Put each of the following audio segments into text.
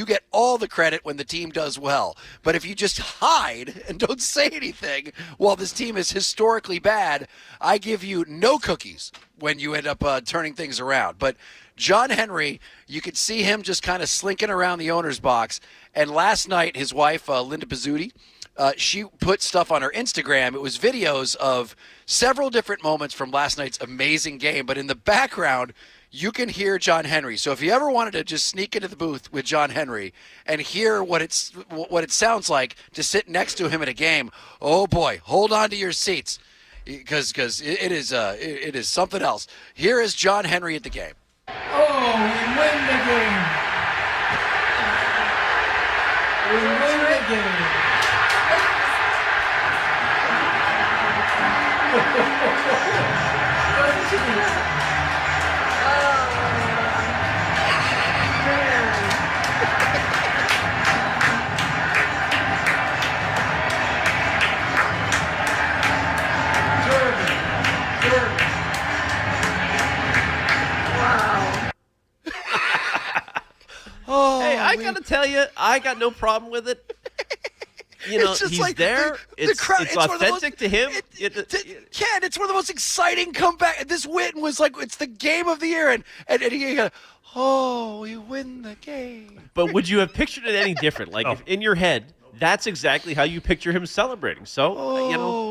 you get all the credit when the team does well. But if you just hide and don't say anything while this team is historically bad, I give you no cookies when you end up turning things around. But John Henry, you could see him just kind of slinking around the owner's box. And last night, his wife, Linda Pizzuti, she put stuff on her Instagram. It was videos of several different moments from last night's amazing game. But in the background, you can hear John Henry. So if you ever wanted to just sneak into the booth with John Henry and hear what it sounds like to sit next to him at a game, oh boy, hold on to your seats because it is something else. Here is John Henry at the game. Oh, we win the game. We win the game. Hey, I got to tell you, I got no problem with it. You know, he's like there. It's authentic to him. Ken, it's one of the most exciting comeback. This win was like, it's the game of the year. And he got, oh, we win the game. But would you have pictured it any different? Like, if in your head, that's exactly how you picture him celebrating. So, you know.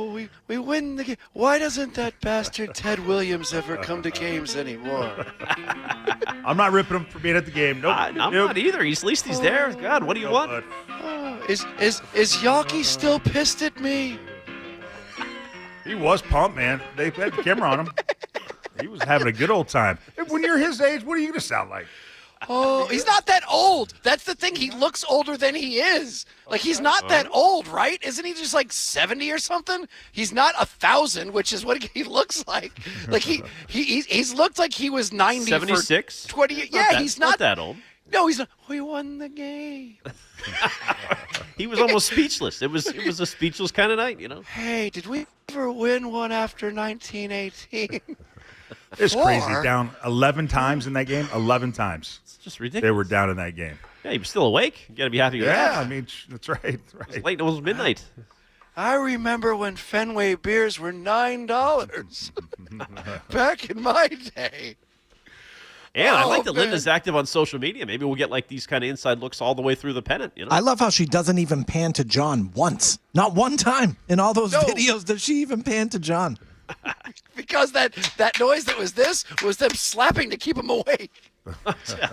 We win the game. Why doesn't that bastard Ted Williams ever come to games anymore? I'm not ripping him for being at the game. Nope. I'm not either. At least he's there. God, what do you want? Is Yawkey still pissed at me? He was pumped, man. They had the camera on him. He was having a good old time. When you're his age, what are you going to sound like? Oh, he's not that old. That's the thing. He looks older than he is. Like, he's not that old, right? Isn't he just like 70 or something? He's not 1,000, which is what he looks like. Like, he's looked like he was 90 76? for 20 years. Yeah, he's not that old. No, he's not. We won the game. He was almost speechless. It was a speechless kind of night, you know. Hey, did we ever win one after 1918? It's crazy. Down 11 times in that game. 11 times. It's just ridiculous. They were down in that game. Yeah, he was still awake. You got to be happy with that. Yeah, I mean, that's right. It was late. It was midnight. I remember when Fenway beers were $9 back in my day. And I like that Linda's active on social media. Maybe we'll get like these kind of inside looks all the way through the pennant. You know? I love how she doesn't even pan to John once. Not one time in all those videos does she even pan to John. Because that noise that was them slapping to keep him awake.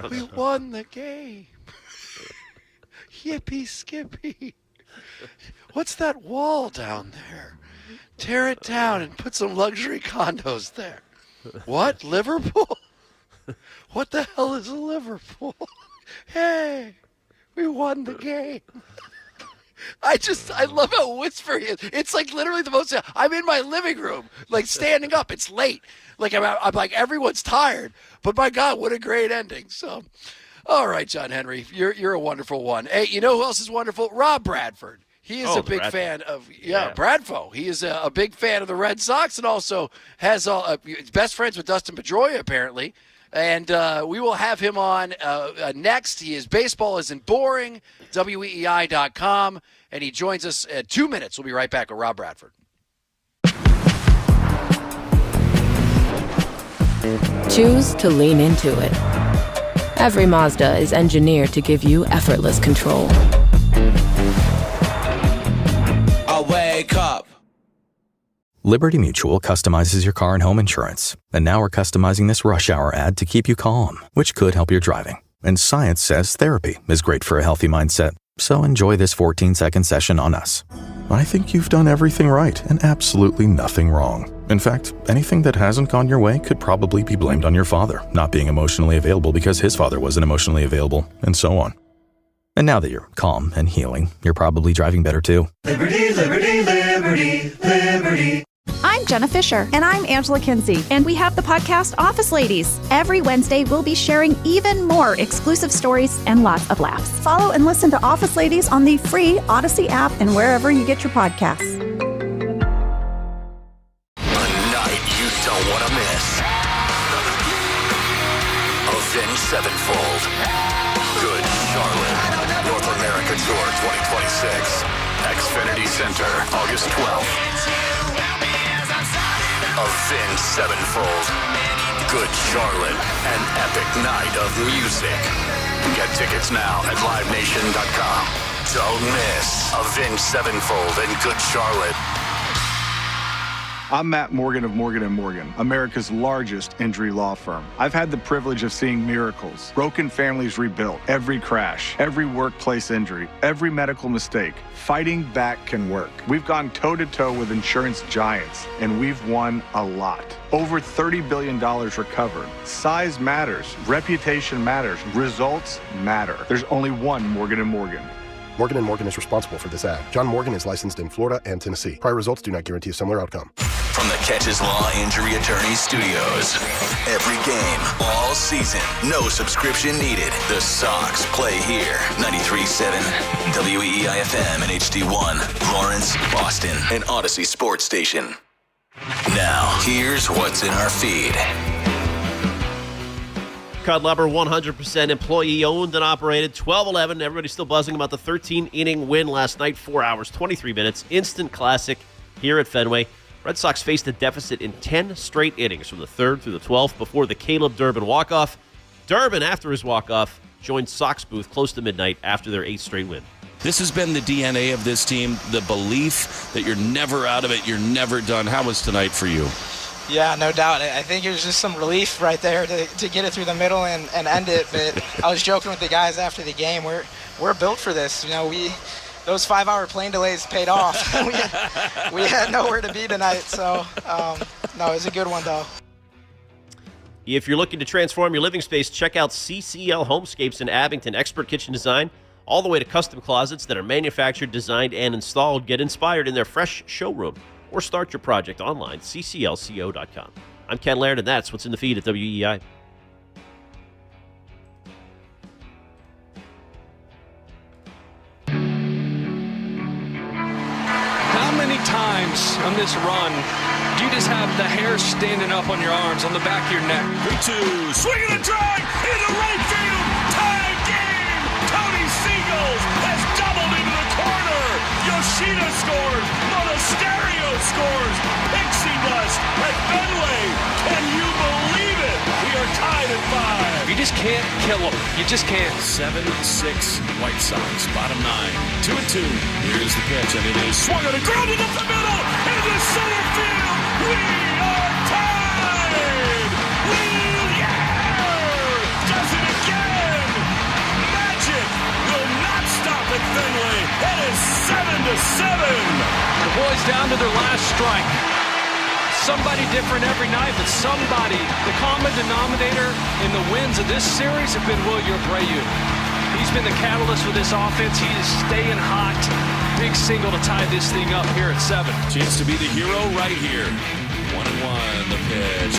We won the game. Yippee skippy. What's that wall down there? Tear it down and put some luxury condos there. What? Liverpool? What the hell is Liverpool? Hey, we won the game. I love how whispery it is. It's like literally the most. I'm in my living room, like standing up. It's late. Like I'm like everyone's tired. But my God, what a great ending. So, all right, John Henry, you're a wonderful one. Hey, you know who else is wonderful? Rob Bradford. He is a big fan of Bradfo. He is a big fan of the Red Sox and also has best friends with Dustin Pedroia apparently. And we will have him on next. Baseball isn't boring, weei.com, and he joins us at 2 minutes. We'll be right back with Rob Bradford. Choose to lean into it. Every Mazda is engineered to give you effortless control. I wake up. Liberty Mutual customizes your car and home insurance. And now we're customizing this rush hour ad to keep you calm, which could help your driving. And science says therapy is great for a healthy mindset. So enjoy this 14-second session on us. I think you've done everything right and absolutely nothing wrong. In fact, anything that hasn't gone your way could probably be blamed on your father not being emotionally available because his father wasn't emotionally available, and so on. And now that you're calm and healing, you're probably driving better too. Liberty, liberty, liberty, liberty. I'm Jenna Fisher. And I'm Angela Kinsey. And we have the podcast Office Ladies. Every Wednesday, we'll be sharing even more exclusive stories and lots of laughs. Follow and listen to Office Ladies on the free Odyssey app and wherever you get your podcasts. A night you don't want to miss. Avenged Sevenfold. Good Charlotte. Xfinity Center, August 12th. Avenged Sevenfold. Good Charlotte. An epic night of music. Get tickets now at livenation.com. Don't miss Avenged Sevenfold and Good Charlotte. I'm Matt Morgan of Morgan & Morgan, America's largest injury law firm. I've had the privilege of seeing miracles, broken families rebuilt, every crash, every workplace injury, every medical mistake. Fighting back can work. We've gone toe-to-toe with insurance giants, and we've won a lot. Over $30 billion recovered. Size matters. Reputation matters. Results matter. There's only one Morgan & Morgan. Morgan & Morgan is responsible for this ad. John Morgan is licensed in Florida and Tennessee. Prior results do not guarantee a similar outcome. From the Catches Law Injury Attorney Studios. Every game, all season, no subscription needed. The Sox play here. 93.7 WEEI-FM and HD1. Lawrence, Boston, and Odyssey Sports Station. Now, here's what's in our feed. Cod Lumber, 100% employee-owned and operated. 12-11. Everybody's still buzzing about the 13-inning win last night. 4 hours, 23 minutes. Instant classic here at Fenway. Red Sox faced a deficit in 10 straight innings from the 3rd through the 12th before the Caleb Durbin walk-off. Durbin, after his walk-off, joined Sox booth close to midnight after their 8th straight win. This has been the DNA of this team, the belief that you're never out of it, you're never done. How was tonight for you? Yeah, no doubt. I think it was just some relief right there to get it through the middle and end it. But I was joking with the guys after the game. We're built for this. You know, those 5-hour plane delays paid off. we had nowhere to be tonight. So, no, it was a good one, though. If you're looking to transform your living space, check out CCL Homescapes in Abington. Expert kitchen design, all the way to custom closets that are manufactured, designed, and installed. Get inspired in their fresh showroom or start your project online, cclco.com. I'm Ken Laird, and that's what's in the feed at WEEI. How many times on this run do you just have the hair standing up on your arms, on the back of your neck? 3-2, swinging a drive into right field, tie game. Tony Seagulls has doubled into the corner. Yoshida scores. Monasterio scores. Pixie dust at Fenway. Can you believe it? We are tied at 5. You just can't kill them. You just can't. 7-6 White Sox, bottom 9. 2-2. Here's the pitch, and it is swung on and grounded up the middle into center field. We are tied. Willier does it again. Magic will not stop at Fenway. It is 7-7. The boys down to their last strike. Somebody different every night, but somebody. The common denominator in the wins of this series have been Willier Abreu. He's been the catalyst for this offense. He is staying hot. Big single to tie this thing up here at 7. Chance to be the hero right here. 1-1, the pitch.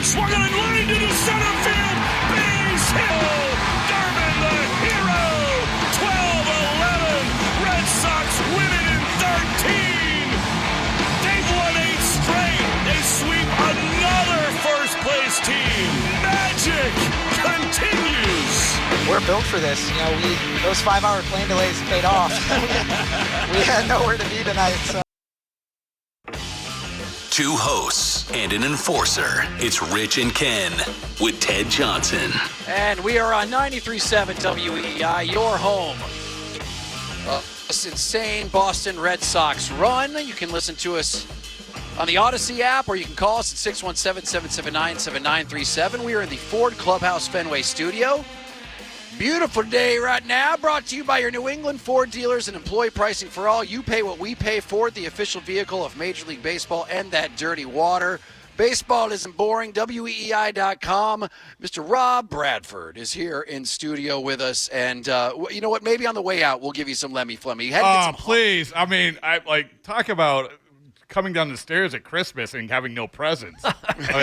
Swung on and lined into center field. Base hit. Durbin, the hero. 12-11. Red Sox win it in 13. They've won 8 straight. They sweep another first-place team. Magic continues. We're built for this. You know, those 5-hour plane delays paid off. We had nowhere to be tonight. So. 2 hosts and an enforcer. It's Rich and Ken with Ted Johnson. And we are on 93.7 WEEI, your home. This insane Boston Red Sox run. You can listen to us on the Odyssey app, or you can call us at 617-779-7937. We are in the Ford Clubhouse Fenway studio. Beautiful day right now, brought to you by your New England Ford dealers and employee pricing for all. You pay what we pay. Ford, the official vehicle of Major League Baseball and that dirty water. Baseball isn't boring. WEEI.com. Mr. Rob Bradford is here in studio with us. And you know what? Maybe on the way out, we'll give you some Lemmy Flemmy. Please. I mean, talk about coming down the stairs at Christmas and having no presents. I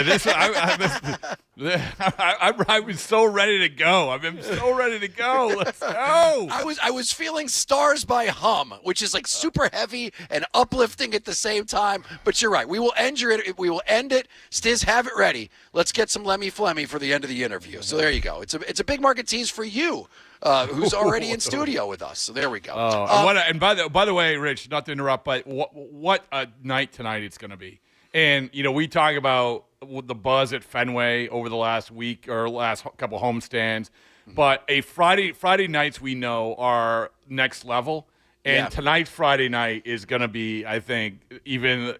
was so ready to go. I've been so ready to go. Let's go. I was feeling Stars by Hum, which is like super heavy and uplifting at the same time. But you're right. We will end it. Stiz, have it ready. Let's get some Lemmy Flemmy for the end of the interview. So there you go. It's a big market tease for you. Who's already in studio with us. So there we go. And by the way, Rich, not to interrupt, but what a night tonight it's going to be. And, we talk about the buzz at Fenway over the last week or last couple homestands. But a Friday nights we know are next level. And tonight's Friday night is going to be, I think, even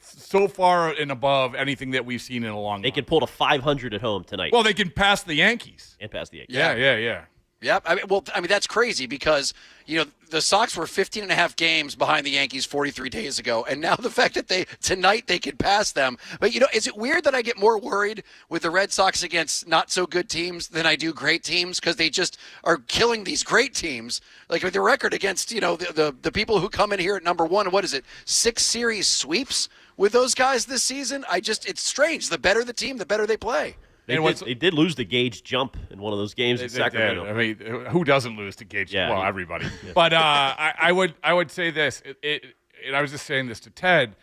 so far and above anything that we've seen in a long time. They could pull to 500 at home tonight. Well, they can pass the Yankees. And pass the Yankees. Yeah. Yep. I mean, that's crazy because, the Sox were 15 and a half games behind the Yankees 43 days ago. And now the fact that tonight they could pass them. But, is it weird that I get more worried with the Red Sox against not so good teams than I do great teams? Because they just are killing these great teams. Like with the record against, the people who come in here at number one, what is it? 6 series sweeps with those guys this season? It's strange. The better the team, the better they play. They did lose the Gage jump in one of those games in Sacramento. I mean, who doesn't lose to Gage? Yeah, well, everybody. Yeah. But I would say this, and I was just saying this to Ted.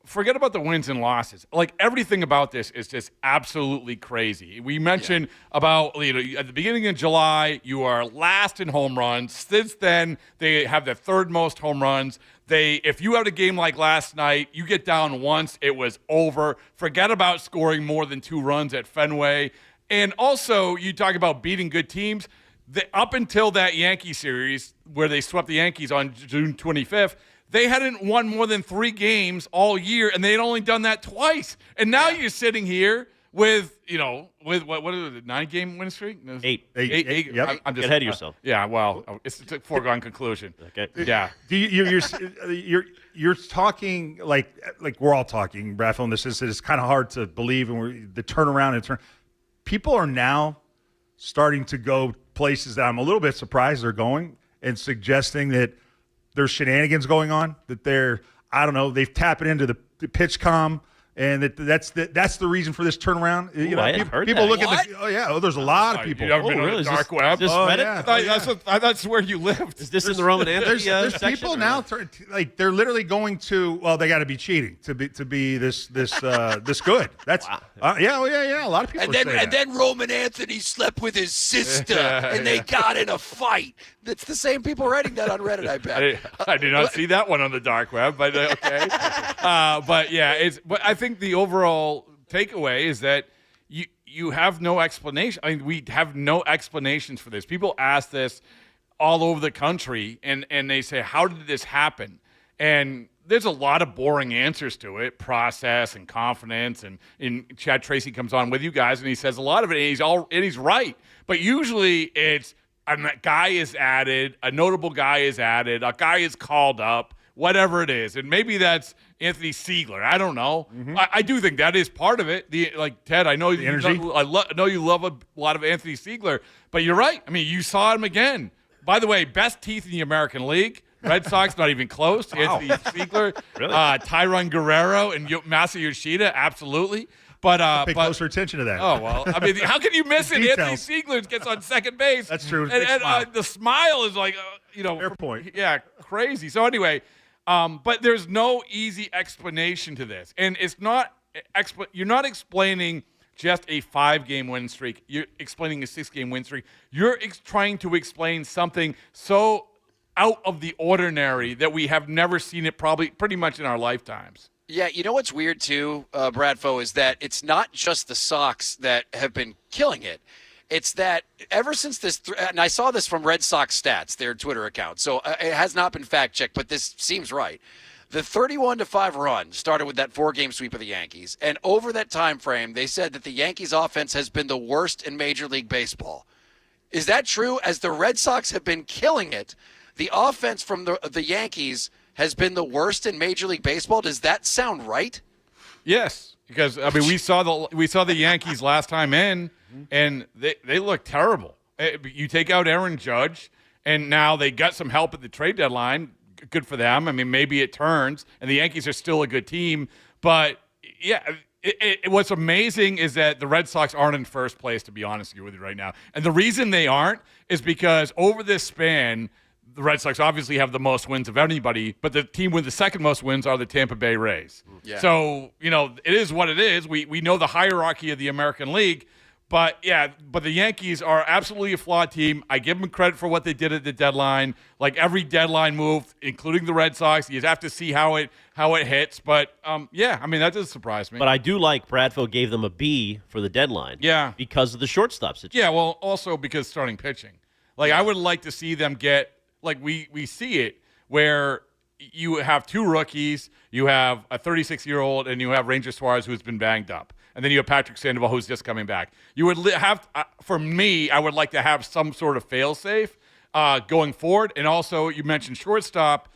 Forget about the wins and losses. Like everything about this is just absolutely crazy. We mentioned about at the beginning of July, you are last in home runs. Since then, they have the third most home runs. If you had a game like last night, you get down once, it was over. Forget about scoring more than 2 runs at Fenway. And also, you talk about beating good teams. Up until that Yankee series where they swept the Yankees on June 25th, they hadn't won more than 3 games all year, and they had only done that twice. And now you're sitting here with what is it, 9-game win streak? 8. Yep. I'm just get ahead of yourself. Yeah, well, it's a foregone conclusion. Okay. Yeah. You're talking like we're all talking, Raphael, and it's kind of hard to believe, and the turnaround and people are now starting to go places that I'm a little bit surprised they're going and suggesting that there's shenanigans going on, that they've tapped into the pitch comm, and that's the reason for this turnaround. People look at there's a lot of people. You ever been on the dark web? That's where you lived. Is this in the Roman Anthony There's people now they're literally going to. Well, they got to be cheating to be this good. That's a lot of people. And then Roman Anthony slept with his sister, and they got in a fight. It's the same people writing that on Reddit, I bet. I did not see that one on the dark web, but okay. But I think the overall takeaway is that you have no explanation. I mean, we have no explanations for this. People ask this all over the country, and they say, how did this happen? And there's a lot of boring answers to it, process and confidence. And Chad Tracy comes on with you guys, and he says a lot of it, and he's right. But usually it's a guy is added, a notable guy is added, a guy is called up, whatever it is. And maybe that's Anthony Siegler. I don't know. Mm-hmm. I do think that is part of it. Ted, I know I know you love a lot of Anthony Siegler, but you're right. I mean, you saw him again. By the way, best teeth in the American League. Red Sox, not even close. Wow. Anthony Siegler, really? Tyron Guerrero, and Masa Yoshida, absolutely. But pay closer attention to that. Oh, well, I mean, how can you miss it? Anthony Siegler gets on second base. That's true. And the smile is like, fair point. Yeah, crazy. So anyway, but there's no easy explanation to this, and it's not. You're not explaining just a 5-game win streak. You're explaining a 6-game win streak. You're trying to explain something so out of the ordinary that we have never seen it pretty much in our lifetimes. Yeah, you know what's weird too, Bradfo, is that it's not just the Sox that have been killing it. It's that ever since this, and I saw this from Red Sox Stats, their Twitter account, so it has not been fact-checked, but this seems right. The 31-5 run started with that 4-game sweep of the Yankees, and over that time frame, they said that the Yankees' offense has been the worst in Major League Baseball. Is that true? As the Red Sox have been killing it, the offense from the Yankees has been the worst in Major League Baseball. Does that sound right? Yes, because I mean we saw the Yankees last time in, and they look terrible. You take out Aaron Judge, and now they got some help at the trade deadline. good for them. I mean, maybe it turns, and the Yankees are still a good team. But, yeah, what's amazing is that the Red Sox aren't in first place, to be honest with you right now. And the reason they aren't is because over this span, the Red Sox obviously have the most wins of anybody, but the team with the second most wins are the Tampa Bay Rays. Yeah. So, it is what it is. We know the hierarchy of the American League. But the Yankees are absolutely a flawed team. I give them credit for what they did at the deadline. Like every deadline move, including the Red Sox, you have to see how it hits. But that does surprise me. But I do like Bradfield gave them a B for the deadline. Yeah, because of the shortstop situation. Yeah, well, also because starting pitching. Like I would like to see them get we see it where you have two rookies, you have a 36-year-old, and you have Ranger Suarez who's been banged up. And then you have Patrick Sandoval, who's just coming back. You would have, for me, I would like to have some sort of fail-safe going forward. And also, you mentioned shortstop.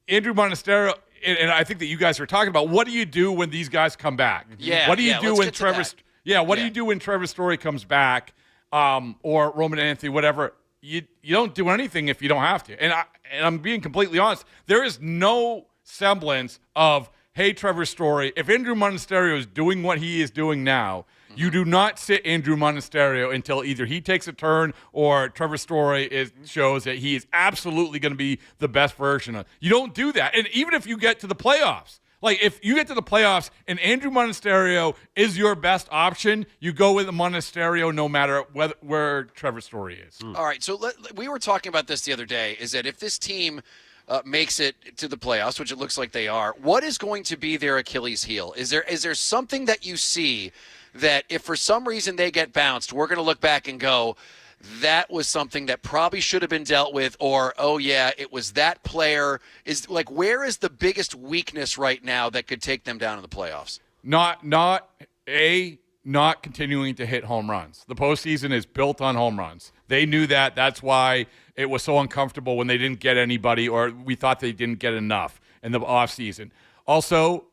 Andrew Monasterio, and I think that you guys are talking about, what do you do when these guys come back? Yeah. What do you do when Trevor? What do you do when Trevor Story comes back, or Roman Anthony, whatever? You don't do anything if you don't have to. And I'm being completely honest. There is no semblance of, hey, Trevor Story, if Andrew Monasterio is doing what he is doing now, you do not sit Andrew Monasterio until either he takes a turn or Trevor Story shows that he is absolutely going to be the best version of. You don't do that. And even if you get to the playoffs, like if you get to the playoffs and Andrew Monasterio is your best option, you go with Monasterio no matter where Trevor Story is. All right, so we were talking about this the other day, is that if this team makes it to the playoffs, which it looks like they are, what is going to be their Achilles heel? Is there something that you see that if for some reason they get bounced, we're going to look back and go, that was something that probably should have been dealt with, or, oh, yeah, it was that player? Where is the biggest weakness right now that could take them down in the playoffs? Not continuing to hit home runs. The postseason is built on home runs. They knew that. That's why it was so uncomfortable when they didn't get anybody, or we thought they didn't get enough in the offseason. Also,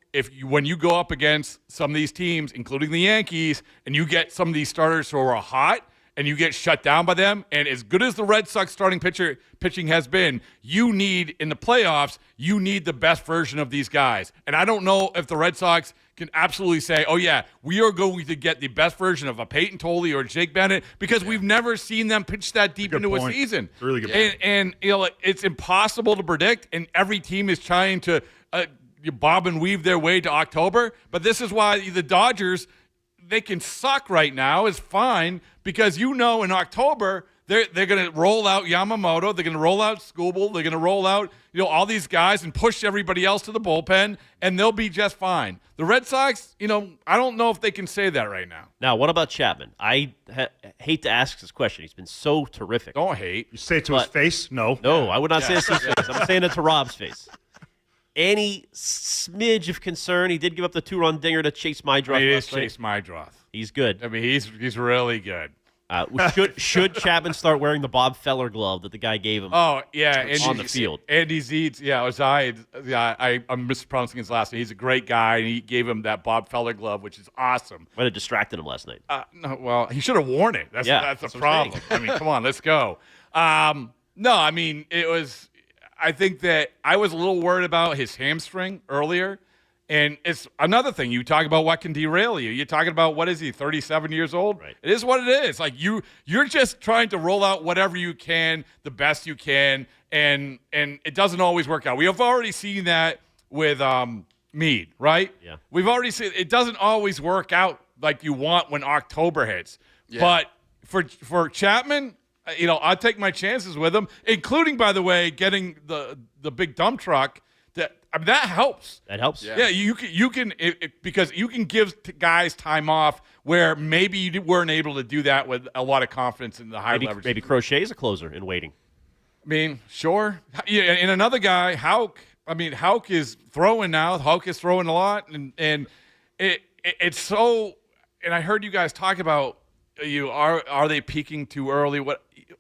when you go up against some of these teams, including the Yankees, and you get some of these starters who are hot and you get shut down by them, and as good as the Red Sox starting pitching has been, you need, in the playoffs, you need the best version of these guys. And I don't know if the Red Sox can absolutely say, oh, yeah, we are going to get the best version of a Peyton Tolley or Jake Bennett, because we've never seen them pitch that deep into a season. Really good point. And it's impossible to predict, and every team is trying to bob and weave their way to October. But this is why the Dodgers, they can suck right now, is fine, because in October they're going to roll out Yamamoto, they're going to roll out Skubal, they're going to roll out all these guys and push everybody else to the bullpen, and they'll be just fine. The Red Sox, I don't know if they can say that right now. Now, what about Chapman? I hate to ask this question. He's been so terrific. Don't hate. You say it to his face? No. No, I would not say it to his face. I'm saying it to Rob's face. Any smidge of concern? He did give up the 2-run dinger to Chase Mydroth. It is Chase Mydroth. He's good. I mean, he's really good. Should Chapman start wearing the Bob Feller glove that the guy gave him? Oh yeah, on the field. Andy Zietz, I'm mispronouncing his last name. He's a great guy, and he gave him that Bob Feller glove, which is awesome. Might have distracted him last night. No, well, he should have worn it. That's the problem. I mean, come on, let's go. No, I mean, it was. I think that I was a little worried about his hamstring earlier. And it's another thing. You talk about what can derail you. You're talking about, what is he, 37 years old? Right. It is what it is. Like you're just trying to roll out whatever you can, the best you can, and it doesn't always work out. We have already seen that with Meade, right? Yeah. We've already seen it doesn't always work out like you want when October hits. Yeah. But for Chapman, I'll take my chances with him, including, by the way, getting the big dump truck. That helps. That helps. Yeah, you can because you can give guys time off where maybe you weren't able to do that with a lot of confidence in the high leverage. Maybe Crochet's a closer in waiting. I mean, sure. Yeah, and another guy, Houck. I mean, Houck is throwing now. Houck is throwing a lot, and it's so. And I heard you guys talk about are they peaking too early?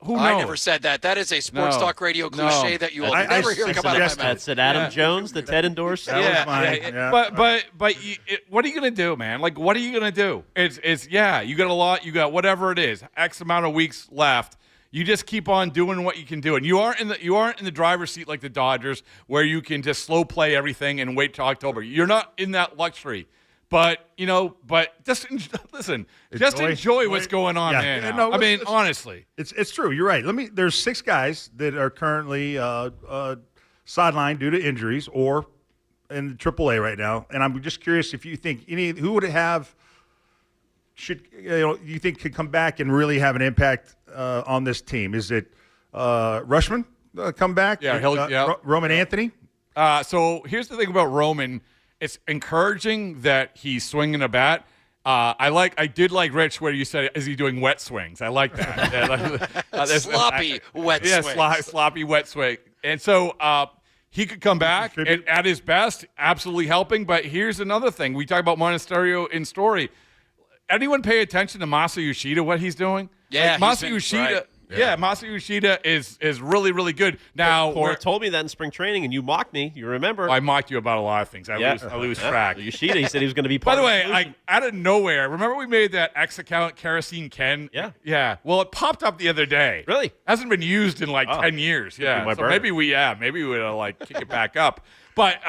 Who knows? I never said that. That is a sports talk radio cliche that you will never hear come out of my mouth. That's it. Adam Jones, the Ted endorsed. That was mine. Yeah. But what are you gonna do, man? Like, what are you gonna do? It's you got a lot. You got whatever it is, X amount of weeks left. You just keep on doing what you can do, and you aren't in the driver's seat like the Dodgers, where you can just slow play everything and wait till October. You're not in that luxury. But just listen. Just enjoy what's going on, man. Yeah, no, I mean, honestly, it's true. You're right. There's 6 guys that are currently sidelined due to injuries or in AAA right now, and I'm just curious if you think who would have you think could come back and really have an impact on this team? Is it Rushman come back? Yeah, Roman Anthony. So here's the thing about Roman. It's encouraging that he's swinging a bat. I did like Rich where you said, is he doing wet swings? I like that. Sloppy wet swings. Yeah, sloppy wet swing. And so he could come back and at his best, absolutely helping. But here's another thing. We talk about Monasterio in Story. Anyone pay attention to Masa Yoshida, what he's doing? Yeah, Masa Yoshida. Right. Yeah, Masa Yoshida is really, really good. Now, Cora told me that in spring training, and you mocked me. You remember? I mocked you about a lot of things. I lose track. Yoshida, he said he was going to be By part the way, of the out of nowhere, remember we made that X account, Kerosene Ken? Yeah. Yeah. Well, it popped up the other day. Really? Hasn't been used in 10 years. Yeah. So maybe we would kick it back up. But,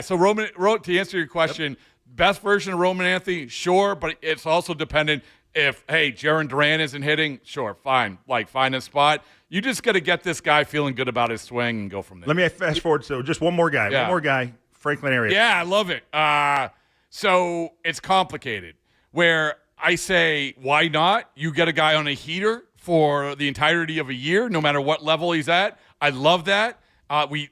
so Roman, to answer your question, best version of Roman Anthony, sure, but it's also dependent. If, hey, Jaron Duran isn't hitting, sure, fine. Find a spot. You just got to get this guy feeling good about his swing and go from there. Let me fast forward. So just one more guy. Yeah. One more guy, Franklin area. Yeah, I love it. So it's complicated where I say, why not? You get a guy on a heater for the entirety of a year, no matter what level he's at. I love that.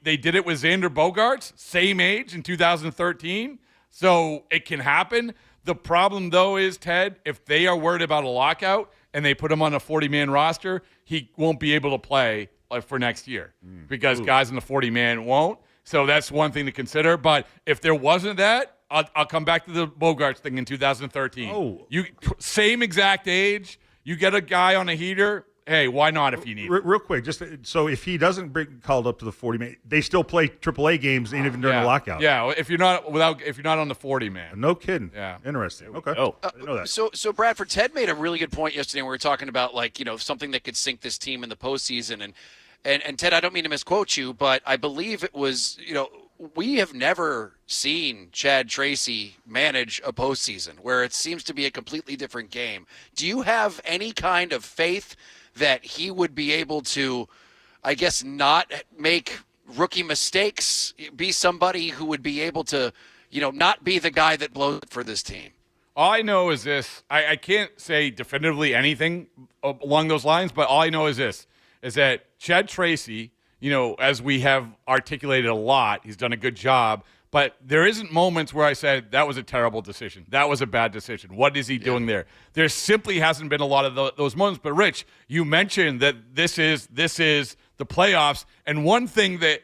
They did it with Xander Bogaerts, same age in 2013. So it can happen. The problem, though, is, Ted, if they are worried about a lockout and they put him on a 40-man roster, he won't be able to play for next year because guys in the 40-man won't. So that's one thing to consider. But if there wasn't that, I'll come back to the Bogaerts thing in 2013. Oh. Same exact age. You get a guy on a heater. Hey, why not if you need it? Real quick, just so if he doesn't bring called up to the 40-man, they still play AAA games even during the lockout. Yeah, if you're not on the 40-man. No kidding. Yeah. Interesting. Okay. Oh. I didn't know that. So Bradford, Ted made a really good point yesterday when we were talking about something that could sink this team in the postseason. And Ted, I don't mean to misquote you, but I believe it was, we have never seen Chad Tracy manage a postseason where it seems to be a completely different game. Do you have any kind of faith that he would be able to, I guess, not make rookie mistakes, be somebody who would be able to, not be the guy that blows it for this team? All I know is this. I can't say definitively anything along those lines, but all I know is this, is that Chad Tracy, as we have articulated a lot, he's done a good job, but there isn't moments where I said, that was a terrible decision. That was a bad decision. What is he doing there? There simply hasn't been a lot of those moments. But, Rich, you mentioned that this is the playoffs, and one thing that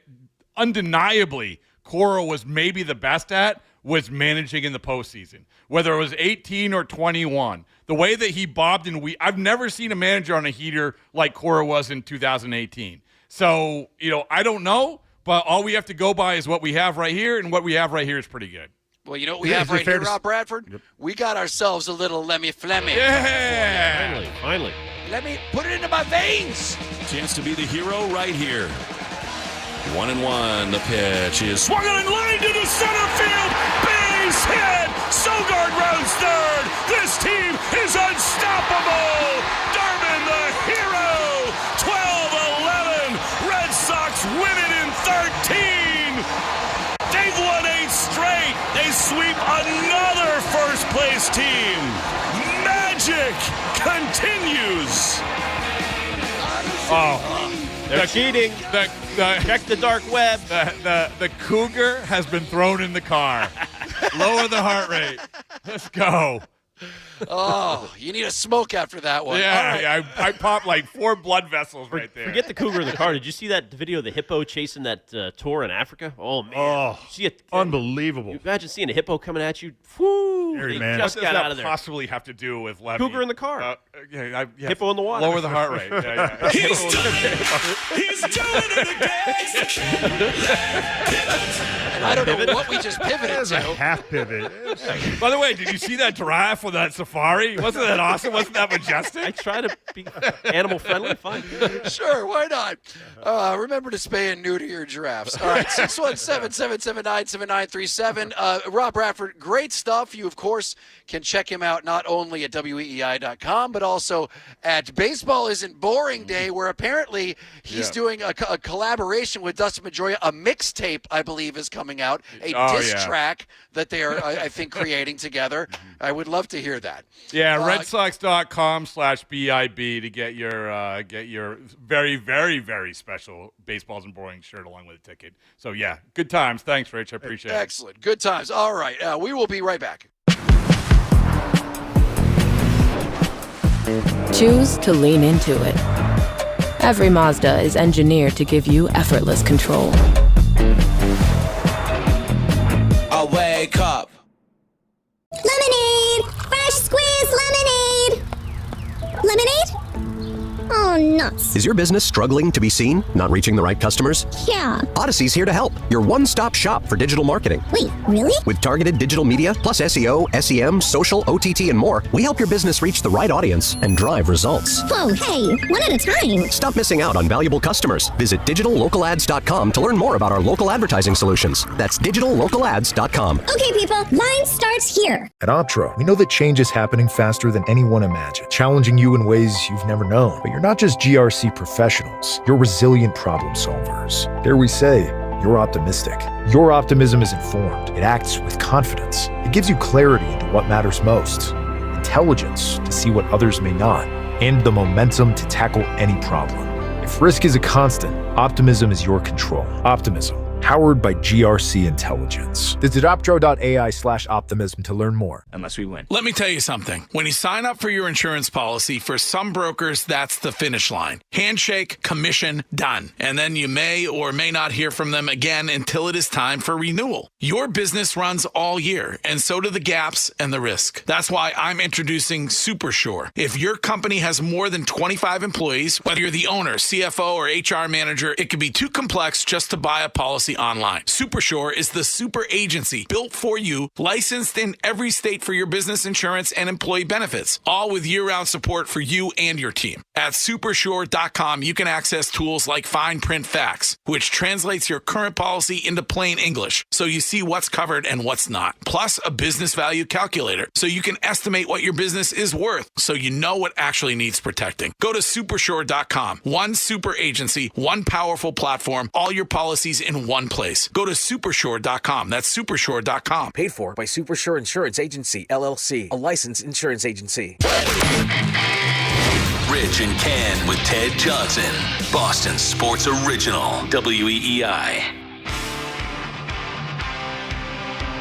undeniably Cora was maybe the best at was managing in the postseason, whether it was 18 or 21. The way that he bobbed and I've never seen a manager on a heater like Cora was in 2018. So, I don't know. But all we have to go by is what we have right here, and what we have right here is pretty good. Well, what we have right here, Rob Bradford? Yep. We got ourselves a little Lemmy Flemmy. Yeah! Finally. Let me put it into my veins. Chance to be the hero right here. 1-1. The pitch is swung on and line to the center field. Base hit. Sogard rounds third. This team is unstoppable. Darvin, the hero. 12-11. Red Sox win it in 13. They've won 8 straight. They sweep another first-place team. Magic continues. They're cheating. Check the dark web. The Cougar has been thrown in the car. Lower the heart rate. Let's go. Oh, you need a smoke after that one. Yeah, right. I popped like 4 blood vessels right there. Forget the Cougar in the car. Did you see that video of the hippo chasing that tour in Africa? Oh, man. Oh, unbelievable. You imagine seeing a hippo coming at you. Whoo. Scary, He man. just What got does out that of there. possibly have to do with Levy? Cougar in the car. Yeah, Hippo in the water. Lower the heart rate. Yeah. He's doing it again. And I don't know what we just pivoted That's a to. half pivot. By the way, did you see that giraffe with that safari? Wasn't that awesome? Wasn't that I majestic? try to be animal friendly. Fine. Sure, why not? Remember to spay and neuter your giraffes. All right, 617-779-7937. Rob Bradford, great stuff. You, of course, can check him out not only at weei.com, but also at Baseball Isn't Boring Day, where apparently he's doing a collaboration with Dustin Pedroia. A mixtape, I believe, is coming out. A diss track that they are, I think, creating together. I would love to hear that. Yeah, redsox.com/BIB to get your very, very, very special Baseballs and Boring shirt along with a ticket. So, yeah, good times. Thanks, Rich. I appreciate it. Excellent. Good times. All right. We will be right back. Choose to lean into it. Every Mazda is engineered to give you effortless control. I wake up. Lemonade! Fresh squeezed lemonade! Lemonade? Oh, nuts. Is your business struggling to be seen? Not reaching the right customers? Yeah. Odyssey's here to help. Your one-stop shop for digital marketing. Wait, really? With targeted digital media, plus SEO, SEM, social, OTT, and more, we help your business reach the right audience and drive results. Whoa, hey, one at a time. Stop missing out on valuable customers. Visit digitallocalads.com to learn more about our local advertising solutions. That's digitallocalads.com. Okay, people, line starts here. At Optro, we know that change is happening faster than anyone imagined, challenging you in ways you've never known. But you're not just GRC professionals, you're resilient problem solvers. Dare we say, you're optimistic. Your optimism is informed. It acts with confidence. It gives you clarity into what matters most, intelligence to see what others may not, and the momentum to tackle any problem. If risk is a constant, optimism is your control. Optimism, powered by GRC Intelligence. Visit optro.ai/optimism to learn more. Unless we win. Let me tell you something. When you sign up for your insurance policy, for some brokers, that's the finish line. Handshake, commission, done. And then you may or may not hear from them again until it is time for renewal. Your business runs all year, and so do the gaps and the risk. That's why I'm introducing SuperSure. If your company has more than 25 employees, whether you're the owner, CFO, or HR manager, it can be too complex just to buy a policy online. SuperSure is the super agency built for you, licensed in every state for your business insurance and employee benefits, all with year-round support for you and your team. At supersure.com, you can access tools like Fine Print Facts, which translates your current policy into plain English, so you see what's covered and what's not. Plus, a business value calculator, so you can estimate what your business is worth, so you know what actually needs protecting. Go to supersure.com. One super agency, one powerful platform, all your policies in one place. Go to supersure.com. That's supersure.com. Paid for by Supersure Insurance Agency, LLC, a licensed insurance agency. Rich and Ken with Ted Johnson. Boston Sports Original. WEEI.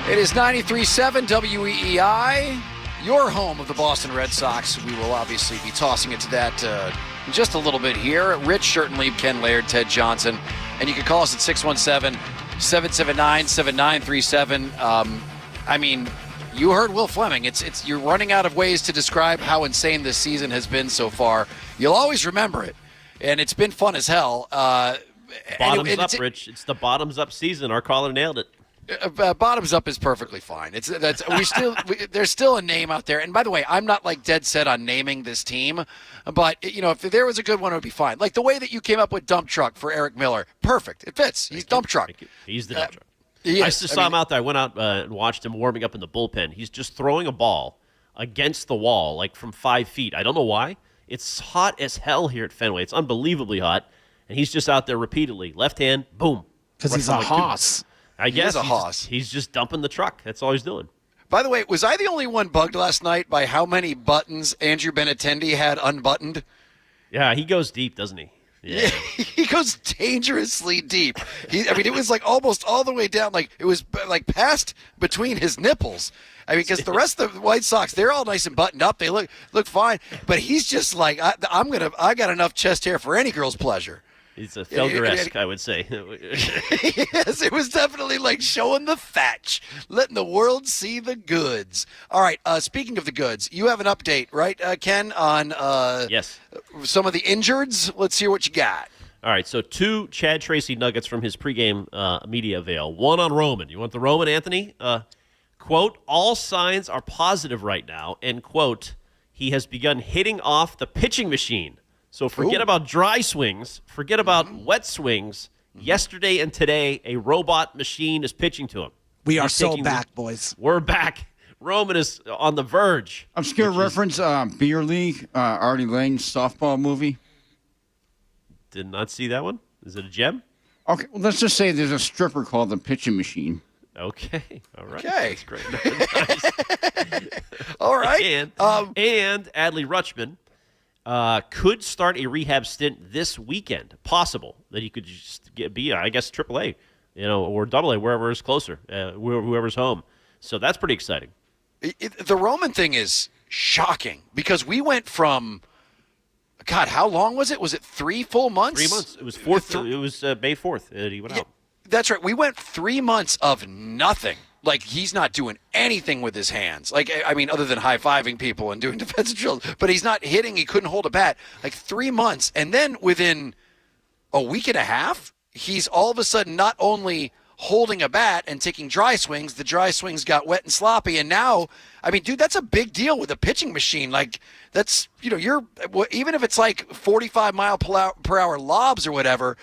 It is 93.7 WEEI, your home of the Boston Red Sox. We will obviously be tossing it to that in just a little bit here. Rich Shirtenlieb, Ken Laird, Ted Johnson. And you can call us at 617-779-7937. I mean, you heard Will Fleming. It's you're running out of ways to describe how insane this season has been so far. You'll always remember it, and it's been fun as hell. Bottoms up, Rich. It's the bottoms up season. Our caller nailed it. Bottoms up is perfectly fine. There's still a name out there. And by the way, I'm not like dead set on naming this team, but if there was a good one, it would be fine. Like the way that you came up with dump truck for Eric Miller, perfect. It fits. He's dump truck. He's the dump truck. Yes, I just saw him out there. I went out and watched him warming up in the bullpen. He's just throwing a ball against the wall, like from 5 feet. I don't know why. It's hot as hell here at Fenway. It's unbelievably hot, and he's just out there repeatedly. Left hand, boom. Because he's a hoss. I guess he's just dumping the truck. That's all he's doing. By the way, was I the only one bugged last night by how many buttons Andrew Benintendi had unbuttoned? Yeah, he goes deep, doesn't he? Yeah, he goes dangerously deep. It was like almost all the way down. Like it was like past between his nipples. I mean, because the rest of the White Sox, they're all nice and buttoned up. They look fine. But he's just like, I got enough chest hair for any girl's pleasure. It's a Felger-esque, I would say. Yes, it was definitely like showing the thatch, letting the world see the goods. All right, speaking of the goods, you have an update, right, Ken, on yes, some of the injureds? Let's hear what you got. All right, so 2 Chad Tracy nuggets from his pregame media avail. One on Roman. You want the Roman, Anthony? Quote, all signs are positive right now, and quote, he has begun hitting off the pitching machine. So forget about dry swings. Forget about wet swings. Yesterday and today, a robot machine is pitching to him. We are so back, boys. We're back. Roman is on the verge. Obscure reference, Beer League, Artie Lang's softball movie. Did not see that one. Is it a gem? Okay, well, let's just say there's a stripper called the pitching machine. Okay. All right. Okay. That's great. Nice. All right. And Adley Rutschman could start a rehab stint this weekend. Possible that he could just be, I guess, AAA, or AA, wherever is closer, whoever's home. So that's pretty exciting. The Roman thing is shocking because we went from, God, how long was it? Was it 3 full months? 3 months. It was It was May 4th. He went out. That's right. We went 3 months of nothing. Like, he's not doing anything with his hands. Like, I mean, other than high-fiving people and doing defensive drills. But he's not hitting. He couldn't hold a bat. Like, 3 months. And then within a week and a half, he's all of a sudden not only holding a bat and taking dry swings. The dry swings got wet and sloppy. And now, I mean, dude, that's a big deal with a pitching machine. Like, that's, you're, even if it's like 45 mile per hour lobs or whatever,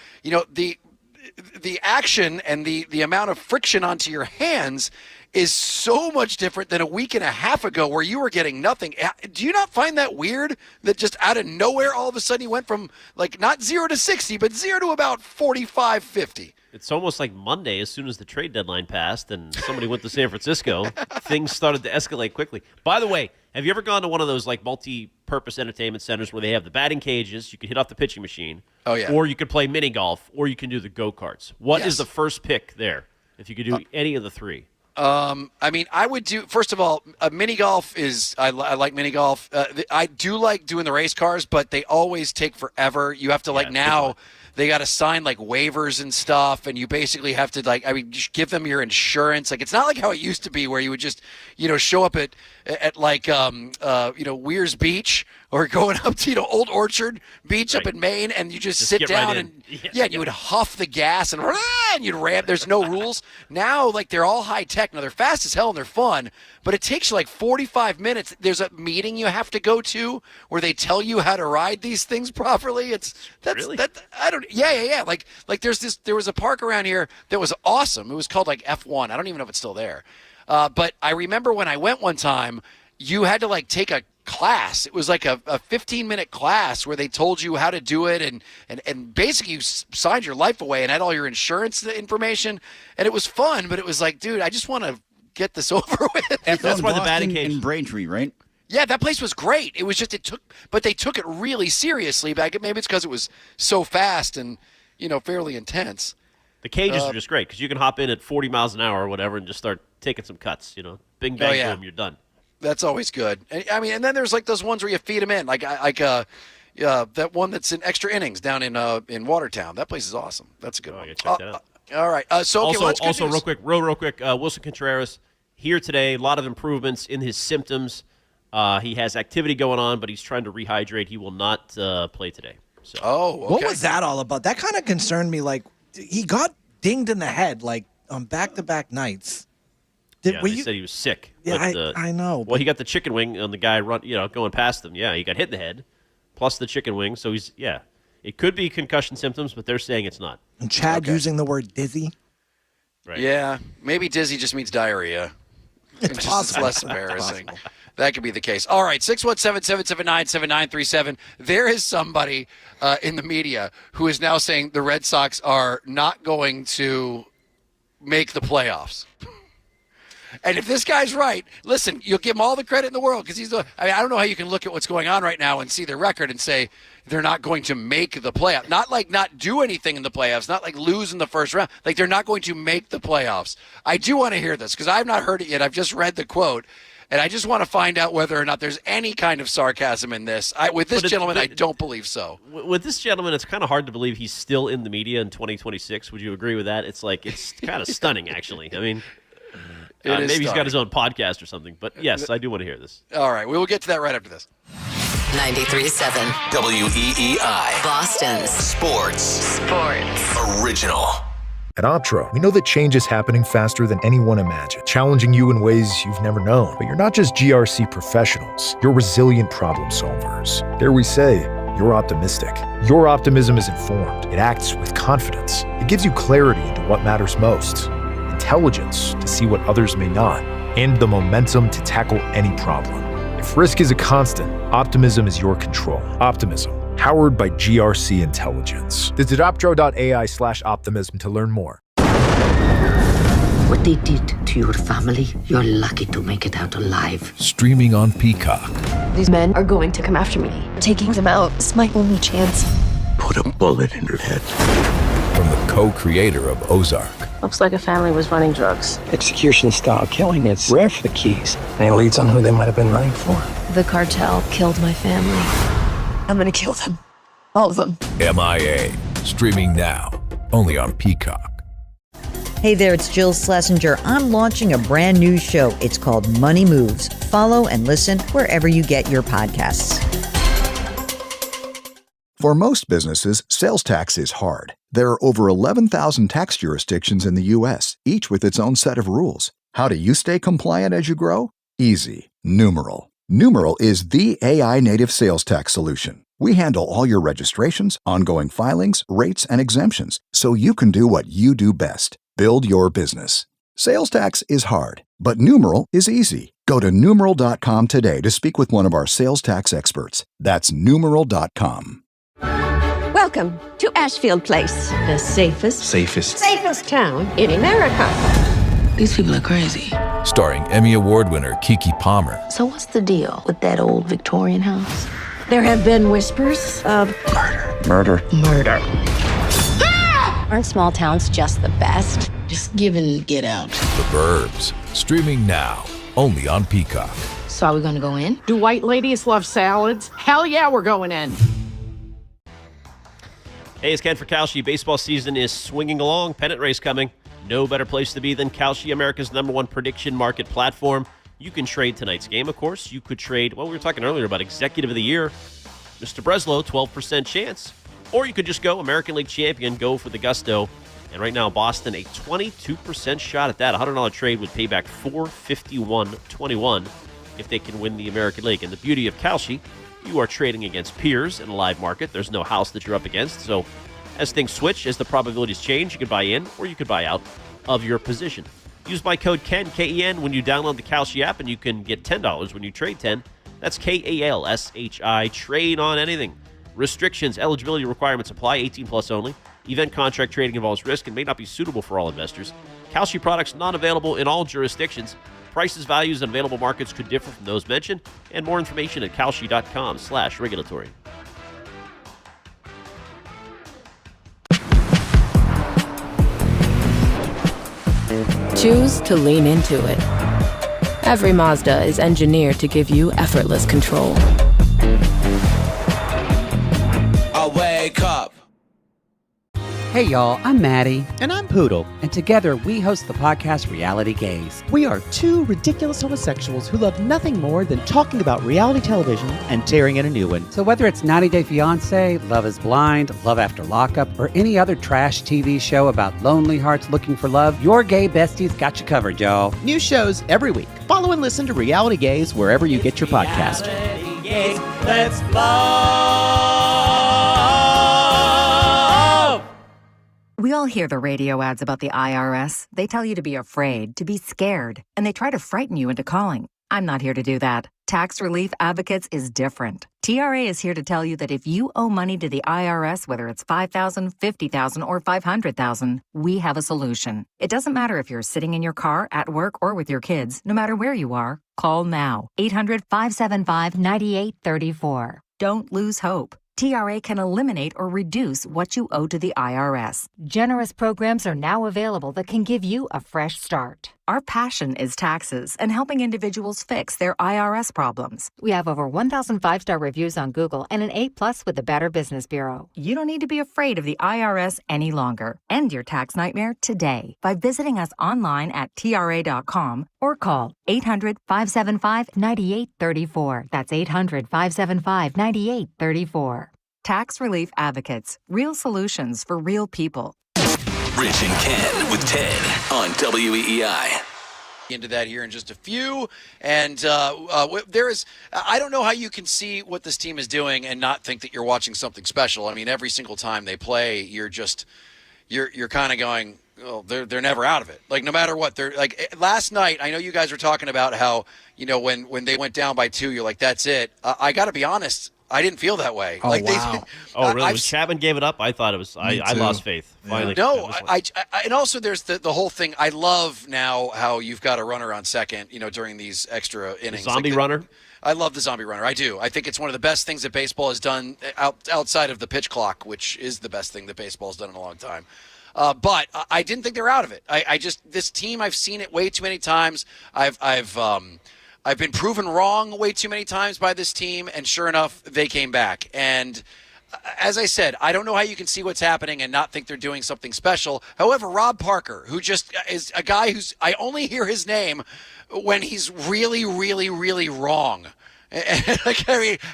the action and the amount of friction onto your hands is so much different than a week and a half ago where you were getting nothing. Do you not find that weird that just out of nowhere all of a sudden you went from like not 0 to 60 but 0 to about 45, 50? It's almost like Monday. As soon as the trade deadline passed and somebody went to San Francisco, things started to escalate quickly. By the way, have you ever gone to one of those like multi-purpose entertainment centers where they have the batting cages? You can hit off the pitching machine. Oh, yeah. Or you could play mini golf, or you can do the go-karts. What is the first pick there if you could do any of the 3? I mean, I would do, first of all, mini golf is, I like mini golf. I do like doing the race cars, but they always take forever. You have to now they got to sign like waivers and stuff, and you basically have to just give them your insurance. Like, it's not like how it used to be where you would just, show up at Weirs Beach or going up to, Old Orchard Beach up in Maine, and you just sit down and you would huff the gas and you'd ramp. There's no rules. Now, like, they're all high tech. Now, they're fast as hell and they're fun, but it takes you like 45 minutes. There's a meeting you have to go to where they tell you how to ride these things properly. Yeah. Like there was a park around here that was awesome. It was called like F1. I don't even know if it's still there. But I remember when I went one time, you had to like take a class. It was like a 15-minute class where they told you how to do it, and basically you signed your life away and had all your insurance information, and it was fun. But it was like, dude, I just want to get this over with. That's why the batting cage in Braintree, right? Yeah, that place was great. It was just but they took it really seriously back. Maybe it's because it was so fast and fairly intense. The cages are just great because you can hop in at 40 miles an hour or whatever and just start taking some cuts. Bing bang boom, you're done. That's always good. I mean, and then there's like those ones where you feed them in, like that one that's in extra innings down in Watertown. That place is awesome. That's a good one. Check that out. All right. Also, real quick, Wilson Contreras here today. A lot of improvements in his symptoms. He has activity going on, but he's trying to rehydrate. He will not play today. So. Oh, okay. What was that all about? That kind of concerned me. Like, he got dinged in the head like on back-to-back nights. They said he was sick. Yeah, I know. Well, he got the chicken wing on the guy going past him. Yeah, he got hit in the head, plus the chicken wing. So it could be concussion symptoms, but they're saying it's not. And Chad using the word dizzy. Right. Yeah, maybe dizzy just means diarrhea. It's less embarrassing. That could be the case. All right, 617-779-7937. There is somebody in the media who is now saying the Red Sox are not going to make the playoffs. And if this guy's right, listen, you'll give him all the credit in the world because I don't know how you can look at what's going on right now and see their record and say they're not going to make the playoffs. Not like not do anything in the playoffs, not like lose in the first round. Like they're not going to make the playoffs. I do want to hear this because I've not heard it yet. I've just read the quote. And I just want to find out whether or not there's any kind of sarcasm in this. With this gentleman, I don't believe so. With this gentleman, it's kind of hard to believe he's still in the media in 2026. Would you agree with that? It's kind of stunning, actually. I mean, maybe he's got his own podcast or something. But yes, I do want to hear this. All right, we will get to that right after this. 93.7 WEEI. Boston's Sports Original. At Optro, we know that change is happening faster than anyone imagined, challenging you in ways you've never known. But you're not just GRC professionals, you're resilient problem solvers. Dare we say, you're optimistic. Your optimism is informed. It acts with confidence. It gives you clarity into what matters most, intelligence to see what others may not, and the momentum to tackle any problem. If risk is a constant, optimism is your control. Optimism, powered by GRC Intelligence. Visit optro.ai/optimism to learn more. What they did to your family, you're lucky to make it out alive. Streaming on Peacock. These men are going to come after me. Taking them out is my only chance. Put a bullet in her head. From the co-creator of Ozark. Looks like a family was running drugs. Execution-style killing, it's rare for the Keys. And it leads on who they might have been running for. The cartel killed my family. I'm gonna kill them. All of them. MIA. Streaming now. Only on Peacock. Hey there, it's Jill Schlesinger. I'm launching a brand new show. It's called Money Moves. Follow and listen wherever you get your podcasts. For most businesses, sales tax is hard. There are over 11,000 tax jurisdictions in the U.S., each with its own set of rules. How do you stay compliant as you grow? Easy. Numeral. Numeral is the AI-native sales tax solution. We handle all your registrations, ongoing filings, rates, and exemptions, so you can do what you do best. Build your business. Sales tax is hard, but Numeral is easy. Go to numeral.com today to speak with one of our sales tax experts. That's numeral.com. Welcome to Ashfield Place, the safest town in America. These people are crazy. Starring Emmy Award winner Keke Palmer. So what's the deal with that old Victorian house? There have been whispers of Murder. Aren't small towns just the best? Just give in, get out. The Burbs. Streaming now. Only on Peacock. So are we going to go in? Do white ladies love salads? Hell yeah, we're going in. Hey, it's Ken for Kalshi. Baseball season is swinging along. Pennant race coming. No better place to be than Kalshi, America's #1 prediction market platform. You can trade tonight's game, of course. You could trade, well, we were talking earlier about Executive of the Year. Mr. Breslow, 12% chance. Or you could just go American League champion, go for the gusto. And right now, Boston, a 22% shot at that. A $100 trade would pay back $451.21 if they can win the American League. And the beauty of Kalshi, you are trading against peers in a live market. There's no house that you're up against. So as things switch, as the probabilities change, you could buy in or you could buy out of your position. Use my code KEN, K-E-N, when you download the Kalshi app, and you can get $10 when you trade 10. That's K-A-L-S-H-I. Trade on anything. Restrictions, eligibility requirements apply. 18 plus only. Event contract trading involves risk and may not be suitable for all investors. Kalshi products not available in all jurisdictions. Prices, values, and available markets could differ from those mentioned. And more information at kalshi.com/regulatory. Choose to lean into it. Every Mazda is engineered to give you effortless control. I wake up. Hey y'all, I'm Maddie. And I'm Poodle. And together we host the podcast Reality Gaze. We are two ridiculous homosexuals who love nothing more than talking about reality television and tearing in a new one. So whether it's 90 Day Fiancé, Love is Blind, Love After Lockup, or any other trash TV show about lonely hearts looking for love, your gay besties got you covered, y'all. New shows every week. Follow and listen to Reality Gaze wherever you get your podcast. Reality Gaze, let's love. We all hear the radio ads about the IRS. They tell you to be afraid, to be scared, and they try to frighten you into calling. I'm not here to do that. Tax Relief Advocates is different. TRA is here to tell you that if you owe money to the IRS, whether it's $5,000, $50,000, or $500,000, we have a solution. It doesn't matter if you're sitting in your car, at work, or with your kids. No matter where you are, call now. 800-575-9834. Don't lose hope. TRA can eliminate or reduce what you owe to the IRS. Generous programs are now available that can give you a fresh start. our passion is taxes and helping individuals fix their IRS problems. We have over 1,000 5-star reviews on Google and an A+ with the Better Business Bureau. You don't need to be afraid of the IRS any longer. End your tax nightmare today by visiting us online at TRA.com or call 800-575-9834. That's 800-575-9834. Tax Relief Advocates. Real solutions for real people. Rich and Ken with Ted on WEEI. Into that here in just a few. And there is, I don't know how you can see what this team is doing and not think that you're watching something special. I mean, every single time they play, you're kind of going, oh, they're never out of it. Like, no matter what, they're like, last night, I know you guys were talking about how, when they went down by 2, you're like, that's it. I got to be honest. I didn't feel that way. Oh, wow. Oh, really? When Chapman gave it up, I thought it was. I lost faith. Finally. No, and also there's the whole thing. I love now how you've got a runner on second. During these extra innings, zombie runner. I love the zombie runner. I do. I think it's one of the best things that baseball has done outside of the pitch clock, which is the best thing that baseball has done in a long time. But I didn't think they're out of it. I just this team. I've seen it way too many times. I've been proven wrong way too many times by this team, and sure enough, they came back. And as I said, I don't know how you can see what's happening and not think they're doing something special. However, Rob Parker, who just is a guy I only hear his name when he's really, really, really wrong.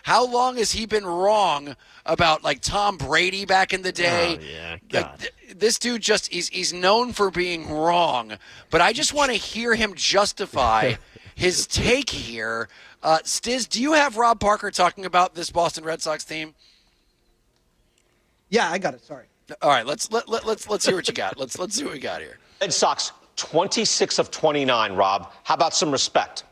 How long has he been wrong about Tom Brady back in the day? Oh, yeah, God. This dude he's known for being wrong, but I just want to hear him justify his take here. Stiz, do you have Rob Parker talking about this Boston Red Sox team? Yeah, I got it. Sorry. All right, let's hear what you got. Let's see what we got here. Red Sox 26 of 29. Rob, how about some respect?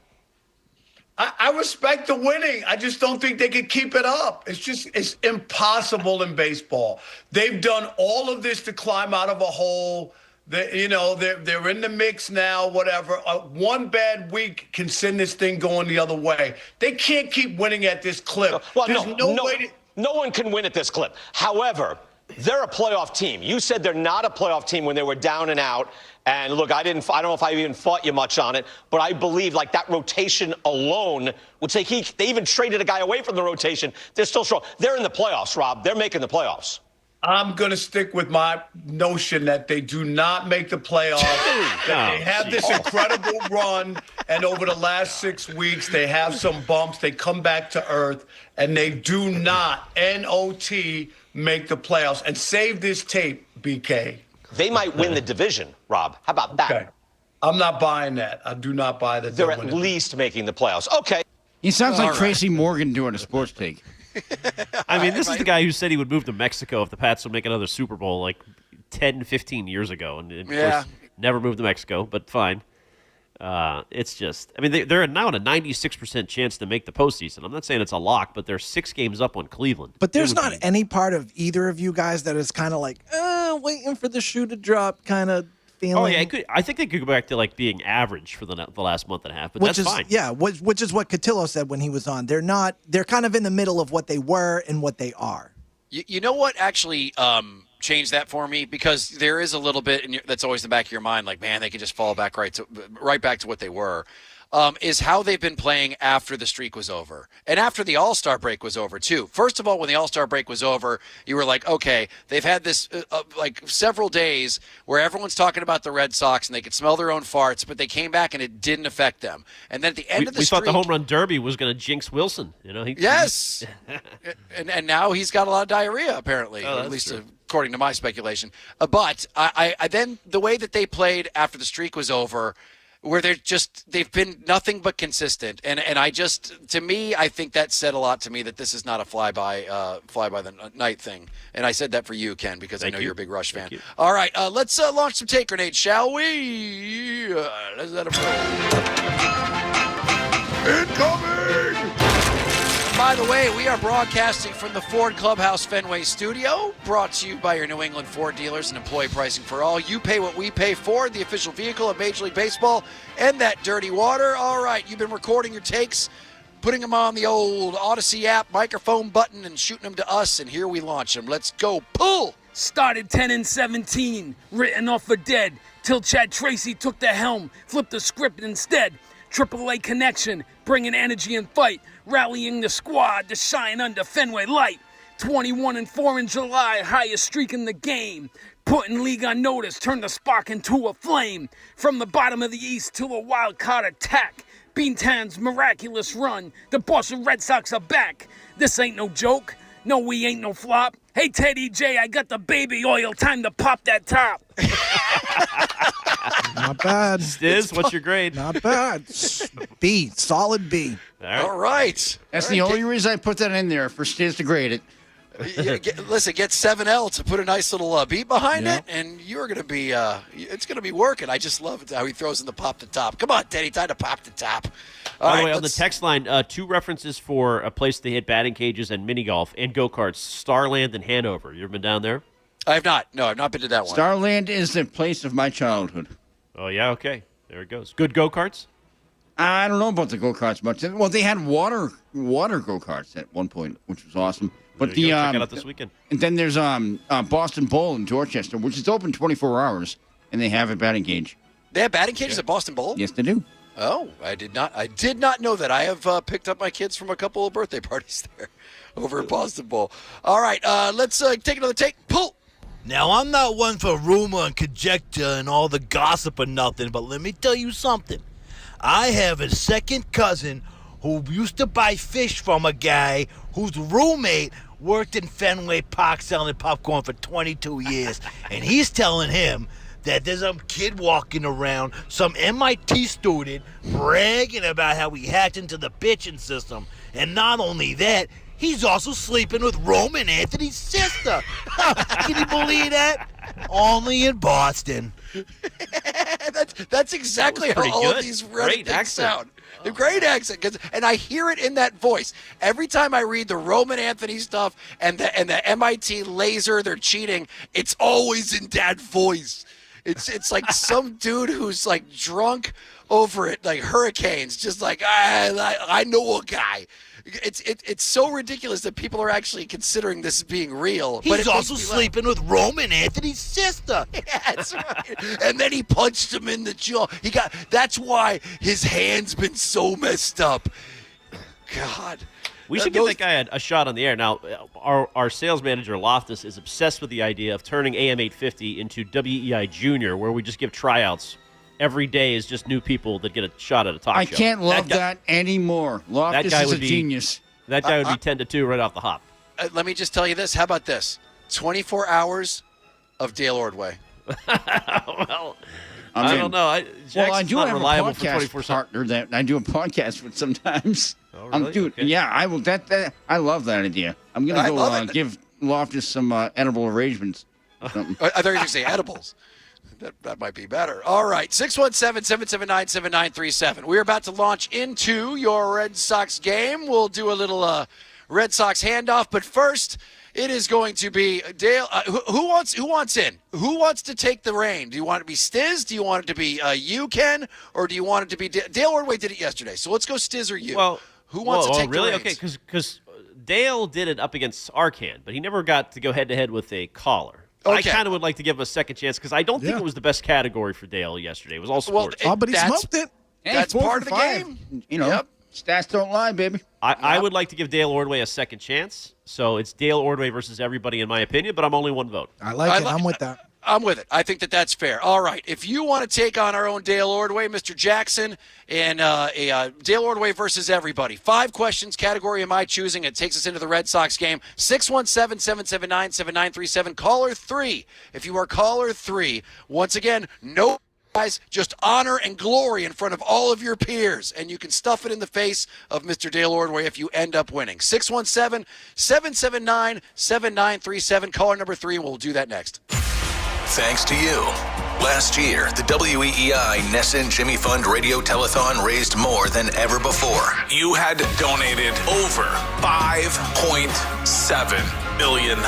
I respect the winning. I just don't think they can keep it up. It's impossible in baseball. They've done all of this to climb out of a hole. They're in the mix now, whatever. One bad week can send this thing going the other way. They can't keep winning at this clip. Well, no one can win at this clip. However, they're a playoff team. You said they're not a playoff team when they were down and out. And look, I don't know if I even fought you much on it, but I believe that rotation alone would say they even traded a guy away from the rotation. They're still strong. They're in the playoffs, Rob. They're making the playoffs. I'm going to stick with my notion that they do not make the playoffs. They have this incredible run, and over the last 6 weeks, they have some bumps. They come back to earth, and they do not, N-O-T, make the playoffs. And save this tape, BK. They might win the division, Rob. How about that? Okay. I'm not buying that. I do not buy that. They're at least making the playoffs. Okay. He sounds like Tracy Morgan doing a sports take. I mean, this is the guy who said he would move to Mexico if the Pats would make another Super Bowl 10, 15 years ago. And of course, never moved to Mexico, but fine. It's just, I mean, they're now at a 96% chance to make the postseason. I'm not saying it's a lock, but they're 6 games up on Cleveland. But there's not any part of either of you guys that is kind of waiting for the shoe to drop kind of feeling. Oh, yeah, I think they could go back to being average for the last month and a half, but that's fine. Yeah, which is what Cotillo said when he was on. They're kind of in the middle of what they were and what they are. You know what actually changed that for me? Because there is a little bit that's always in the back of your mind, man, they could just fall back right back to what they were. Is how they've been playing after the streak was over. And after the All-Star break was over, too. First of all, when the All-Star break was over, you were like, okay, they've had this, several days where everyone's talking about the Red Sox and they could smell their own farts, but they came back and it didn't affect them. And then at the end of the streak... We thought the home run derby was going to jinx Wilson. Yes! and now he's got a lot of diarrhea, apparently, at least according to my speculation. But I then the way that they played after the streak was over... where they've been nothing but consistent. And I to me, I think that said a lot to me that this is not a fly by the night thing. And I said that for you, Ken, because I know you're a big Rush fan. All right, let's launch some take grenades, shall we? Let's let them roll. Incoming! By the way, we are broadcasting from the Ford Clubhouse Fenway studio, brought to you by your New England Ford dealers and employee pricing for all. You pay what we pay, Ford, the official vehicle of Major League Baseball, and that dirty water. All right, you've been recording your takes, putting them on the old Odyssey app, microphone button, and shooting them to us, and here we launch them. Let's go. Pull! Started 10-17, written off for dead, till Chad Tracy took the helm, flipped the script instead. AAA connection, bringing energy and fight, rallying the squad to shine under Fenway light. 21-4 in July, highest streak in the game. Putting league on notice, turned the spark into a flame. From the bottom of the East to a wild card attack. Beantown's miraculous run, the Boston Red Sox are back. This ain't no joke, no, we ain't no flop. Hey, Teddy J, I got the baby oil, time to pop that top. Not bad. Stiz, what's your grade? Not bad. B, solid B. All right. That's the only reason I put that in there, for Stiz to grade it. Listen, get 7L to put a nice little beat behind it, and you're going to be, it's going to be working. I just love it how he throws in the pop the top. Come on, Teddy, time to pop the top. By the way, on the text line, 2 references for a place to hit batting cages and mini golf and go-karts, Starland and Hanover. You ever been down there? I have not. No, I've not been to that one. Starland is the place of my childhood. Oh, yeah, okay. There it goes. Good go-karts? I don't know about the go-karts much. Well, they had water go-karts at one point, which was awesome. But Check it out this weekend. And then there's Boston Bowl in Dorchester, which is open 24 hours, and they have a batting cage. They have batting cages at Boston Bowl? Yes, they do. Oh, I did not know that. I have picked up my kids from a couple of birthday parties there over at Boston Bowl. All right, let's take another take. Pull. Now, I'm not one for rumor and conjecture and all the gossip or nothing, but let me tell you something. I have a second cousin who used to buy fish from a guy whose roommate worked in Fenway Park selling popcorn for 22 years. And he's telling him that there's a kid walking around, some MIT student, bragging about how he hacked into the bitching system. And not only that, he's also sleeping with Roman Anthony's sister. Can you believe that? Only in Boston. That's exactly how all of these Reddit things sound. A great accent, and I hear it in that voice every time I read the Roman Anthony stuff and the MIT laser. They're cheating. It's always in that voice. It's like some dude who's like drunk over it, like hurricanes. Just like I know a guy. It's so ridiculous that people are actually considering this as being real. He's also sleeping with Roman Anthony's sister. Yeah, that's right. And then he punched him in the jaw. That's why his hand's been so messed up. God. We should give that guy a shot on the air. Now, our sales manager, Loftus, is obsessed with the idea of turning AM 850 into WEI Junior, where we just give tryouts. Every day is just new people that get a shot at a talk show. I can't love that anymore. Loftus is a genius. That guy would be 10-2 right off the hop. Let me just tell you this. How about this? 24 hours of Dale Ordway. Well, I don't know. I do have a podcast partner that I do a podcast with sometimes. Oh, really? Dude, okay. Yeah, I will. I love that idea. I'm gonna go give Loftus some edible arrangements. I thought you were going to say edibles. That might be better. All right, 617-779-7937. We're about to launch into your Red Sox game. We'll do a little Red Sox handoff, but first it is going to be Dale. Who wants in? Who wants to take the reign? Do you want it to be Stiz? Do you want it to be you, Ken? Or do you want it to be Dale Ordway did it yesterday, so let's go Stiz or you. Well, who wants to take really? the reins? Okay, because Dale did it up against Arcan, but he never got to go head-to-head with a caller. Okay. I kind of would like to give him a second chance because I don't think it was the best category for Dale yesterday. It was all sports. But he smoked it. That's part of the game. You know, stats don't lie, baby. I would like to give Dale Ordway a second chance. So it's Dale Ordway versus everybody, in my opinion, but I'm only one vote. I like it. I'm with that. I'm with it. I think that's fair. All right. If you want to take on our own Dale Ordway, Mr. Jackson, and Dale Ordway versus everybody. 5 questions, category of my choosing. It takes us into the Red Sox game. 617-779-7937. Caller 3. If you are caller 3, once again, no guys, just honor and glory in front of all of your peers, and you can stuff it in the face of Mr. Dale Ordway if you end up winning. 617-779-7937. Caller number 3, and we'll do that next. Thanks to you. Last year, the WEEI Nesson Jimmy Fund Radio Telethon raised more than ever before. You had donated over $5.7 million.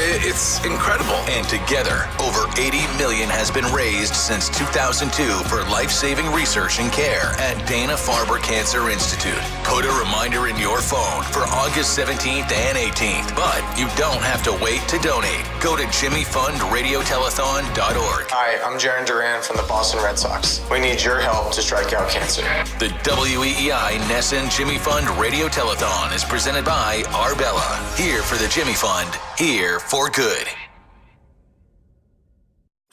It's incredible. And together, over $80 million has been raised since 2002 for life-saving research and care at Dana-Farber Cancer Institute. Put a reminder in your phone for August 17th and 18th. But you don't have to wait to donate. Go to JimmyFundRadioTelethon.org. Hi, I'm Jaron Duran from the Boston Red Sox. We need your help to strike out cancer. The WEEI Nesson Jimmy Fund Radio Telethon is presented by Arbella. Here for the Jimmy Fund. Here for good.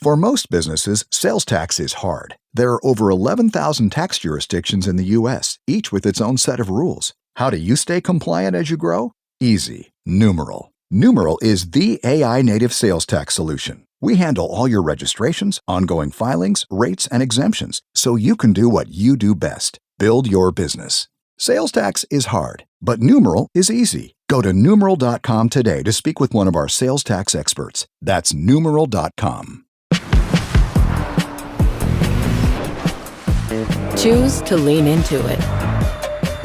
For most businesses, sales tax is hard. There are over 11,000 tax jurisdictions in the U.S., each with its own set of rules. How do you stay compliant as you grow? Easy. Numeral. Numeral is the AI-native sales tax solution. We handle all your registrations, ongoing filings, rates, and exemptions, so you can do what you do best. Build your business. Sales tax is hard, but Numeral is easy. Go to numeral.com today to speak with one of our sales tax experts. That's numeral.com. Choose to lean into it.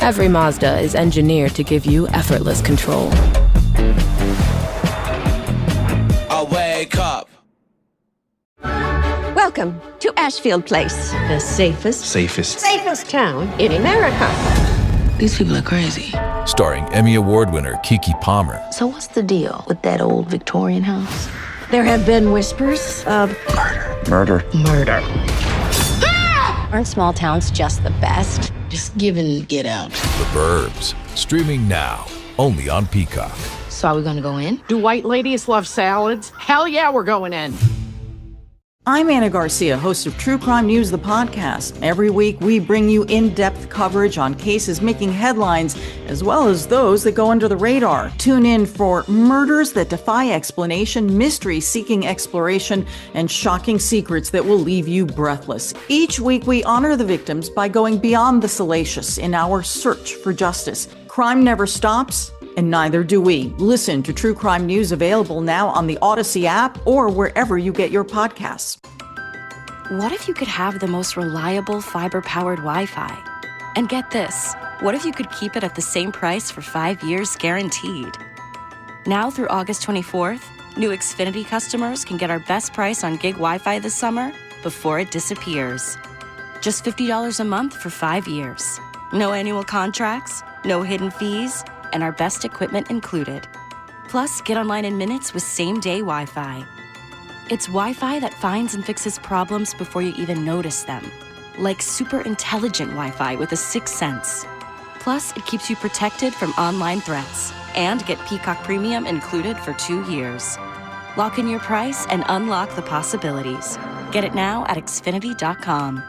Every Mazda is engineered to give you effortless control. I wake up. Welcome to Ashfield Place, the safest town in America. These people are crazy. Starring Emmy Award winner Keke Palmer. So what's the deal with that old Victorian house? There have been whispers of Murder. Aren't small towns just the best? Just give in, get out. The Burbs. Streaming now. Only on Peacock. So are we gonna go in? Do white ladies love salads? Hell yeah, we're going in. I'm Anna Garcia, host of True Crime News, the podcast. Every week, we bring you in-depth coverage on cases making headlines, as well as those that go under the radar. Tune in for murders that defy explanation, mysteries seeking exploration, and shocking secrets that will leave you breathless. Each week, we honor the victims by going beyond the salacious in our search for justice. Crime never stops, and neither do we. Listen to True Crime News, available now on the Odyssey app or wherever you get your podcasts. What if you could have the most reliable fiber-powered Wi-Fi? And get this, what if you could keep it at the same price for 5 years guaranteed? Now through August 24th, new Xfinity customers can get our best price on gig Wi-Fi this summer before it disappears. Just $50 a month for 5 years. No annual contracts, no hidden fees, and our best equipment included. Plus, get online in minutes with same-day Wi-Fi. It's Wi-Fi that finds and fixes problems before you even notice them. Like super intelligent Wi-Fi with a sixth sense. Plus, it keeps you protected from online threats. And get Peacock Premium included for 2 years. Lock in your price and unlock the possibilities. Get it now at Xfinity.com.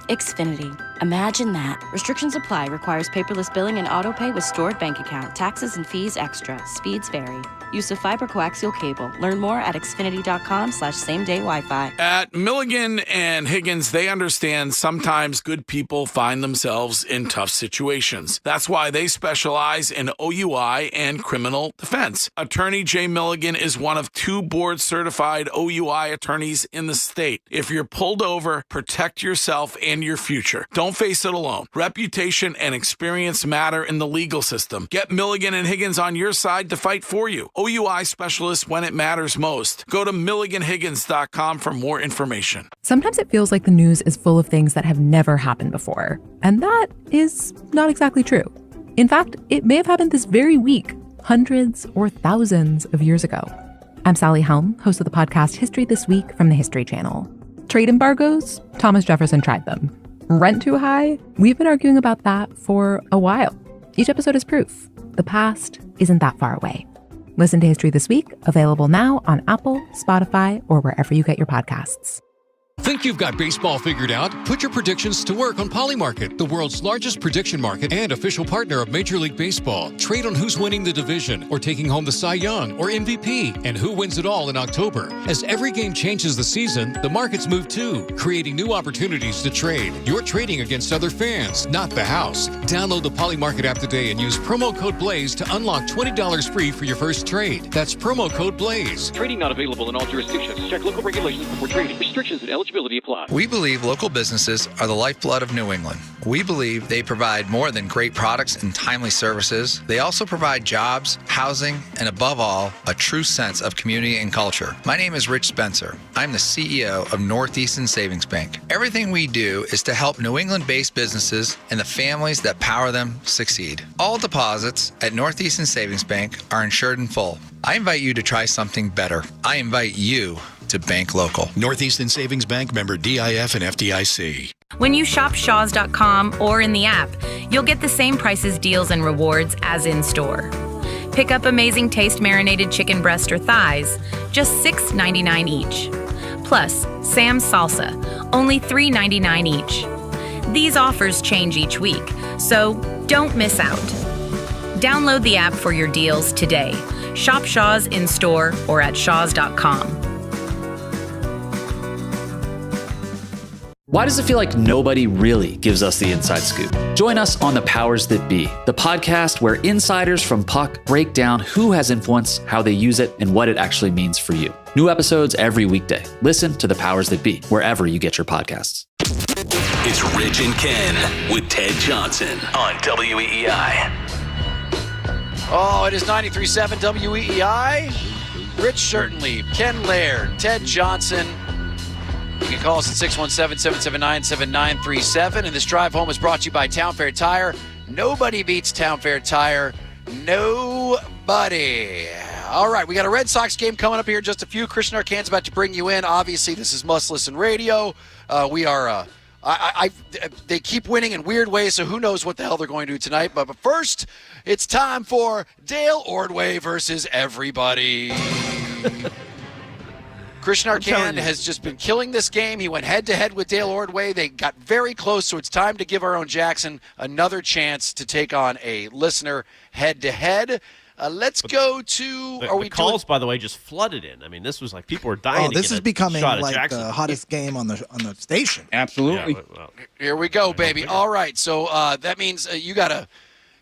Xfinity. Imagine that. Restrictions apply. Requires paperless billing and autopay with stored bank account. Taxes and fees extra. Speeds vary. Use of fiber coaxial cable. Learn more at Xfinity.com/same-day Wi-Fi. At Milligan and Higgins, they understand sometimes good people find themselves in tough situations. That's why they specialize in OUI and criminal defense. Attorney Jay Milligan is one of 2 board-certified OUI attorneys in the state. If you're pulled over, protect yourself and your future. Don't face it alone. Reputation and experience matter in the legal system. Get Milligan and Higgins on your side to fight for you. OUI specialists when it matters most. Go to MilliganHiggins.com for more information. Sometimes it feels like the news is full of things that have never happened before. And that is not exactly true. In fact, it may have happened this very week, hundreds or thousands of years ago. I'm Sally Helm, host of the podcast History This Week from the History Channel. Trade embargoes? Thomas Jefferson tried them. Rent too high? We've been arguing about that for a while. Each episode is proof. The past isn't that far away. Listen to History This Week, available now on Apple, Spotify, or wherever you get your podcasts. Think you've got baseball figured out? Put your predictions to work on Polymarket, the world's largest prediction market and official partner of Major League Baseball. Trade on who's winning the division, or taking home the Cy Young, or MVP, and who wins it all in October. As every game changes the season, the markets move too, creating new opportunities to trade. You're trading against other fans, not the house. Download the Polymarket app today and use promo code BLAZE to unlock $20 free for your first trade. That's promo code BLAZE. Trading not available in all jurisdictions. Check local regulations before trading. Restrictions and eligibility Eligibility applies. We believe local businesses are the lifeblood of New England. We believe they provide more than great products and timely services. They also provide jobs, housing, and above all, a true sense of community and culture. My name is Rich Spencer. I'm the CEO of Northeastern Savings Bank. Everything we do is to help New England-based businesses and the families that power them succeed. All deposits at Northeastern Savings Bank are insured in full. I invite you to try something better. I invite you to bank local. Northeastern Savings Bank, member DIF and FDIC. When you shop Shaws.com or in the app, you'll get the same prices, deals, and rewards as in store. Pick up amazing taste marinated chicken breast or thighs, just $6.99 each. Plus, Sam's salsa, only $3.99 each. These offers change each week, so don't miss out. Download the app for your deals today. Shop Shaws in store or at shaws.com. Why does it feel like nobody really gives us the inside scoop? Join us on The Powers That Be, the podcast where insiders from Puck break down who has influence, how they use it, and what it actually means for you. New episodes every weekday. Listen to The Powers That Be, wherever you get your podcasts. It's Rich and Ken with Ted Johnson on WEEI. Oh, it is 93.7 WEEI. Rich Certainly, Ken Laird, Ted Johnson. You can call us at 617-779-7937. And this drive home is brought to you by Town Fair Tire. Nobody beats Town Fair Tire. Nobody. All right, we got a Red Sox game coming up here in just a few. Christian Arcan's about to bring you in. Obviously, this is Must Listen Radio. We are... they keep winning in weird ways, so who knows what the hell they're going to do tonight. But first, it's time for Dale Ordway versus everybody. Christian Arcan has just been killing this game. He went head-to-head with Dale Ordway. They got very close, so it's time to give our own Jackson another chance to take on a listener head-to-head. Let's go to... The calls, by the way, just flooded in. I mean, this was like people were dying. This is becoming like the hottest game on the station. Absolutely. Yeah, well, here we go, baby. All right, so that means you got to...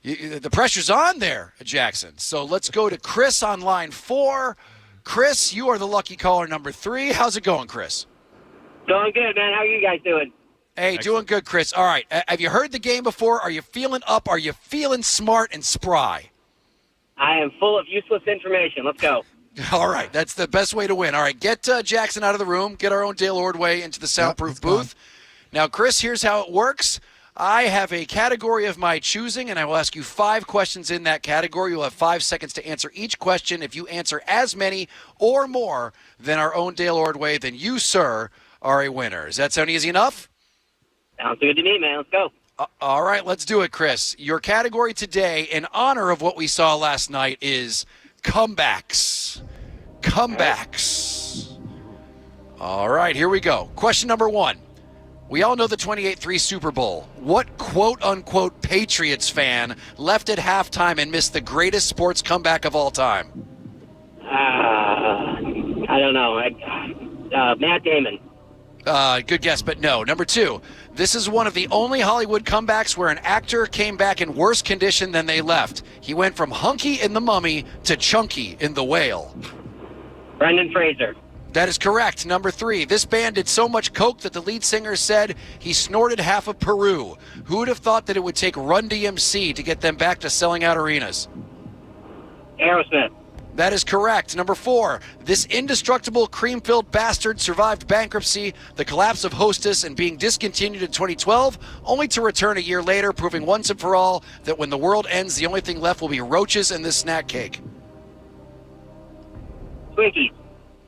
The pressure's on there, Jackson. So let's go to Chris on line 4. Chris, you are the lucky caller number 3. How's it going, Chris? Doing good, man. How are you guys doing? Hey, doing good, Chris. All right. Have you heard the game before? Are you feeling up? Are you feeling smart and spry? I am full of useless information. Let's go. All right. That's the best way to win. All right. Get Jackson out of the room. Get our own Dale Ordway into the soundproof booth. Now, Chris, here's how it works. I have a category of my choosing, and I will ask you 5 questions in that category. You'll have 5 seconds to answer each question. If you answer as many or more than our own Dale Ordway, then you, sir, are a winner. Does that sound easy enough? Sounds good to me, man. Let's go. All right, let's do it, Chris. Your category today, in honor of what we saw last night, is comebacks. Comebacks. All right, here we go. Question number 1. We all know the 28-3 Super Bowl. What quote-unquote Patriots fan left at halftime and missed the greatest sports comeback of all time? I don't know. Matt Damon. Good guess, but no. Number 2, this is one of the only Hollywood comebacks where an actor came back in worse condition than they left. He went from hunky in The Mummy to chunky in The Whale. Brendan Fraser. That is correct. Number 3, this band did so much coke that the lead singer said he snorted half of Peru. Who would have thought that it would take Run DMC to get them back to selling out arenas? Aerosmith. That is correct. Number 4, this indestructible cream-filled bastard survived bankruptcy, the collapse of Hostess, and being discontinued in 2012, only to return a year later, proving once and for all that when the world ends, the only thing left will be roaches and this snack cake. Twinkies.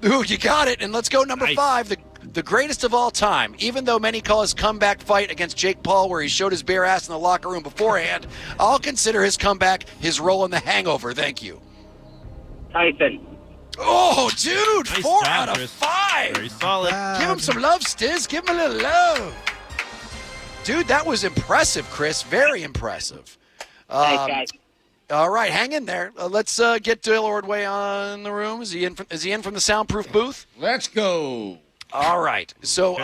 Ooh, you got it. And let's go number 5, the greatest of all time. Even though many call his comeback fight against Jake Paul where he showed his bare ass in the locker room beforehand, I'll consider his comeback his role in The Hangover. Thank you. Tyson. Oh, dude, Nice 4 job, out of Chris. 5. Very solid. Give him some love, Stiz. Give him a little love. Dude, that was impressive, Chris. Very impressive. Thanks, guys. All right, hang in there. Let's get Dale Ordway on the room. Is he in from the soundproof booth? Let's go. All right. So,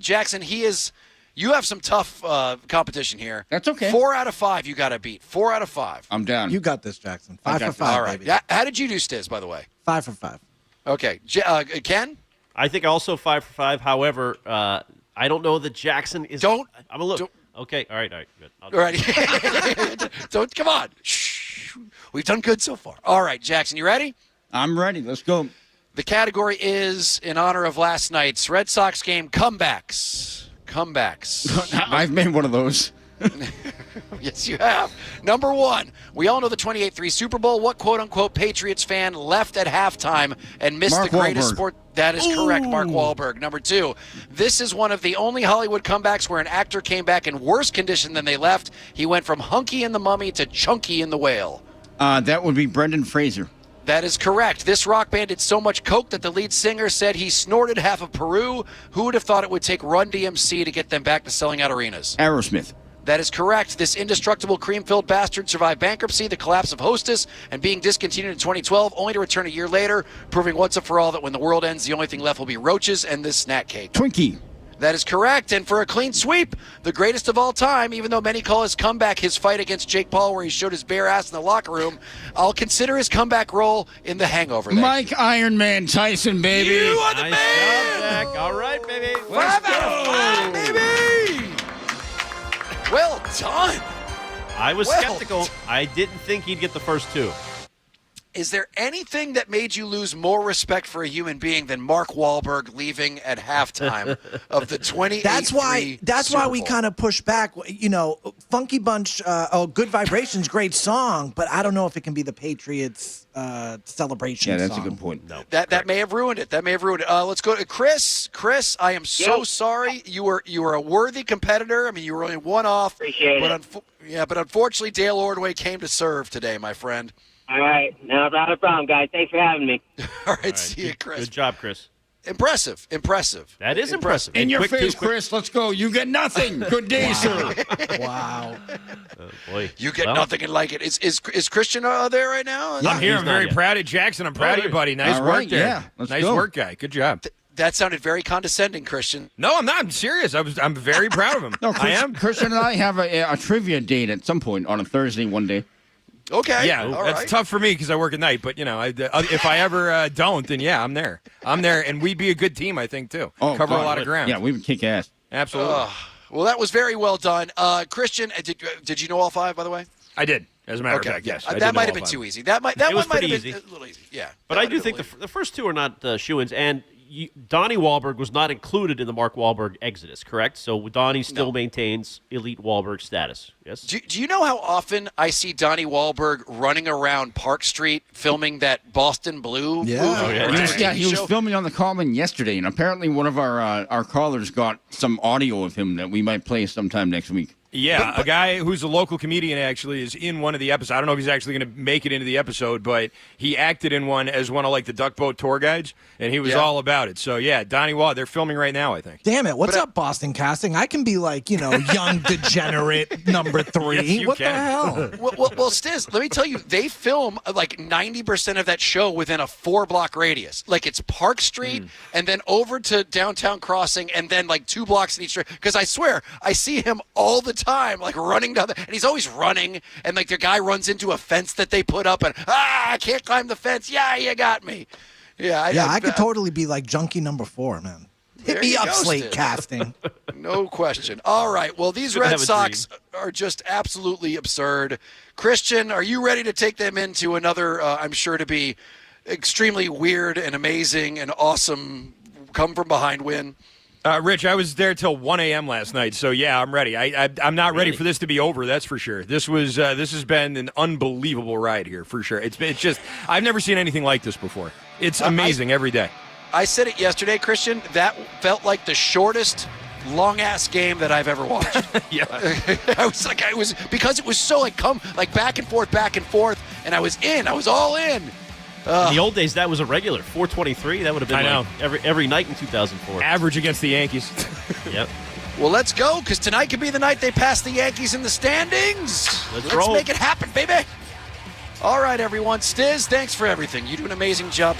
Jackson, you have some tough competition here. That's okay. 4 out of 5 you got to beat. 4 out of 5. I'm down. You got this, Jackson. 5 for 5, All right. baby. How did you do, Stiz, by the way? 5 for 5. Okay. Ken? I think also 5 for 5. However, I don't know that Jackson is. I'm a little. Okay. All right. Good. All right. Don't come on. Shh. We've done good so far. All right, Jackson, you ready? I'm ready. Let's go. The category is in honor of last night's Red Sox game, comebacks. I've made one of those. Yes, you have. Number 1, we all know the 28-3 Super Bowl. What quote-unquote Patriots fan left at halftime and missed Mark the greatest Wahlberg. sport? That is correct, Mark Wahlberg. Number 2, this is one of the only Hollywood comebacks where an actor came back in worse condition than they left. He went from hunky in The Mummy to chunky in The Whale. That would be Brendan Fraser. That is correct. This rock band did so much coke that the lead singer said he snorted half of Peru. Who would have thought it would take Run DMC to get them back to selling out arenas? Aerosmith. That is correct. This indestructible cream-filled bastard survived bankruptcy, the collapse of Hostess, and being discontinued in 2012, only to return a year later, proving once and for all that when the world ends, the only thing left will be roaches and this snack cake. Twinkie. That is correct. And for a clean sweep, the greatest of all time, even though many call his comeback his fight against Jake Paul where he showed his bare ass in the locker room, I'll consider his comeback role in The Hangover. Mike Iron Man Tyson, baby. You are the Nice man! job, Jack. All right, baby. 5 out of 5, baby! Well done. I was skeptical. I didn't think he'd get the first 2. Is there anything that made you lose more respect for a human being than Mark Wahlberg leaving at halftime of the 28-3 That's why we Bowl? kind of push back. You know, Funky Bunch, Good Vibrations, great song, but I don't know if it can be the Patriots celebration Yeah, that's song. a good point. No. That may have ruined it. Let's go to Chris. Chris, I am so sorry. You were a worthy competitor. I mean, you were only one off. Appreciate it. But unfortunately, Dale Ordway came to serve today, my friend. All right. No, not a problem, guys. Thanks for having me. All right, see you, Chris. Good job, Chris. Impressive. That is impressive. In And your quick, face, too, quick. Chris. Let's go. You get nothing. Good day, sir. Wow. Boy. You get nothing and like it. Is Christian there right now? I'm here. he's I'm not very yet. proud of Jackson. I'm proud of you, buddy. Nice All work right, there. yeah. Let's nice go. work, guy. Good job. That sounded very condescending, Christian. No, I'm not. I'm serious. I'm very proud of him. No, I am. Christian and I have a trivia date at some point on a Thursday one day. Okay. Yeah, all that's right. tough for me because I work at night. But, you know, if I ever don't, then, yeah, I'm there. And we'd be a good team, I think, too. Oh, Cover God. a lot of ground. Yeah, we would kick ass. Absolutely. Well, that was very well done. Christian, did you know all 5, by the way? I did. As a matter of fact, yes. I did that know might all have been 5. too easy. That It one was might have pretty been easy. a little easy. Yeah. But I do think the first 2 are not shoo-ins. And Donnie Wahlberg was not included in the Mark Wahlberg exodus, correct? So Donnie still maintains elite Wahlberg status. Yes. Do you know how often I see Donnie Wahlberg running around Park Street filming that Boston Blue movie? He was filming on the Common yesterday, and apparently one of our callers got some audio of him that we might play sometime next week. Yeah, a guy who's a local comedian actually is in one of the episodes. I don't know if he's actually going to make it into the episode, but he acted in one as one of like the duck boat tour guides, and he was all about it. So yeah, Donnie Wahl, they're filming right now, I think. Damn it! What's up, Boston Casting? I can be like, young degenerate number 3. Yes, what can. the hell? Well, Stiz, let me tell you, they film like 90% of that show within a 4-block radius. Like it's Park Street and then over to Downtown Crossing and then like 2 blocks in each direction. Because I swear, I see him all the time, like running down and he's always running. And like the guy runs into a fence that they put up and, I can't climb the fence. Yeah, you got me. Yeah, I could totally be like junkie number 4, man. Hit me up, Slate Casting. No question. All right. Well, these Good to Red have a Sox are just absolutely absurd. Christian, are you ready to take them into another, I'm sure to be extremely weird and amazing and awesome come-from-behind win? Rich, I was there till 1 a.m. last night, so yeah, I'm ready. I'm not ready for this to be over. That's for sure. This has been an unbelievable ride here for sure. It's just I've never seen anything like this before. It's amazing every day. I said it yesterday, Christian. That felt like the shortest long-ass game that I've ever watched. Yeah. I was because it was so back and forth, and I was all in. In the old days, that was a regular 423. That would have been every night in 2004. Average against the Yankees. Yep. Well, let's go, because tonight could be the night they pass the Yankees in the standings. Let's roll. Make it happen, baby. All right, everyone. Stiz, thanks for everything. You do an amazing job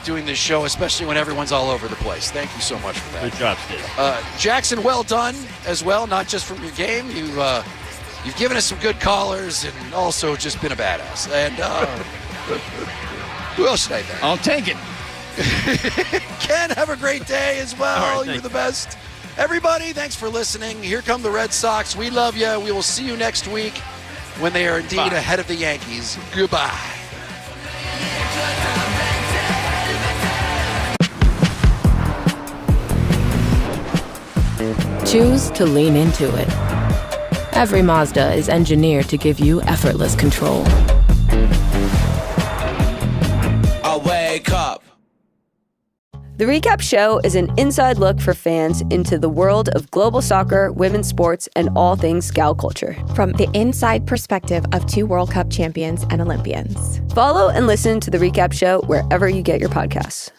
doing this show, especially when everyone's all over the place. Thank you so much for that. Good job, Stiz. Jackson, well done as well, not just from your game. You've given us some good callers and also just been a badass. And who else should I thank? I'll take it. Ken, have a great day as well. All right, You're the best. Everybody, thanks for listening. Here come the Red Sox. We love you. We will see you next week when they are indeed ahead of the Yankees. Goodbye. Choose to lean into it. Every Mazda is engineered to give you effortless control. I wake up. The Recap Show is an inside look for fans into the world of global soccer, women's sports, and all things Scout culture. From the inside perspective of 2 World Cup champions and Olympians. Follow and listen to The Recap Show wherever you get your podcasts.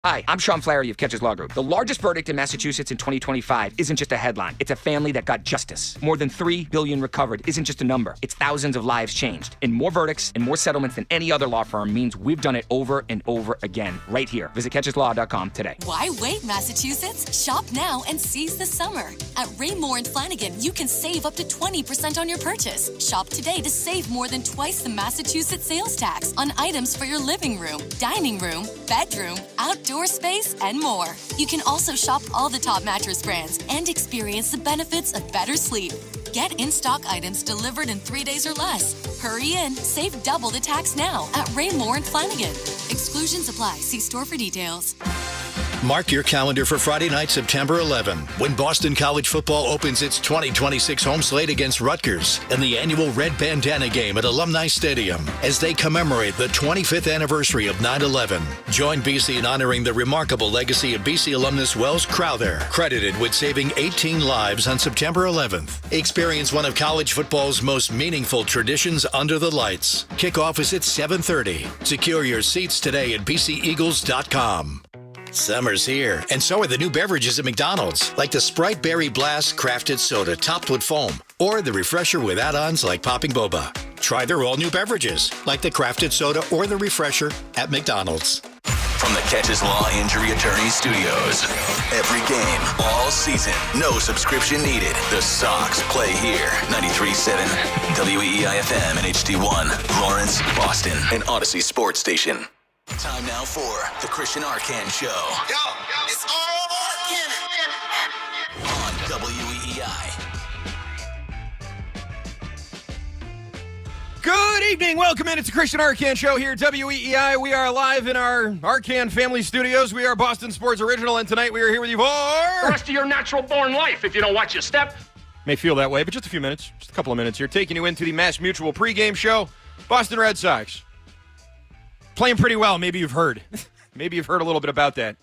Hi, I'm Sean Flaherty of Catches Law Group. The largest verdict in Massachusetts in 2025 isn't just a headline. It's a family that got justice. More than $3 billion recovered isn't just a number. It's thousands of lives changed. And more verdicts and more settlements than any other law firm means we've done it over and over again, right here. Visit catcheslaw.com today. Why wait, Massachusetts? Shop now and seize the summer. At Raymore and Flanigan, you can save up to 20% on your purchase. Shop today to save more than twice the Massachusetts sales tax on items for your living room, dining room, bedroom, outdoor space, and more. You can also shop all the top mattress brands and experience the benefits of better sleep. Get in-stock items delivered in 3 days or less. Hurry in, save double the tax now at Raymore and Flanigan. Exclusions apply. See store for details. Mark your calendar for Friday night, September 11, when Boston College football opens its 2026 home slate against Rutgers and the annual Red Bandana Game at Alumni Stadium as they commemorate the 25th anniversary of 9/11. Join BC in honoring the remarkable legacy of BC alumnus Wells Crowther, credited with saving 18 lives on September 11th. Experience one of college football's most meaningful traditions under the lights. Kickoff is at 7:30. Secure your seats today at bceagles.com. Summer's here, and so are the new beverages at McDonald's, like the Sprite Berry Blast Crafted Soda topped with foam, or the Refresher with add-ons like Popping Boba. Try their all-new beverages, like the Crafted Soda or the Refresher at McDonald's. From the Catches Law Injury Attorney Studios. Every game, all season, no subscription needed. The Sox play here. 93.7 WEEI-FM and HD1, Lawrence, Boston, and Odyssey Sports Station. Time now for the Christian Arcand Show. Yo, it's all Arcand on WEEI. Good evening. Welcome in. It's the Christian Arcand Show here at WEEI. We are live in our Arcand family studios. We are Boston Sports Original, and tonight we are here with you for the rest of your natural-born life if you don't watch your step. May feel that way, but just a few minutes, just a couple of minutes here, taking you into the Mass Mutual pregame show. Boston Red Sox playing pretty well. Maybe you've heard. Maybe you've heard a little bit about that.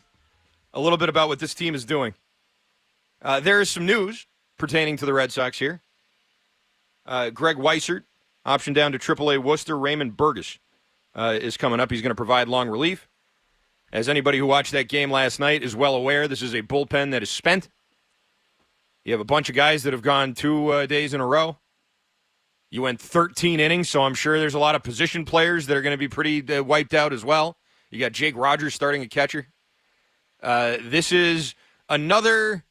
A little bit about what this team is doing. There is some news pertaining to the Red Sox here. Greg Weissert, option down to AAA Worcester. Raymond Burgess is coming up. He's going to provide long relief. As anybody who watched that game last night is well aware, this is a bullpen that is spent. You have a bunch of guys that have gone 2 days in a row. You went 13 innings, so I'm sure there's a lot of position players that are going to be pretty wiped out as well. You got Jake Rogers starting at catcher. This is another,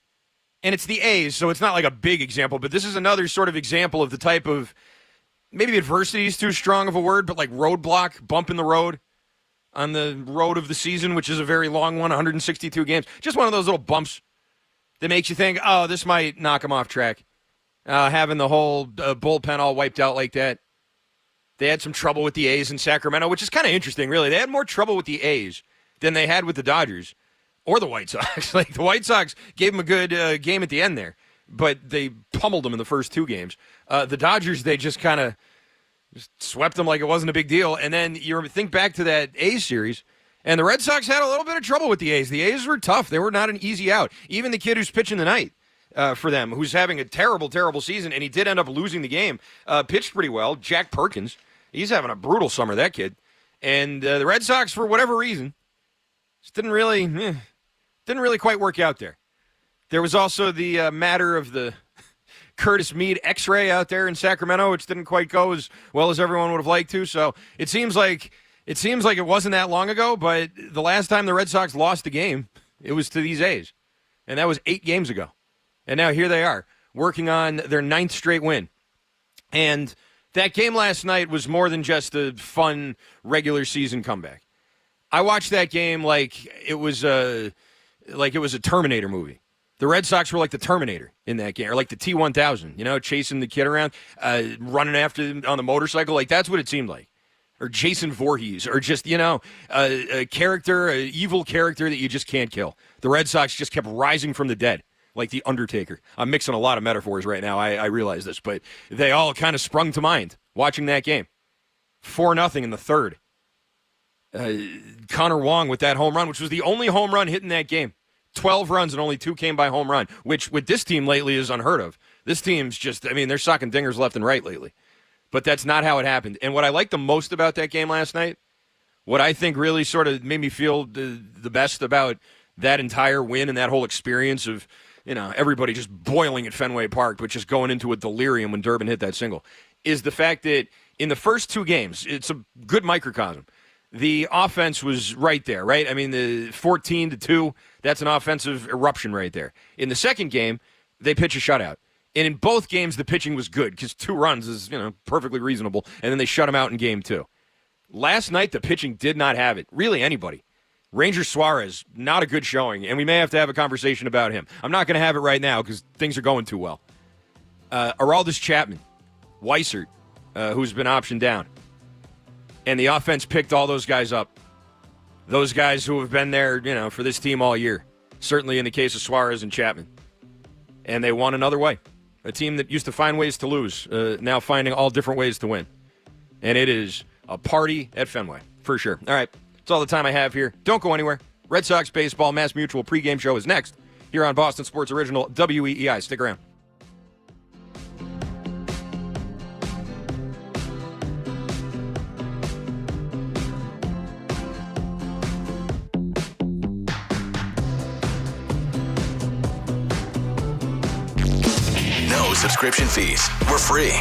and it's the A's, so it's not like a big example, but this is another sort of example of the type of, maybe adversity is too strong of a word, but like roadblock, bump in the road on the road of the season, which is a very long one, 162 games. Just one of those little bumps that makes you think, oh, this might knock them off track. Having the whole bullpen all wiped out like that. They had some trouble with the A's in Sacramento, which is kind of interesting, really. They had more trouble with the A's than they had with the Dodgers or the White Sox. Like, the White Sox gave them a good game at the end there, but they pummeled them in the first 2 games. The Dodgers, they just kind of swept them like it wasn't a big deal. And then you think back to that A's series, and the Red Sox had a little bit of trouble with the A's. The A's were tough. They were not an easy out. Even the kid who's pitching tonight, for them, who's having a terrible, terrible season, and he did end up losing the game, pitched pretty well. Jack Perkins, he's having a brutal summer, that kid. And the Red Sox, for whatever reason, just didn't really quite work out there. There was also the matter of the Curtis Mead X-ray out there in Sacramento, which didn't quite go as well as everyone would have liked to. So it seems like it wasn't that long ago, but the last time the Red Sox lost a game, it was to these A's. And that was 8 games ago. And now here they are, working on their 9th straight win. And that game last night was more than just a fun regular season comeback. I watched that game like it was a Terminator movie. The Red Sox were like the Terminator in that game, or like the T-1000, chasing the kid around, running after him on the motorcycle. Like, that's what it seemed like. Or Jason Voorhees, or just, a character, an evil character that you just can't kill. The Red Sox just kept rising from the dead, like The Undertaker. I'm mixing a lot of metaphors right now, I realize this, but they all kind of sprung to mind watching that game. 4-0 in the third. Connor Wong with that home run, which was the only home run hit in that game. 12 runs and only 2 came by home run, which with this team lately is unheard of. This team's just, they're socking dingers left and right lately. But that's not how it happened. And what I liked the most about that game last night, what I think really sort of made me feel the best about that entire win and that whole experience of, everybody just boiling at Fenway Park, but just going into a delirium when Durbin hit that single, is the fact that in the first 2 games, it's a good microcosm. The offense was right there, right? The 14-2, that's an offensive eruption right there. In the second game, they pitch a shutout. And in both games, the pitching was good because 2 runs is, perfectly reasonable. And then they shut him out in game 2. Last night, the pitching did not have it. Really, anybody. Ranger Suarez, not a good showing. And we may have to have a conversation about him. I'm not going to have it right now because things are going too well. Aroldis Chapman, Weissert, who's been optioned down. And the offense picked all those guys up. Those guys who have been there, for this team all year. Certainly in the case of Suarez and Chapman. And they won another way. A team that used to find ways to lose, now finding all different ways to win. And it is a party at Fenway, for sure. All right, that's all the time I have here. Don't go anywhere. Red Sox Baseball Mass Mutual pregame show is next here on Boston Sports Original WEEI. Stick around. Subscription fees. We're free.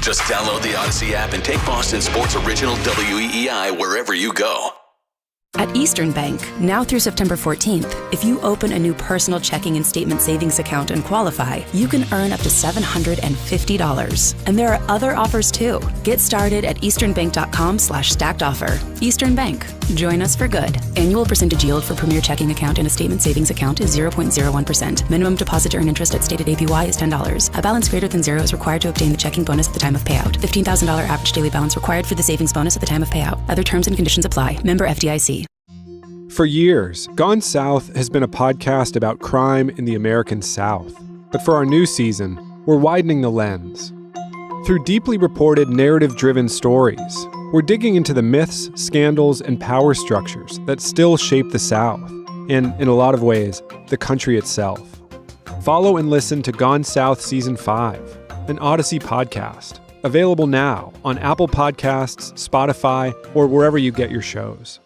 Just download the Odyssey app and take Boston Sports Original WEEI wherever you go. At Eastern Bank, now through September 14th, if you open a new personal checking and statement savings account and qualify, you can earn up to $750. And there are other offers too. Get started at easternbank.com/stacked offer. Eastern Bank. Join us for good. Annual percentage yield for premier checking account and a statement savings account is 0.01%. Minimum deposit to earn interest at stated APY is $10. A balance greater than 0 is required to obtain the checking bonus at the time of payout. $15,000 average daily balance required for the savings bonus at the time of payout. Other terms and conditions apply. Member FDIC. For years, Gone South has been a podcast about crime in the American South. But for our new season, we're widening the lens. Through deeply reported, narrative-driven stories, we're digging into the myths, scandals, and power structures that still shape the South, and, in a lot of ways, the country itself. Follow and listen to Gone South Season 5, an Odyssey podcast, available now on Apple Podcasts, Spotify, or wherever you get your shows.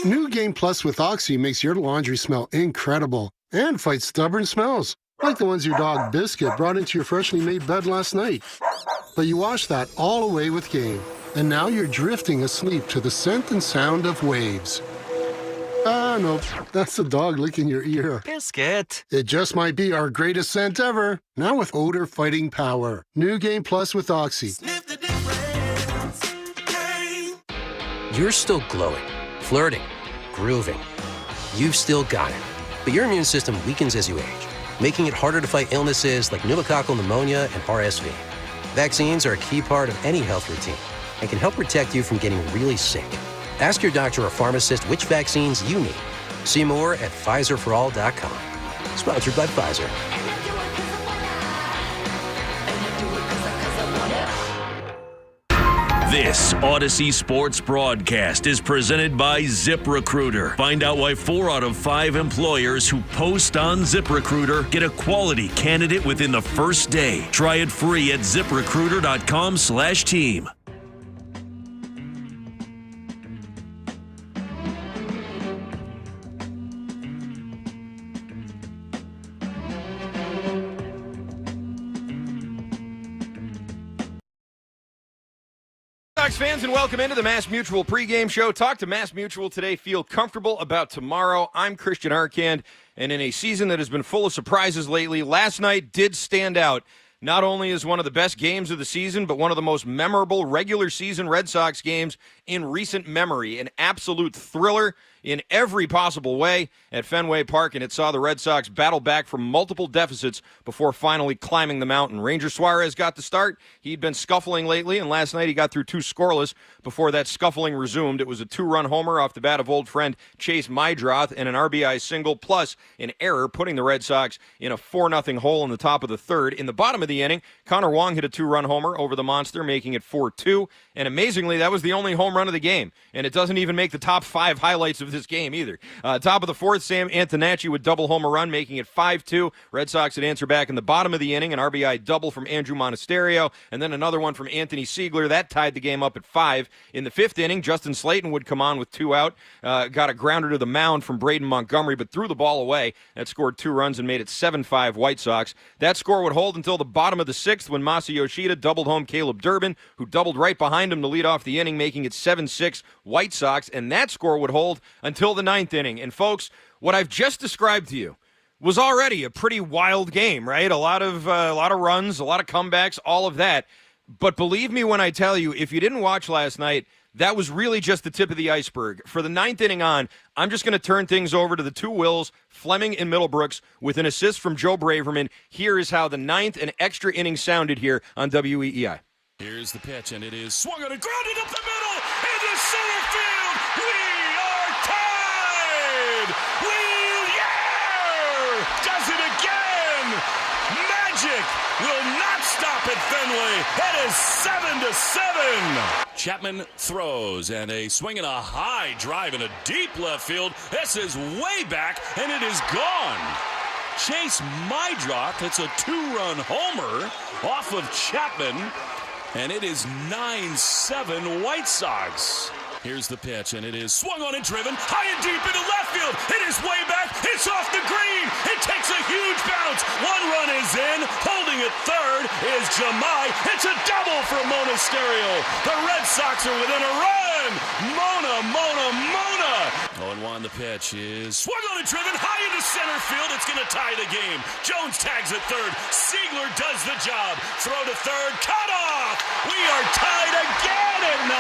New Game Plus with Oxy makes your laundry smell incredible and fights stubborn smells, like the ones your dog Biscuit brought into your freshly made bed last night. But you wash that all away with Game, and now you're drifting asleep to the scent and sound of waves. Ah, nope, that's the dog licking your ear. Biscuit. It just might be our greatest scent ever, now with odor-fighting power. New Game Plus with Oxy. You're still glowing, flirting, grooving. You've still got it. But your immune system weakens as you age, making it harder to fight illnesses like pneumococcal pneumonia and RSV. Vaccines are a key part of any health routine and can help protect you from getting really sick. Ask your doctor or pharmacist which vaccines you need. See more at PfizerForAll.com. Sponsored by Pfizer. This Odyssey Sports broadcast is presented by ZipRecruiter. Find out why 4 out of 5 employers who post on ZipRecruiter get a quality candidate within the first day. Try it free at ZipRecruiter.com/team. Sox fans, and welcome into the Mass Mutual pregame show. Talk to Mass Mutual today. Feel comfortable about tomorrow. I'm Christian Arcand, and in a season that has been full of surprises lately, last night did stand out not only is one of the best games of the season, but one of the most memorable regular season Red Sox games in recent memory. An absolute thriller in every possible way at Fenway Park, and it saw the Red Sox battle back from multiple deficits before finally climbing the mountain. Ranger Suarez got the start. He'd been scuffling lately, and last night he got through 2 scoreless before that scuffling resumed. It was a 2-run homer off the bat of old friend Chase Mydroth and an RBI single, plus an error, putting the Red Sox in a 4-0 hole in the top of the third. In the bottom of the inning, Connor Wong hit a 2-run homer over the monster, making it 4-2, and amazingly, that was the only home run of the game, and it doesn't even make the top 5 highlights of this game either. Top of the fourth, Sam Antonacci would double home a run, making it 5-2. Red Sox would answer back in the bottom of the inning, an RBI double from Andrew Monasterio, and then another one from Anthony Siegler. That tied the game up at 5. In the 5th inning, Justin Slayton would come on with 2 out, got a grounder to the mound from Braden Montgomery, but threw the ball away. That scored 2 runs and made it 7-5 White Sox. That score would hold until the bottom of the 6th when Masa Yoshida doubled home Caleb Durbin, who doubled right behind him to lead off the inning, making it 7-6 White Sox, and that score would hold until the 9th inning. And folks, what I've just described to you was already a pretty wild game, right? A lot of runs, a lot of comebacks, all of that. But believe me when I tell you, if you didn't watch last night, that was really just the tip of the iceberg. For the 9th inning on, I'm just going to turn things over to the 2 Wills, Fleming and Middlebrooks, with an assist from Joe Braverman. Here is how the 9th and extra inning sounded here on WEEI. Here's the pitch, and it is swung on and grounded up the middle into center field. We are tied. Wheeler does it again. Magic will not stop at Fenway. It is 7-7. Chapman throws, and a swing and a high drive in a deep left field. This is way back, and it is gone. Chase Mydroth hits a 2-run homer off of Chapman, and it is 9-7 White Sox. Here's the pitch, and it is swung on and driven high and deep into left field. It is way back. It's off the green. It takes a huge bounce. 1 run is in. Holding at third is Jamai. It's a double for Monasterio. The Red Sox are within a run. Mona. 0-1, the pitch is swung on and driven high into center field. It's going to tie the game. Jones tags at third. Siegler does the job. Throw to third. Cut off. We are tied again at 9.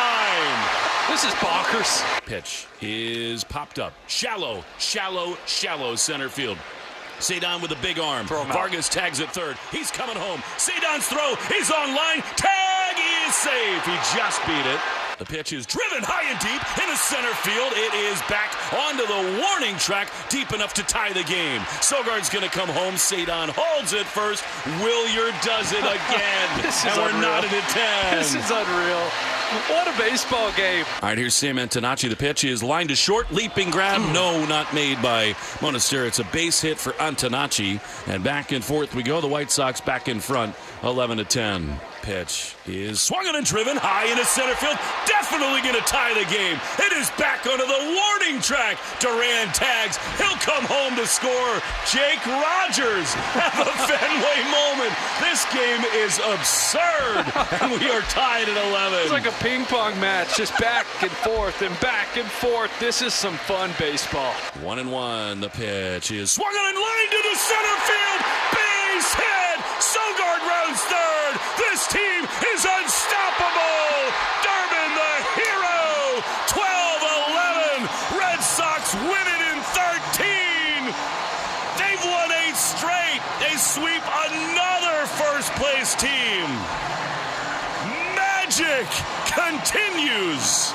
This is bonkers. Pitch is popped up. Shallow center field. Cedon with a big arm. Vargas tags at third. He's coming home. Cedon's throw is on line. Tag is safe. He just beat it. The pitch is driven high and deep into center field. It is back onto the warning track, deep enough to tie the game. Sogard's going to come home. Cedon holds it first. Williard does it again. And we're knotted at 10. This is unreal. What a baseball game. All right, here's Sam Antonacci. The pitch is lined to short. Leaping grab. No, not made by Monasterio. It's a base hit for Antonacci. And back and forth we go. The White Sox back in front, 11-10. Pitch is swung and driven high into center field. Definitely going to tie the game. It is back onto the warning track. Duran tags. He'll come home to score. Jake Rogers have a Fenway moment. This game is absurd. And we are tied at 11. It's like a ping pong match, just back and forth and back and forth. This is some fun baseball. 1-1. The pitch is swung on and lined into center field. Base hit. Sogard rounds third. This team is unstoppable. Durbin the hero. 12-11. Red Sox win it in 13. They've won 8 straight. They sweep another first-place team. Magic continues.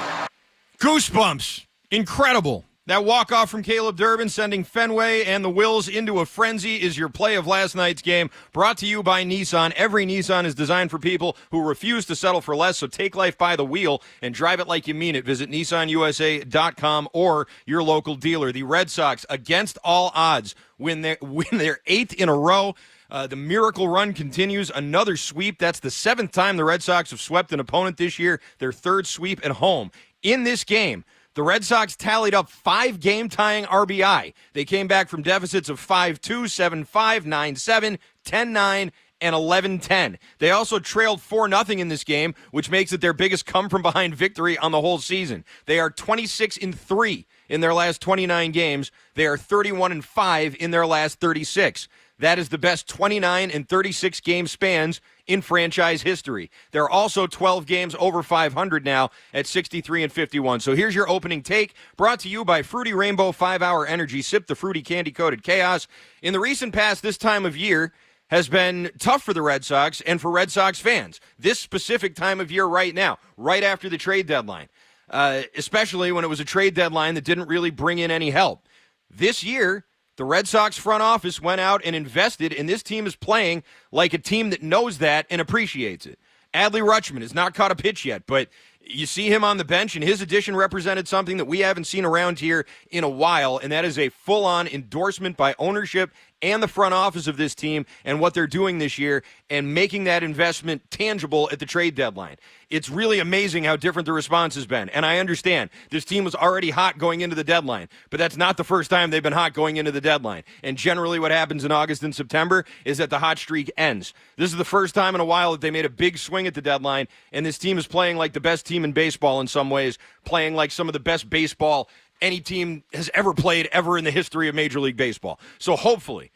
Goosebumps. Incredible. That walk-off from Caleb Durbin sending Fenway and the Wills into a frenzy is your play of last night's game. Brought to you by Nissan. Every Nissan is designed for people who refuse to settle for less, so take life by the wheel and drive it like you mean it. Visit nissanusa.com or your local dealer. The Red Sox, against all odds, win their 8th in a row. The miracle run continues. Another sweep. That's the 7th time the Red Sox have swept an opponent this year. Their 3rd sweep at home. In this game, the Red Sox tallied up 5 game-tying RBI. They came back from deficits of 5-2, 7-5, 9-7, 10-9, and 11-10. They also trailed 4-0 in this game, which makes it their biggest come-from-behind victory on the whole season. They are 26-3 in their last 29 games. They are 31-5 in their last 36. That is the best 29 and 36 game spans in franchise history. They're also 12 games over 500 now at 63-51. So here's your opening take, brought to you by Fruity Rainbow 5-Hour Energy. Sip the fruity candy-coated chaos. In the recent past, this time of year has been tough for the Red Sox and for Red Sox fans. This specific time of year right now, right after the trade deadline, especially when it was a trade deadline that didn't really bring in any help. This year, the Red Sox front office went out and invested, and this team is playing like a team that knows that and appreciates it. Adley Rutschman has not caught a pitch yet, but you see him on the bench, and his addition represented something that we haven't seen around here in a while, and that is a full-on endorsement by ownership and the front office of this team and what they're doing this year and making that investment tangible at the trade deadline. It's really amazing how different the response has been, and I understand this team was already hot going into the deadline, but that's not the first time they've been hot going into the deadline. And generally what happens in August and September is that the hot streak ends. This is the first time in a while that they made a big swing at the deadline, and this team is playing like the best team in baseball in some ways, playing like some of the best baseball any team has ever played ever in the history of Major League Baseball. So hopefully,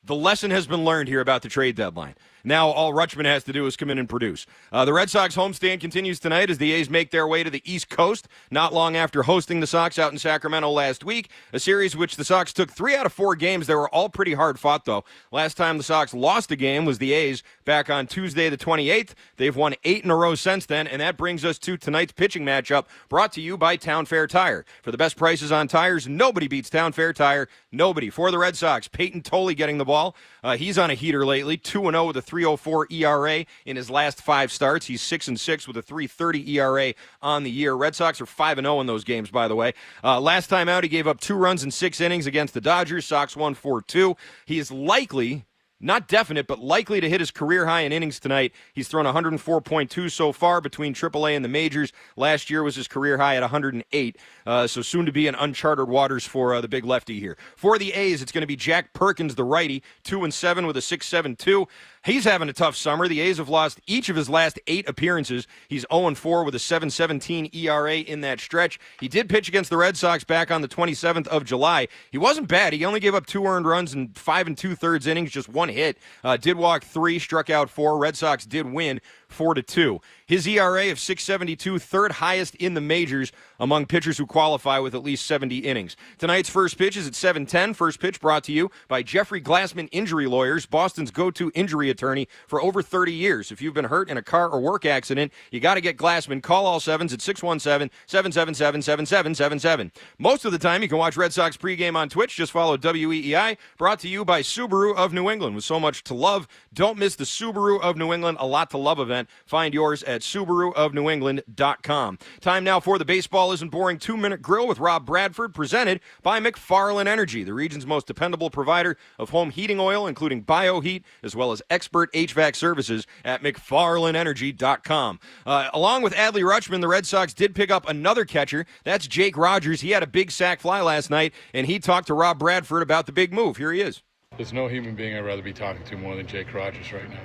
the lesson has been learned here about the trade deadline. Now all Rutschman has to do is come in and produce. The Red Sox homestand continues tonight as the A's make their way to the East Coast, not long after hosting the Sox out in Sacramento last week, a series which the Sox took 3 out of 4 games. They were all pretty hard fought, though. Last time the Sox lost a game was the A's back on Tuesday the 28th. They've won 8 in a row since then, and that brings us to tonight's pitching matchup, brought to you by Town Fair Tire. For the best prices on tires, nobody beats Town Fair Tire. Nobody. For the Red Sox, Peyton Tolley getting the ball. He's on a heater lately, 2-0 with a 3.04 ERA in his last 5 starts. He's 6-6 with a 3.30 ERA on the year. Red Sox are 5-0 in those games, by the way. Last time out, he gave up 2 runs in 6 innings against the Dodgers. Sox won 4-2. He is likely, not definite, but likely to hit his career high in innings tonight. He's thrown 104.2 so far between AAA and the majors. Last year was his career high at 108, so soon to be in uncharted waters for the big lefty here. For the A's, it's going to be Jack Perkins, the righty, 2-7 with a 6.72. He's having a tough summer. The A's have lost each of his last 8 appearances. He's 0-4 with a 7.17 ERA in that stretch. He did pitch against the Red Sox back on the 27th of July. He wasn't bad. He only gave up 2 earned runs in 5 2/3 innings, just 1 hit. Did walk 3, struck out 4. Red Sox did win 4-2. His ERA of 6.72, third highest in the majors among pitchers who qualify with at least 70 innings. Tonight's first pitch is at 7:10. First pitch brought to you by Jeffrey Glassman Injury Lawyers, Boston's go-to injury attorney for over 30 years. If you've been hurt in a car or work accident, you got to get Glassman. Call all 7s at 617-777-7777. Most of the time, you can watch Red Sox pregame on Twitch. Just follow WEEI. Brought to you by Subaru of New England. With so much to love, don't miss the Subaru of New England A Lot to Love event. Find yours at SubaruofNewEngland.com. Time now for the Baseball Isn't Boring 2-Minute Grill with Rob Bradford, presented by McFarland Energy, the region's most dependable provider of home heating oil, including BioHeat, as well as expert HVAC services at McFarlandEnergy.com. Along with Adley Rutschman, the Red Sox did pick up another catcher. That's Jake Rogers. He had a big sac fly last night, and he talked to Rob Bradford about the big move. Here he is. There's no human being I'd rather be talking to more than Jake Rogers right now.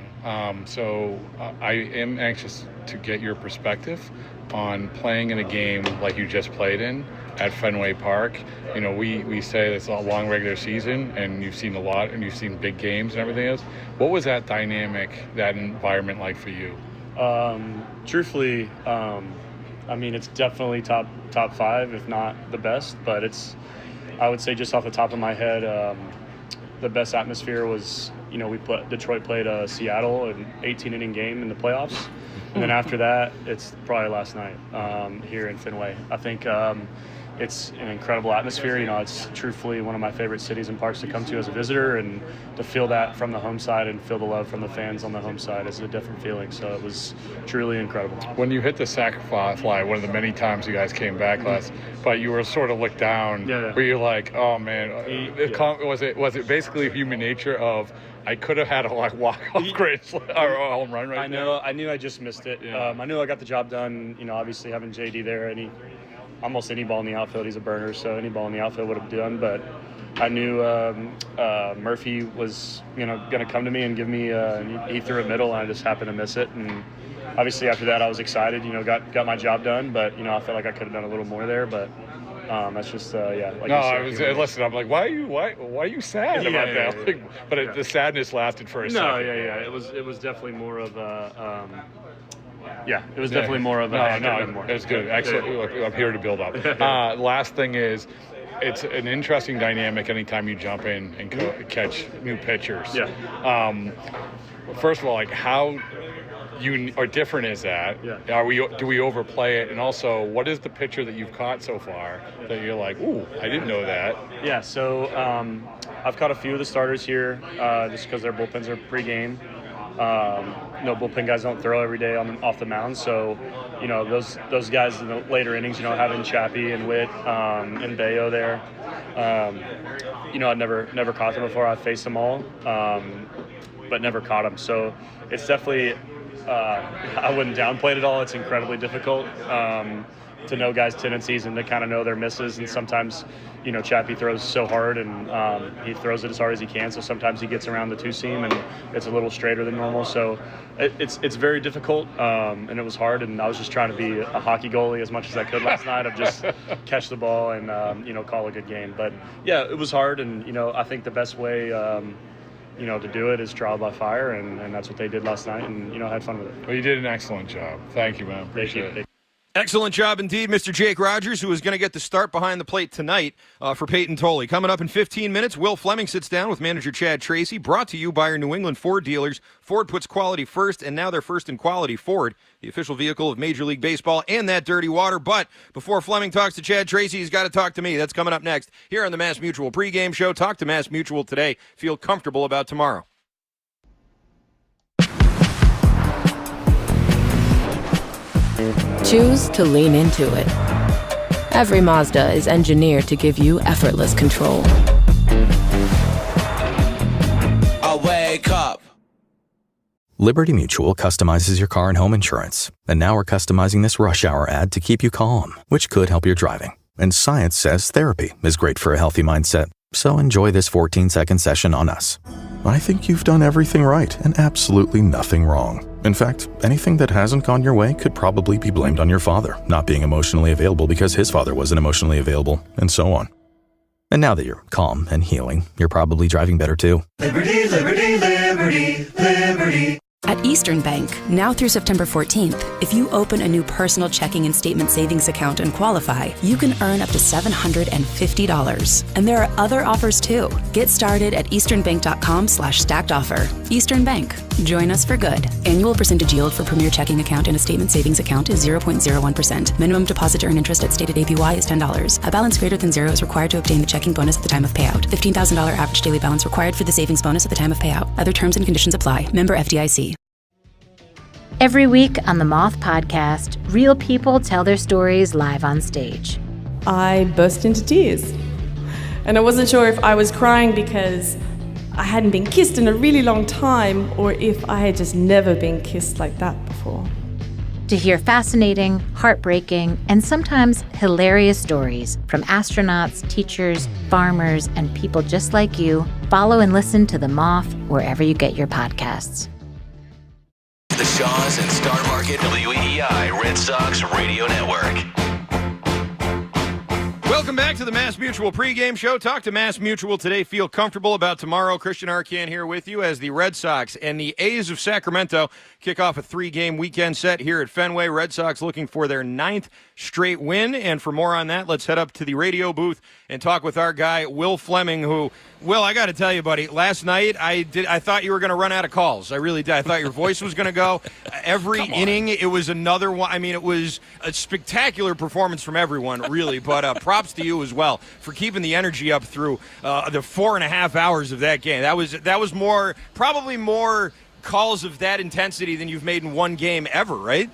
So I am anxious to get your perspective on playing in a game like you just played in at Fenway Park. You know, we say it's a long regular season, and you've seen a lot, and you've seen big games and everything else. What was that dynamic, that environment like for you? Truthfully, I mean, it's definitely top 5, if not the best, but I would say just off the top of my head, the best atmosphere was, Detroit played Seattle, an 18-inning game in the playoffs. And then after that, it's probably last night here in Fenway. I think it's an incredible atmosphere. It's truthfully one of my favorite cities and parks to come to as a visitor, and to feel that from the home side and feel the love from the fans on the home side is a different feeling. So it was truly incredible. When you hit the sac fly, one of the many times you guys came back last, but you were sort of looked down. Yeah. Were you like, oh man, was it basically human nature of, I could have had a walk-off grand slam or a home run right there? I knew I just missed it. Yeah. I knew I got the job done. Obviously having JD there, almost any ball in the outfield, he's a burner, so any ball in the outfield would have done. But I knew Murphy was going to come to me and give me. He threw it middle, and I just happened to miss it. And obviously after that, I was excited. Got my job done, but I felt like I could have done a little more there. But That's just like no, you said, listen. I'm like, why are you sad about that? Yeah. Like, but the sadness lasted for a second. No, yeah. It was definitely more of a. It was definitely more of a. No, it was good. Excellent. I'm here to build up. Last thing is, it's an interesting dynamic anytime you jump in and catch new pitchers. Yeah. First of all, like how different is that? Yeah. Do we overplay it? And also, what is the pitcher that you've caught so far that you're like, ooh, I didn't know that? Yeah. So I've caught a few of the starters here just because their bullpens are pre-game. Bullpen guys don't throw every day off the mound, so those guys in the later innings, having Chappie and Witt and Bayo there, I'd never caught them before. I've faced them all, but never caught them. So it's definitely I wouldn't downplay it at all. It's incredibly difficult to know guys' tendencies and to kind of know their misses. And sometimes, Chappie throws so hard and he throws it as hard as he can. So sometimes he gets around the two seam and it's a little straighter than normal. So it's very difficult and it was hard. And I was just trying to be a hockey goalie as much as I could last night of just catch the ball and, call a good game. But yeah, it was hard. And, I think the best way, to do it is trial by fire. And that's what they did last night. And, had fun with it. Well, you did an excellent job. Thank you, man. Appreciate it. Excellent job indeed, Mr. Jake Rogers, who is going to get the start behind the plate tonight for Peyton Tolley. Coming up in 15 minutes, Will Fleming sits down with manager Chad Tracy, brought to you by your New England Ford dealers. Ford puts quality first, and now they're first in quality. Ford, the official vehicle of Major League Baseball and that dirty water. But before Fleming talks to Chad Tracy, he's got to talk to me. That's coming up next here on the Mass Mutual pregame show. Talk to Mass Mutual today. Feel comfortable about tomorrow. Choose to lean into it. Every Mazda is engineered to give you effortless control. I wake up. Liberty Mutual customizes your car and home insurance. And now we're customizing this rush hour ad to keep you calm, which could help your driving. And science says therapy is great for a healthy mindset. So enjoy this 14-second session on us. I think you've done everything right and absolutely nothing wrong. In fact, anything that hasn't gone your way could probably be blamed on your father not being emotionally available because his father wasn't emotionally available, and so on. And now that you're calm and healing, you're probably driving better too. Liberty, liberty, liberty, liberty. At Eastern Bank, now through September 14th, if you open a new personal checking and statement savings account and qualify, you can earn up to $750. And there are other offers too. Get started at easternbank.com/stacked offer. Eastern Bank. Join us for good. Annual percentage yield for premier checking account and a statement savings account is 0.01%. Minimum deposit to earn interest at stated APY is $10. A balance greater than zero is required to obtain the checking bonus at the time of payout. $15,000 average daily balance required for the savings bonus at the time of payout. Other terms and conditions apply. Member FDIC. Every week on the Moth Podcast, real people tell their stories live on stage. I burst into tears. And I wasn't sure if I was crying because I hadn't been kissed in a really long time or if I had just never been kissed like that before. To hear fascinating, heartbreaking, and sometimes hilarious stories from astronauts, teachers, farmers, and people just like you, follow and listen to The Moth wherever you get your podcasts. The Shaws and Star Market WEEI Red Sox Radio Network. Welcome back to the Mass Mutual pregame show. Talk to Mass Mutual today. Feel comfortable about tomorrow. Christian Arcand here with you as the Red Sox and the A's of Sacramento kick off a 3-game weekend set here at Fenway. Red Sox looking for their 9th straight win. And for more on that, let's head up to the radio booth and talk with our guy, Will Fleming, who, Will, I got to tell you, buddy, last night I thought you were going to run out of calls. I really did. I thought your voice was going to go. Every inning, it was another one. I mean, it was a spectacular performance from everyone, really. But props to you as well for keeping the energy up through the 4.5 hours of that game. That was probably more calls of that intensity than you've made in one game ever, right?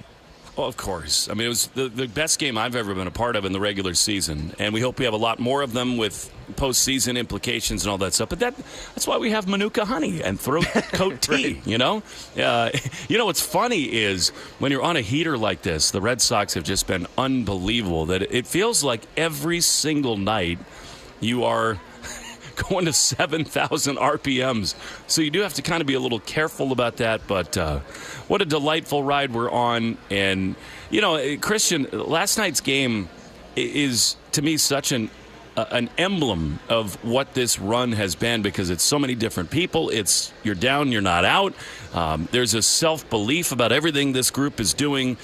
Well, of course. I mean, it was the best game I've ever been a part of in the regular season, and we hope we have a lot more of them with postseason implications and all that stuff. But that's why we have Manuka honey and throat coat tea, right. You know? What's funny is when you're on a heater like this, the Red Sox have just been unbelievable. That it feels like every single night you are going to 7,000 RPMs. So you do have to kind of be a little careful about that. But what a delightful ride we're on. And, Christian, last night's game, is to me such an emblem of what this run has been, because it's so many different people. It's you're down, you're not out. There's a self-belief about everything this group is doing.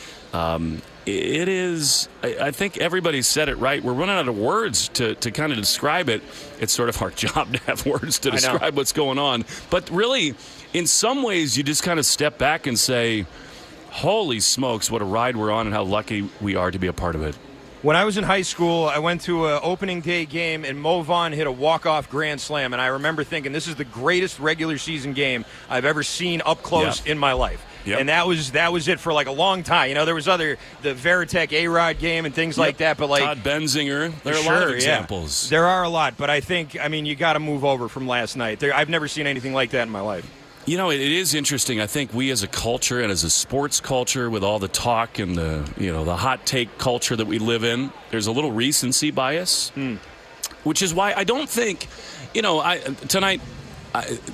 It is, I think everybody said it right. We're running out of words to kind of describe it. It's sort of our job to have words to describe what's going on. But really, in some ways, you just kind of step back and say, holy smokes, what a ride we're on and how lucky we are to be a part of it. When I was in high school, I went to an opening day game, and Mo Vaughn hit a walk-off grand slam, and I remember thinking, this is the greatest regular season game I've ever seen up close in my life. Yep. And that was it for like a long time. You know, there was the Veritek A-Rod game and things like that, but like Todd Benzinger, there are a lot of examples. There are a lot, but I think, you got to move over from last night. I've never seen anything like that in my life. You know, it is interesting. I think we as a culture and as a sports culture, with all the talk and the hot take culture that we live in, there's a little recency bias, which is why I don't think, tonight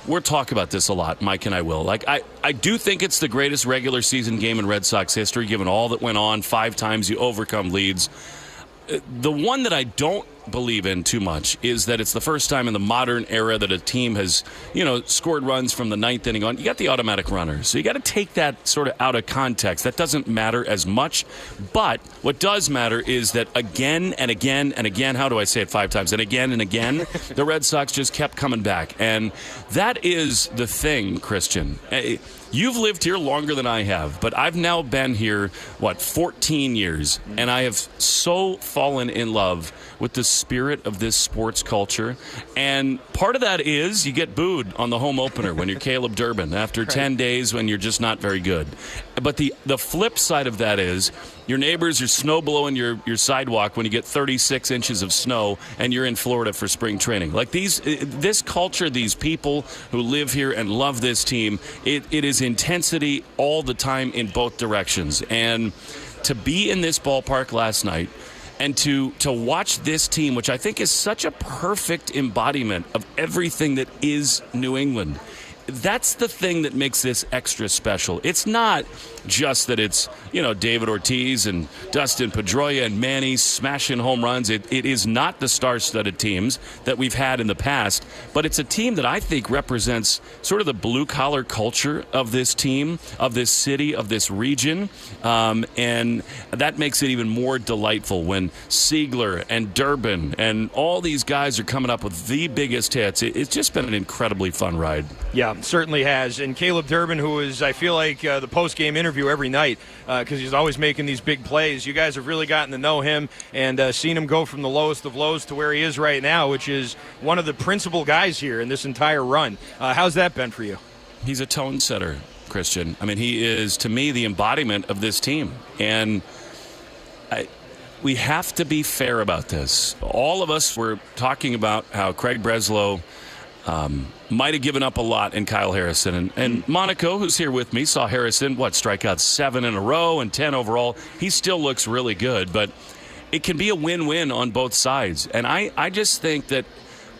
we're talking about this a lot, Mike and I will. Like, I do think it's the greatest regular season game in Red Sox history, given all that went on. 5 times you overcome leads. The one that I don't believe in too much is that it's the first time in the modern era that a team has, scored runs from the 9th inning on. You got the automatic runners, so you got to take that sort of out of context. That doesn't matter as much, but what does matter is that again and again and again, how do I say it 5 times, and again, the Red Sox just kept coming back, and that is the thing, Christian. You've lived here longer than I have, but I've now been here, 14 years, and I have so fallen in love with the spirit of this sports culture. And part of that is you get booed on the home opener when you're Caleb Durbin after 10 days when you're just not very good. But the flip side of that is your neighbors are snow blowing your sidewalk when you get 36 inches of snow and you're in Florida for spring training. Like this culture, these people who live here and love this team, it is intensity all the time in both directions. And to be in this ballpark last night and to watch this team, which I think is such a perfect embodiment of everything that is New England, that's the thing that makes this extra special. It's not just that it's, David Ortiz and Dustin Pedroia and Manny smashing home runs. It is not the star-studded teams that we've had in the past, but it's a team that I think represents sort of the blue-collar culture of this team, of this city, of this region, and that makes it even more delightful when Siegler and Durbin and all these guys are coming up with the biggest hits. It's just been an incredibly fun ride. Yeah, certainly has. And Caleb Durbin, who is, I feel like, the post-game interview every night, because he's always making these big plays. You guys have really gotten to know him and seen him go from the lowest of lows to where he is right now, which is one of the principal guys here in this entire run. How's that been for you? He's a tone setter, Christian. I mean, he is, to me, the embodiment of this team. And we have to be fair about this. All of us were talking about how Craig Breslow might have given up a lot in Kyle Harrison. And Monaco, who's here with me, saw Harrison, strike out 7 in a row and 10 overall. He still looks really good, but it can be a win-win on both sides. And I just think that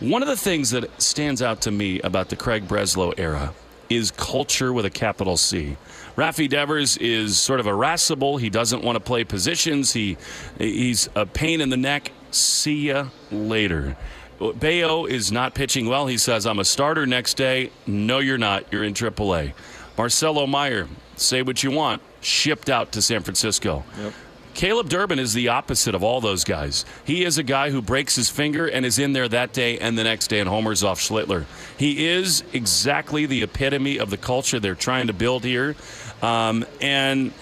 one of the things that stands out to me about the Craig Breslow era is culture with a capital C. Rafi Devers is sort of irascible. He doesn't want to play positions. He's a pain in the neck. See ya later. Bayo is not pitching well. He says, I'm a starter next day. No, you're not. You're in AAA. Marcelo Meyer, say what you want, shipped out to San Francisco. Yep. Caleb Durbin is the opposite of all those guys. He is a guy who breaks his finger and is in there that day and the next day and homers off Schlittler. He is exactly the epitome of the culture they're trying to build here. And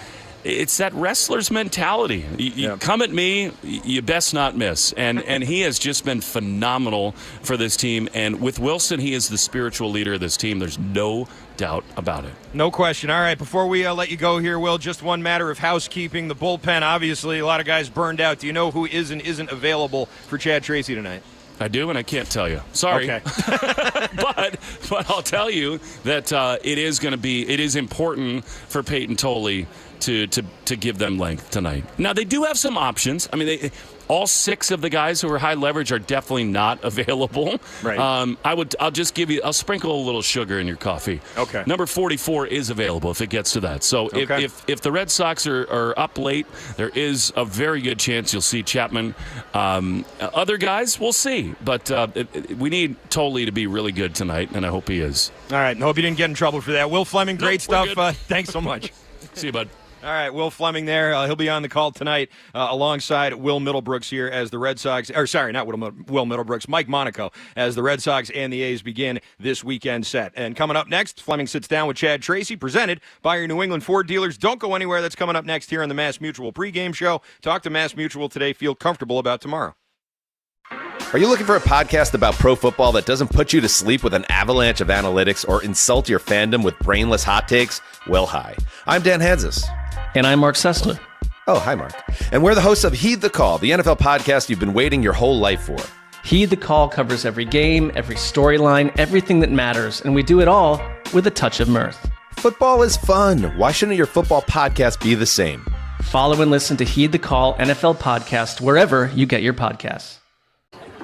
it's that wrestler's mentality. You come at me, you best not miss. And he has just been phenomenal for this team. And with Wilson, he is the spiritual leader of this team. There's no doubt about it. No question. All right, before we let you go here, Will, just one matter of housekeeping. The bullpen, obviously, a lot of guys burned out. Do you know who is and isn't available for Chad Tracy tonight? I do, and I can't tell you. Sorry. Okay. but I'll tell you that it is important for Peyton Tolley to give them length tonight. Now, they do have some options. I mean, All 6 of the guys who are high leverage are definitely not available. Right. I'll sprinkle a little sugar in your coffee. Okay. Number 44 is available if it gets to that. So Okay. if the Red Sox are up late, there is a very good chance you'll see Chapman. Other guys, we'll see. But we need Tolley to be really good tonight, and I hope he is. All right. Hope you didn't get in trouble for that. Will Fleming, great Nope, stuff. Thanks so much. See you, bud. All right, Will Fleming there. He'll be on the call tonight alongside Will Middlebrooks here as the Red Sox, or sorry, not Will Middlebrooks, Mike Monaco, as the Red Sox and the A's begin this weekend set. And coming up next, Fleming sits down with Chad Tracy, presented by your New England Ford dealers. Don't go anywhere. That's coming up next here on the Mass Mutual pregame show. Talk to Mass Mutual today. Feel comfortable about tomorrow. Are you looking for a podcast about pro football that doesn't put you to sleep with an avalanche of analytics or insult your fandom with brainless hot takes? Well, hi. I'm Dan Hansis. And I'm Mark Sessler. Oh, hi, Mark. And we're the hosts of Heed the Call, the NFL podcast you've been waiting your whole life for. Heed the Call covers every game, every storyline, everything that matters, and we do it all with a touch of mirth. Football is fun. Why shouldn't your football podcast be the same? Follow and listen to Heed the Call NFL podcast wherever you get your podcasts.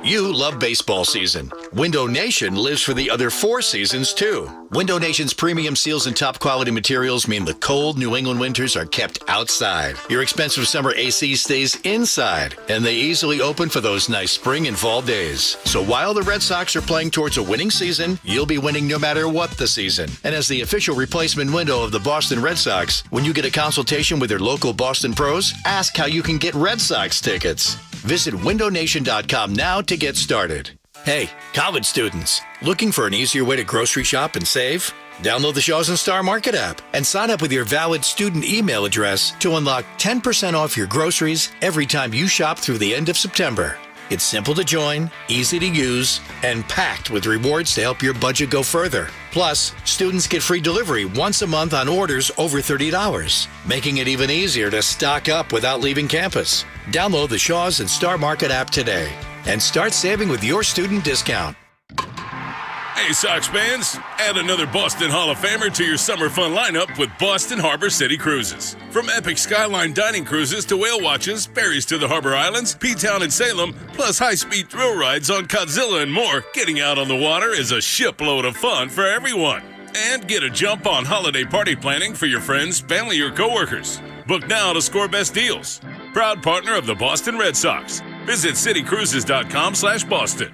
You love baseball season. Window Nation lives for the other 4 seasons, too. Window Nation's premium seals and top quality materials mean the cold New England winters are kept outside. Your expensive summer AC stays inside, and they easily open for those nice spring and fall days. So while the Red Sox are playing towards a winning season, you'll be winning no matter what the season. And as the official replacement window of the Boston Red Sox, when you get a consultation with your local Boston pros, ask how you can get Red Sox tickets. Visit windownation.com now to get started. Hey, college students, looking for an easier way to grocery shop and save? Download the Shaw's and Star Market app and sign up with your valid student email address to unlock 10% off your groceries every time you shop through the end of September. It's simple to join, easy to use, and packed with rewards to help your budget go further. Plus, students get free delivery once a month on orders over $30, making it even easier to stock up without leaving campus. Download the Shaw's and Star Market app today and start saving with your student discount. Hey, Sox fans, add another Boston Hall of Famer to your summer fun lineup with Boston Harbor City Cruises. From epic skyline dining cruises to whale watches, ferries to the Harbor Islands, P-Town and Salem, plus high-speed thrill rides on Godzilla and more, getting out on the water is a shipload of fun for everyone. And get a jump on holiday party planning for your friends, family, or coworkers. Book now to score best deals. Proud partner of the Boston Red Sox. Visit citycruises.com/Boston.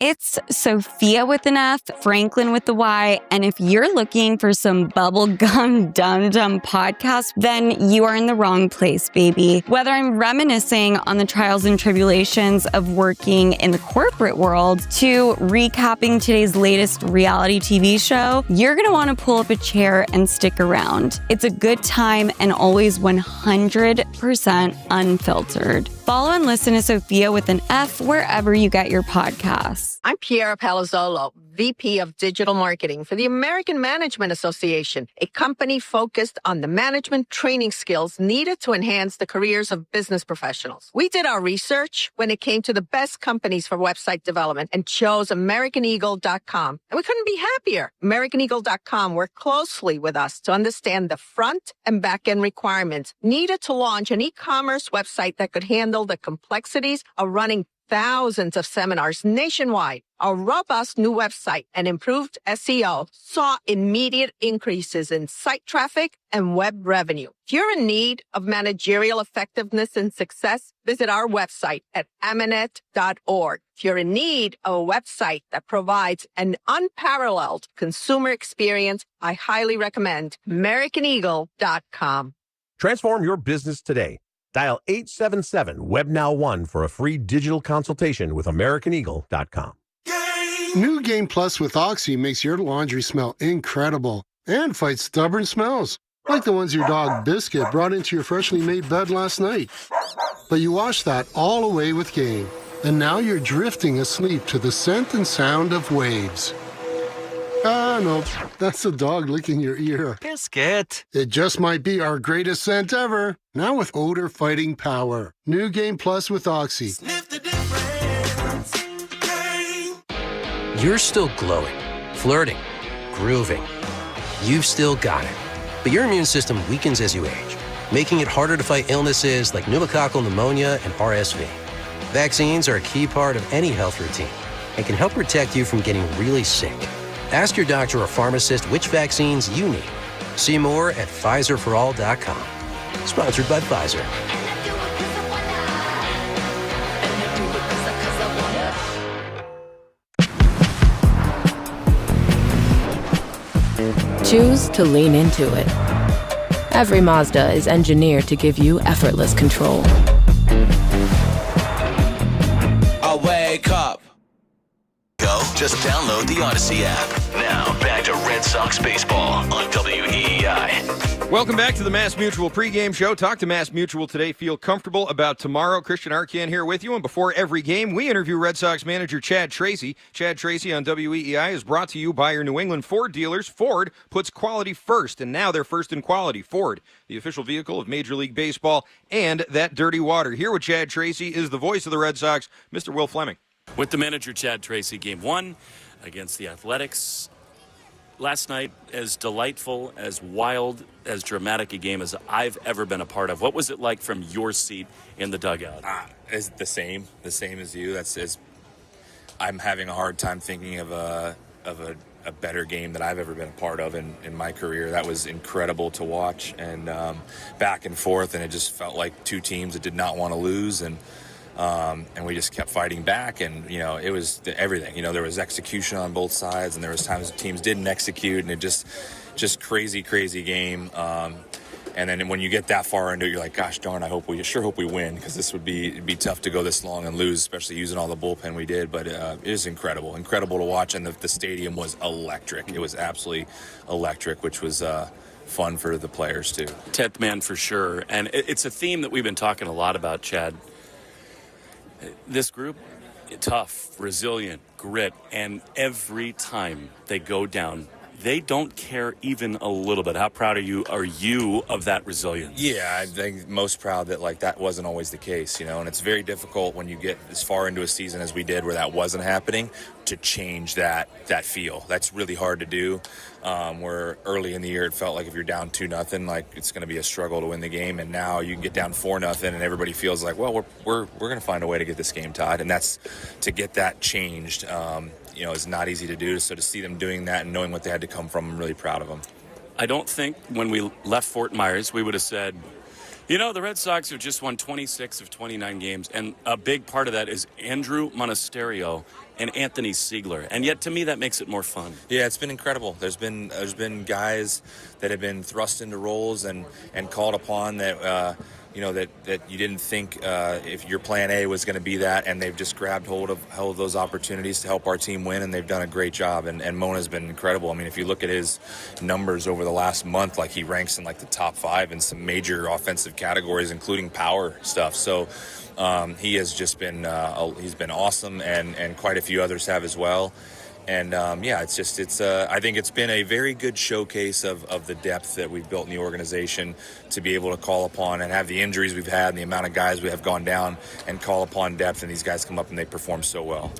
It's Sophia with an F, Franklin with the Y, and if you're looking for some bubblegum dum-dum podcast, then you are in the wrong place, baby. Whether I'm reminiscing on the trials and tribulations of working in the corporate world to recapping today's latest reality TV show, you're going to want to pull up a chair and stick around. It's a good time and always 100% unfiltered. Follow and listen to Sophia with an F wherever you get your podcasts. I'm Piera Palazzolo, VP of Digital Marketing for the American Management Association, a company focused on the management training skills needed to enhance the careers of business professionals. We did our research when it came to the best companies for website development and chose AmericanEagle.com. And we couldn't be happier. AmericanEagle.com worked closely with us to understand the front and back end requirements needed to launch an e-commerce website that could handle the complexities of running thousands of seminars nationwide. Our robust new website and improved SEO saw immediate increases in site traffic and web revenue. If you're in need of managerial effectiveness and success, visit our website at amanet.org. If you're in need of a website that provides an unparalleled consumer experience, I highly recommend AmericanEagle.com. Transform your business today. Dial 877-WebNow1 for a free digital consultation with AmericanEagle.com. New Game Plus with Oxy makes your laundry smell incredible and fights stubborn smells, like the ones your dog Biscuit brought into your freshly made bed last night. But you wash that all away with Game, and now you're drifting asleep to the scent and sound of waves. No, that's the dog licking your ear. Biscuit. It just might be our greatest scent ever. Now with odor-fighting power. New Game Plus with Oxy. You're still glowing, flirting, grooving. You've still got it. But your immune system weakens as you age, making it harder to fight illnesses like pneumococcal pneumonia and RSV. Vaccines are a key part of any health routine and can help protect you from getting really sick. Ask your doctor or pharmacist which vaccines you need. See more at PfizerForAll.com. Sponsored by Pfizer. Choose to lean into it. Every Mazda is engineered to give you effortless control. I wake up. Go, just download the Odyssey app. Now, back to Red Sox baseball on WEEI. Welcome back to the Mass Mutual pregame show. Talk to Mass Mutual today. Feel comfortable about tomorrow. Christian Arcand here with you. And before every game, we interview Red Sox manager Chad Tracy. Chad Tracy on WEEI is brought to you by your New England Ford dealers. Ford puts quality first, and now they're first in quality. Ford, the official vehicle of Major League Baseball and that dirty water. Here with Chad Tracy is the voice of the Red Sox, Mr. Will Fleming. With the manager, Chad Tracy, Game 1 against the Athletics. Last night, as delightful, as wild, as dramatic a game as I've ever been a part of. What was it like from your seat in the dugout? It's the same as you. I'm having a hard time thinking of a better game that I've ever been a part of in my career. That was incredible to watch, and back and forth, and it just felt like two teams that did not want to lose, and we just kept fighting back, and it was everything. There was execution on both sides, and there was times the teams didn't execute, and it just crazy game. And then when you get that far into it, you're like, gosh darn, I sure hope we win, because this would be tough to go this long and lose, especially using all the bullpen we did. But it is incredible to watch, and the stadium was electric. It was absolutely electric, which was fun for the players too. 10th man for sure, and it's a theme that we've been talking a lot about, Chad. This group, tough, resilient, grit, and every time they go down, they don't care even a little bit. How proud are you of that resilience? Yeah, I think most proud that wasn't always the case, and it's very difficult when you get as far into a season as we did where that wasn't happening to change that feel. That's really hard to do. Where early in the year it felt like if you're down 2-0, like it's going to be a struggle to win the game, and now you can get down 4-0 and everybody feels like, well, we're going to find a way to get this game tied, and that's to get that changed. Is not easy to do. So to see them doing that and knowing what they had to come from, I'm really proud of them. I don't think when we left Fort Myers, we would have said, the Red Sox have just won 26 of 29 games, and a big part of that is Andrew Monasterio and Anthony Siegler. And yet, to me, that makes it more fun. Yeah, it's been incredible. There's been guys that have been thrust into roles and called upon that that you didn't think if your plan A was going to be that, and they've just grabbed hold of those opportunities to help our team win, and they've done a great job. And Mona's been incredible. I mean, if you look at his numbers over the last month, he ranks in the top 5 in some major offensive categories, including power stuff. So he has just been he's been awesome, and quite a few others have as well. And I think it's been a very good showcase of the depth that we've built in the organization to be able to call upon and have the injuries we've had and the amount of guys we have gone down and call upon depth, and these guys come up and they perform so well.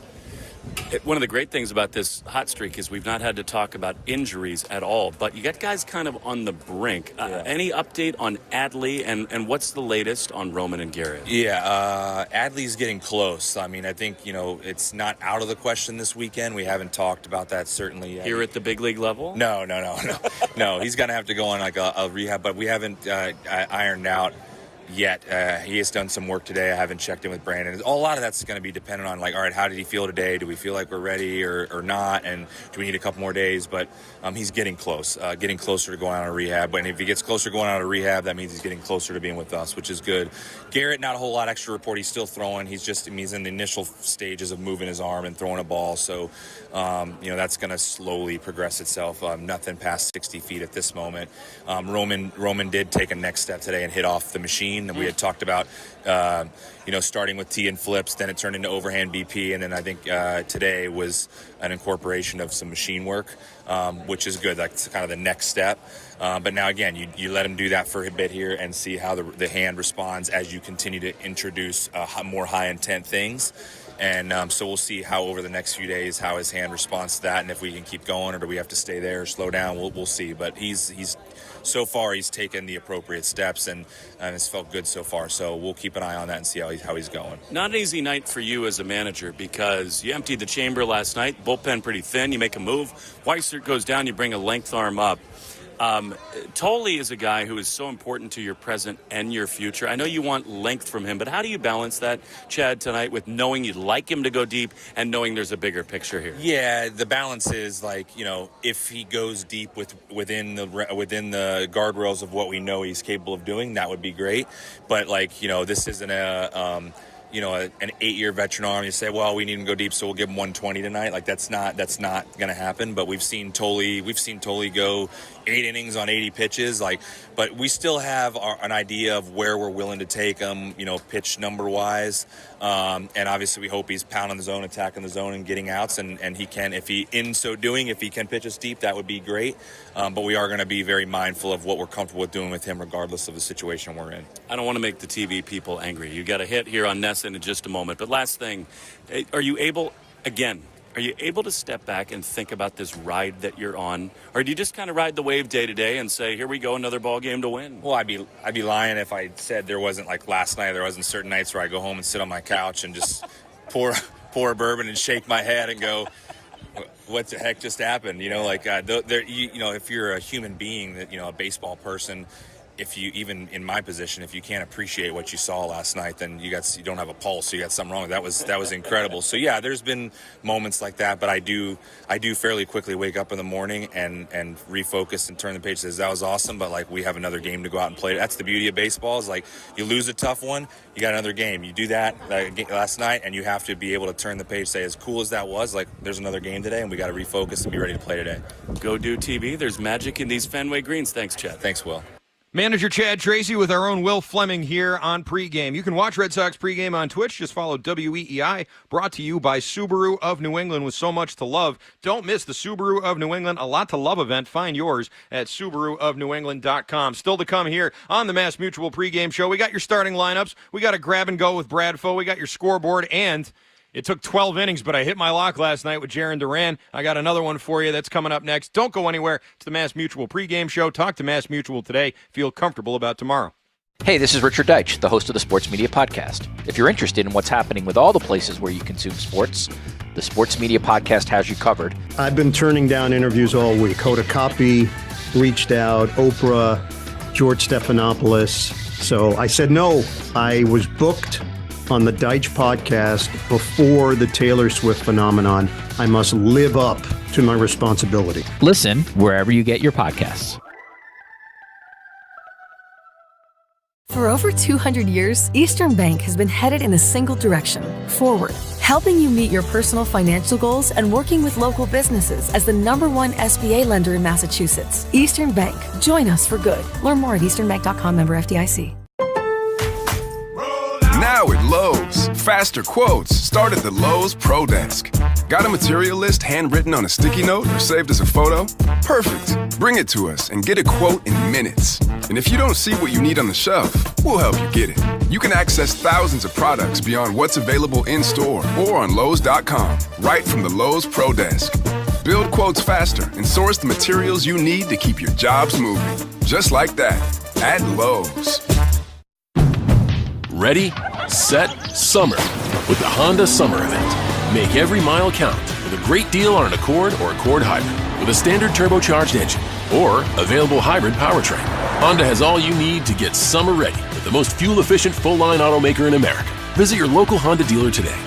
One of the great things about this hot streak is we've not had to talk about injuries at all, but you got guys kind of on the brink. Any update on Adley, and what's the latest on Roman and Garrett? Yeah, Adley's getting close. I mean, I think, it's not out of the question this weekend. We haven't talked about that certainly yet. Here at the big league level? No. No, he's going to have to go on a rehab, but we haven't ironed out yet. He has done some work today. I haven't checked in with Brandon. A lot of that's going to be dependent on all right, how did he feel today? Do we feel like we're ready or not? And do we need a couple more days? But he's getting close, getting closer to going out of rehab. And if he gets closer to going out of rehab, that means he's getting closer to being with us, which is good. Garrett, not a whole lot extra report. He's still throwing. He's in the initial stages of moving his arm and throwing a ball. So, that's going to slowly progress itself. Nothing past 60 feet at this moment. Roman did take a next step today and hit off the machine. And we had talked about, starting with tee and flips, then it turned into overhand BP, and then I think today was an incorporation of some machine work, which is good. That's kind of the next step. But now, again, you let him do that for a bit here and see how the hand responds as you continue to introduce more high-intent things. And so we'll see how over the next few days how his hand responds to that, and if we can keep going or do we have to stay there or slow down. We'll see. But he's so far he's taken the appropriate steps and it's felt good so far. So we'll keep an eye on that and see how he's going. Not an easy night for you as a manager because you emptied the chamber last night. Bullpen pretty thin. You make a move. Weissert goes down. You bring a length arm up. Tolle is a guy who is so important to your present and your future. I know you want length from him, but how do you balance that, Chad, tonight with knowing you'd like him to go deep and knowing there's a bigger picture here? Yeah, the balance is if he goes deep within the guardrails of what we know he's capable of doing, that would be great. But this isn't an 8-year veteran arm. You say, well, we need him to go deep, so we'll give him 120 tonight. That's not going to happen. But we've seen Tolle go 8 innings on 80 pitches. But we still have an idea of where we're willing to take him, pitch number wise. And obviously, we hope he's pounding the zone, attacking the zone, and getting outs. And he can, if he can pitch us deep, that would be great. But we are going to be very mindful of what we're comfortable with doing with him, regardless of the situation we're in. I don't want to make the TV people angry. You got a hit here on Nessa in just a moment. But last thing, are you able to step back and think about this ride that you're on? Or do you just kind of ride the wave day to day and say, here we go, another ball game to win? Well, I'd be lying if I said there wasn't, last night, there wasn't certain nights where I go home and sit on my couch and just pour a bourbon and shake my head and go, what the heck just happened? If you're a human being, a baseball person, if you, even in my position, if you can't appreciate what you saw last night, then you don't have a pulse. You got something wrong. That was incredible. So yeah, there's been moments like that, but I do fairly quickly wake up in the morning and refocus and turn the page. Says that was awesome, but we have another game to go out and play. That's the beauty of baseball. Is you lose a tough one, you got another game. You do that last night, and you have to be able to turn the page. Say as cool as that was, there's another game today, and we got to refocus and be ready to play today. Go do TV. There's magic in these Fenway greens. Thanks, Chad. Thanks, Will. Manager Chad Tracy with our own Will Fleming here on Pregame. You can watch Red Sox Pregame on Twitch. Just follow WEEI, brought to you by Subaru of New England with so much to love. Don't miss the Subaru of New England A Lot to Love event. Find yours at SubaruofNewEngland.com. Still to come here on the Mass Mutual Pregame Show. We got your starting lineups. We got a grab and go with Brad Foe. We got your scoreboard, and it took 12 innings, but I hit my lock last night with Jaron Duran. I got another one for you that's coming up next. Don't go anywhere. It's the Mass Mutual Pregame Show. Talk to Mass Mutual today. Feel comfortable about tomorrow. Hey, this is Richard Deitch, the host of the Sports Media Podcast. If you're interested in what's happening with all the places where you consume sports, the Sports Media Podcast has you covered. I've been turning down interviews all week. Hoda Kotb reached out, Oprah, George Stephanopoulos. So I said no. I was booked on the Deitch podcast before the Taylor Swift phenomenon. I must live up to my responsibility. Listen wherever you get your podcasts. For over 200 years, Eastern Bank has been headed in a single direction, forward, helping you meet your personal financial goals and working with local businesses as the #1 SBA lender in Massachusetts. Eastern Bank. Join us for good. Learn more at easternbank.com, member FDIC. Now at Lowe's, faster quotes start at the Lowe's Pro Desk. Got a material list handwritten on a sticky note or saved as a photo? Perfect. Bring it to us and get a quote in minutes. And if you don't see what you need on the shelf, we'll help you get it. You can access thousands of products beyond what's available in-store or on Lowe's.com, right from the Lowe's Pro Desk. Build quotes faster and source the materials you need to keep your jobs moving. Just like that, at Lowe's. Ready, set, summer with the Honda Summer Event. Make every mile count with a great deal on an Accord or Accord Hybrid with a standard turbocharged engine or available hybrid powertrain. Honda has all you need to get summer ready with the most fuel-efficient full-line automaker in America. Visit your local Honda dealer today.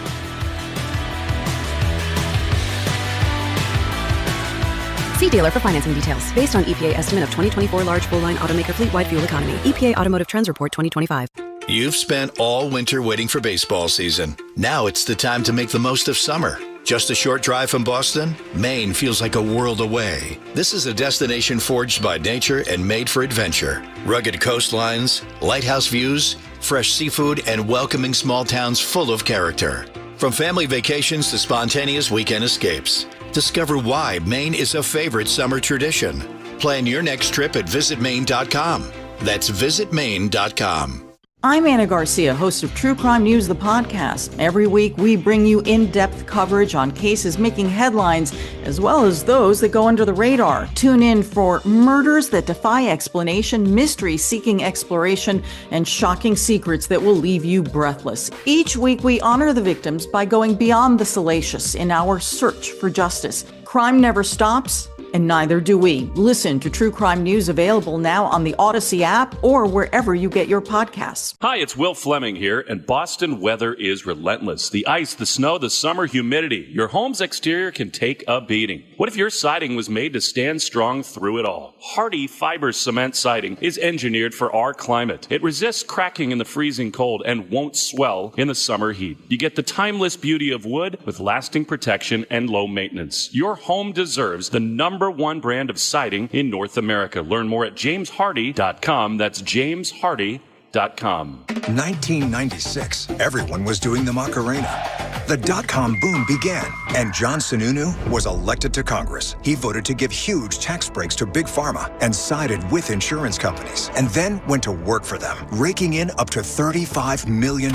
See dealer for financing details. Based on EPA estimate of 2024 large full-line automaker fleet-wide fuel economy. EPA Automotive Trends Report 2025. You've spent all winter waiting for baseball season. Now it's the time to make the most of summer. Just a short drive from Boston, Maine feels like a world away. This is a destination forged by nature and made for adventure. Rugged coastlines, lighthouse views, fresh seafood, and welcoming small towns full of character. From family vacations to spontaneous weekend escapes. Discover why Maine is a favorite summer tradition. Plan your next trip at visitmaine.com. That's visitmaine.com. I'm Anna Garcia, host of True Crime News, the podcast. Every week, we bring you in-depth coverage on cases making headlines, as well as those that go under the radar. Tune in for murders that defy explanation, mysteries seeking exploration, and shocking secrets that will leave you breathless. Each week, we honor the victims by going beyond the salacious in our search for justice. Crime never stops, and neither do we. Listen to True Crime News, available now on the Odyssey app or wherever you get your podcasts. Hi, it's Will Fleming here, and Boston weather is relentless. The ice, the snow, the summer humidity. Your home's exterior can take a beating. What if your siding was made to stand strong through it all? Hardy Fiber Cement Siding is engineered for our climate. It resists cracking in the freezing cold and won't swell in the summer heat. You get the timeless beauty of wood with lasting protection and low maintenance. Your home deserves the number one brand of siding in North America. Learn more at jameshardy.com. That's jameshardy.com. 1996, everyone was doing the Macarena. The dot-com boom began, and John Sununu was elected to Congress. He voted to give huge tax breaks to Big Pharma and sided with insurance companies, and then went to work for them, raking in up to $35 million.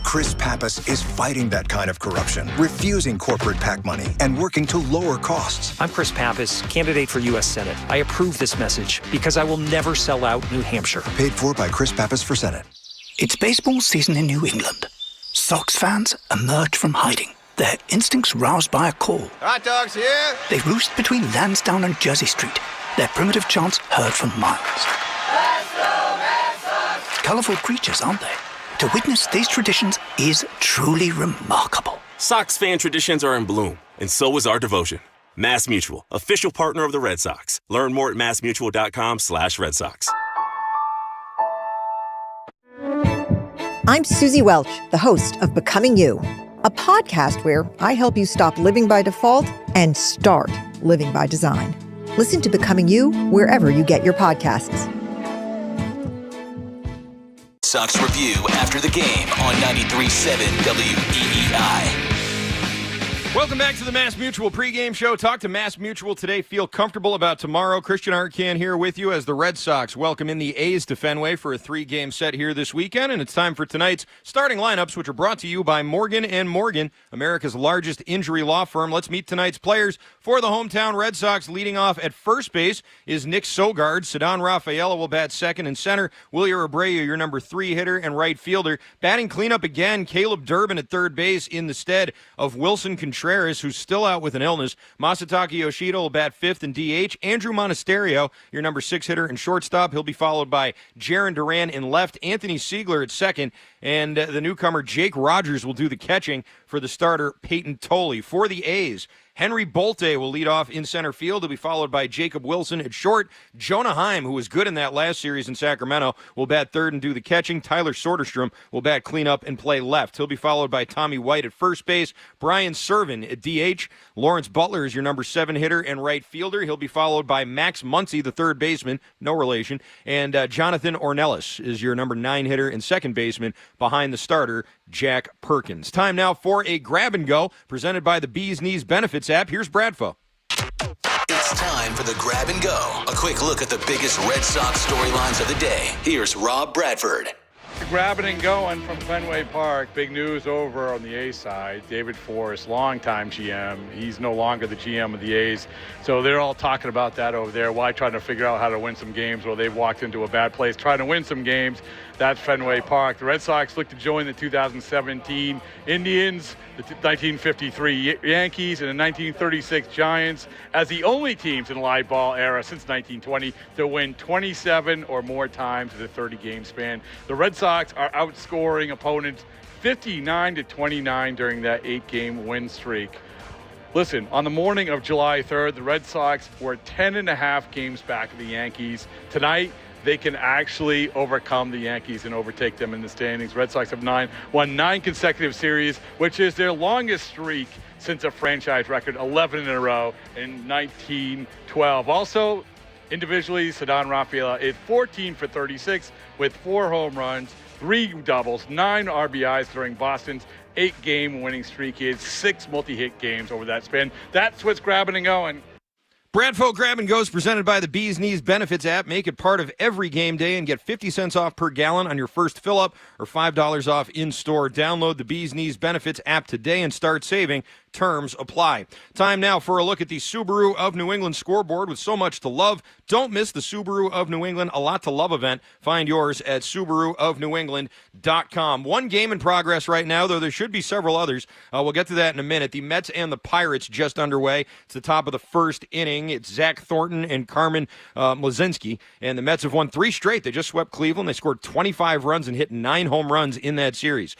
Chris Pappas is fighting that kind of corruption, refusing corporate PAC money, and working to lower costs. I'm Chris Pappas, candidate for U.S. Senate. I approve this message because I will never sell out New Hampshire. Paid for by Chris Pappas for Senate. It's baseball season in New England. Sox fans emerge from hiding, their instincts roused by a call. Hot dogs here! They roost between Lansdowne and Jersey Street, their primitive chants heard from miles. Let's go, Red Sox! Colorful creatures, aren't they? To witness these traditions is truly remarkable. Sox fan traditions are in bloom, and so is our devotion. Mass Mutual, official partner of the Red Sox. Learn more at massmutual.com/Red Sox. I'm Susie Welch, the host of Becoming You, a podcast where I help you stop living by default and start living by design. Listen to Becoming You wherever you get your podcasts. Sox Review after the game on 93.7 WEEI. Welcome back to the Mass Mutual pregame show. Talk to Mass Mutual today. Feel comfortable about tomorrow. Christian Arcand here with you as the Red Sox welcome in the A's to Fenway for a 3-game set here this weekend. And it's time for tonight's starting lineups, which are brought to you by Morgan & Morgan, America's largest injury law firm. Let's meet tonight's players for the hometown Red Sox. Leading off at first base is Nick Sogard. Ceddanne Rafaela will bat second and center. Wilyer Abreu, your number 3 hitter and right fielder. Batting cleanup again, Caleb Durbin at third base in the stead of Wilson Contreras, who's still out with an illness. Masataka Yoshida will bat fifth and DH. Andrew Monasterio, your number 6 hitter and shortstop. He'll be followed by Jaron Duran in left, Anthony Siegler at second, and the newcomer Jake Rogers will do the catching for the starter Peyton Tolley. For the A's, Henry Bolte will lead off in center field. He'll be followed by Jacob Wilson at short. Jonah Heim, who was good in that last series in Sacramento, will bat third and do the catching. Tyler Soderstrom will bat cleanup and play left. He'll be followed by Tommy White at first base. Brian Servin at DH. Lawrence Butler is your number 7 hitter and right fielder. He'll be followed by Max Muncy, the third baseman, no relation. And Jonathan Ornelas is your number 9 hitter and second baseman behind the starter, Jack Perkins. Time now for a grab and go presented by the Bees Knees Benefits app. Here's Bradfo. It's time for the grab and go. A quick look at the biggest Red Sox storylines of the day. Here's Rob Bradford. Grabbing and going from Fenway Park. Big news over on the A's side. David Forrest, longtime GM. He's no longer the GM of the A's. So they're all talking about that over there. Why trying to figure out how to win some games? Well, they've walked into a bad place trying to win some games. That's Fenway Park. The Red Sox look to join the 2017 Indians, the 1953 Yankees, and the 1936 Giants as the only teams in the live ball era since 1920 to win 27 or more times in a 30-game span. The Red Sox are outscoring opponents 59-29 during that 8-game win streak. Listen, on the morning of July 3rd, the Red Sox were 10.5 games back of the Yankees. Tonight, they can actually overcome the Yankees and overtake them in the standings. Red Sox have won 9 consecutive series, which is their longest streak since a franchise record, 11 in a row in 1912. Also, individually, Ceddanne Rafaela is 14 for 36 with 4 home runs, 3 doubles, 9 RBIs during Boston's 8-game winning streak. He had 6 multi-hit games over that span. That's what's grabbing and going. Bradfo Grab and Goes presented by the Bees Knees Benefits app. Make it part of every game day and get 50 cents off per gallon on your first fill-up or $5 off in-store. Download the Bees Knees Benefits app today and start saving. Terms apply. Time now for a look at the Subaru of New England scoreboard. With so much to love, don't miss the Subaru of New England A Lot to Love event. Find yours at SubaruofNewEngland.com. One game in progress right now, though there should be several others. We'll get to that in a minute. The Mets and the Pirates just underway. It's the top of the first inning. It's Zach Thornton and Carmen Mlodzinski, and the Mets have won 3 straight. They just swept Cleveland. They scored 25 runs and hit 9 home runs in that series.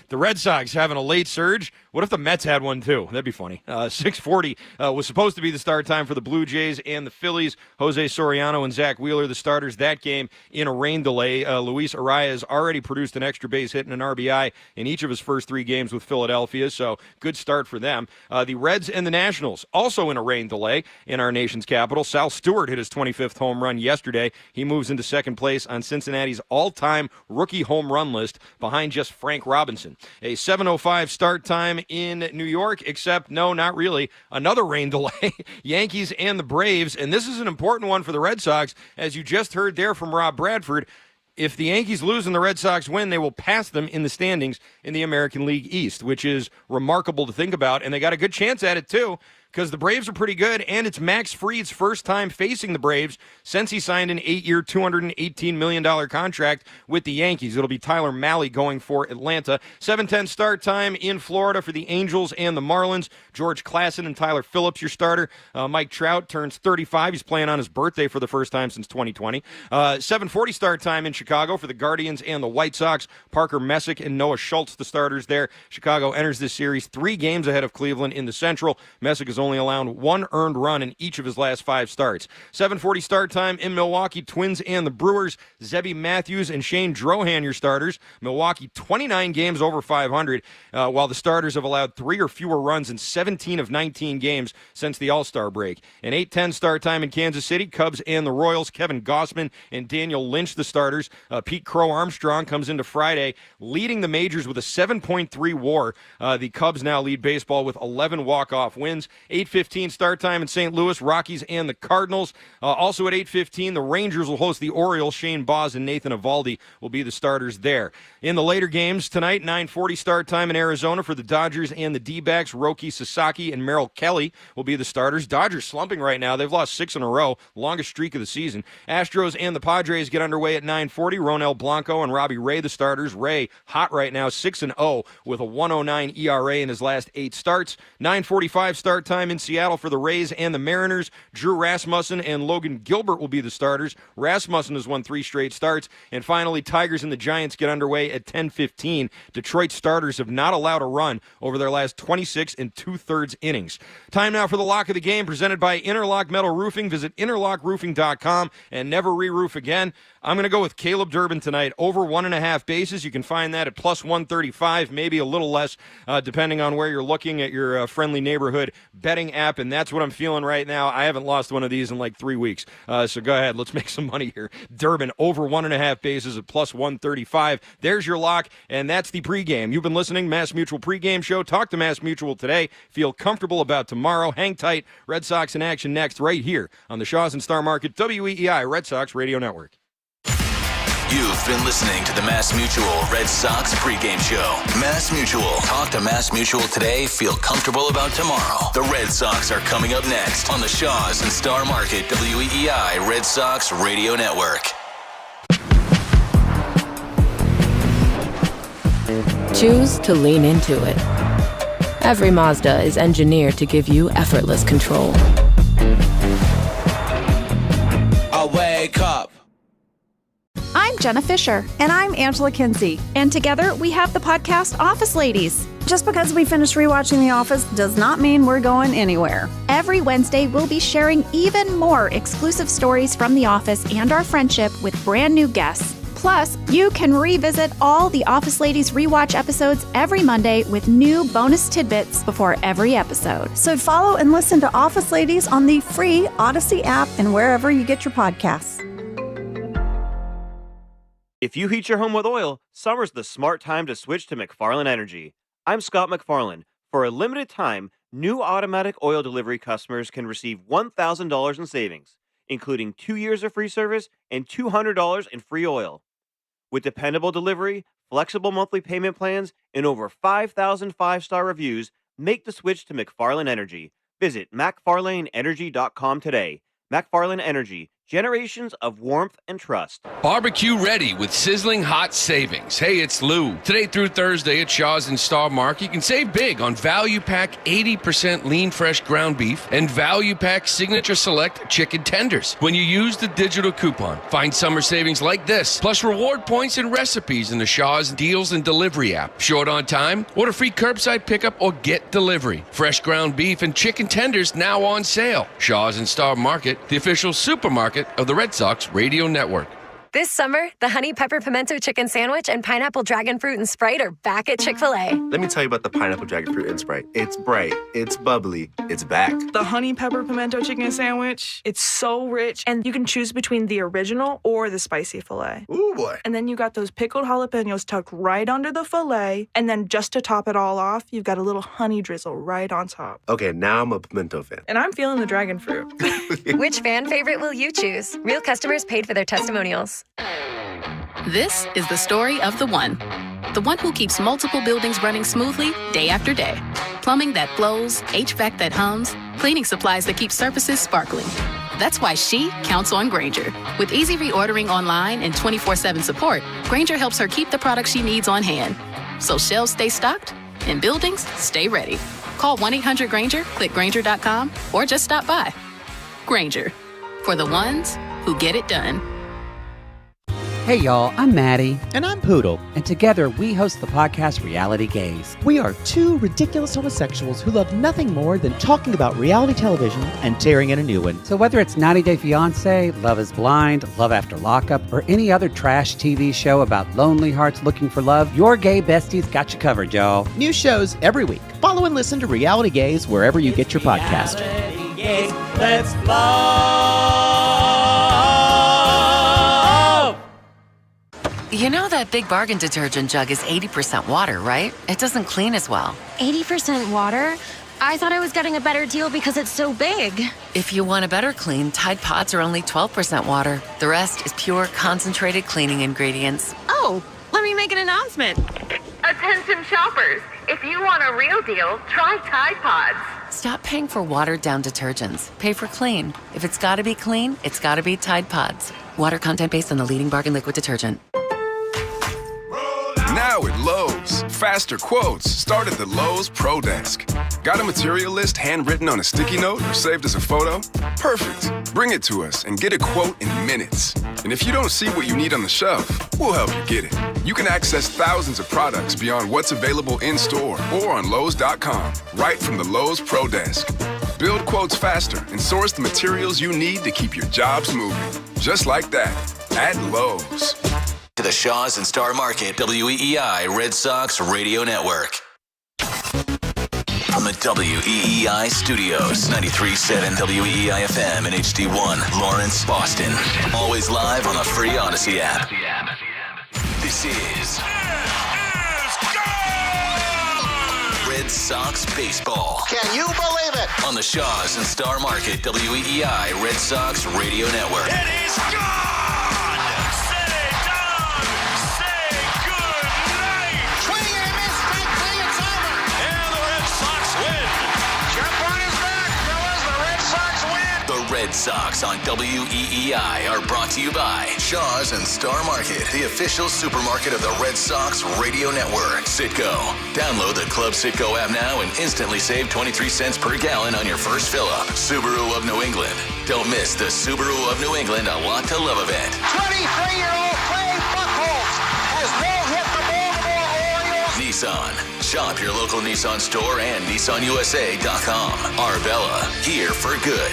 The Red Sox having a late surge. What if the Mets had one too? That'd be funny. 6:40 was supposed to be the start time for the Blue Jays and the Phillies. Jose Soriano and Zach Wheeler, the starters. That game in a rain delay. Luis Arias already produced an extra base hit and an RBI in each of his first 3 games with Philadelphia, so good start for them. The Reds and the Nationals also in a rain delay in our nation's capital. Sal Stewart hit his 25th home run yesterday. He moves into second place on Cincinnati's all-time rookie home run list behind just Frank Robinson. A 7:05 start time in New York, except no, not really. Another rain delay. Yankees and the Braves, and this is an important one for the Red Sox, as you just heard there from Rob Bradford. If the Yankees lose and the Red Sox win, they will pass them in the standings in the American League East, which is remarkable to think about, and they got a good chance at it too, because the Braves are pretty good, and it's Max Fried's first time facing the Braves since he signed an 8-year, $218 million contract with the Yankees. It'll be Tyler Mahle going for Atlanta. 7:10 start time in Florida for the Angels and the Marlins. George Klassen and Tyler Phillips, your starter. Mike Trout turns 35. He's playing on his birthday for the first time since 2020. 7:40 start time in Chicago for the Guardians and the White Sox. Parker Messick and Noah Schultz, the starters there. Chicago enters this series 3 games ahead of Cleveland in the Central. Messick is only allowed 1 earned run in each of his last 5 starts. 7:40 start time in Milwaukee. Twins and the Brewers. Zebby Matthews and Shane Drohan, your starters. Milwaukee 29 games over 500, while the starters have allowed 3 or fewer runs in 17 of 19 games since the All-Star break. An 8:10 start time in Kansas City. Cubs and the Royals. Kevin Gossman and Daniel Lynch, the starters. Pete Crow Armstrong comes into Friday, leading the majors with a 7.3 WAR. The Cubs now lead baseball with 11 walk-off wins. 8:15 start time in St. Louis, Rockies and the Cardinals. Also at 8:15, the Rangers will host the Orioles. Shane Baz and Nathan Eovaldi will be the starters there. In the later games tonight, 9:40 start time in Arizona for the Dodgers and the D-backs. Roki Sasaki and Merrill Kelly will be the starters. Dodgers slumping right now. They've lost 6 in a row, longest streak of the season. Astros and the Padres get underway at 9:40. Ronel Blanco and Robbie Ray, the starters. Ray, hot right now, 6-0 with a 1.09 ERA in his last 8 starts. 9:45 start time in Seattle for the Rays and the Mariners. Drew Rasmussen and Logan Gilbert will be the starters. Rasmussen has won 3 straight starts. And finally, Tigers and the Giants get underway at 10:15. Detroit starters have not allowed a run over their last 26 2/3 innings. Time now for the lock of the game, presented by Interlock Metal Roofing. Visit interlockroofing.com and never re-roof again. I'm going to go with Caleb Durbin tonight, over 1.5 bases. You can find that at plus 135, maybe a little less, depending on where you're looking at your friendly neighborhood betting app, and that's what I'm feeling right now. I haven't lost one of these in like 3 weeks, so go ahead. Let's make some money here. Durbin, over 1.5 bases at plus 135. There's your lock, and that's the pregame. You've been listening, Mass Mutual pregame show. Talk to Mass Mutual today. Feel comfortable about tomorrow. Hang tight. Red Sox in action next right here on the Shaws and Star Market WEEI Red Sox Radio Network. You've been listening to the Mass Mutual Red Sox pregame show. Mass Mutual. Talk to Mass Mutual today. Feel comfortable about tomorrow. The Red Sox are coming up next on the Shaws and Star Market WEEI Red Sox Radio Network. Choose to lean into it. Every Mazda is engineered to give you effortless control. I wake up. I'm Jenna Fisher. And I'm Angela Kinsey. And together we have the podcast Office Ladies. Just because we finished rewatching The Office does not mean we're going anywhere. Every Wednesday, we'll be sharing even more exclusive stories from The Office and our friendship with brand new guests. Plus, you can revisit all the Office Ladies rewatch episodes every Monday with new bonus tidbits before every episode. So follow and listen to Office Ladies on the free Odyssey app and wherever you get your podcasts. If you heat your home with oil, summer's the smart time to switch to McFarland Energy. I'm Scott McFarland. For a limited time, New automatic oil delivery customers can receive $1,000 in savings, including 2 years of free service and $200 in free oil. With dependable delivery, flexible monthly payment plans, and over 5,000 five-star reviews, make the switch to McFarlane Energy. Visit McFarlaneEnergy.com today. McFarlane Energy. Generations of warmth and trust. Barbecue ready with sizzling hot savings. Hey, it's Lou. Today through Thursday at Shaw's and Star Market, you can save big on Value Pack 80% lean fresh ground beef and Value Pack Signature Select chicken tenders. When you use the digital coupon, find summer savings like this, plus reward points and recipes in the Shaw's Deals and Delivery app. Short on time? Order free curbside pickup or get delivery. Fresh ground beef and chicken tenders now on sale. Shaw's and Star Market, the official supermarket of the Red Sox Radio Network. This summer, the Honey Pepper Pimento Chicken Sandwich and Pineapple Dragon Fruit and Sprite are back at Chick-fil-A. Let me tell you about the Pineapple Dragon Fruit and Sprite. It's bright, it's bubbly, it's back. The Honey Pepper Pimento Chicken Sandwich, it's so rich, and you can choose between the original or the spicy filet. Ooh, boy. And then you got those pickled jalapenos tucked right under the filet, and then just to top it all off, you've got a little honey drizzle right on top. Okay, now I'm a pimento fan. And I'm feeling the dragon fruit. Which fan favorite will you choose? Real customers paid for their testimonials. This is the story of the one who keeps multiple buildings running smoothly day after day. Plumbing that flows, HVAC that hums, cleaning supplies that keep surfaces sparkling. That's why she counts on Grainger. With easy reordering online and 24/7 support, Grainger helps her keep the products she needs on hand. So shelves stay stocked and buildings stay ready. Call 1-800-GRAINGER, click Grainger.com, or just stop by. Grainger, for the ones who get it done. Hey y'all, I'm Maddie. And I'm Poodle. And together we host the podcast Reality Gaze. We are two ridiculous homosexuals who love nothing more than talking about reality television and tearing in a new one. So whether it's 90 Day Fiancé, Love is Blind, Love After Lockup, or any other trash TV show about lonely hearts looking for love, your gay besties got you covered, y'all. New shows every week. Follow and listen to Reality Gaze wherever you get your podcast. Reality Gaze, let's love. You know that Big Bargain detergent jug is 80% water, right? It doesn't clean as well. 80% water? I thought I was getting a better deal because it's so big. If you want a better clean, Tide Pods are only 12% water. The rest is pure, concentrated cleaning ingredients. Oh, let me make an announcement. Attention shoppers, if you want a real deal, try Tide Pods. Stop paying for watered-down detergents. Pay for clean. If it's gotta be clean, it's gotta be Tide Pods. Water content based on the leading bargain liquid detergent. Now at Lowe's, faster quotes start at the Lowe's Pro Desk. Got a material list handwritten on a sticky note or saved as a photo? Perfect. Bring it to us and get a quote in minutes. And if you don't see what you need on the shelf, we'll help you get it. You can access thousands of products beyond what's available in-store or on Lowe's.com, right from the Lowe's Pro Desk. Build quotes faster and source the materials you need to keep your jobs moving. Just like that, at Lowe's. To the Shaw's and Star Market, WEEI Red Sox Radio Network. From the WEEI studios, 93.7 WEEI FM and HD1, Lawrence, Boston. Always live on the free Odyssey app. This is Red Sox baseball. Can you believe it? On the Shaw's and Star Market, WEEI Red Sox Radio Network. It is gone! Red Sox on WEEI are brought to you by Shaw's and Star Market, the official supermarket of the Red Sox Radio Network. Citgo. Download the Club Citgo app now and instantly save 23 cents per gallon on your first fill-up. Subaru of New England. Don't miss the Subaru of New England A Lot to Love event. 23-year-old Clay Buchholz has no-hit the Baltimore Orioles. Nissan. Shop your local Nissan store and NissanUSA.com. Arbella. Here for good.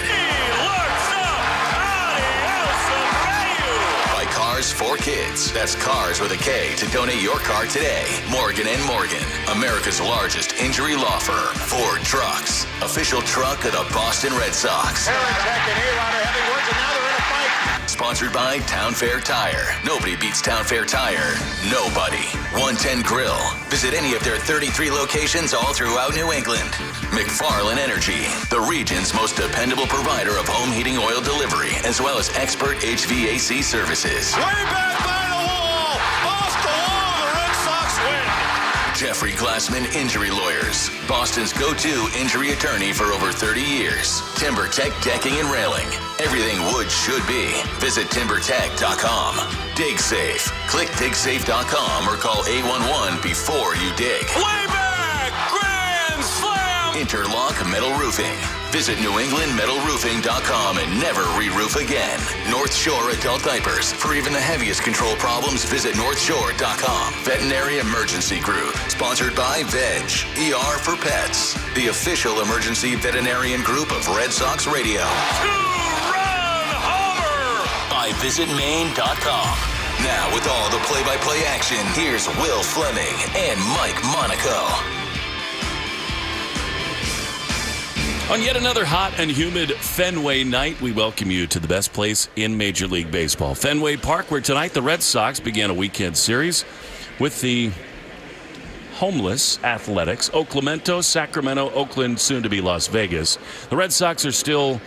Cars for Kids. That's Cars with a K to donate your car today. Morgan & Morgan, America's largest injury law firm. Ford Trucks, official truck of the Boston Red Sox. Sponsored by Town Fair Tire. Nobody beats Town Fair Tire. Nobody. 110 Grill. Visit any of their 33 locations all throughout New England. McFarland Energy, the region's most dependable provider of home heating oil delivery, as well as expert HVAC services. Way back by the wall. Off the wall. The Red Sox win. Jeffrey Glassman Injury Lawyers, Boston's go-to injury attorney for over 30 years. TimberTech Decking and Railing. Everything wood should be. Visit TimberTech.com. Dig Safe. Click DigSafe.com or call 811 before you dig. Way back. Grand slam. Interlock Metal Roofing. Visit NewEnglandMetalRoofing.com and never re-roof again. North Shore Adult Diapers. For even the heaviest control problems, visit NorthShore.com. Veterinary Emergency Group. Sponsored by Veg. ER for Pets. The official emergency veterinarian group of Red Sox Radio. Two-run homer. By VisitMaine.com. Now with all the play-by-play action, here's Will Fleming and Mike Monaco. On yet another hot and humid Fenway night, we welcome you to the best place in Major League Baseball, Fenway Park, where tonight the Red Sox began a weekend series with the homeless Athletics, Oaklamento, Sacramento, Oakland, soon to be Las Vegas. The Red Sox are still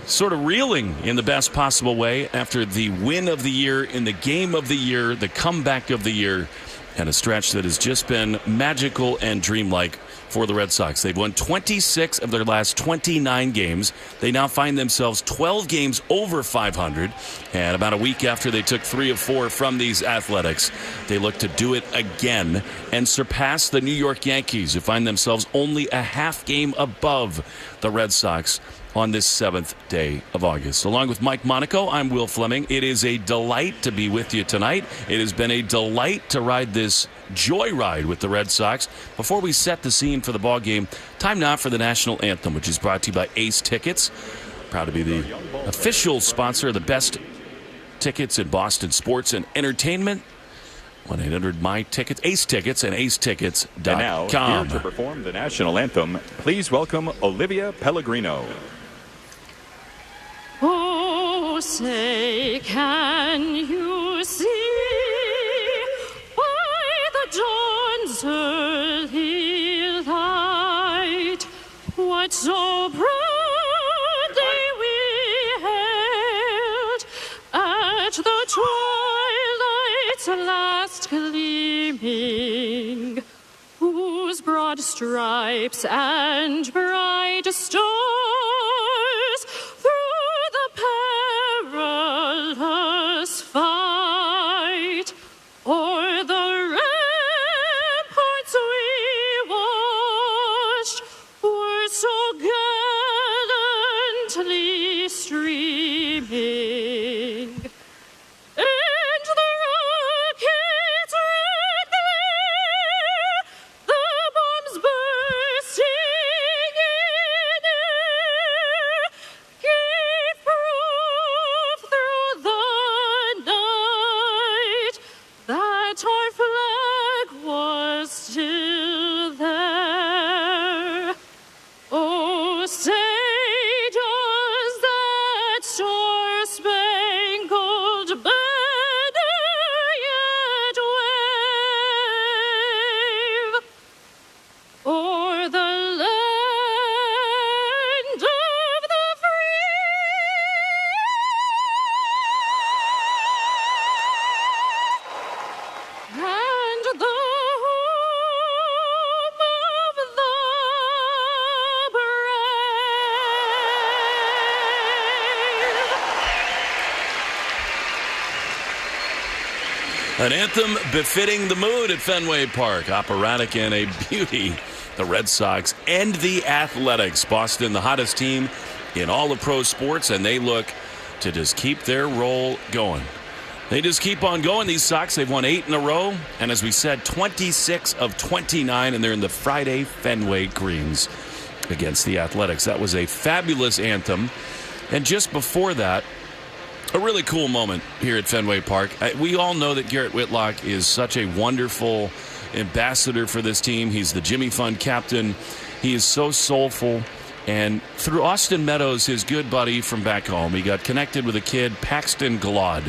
sort of reeling in the best possible way after the win of the year, in the game of the year, the comeback of the year, and a stretch that has just been magical and dreamlike for the Red Sox. They've won 26 of their last 29 games. They now find themselves 12 games over 500. And about a week after they took 3 of 4 from these Athletics, they look to do it again and surpass the New York Yankees, who find themselves only a half game above the Red Sox on this 7th day of August. Along with Mike Monaco, I'm Will Fleming. It is a delight to be with you tonight. It has been a delight to ride this joyride with the Red Sox. Before we set the scene for the ball game, time now for the national anthem, which is brought to you by Ace Tickets. Proud to be the official sponsor of the best tickets in Boston sports and entertainment. 1-800-MY-TICKETS, Ace Tickets, and acetickets.com. And now, here to perform the national anthem, please welcome Olivia Pellegrino. Oh, say, can you see by the dawn's early light what so proudly we hailed at the twilight's last gleaming, whose broad stripes and bright stars perilous fight o'er the ramparts we watched were so gallantly streaming, and the rockets' red glare, the bombs bursting in air, gave proof through the night that our flag was still there. Oh, say does that star-spangled banner yet wave o'er the land of the free? And the home of the An anthem befitting the mood at Fenway Park. Operatic and a beauty. The Red Sox and the Athletics. Boston, the hottest team in all of pro sports, and they look to just keep their roll going. They just keep on going. These Sox, they've won 8 in a row, and as we said, 26 of 29, and they're in the Friday Fenway Greens against the Athletics. That was a fabulous anthem. And just before that, a really cool moment here at Fenway Park. We all know that Garrett Whitlock is such a wonderful ambassador for this team. He's the Jimmy Fund captain. He is so soulful. And through Austin Meadows, his good buddy from back home, he got connected with a kid, Paxton Galad,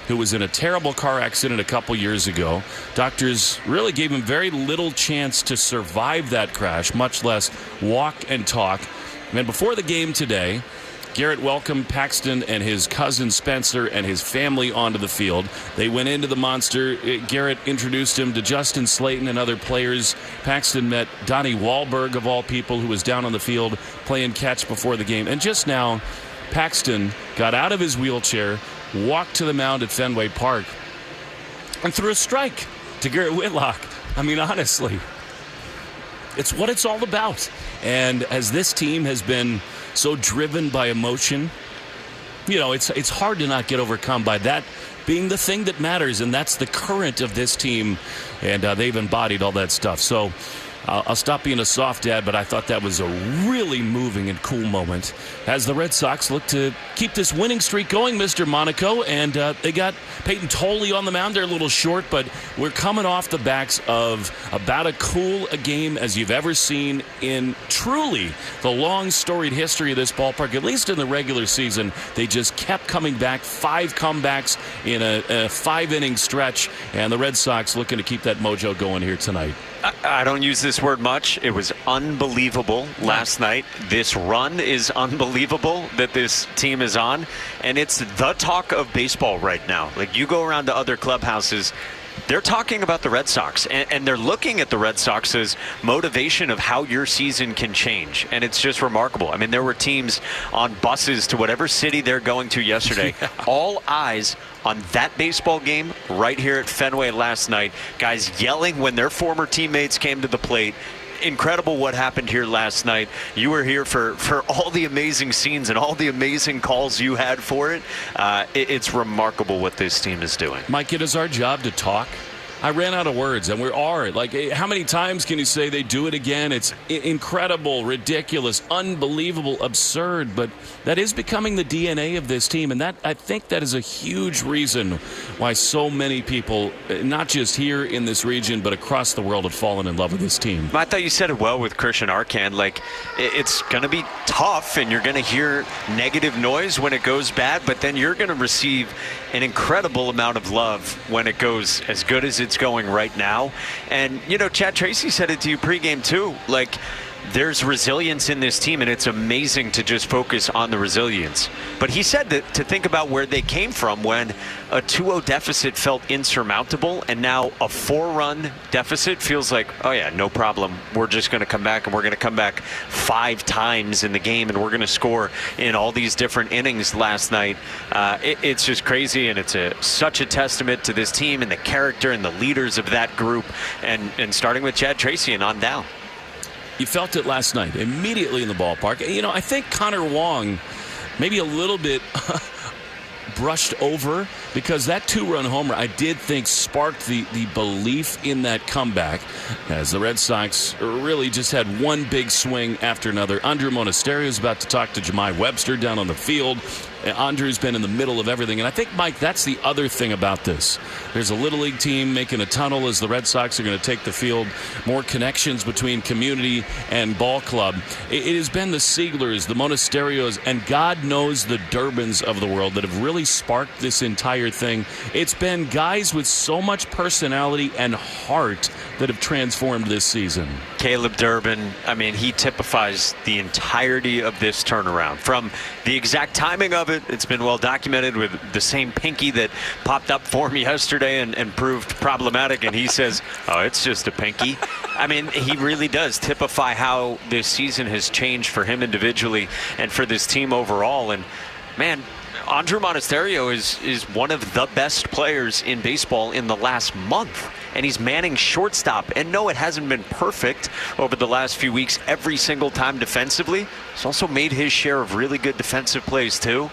who was in a terrible car accident a couple years ago. Doctors really gave him very little chance to survive that crash, much less walk and talk. And before the game today, Garrett welcomed Paxton and his cousin Spencer and his family onto the field. They went into the Monster. Garrett introduced him to Justin Slayton and other players. Paxton met Donnie Wahlberg, of all people, who was down on the field playing catch before the game. And just now, Paxton got out of his wheelchair, walked to the mound at Fenway Park, and threw a strike to Garrett Whitlock. I mean, honestly, it's what it's all about. And as this team has been so driven by emotion, it's hard to not get overcome by that being the thing that matters, and that's the current of this team, and they've embodied all that stuff. So I'll stop being a soft dad, but I thought that was a really moving and cool moment as the Red Sox look to keep this winning streak going, Mr. Monaco. And they got Peyton Tolley on the mound. They're a little short, but we're coming off the backs of about as cool a game as you've ever seen in truly the long storied history of this ballpark, at least in the regular season. They just kept coming back, 5 comebacks in a 5-inning stretch, and the Red Sox looking to keep that mojo going here tonight. I don't use this word much. It was unbelievable last night. This run is unbelievable that this team is on, and it's the talk of baseball right now. Like, you go around to other clubhouses, they're talking about the Red Sox, and they're looking at the Red Sox as motivation of how your season can change, and it's just remarkable. I mean, there were teams on buses to whatever city they're going to yesterday. Yeah. All eyes on that baseball game right here at Fenway last night. Guys yelling when their former teammates came to the plate. Incredible what happened here last night. You were here for all the amazing scenes and all the amazing calls you had for it. It's remarkable what this team is doing. Mike, it is our job to talk. I ran out of words, and we are. Like, how many times can you say they do it again? It's incredible, ridiculous, unbelievable, absurd, but that is becoming the DNA of this team, and that I think that is a huge reason why so many people, not just here in this region, but across the world, have fallen in love with this team. I thought you said it well with Christian Arcand. Like, it's going to be tough, and you're going to hear negative noise when it goes bad, but then you're going to receive an incredible amount of love when it goes as good as it's going right now. And, Chad Tracy said it to you pregame too. Like, there's resilience in this team, and it's amazing to just focus on the resilience. But he said that to think about where they came from when a 2-0 deficit felt insurmountable, and now a 4-run deficit feels like, oh yeah, no problem. We're just going to come back, and we're going to come back 5 times in the game, and we're going to score in all these different innings last night. It's just crazy, and it's such a testament to this team and the character and the leaders of that group, and starting with Chad Tracy and on down. You felt it last night, immediately in the ballpark. I think Connor Wong maybe a little bit brushed over, because that 2-run homer, I did think, sparked the belief in that comeback, as the Red Sox really just had one big swing after another. Andrew Monasterio is about to talk to Jemai Webster down on the field. Andrew's been in the middle of everything. And I think, Mike, that's the other thing about this. There's a Little League team making a tunnel as the Red Sox are going to take the field. More connections between community and ball club. It has been the Sieglers, the Monasterios, and God knows the Durbins of the world that have really sparked this entire thing. It's been guys with so much personality and heart that have transformed this season. Caleb Durbin, I mean, he typifies the entirety of this turnaround. From the exact timing of it, it's been well documented with the same pinky that popped up for me yesterday and proved problematic, and he says, oh, it's just a pinky. I mean, he really does typify how this season has changed for him individually and for this team overall. And, man, Andrew Monasterio is one of the best players in baseball in the last month, and he's manning shortstop. And no, it hasn't been perfect over the last few weeks every single time defensively. He's also made his share of really good defensive plays too.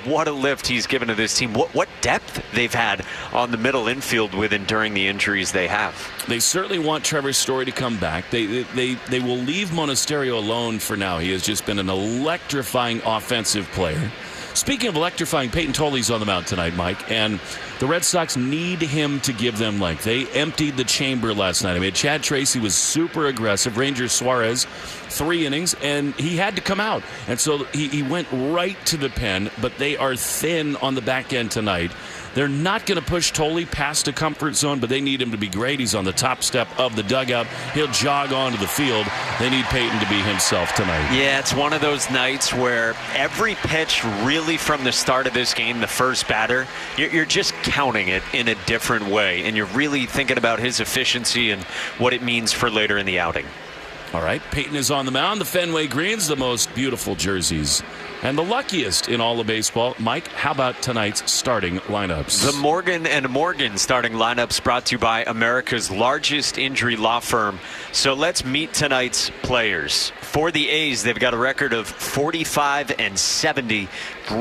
What a lift he's given to this team. What depth they've had on the middle infield with and during the injuries they have. They certainly want Trevor Story to come back. They will leave Monasterio alone for now. He has just been an electrifying offensive player. Speaking of electrifying, Peyton Tolley's on the mound tonight, Mike, and the Red Sox need him to give them life. They emptied the chamber last night. I mean, Chad Tracy was super aggressive. Ranger Suarez, 3 innings, and he had to come out. And so he went right to the pen, but they are thin on the back end tonight. They're not going to push Tolley past a comfort zone, but they need him to be great. He's on the top step of the dugout. He'll jog onto the field. They need Peyton to be himself tonight. Yeah, it's one of those nights where every pitch really from the start of this game, the first batter, you're just counting it in a different way, and you're really thinking about his efficiency and what it means for later in the outing. All right, Peyton is on the mound. The Fenway Greens, the most beautiful jerseys and the luckiest in all of baseball. Mike, how about tonight's starting lineups? The Morgan & Morgan starting lineups brought to you by America's largest injury law firm. So let's meet tonight's players. For the A's, they've got a record of 45-70.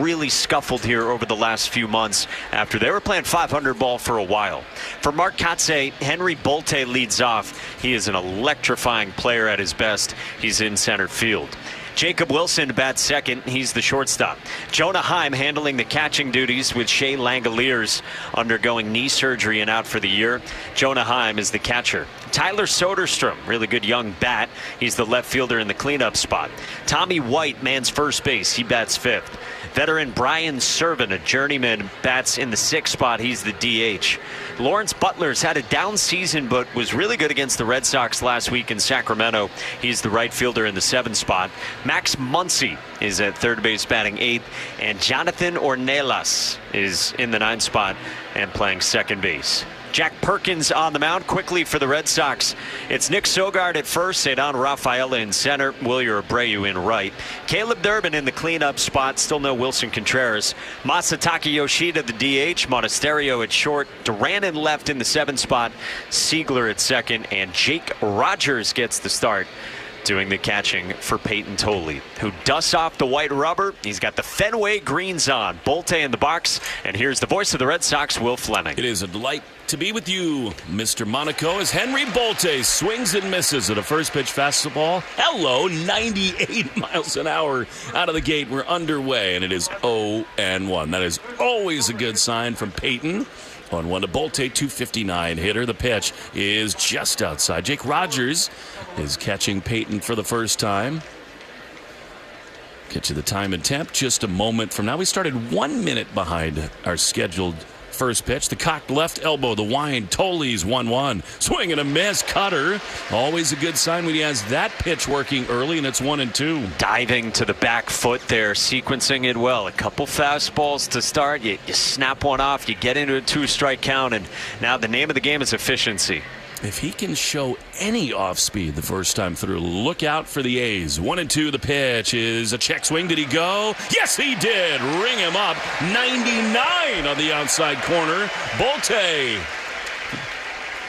Really scuffled here over the last few months after they were playing 500 ball for a while. For Mark Kotsay, Henry Bolte leads off. He is an electrifying player at his best. He's in center field. Jacob Wilson bats second. He's the shortstop. Jonah Heim handling the catching duties with Shea Langoliers undergoing knee surgery and out for the year. Jonah Heim is the catcher. Tyler Soderstrom, really good young bat. He's the left fielder in the cleanup spot. Tommy White mans first base. He bats fifth. Veteran Brian Servin, a journeyman, bats in the 6th spot. He's the DH. Lawrence Butler's had a down season but was really good against the Red Sox last week in Sacramento. He's the right fielder in the 7th spot. Max Muncy is at third base batting 8th. And Jonathan Ornelas is in the 9th spot and playing second base. Jack Perkins on the mound quickly for the Red Sox. It's Nick Sogard at first, Cedon Rafaela in center, Wilyer Abreu in right. Caleb Durbin in the cleanup spot, still no Wilson Contreras. Masataka Yoshida the DH, Monasterio at short, Duran in left in the 7th spot, Siegler at second, and Jake Rogers gets the start doing the catching for Peyton Tolley, who dusts off the white rubber. He's got the Fenway greens on. Bolte in the box, and here's the voice of the Red Sox, Will Fleming. It is a delight to be with you, Mr. Monaco, as Henry Bolte swings and misses at a first pitch fastball. Hello, 98 miles an hour out of the gate. We're underway, and it is 0-1. That is always a good sign from Peyton. On 1 to Bolte, 259 hitter. The pitch is just outside. Jake Rogers is catching Peyton for the first time. Get you the time and temp just a moment from now. We started 1 minute behind our scheduled first pitch. The cocked left elbow, the wind. Tolley's 1-1. Swing and a miss. Cutter. Always a good sign when he has that pitch working early, and it's 1-2. Diving to the back foot there, sequencing it well. A couple fastballs to start. You snap one off. You get into a 2-strike count, and now the name of the game is efficiency. If he can show any off speed the first time through, look out for the A's. 1-2, the pitch is a check swing. Did he go? Yes, he did. Ring him up. 99 on the outside corner. Bolte.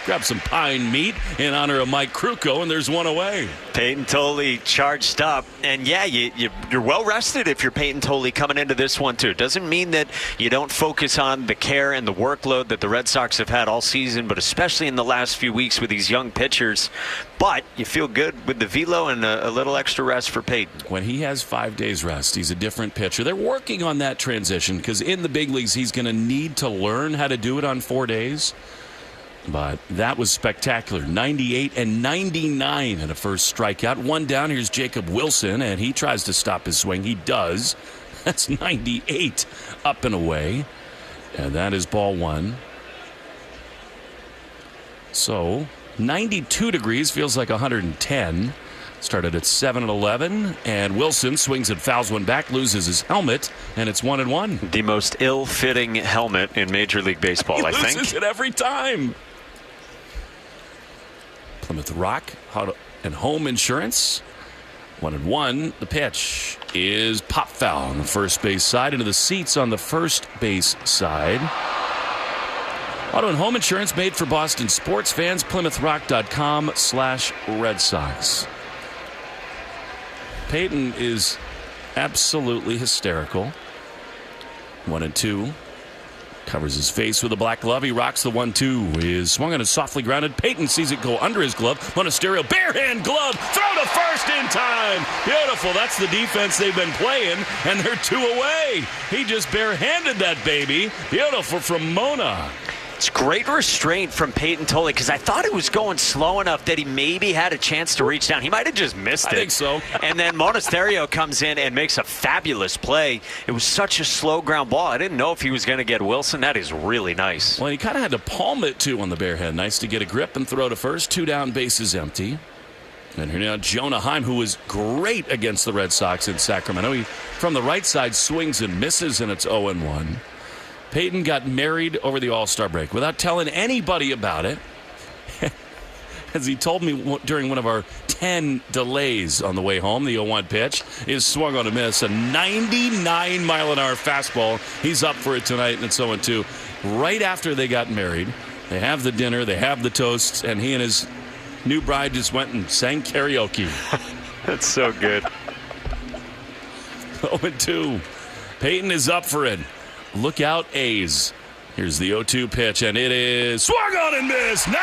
Grab some pine meat in honor of Mike Krukow, and there's one away. Peyton Tolley charged up. And, yeah, you're well rested if you're Peyton Tolley coming into this one, too. Doesn't mean that you don't focus on the care and the workload that the Red Sox have had all season, but especially in the last few weeks with these young pitchers. But you feel good with the velo and a little extra rest for Peyton. When he has 5 days rest, he's a different pitcher. They're working on that transition because in the big leagues, he's going to need to learn how to do it on 4 days. But that was spectacular. 98 and 99 in a first strikeout. 1 down. Here's Jacob Wilson, and he tries to stop his swing. He does. That's 98 up and away. And that is ball 1. So 92 degrees feels like 110. Started at 7-11, and Wilson swings and fouls one back, loses his helmet, and it's 1-1. The most ill-fitting helmet in Major League Baseball, I think. He loses it every time. Plymouth Rock and Home Insurance. 1-1. The pitch is pop foul on the first base side into the seats on the first base side. Auto and Home Insurance made for Boston sports fans. PlymouthRock.com/Red Sox. Peyton is absolutely hysterical. 1-2. Covers his face with a black glove. He rocks the 1-2. Is swung on, is softly grounded. Peyton sees it go under his glove. Monasterio, barehand glove. Throw to first in time. Beautiful. That's the defense they've been playing, and they're 2 away. He just barehanded that baby. Beautiful from Mona. It's great restraint from Peyton Tolle, because I thought it was going slow enough that he maybe had a chance to reach down. He might have just missed it. I think so. And then Monasterio comes in and makes a fabulous play. It was such a slow ground ball. I didn't know if he was going to get Wilson. That is really nice. Well, he kind of had to palm it, too, on the barehand. Nice to get a grip and throw to first. 2 down, bases empty. And here now Jonah Heim, who was great against the Red Sox in Sacramento. He, from the right side, swings and misses, and it's 0-1. Peyton got married over the All-Star break without telling anybody about it. As he told me during one of our 10 delays on the way home, the 0-1 pitch is swung on a miss. A 99-mile-an-hour fastball. He's up for it tonight, and it's 0-2. Right after they got married, they have the dinner, they have the toasts, and he and his new bride just went and sang karaoke. That's so good. 0-2. Peyton is up for it. Look out, A's. Here's the 0-2 pitch, and it is swung on and missed. 99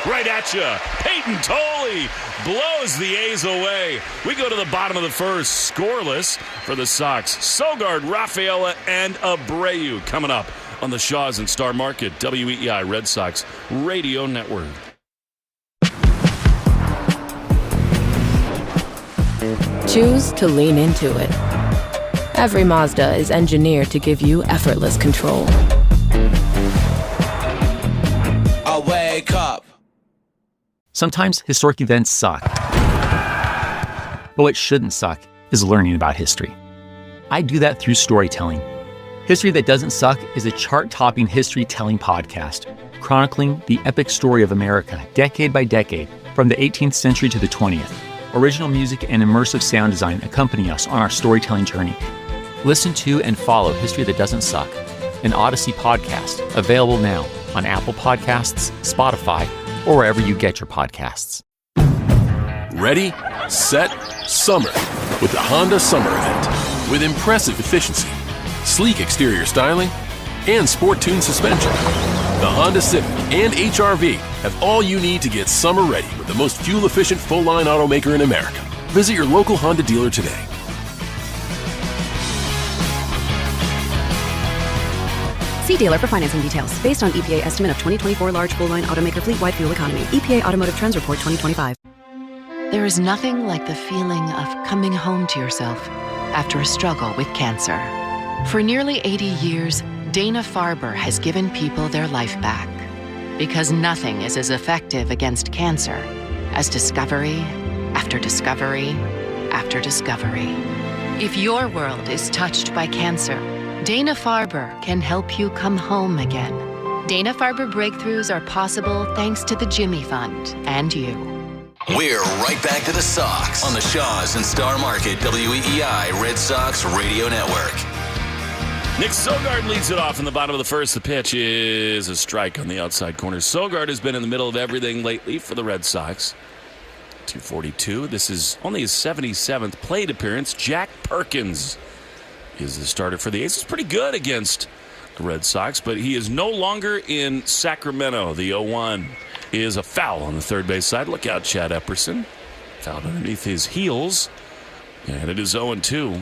right at you. Peyton Tolle blows the A's away. We go to the bottom of the first, scoreless for the Sox. Sogard, Rafaela, and Abreu coming up on the Shaws and Star Market, WEEI Red Sox Radio Network. Choose to lean into it. Every Mazda is engineered to give you effortless control. I wake up. Sometimes historic events suck. But what shouldn't suck is learning about history. I do that through storytelling. History That Doesn't Suck is a chart-topping history-telling podcast, chronicling the epic story of America, decade by decade, from the 18th century to the 20th. Original music and immersive sound design accompany us on our storytelling journey. Listen to and follow History That Doesn't Suck, an Odyssey podcast, available now on Apple Podcasts, Spotify, or wherever you get your podcasts. Ready, set, summer with the Honda Summer Event. With impressive efficiency, sleek exterior styling, and sport-tuned suspension, the Honda Civic and HR-V have all you need to get summer ready with the most fuel-efficient full-line automaker in America. Visit your local Honda dealer today. See dealer for financing details. Based on EPA estimate of 2024 large full-line automaker fleet-wide fuel economy. EPA Automotive Trends Report 2025. There is nothing like the feeling of coming home to yourself after a struggle with cancer. For nearly 80 years, Dana-Farber has given people their life back. Because nothing is as effective against cancer as discovery after discovery after discovery. If your world is touched by cancer, Dana-Farber can help you come home again. Dana-Farber breakthroughs are possible thanks to the Jimmy Fund and you. We're right back to the Sox on the Shaws and Star Market WEEI Red Sox Radio Network. Nick Sogard leads it off in the bottom of the first. The pitch is a strike on the outside corner. Sogard has been in the middle of everything lately for the Red Sox. 242. This is only his 77th plate appearance. Jack Perkins is the starter for the A's. He's pretty good against the Red Sox, but he is no longer in Sacramento. The 0-1 is a foul on the third base side. Look out, Chad Epperson. Fouled underneath his heels, and it is 0-2.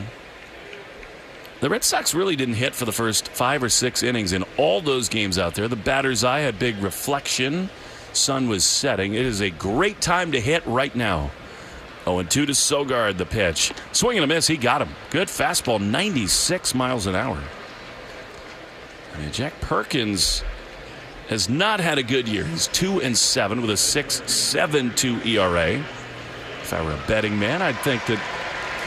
The Red Sox really didn't hit for the first 5 or 6 innings in all those games out there. The batter's eye had big reflection. Sun was setting. It is a great time to hit right now. 0-2 to Sogard, the pitch. Swing and a miss, he got him. Good fastball, 96 miles an hour. And Jack Perkins has not had a good year. He's 2-7 with a 6.72 ERA. If I were a betting man, I'd think that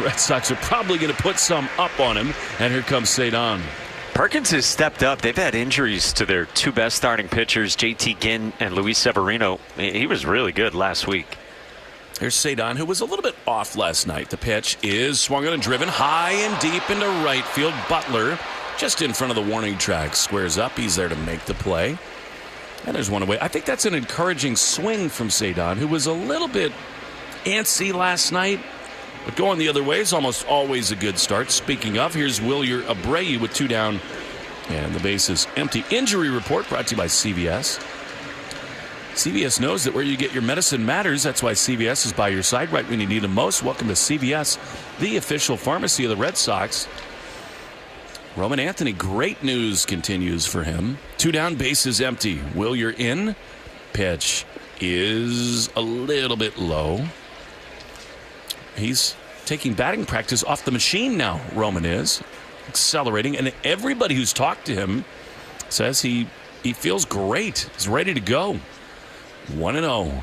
Red Sox are probably going to put some up on him. And here comes Cedon. Perkins has stepped up. They've had injuries to their 2 best starting pitchers, JT Ginn and Luis Severino. He was really good last week. Here's Cedon, who was a little bit off last night. The pitch is swung on and driven high and deep into right field. Butler, just in front of the warning track, squares up. He's there to make the play. And there's one away. I think that's an encouraging swing from Cedon, who was a little bit antsy last night. But going the other way is almost always a good start. Speaking of, here's Wilyer Abreu with 2 down And the base is empty. Injury report brought to you by CVS. CVS knows that where you get your medicine matters. That's why CVS is by your side right when you need them most. Welcome to CVS, the official pharmacy of the Red Sox. Roman Anthony, great news continues for him. 2 down, bases empty. Wilyer in. Pitch is a little bit low. He's taking batting practice off the machine now, Roman is. Accelerating, and everybody who's talked to him says he feels great. He's ready to go. 1-0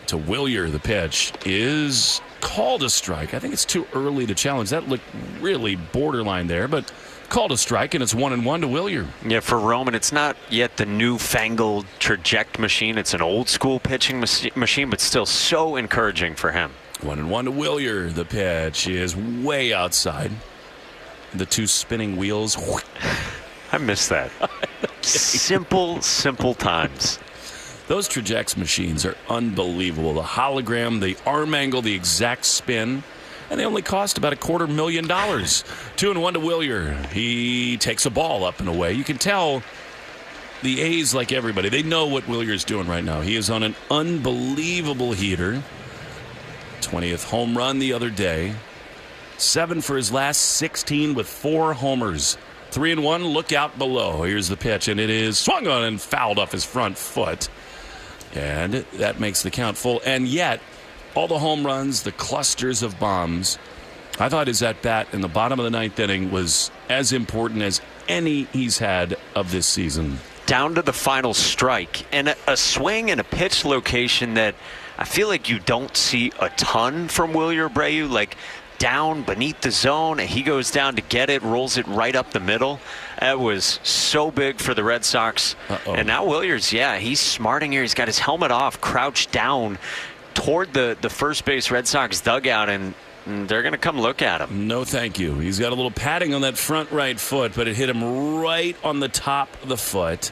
to Wilyer. The pitch is called a strike. I think it's too early to challenge. That looked really borderline there, but called a strike, and it's 1-1 to Wilyer. Yeah, for Roman, it's not yet the newfangled traject machine. It's an old school pitching machine, but still so encouraging for him. 1-1 to Wilyer. The pitch is way outside. The 2 spinning wheels. I miss that. Simple times. Those Trajects machines are unbelievable. The hologram, the arm angle, the exact spin. And they only cost about $250,000. 2-1 to Wilyer. He takes a ball up and away. You can tell the A's, like everybody, they know what Willier's doing right now. He is on an unbelievable heater. 20th home run the other day. 7 for his last 16 with 4 homers. 3-1, look out below. Here's the pitch, and it is swung on and fouled off his front foot. And that makes the count full. And yet, all the home runs, the clusters of bombs, I thought his at-bat in the bottom of the 9th inning was as important as any he's had of this season. Down to the final strike, and a swing and a pitch location that I feel like you don't see a ton from Wilyer Abreu, like down beneath the zone, and he goes down to get it, rolls it right up the middle. That was so big for the Red Sox. And now Wilyer's, he's smarting here. He's got his helmet off, crouched down toward the first base Red Sox dugout, and they're going to come look at him. No, thank you. He's got a little padding on that front right foot, but it hit him right on the top of the foot.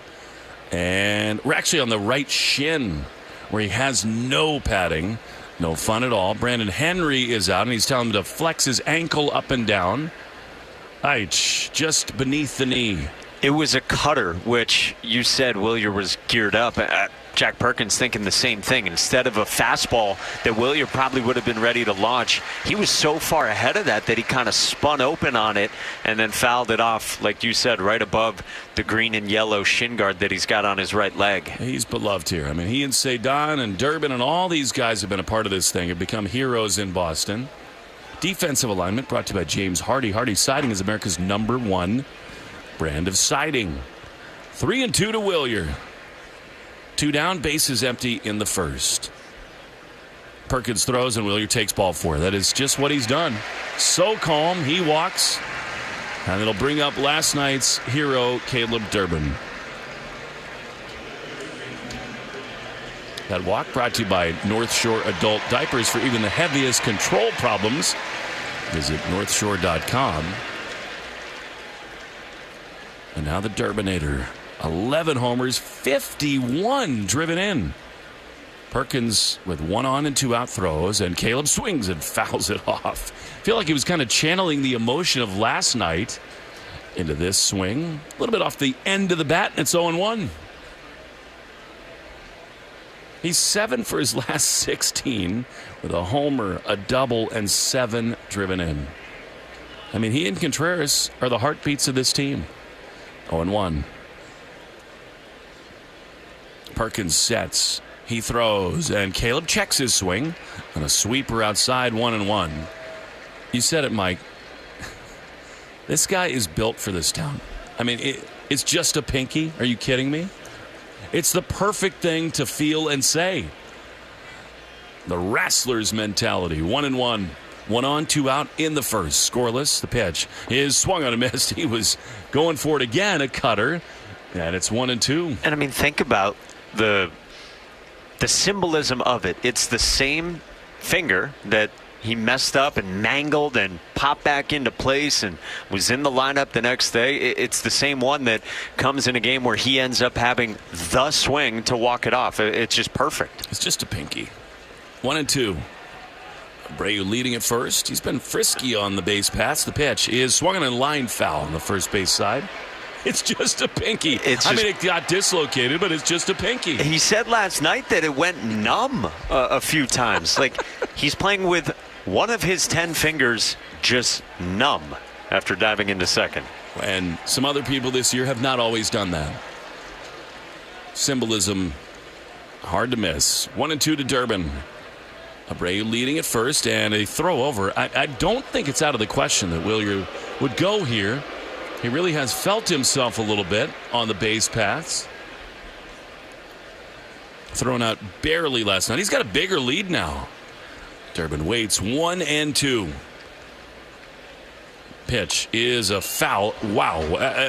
And we're actually on the right shin where he has no padding. No fun at all. Brandon Henry is out, and he's telling him to flex his ankle up and down. Just beneath the knee. It was a cutter, which you said Wilyer was geared up. Jack Perkins thinking the same thing. Instead of a fastball that Wilyer probably would have been ready to launch, he was so far ahead of that he kind of spun open on it and then fouled it off, like you said, right above the green and yellow shin guard that he's got on his right leg. He's beloved here. I mean, he and Cedon and Durbin and all these guys have been a part of this thing, have become heroes in Boston. Defensive alignment brought to you by James Hardy. Hardy Siding is America's #1 brand of siding. 3-2 to Wilyer. 2 down, bases empty in the first. Perkins throws and Wilyer takes ball 4. That is just what he's done. So calm, he walks. And it'll bring up last night's hero, Caleb Durbin. That walk brought to you by North Shore Adult Diapers. For even the heaviest control problems, visit northshore.com. And now the Durbinator. 11 homers, 51 driven in. Perkins with 1 on and 2 out throws, and Caleb swings and fouls it off. I feel like he was kind of channeling the emotion of last night into this swing. A little bit off the end of the bat, and it's 0-1. He's 7 for his last 16 with a homer, a double, and 7 driven in. I mean, he and Contreras are the heartbeats of this team. 0-1. Perkins sets. He throws, and Caleb checks his swing on a sweeper outside, 1-1. You said it, Mike. This guy is built for this town. I mean, it's just a pinky. Are you kidding me? It's the perfect thing to feel and say. The wrestler's mentality, 1-1. 1 on, 2 out in the first. Scoreless. The pitch is swung on a miss. He was going for it again, a cutter. And it's 1-2. And I mean, think about the symbolism of it. It's the same finger that he messed up and mangled and popped back into place and was in the lineup the next day. It's the same one that comes in a game where he ends up having the swing to walk it off. It's just perfect. It's just a pinky. 1-2. Abreu leading at first. He's been frisky on the base paths. The pitch is swung on a line foul on the first base side. It's just a pinky. It got dislocated, but it's just a pinky. He said last night that it went numb a few times. Like, he's playing with one of his 10 fingers just numb after diving into second. And some other people this year have not always done that. Symbolism hard to miss. 1-2 to Durbin. Abreu leading at first, and a throw over. I don't think it's out of the question that Willier would go here. He really has felt himself a little bit on the base paths. Thrown out barely last night. He's got a bigger lead now. Durbin waits. 1-2. Pitch is a foul. Wow.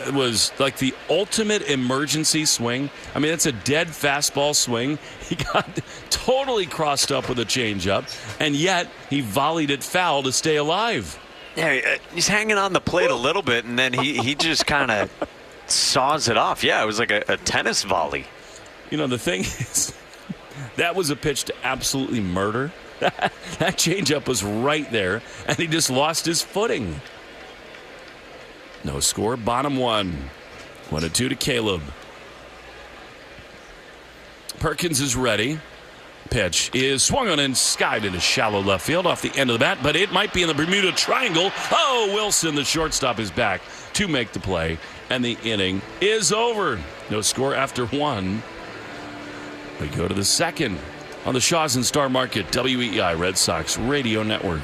It was like the ultimate emergency swing. I mean, it's a dead fastball swing. He got totally crossed up with a changeup, and yet he volleyed it foul to stay alive. Yeah, he's hanging on the plate a little bit, and then he just kind of saws it off. Yeah, it was like a tennis volley. You know, the thing is, that was a pitch to absolutely murder. That changeup was right there, and he just lost his footing. No score, bottom 1. 1-2 to Caleb. Perkins is ready. Pitch is swung on and skied into shallow left field off the end of the bat, but it might be in the Bermuda Triangle. Oh, Wilson, the shortstop, is back to make the play, and the inning is over. No score after 1. We go to the second on the Shaw's and Star Market, WEI Red Sox Radio Network.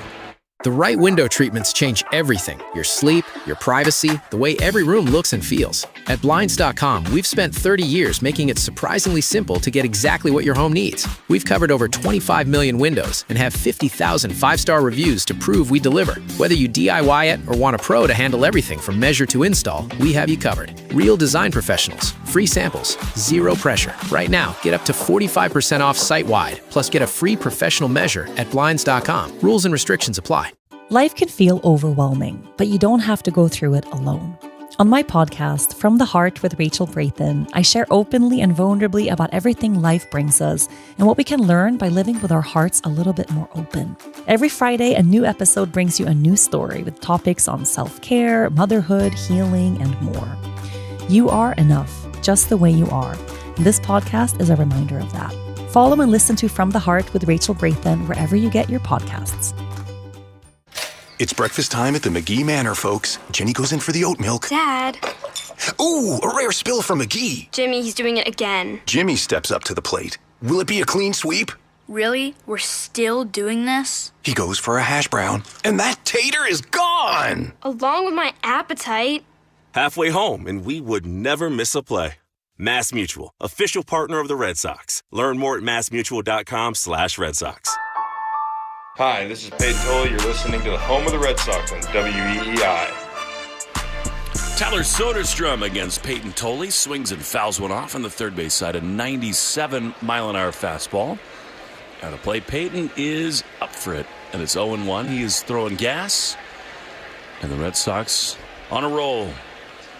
The right window treatments change everything. Your sleep, your privacy, the way every room looks and feels. At Blinds.com, we've spent 30 years making it surprisingly simple to get exactly what your home needs. We've covered over 25 million windows and have 50,000 five-star reviews to prove we deliver. Whether you DIY it or want a pro to handle everything from measure to install, we have you covered. Real design professionals, free samples, zero pressure. Right now, get up to 45% off site-wide, plus get a free professional measure at Blinds.com. Rules and restrictions apply. Life can feel overwhelming, but you don't have to go through it alone. On my podcast, From the Heart with Rachel Brathen, I share openly and vulnerably about everything life brings us and what we can learn by living with our hearts a little bit more open. Every Friday, a new episode brings you a new story with topics on self-care, motherhood, healing, and more. You are enough, just the way you are. And this podcast is a reminder of that. Follow and listen to From the Heart with Rachel Brathen wherever you get your podcasts. It's breakfast time at the McGee Manor, folks. Jenny goes in for the oat milk. Dad. Ooh, a rare spill from McGee. Jimmy, he's doing it again. Jimmy steps up to the plate. Will it be a clean sweep? Really? We're still doing this? He goes for a hash brown, and that tater is gone! Along with my appetite. Halfway home, and we would never miss a play. Mass Mutual, official partner of the Red Sox. Learn more at massmutual.com/Red Sox. Hi, this is Peyton Tolley. You're listening to the home of the Red Sox on WEEI. Tyler Soderstrom against Peyton Tolley. Swings and fouls one off on the third base side. A 97-mile-an-hour fastball. Out of play. Peyton is up for it. And it's 0-1. He is throwing gas. And the Red Sox on a roll.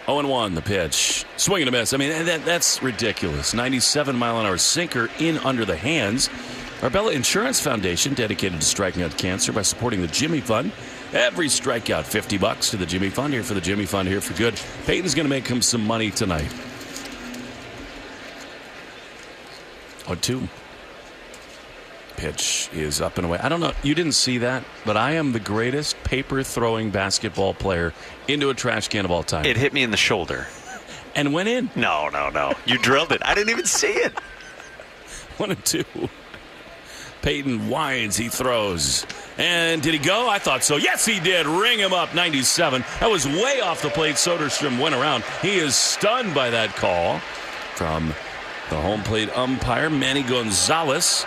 0-1 the pitch. Swing and a miss. I mean, that's ridiculous. 97-mile-an-hour sinker in under the hands. Arbella Insurance Foundation, dedicated to striking out cancer by supporting the Jimmy Fund. Every strikeout, $50 to the Jimmy Fund. Here for the Jimmy Fund, here for good. Peyton's going to make him some money tonight. 0-2. Pitch is up and away. I don't know. You didn't see that, but I am the greatest paper-throwing basketball player into a trash can of all time. It hit me in the shoulder. And went in. No. You drilled it. I didn't even see it. 1-2. Peyton winds, he throws. And did he go? I thought so. Yes, he did. Ring him up, 97. That was way off the plate. Soderstrom went around. He is stunned by that call from the home plate umpire, Manny Gonzalez.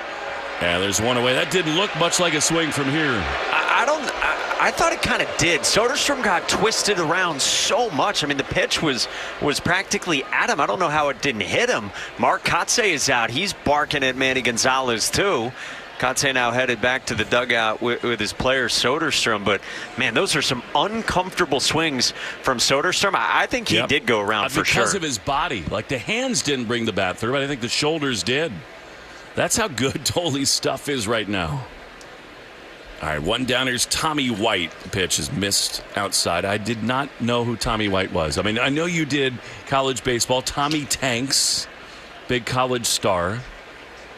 And there's one away. That didn't look much like a swing from here. I thought it kind of did. Soderstrom got twisted around so much. I mean, the pitch was practically at him. I don't know how it didn't hit him. Mark Kotze is out. He's barking at Manny Gonzalez, too. Kotze now headed back to the dugout with his player Soderstrom. But, man, those are some uncomfortable swings from Soderstrom. I think he did go around for sure. Because of his body. Like, the hands didn't bring the bat through, but I think the shoulders did. That's how good Tolley's stuff is right now. All right, one down. Here's Tommy White. The pitch is missed outside. I did not know who Tommy White was. I mean, I know you did college baseball. Tommy Tanks, big college star.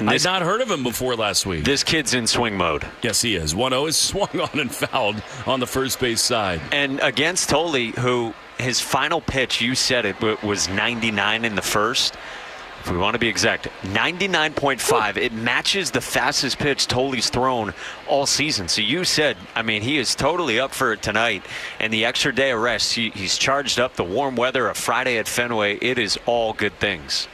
I'd not heard of him before last week. This kid's in swing mode. Yes, he is. 1-0 is swung on and fouled on the first base side. And against Tolley, who his final pitch, you said it, was 99 in the first. If we want to be exact, 99.5. It matches the fastest pitch Tolley's thrown all season. So you said, I mean, he is totally up for it tonight. And the extra day of rest, he's charged up. The warm weather, a Friday at Fenway, it is all good things.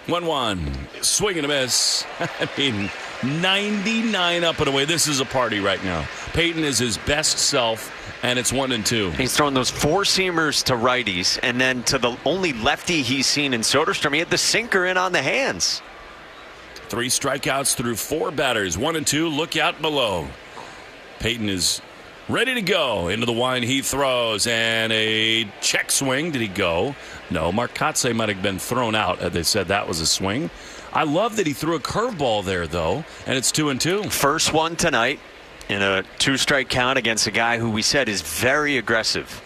1-1. Swing and a miss. I mean, 99 up and away. This is a party right now. Peyton is his best self, and it's 1-2. He's throwing those four-seamers to righties, and then to the only lefty he's seen in Soderstrom, he had the sinker in on the hands. 3 strikeouts through 4 batters. 1-2. Look out below. Peyton is ready to go. Into the wind he throws, and a check swing. Did he go? No, Mark Kotze might have been thrown out. They said that was a swing. I love that he threw a curveball there, though, and it's 2-2. First one tonight in a 2-strike count against a guy who we said is very aggressive.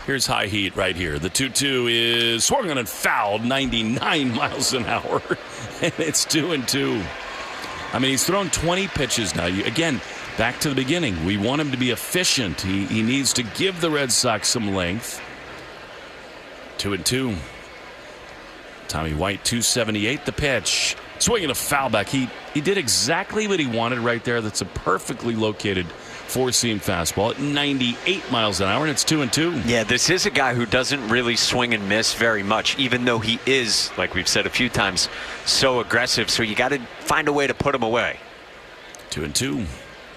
Here's high heat right here. The 2-2 is swung on and fouled, 99 miles an hour, and it's 2-2. I mean, he's thrown 20 pitches now. Again, back to the beginning. We want him to be efficient. He needs to give the Red Sox some length. 2-2. Tommy White, 278 the pitch. Swinging a foul back. He did exactly what he wanted right there. That's a perfectly located four-seam fastball at 98 miles an hour, and it's 2-2. Yeah, this is a guy who doesn't really swing and miss very much, even though he is, like we've said a few times, so aggressive. So you got to find a way to put him away. 2-2.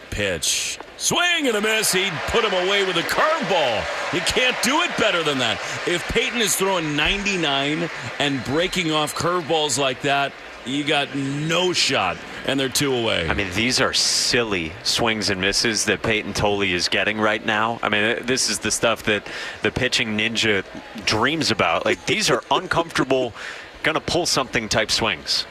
Pitch. Swing and a miss. He'd put him away with a curveball. You can't do it better than that. If Peyton is throwing 99 and breaking off curveballs like that, you got no shot, and they're 2 away. I mean, these are silly swings and misses that Peyton Tolley is getting right now. I mean, this is the stuff that the pitching ninja dreams about. Like, these are uncomfortable, gonna pull something type swings.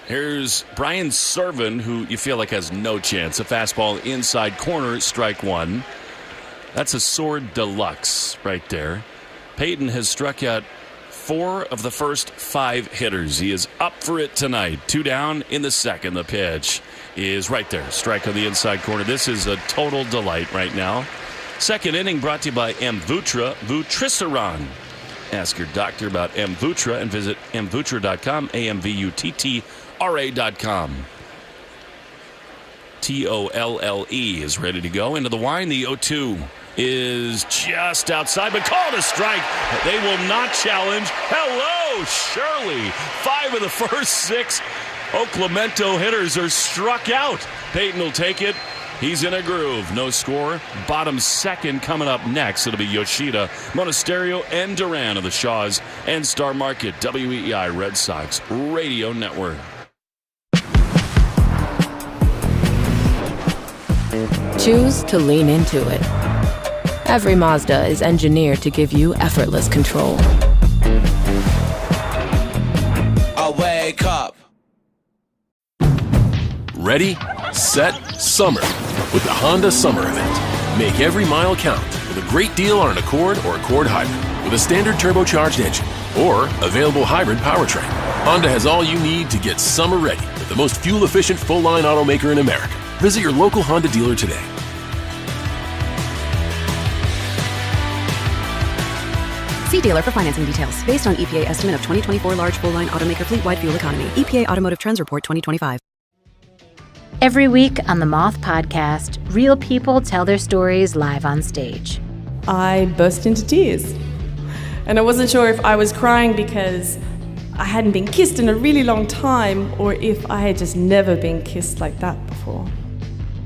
Here's Brian Servan, who you feel like has no chance. A fastball inside corner, strike 1. That's a sword deluxe right there. Peyton has struck out 4 of the first 5 hitters. He is up for it tonight. 2 down in the second. The pitch is right there. Strike on the inside corner. This is a total delight right now. Second inning brought to you by Mvutra Vutrisiran. Ask your doctor about Mvutra and visit mvutra.com, AMVUTTRA.com. Tolle is ready to go. Into the wind, the 0-2 is just outside, but called a strike. They will not challenge. Hello, Shirley. 5 of the first 6 Oclamento hitters are struck out. Peyton will take it. He's in a groove. No score. Bottom second coming up next. It'll be Yoshida, Monasterio, and Duran of the Shaws and Star Market, WEEI Red Sox Radio Network. Choose to lean into it. Every Mazda is engineered to give you effortless control. I wake up. Ready, set, summer with the Honda Summer Event. Make every mile count with a great deal on an Accord or Accord Hybrid with a standard turbocharged engine or available hybrid powertrain. Honda has all you need to get summer ready with the most fuel-efficient full-line automaker in America. Visit your local Honda dealer today. See dealer for financing details. Based on EPA estimate of 2024 large full-line automaker fleet-wide fuel economy. EPA Automotive Trends Report 2025. Every week on the Moth Podcast, real people tell their stories live on stage. I burst into tears. And I wasn't sure if I was crying because I hadn't been kissed in a really long time or if I had just never been kissed like that before.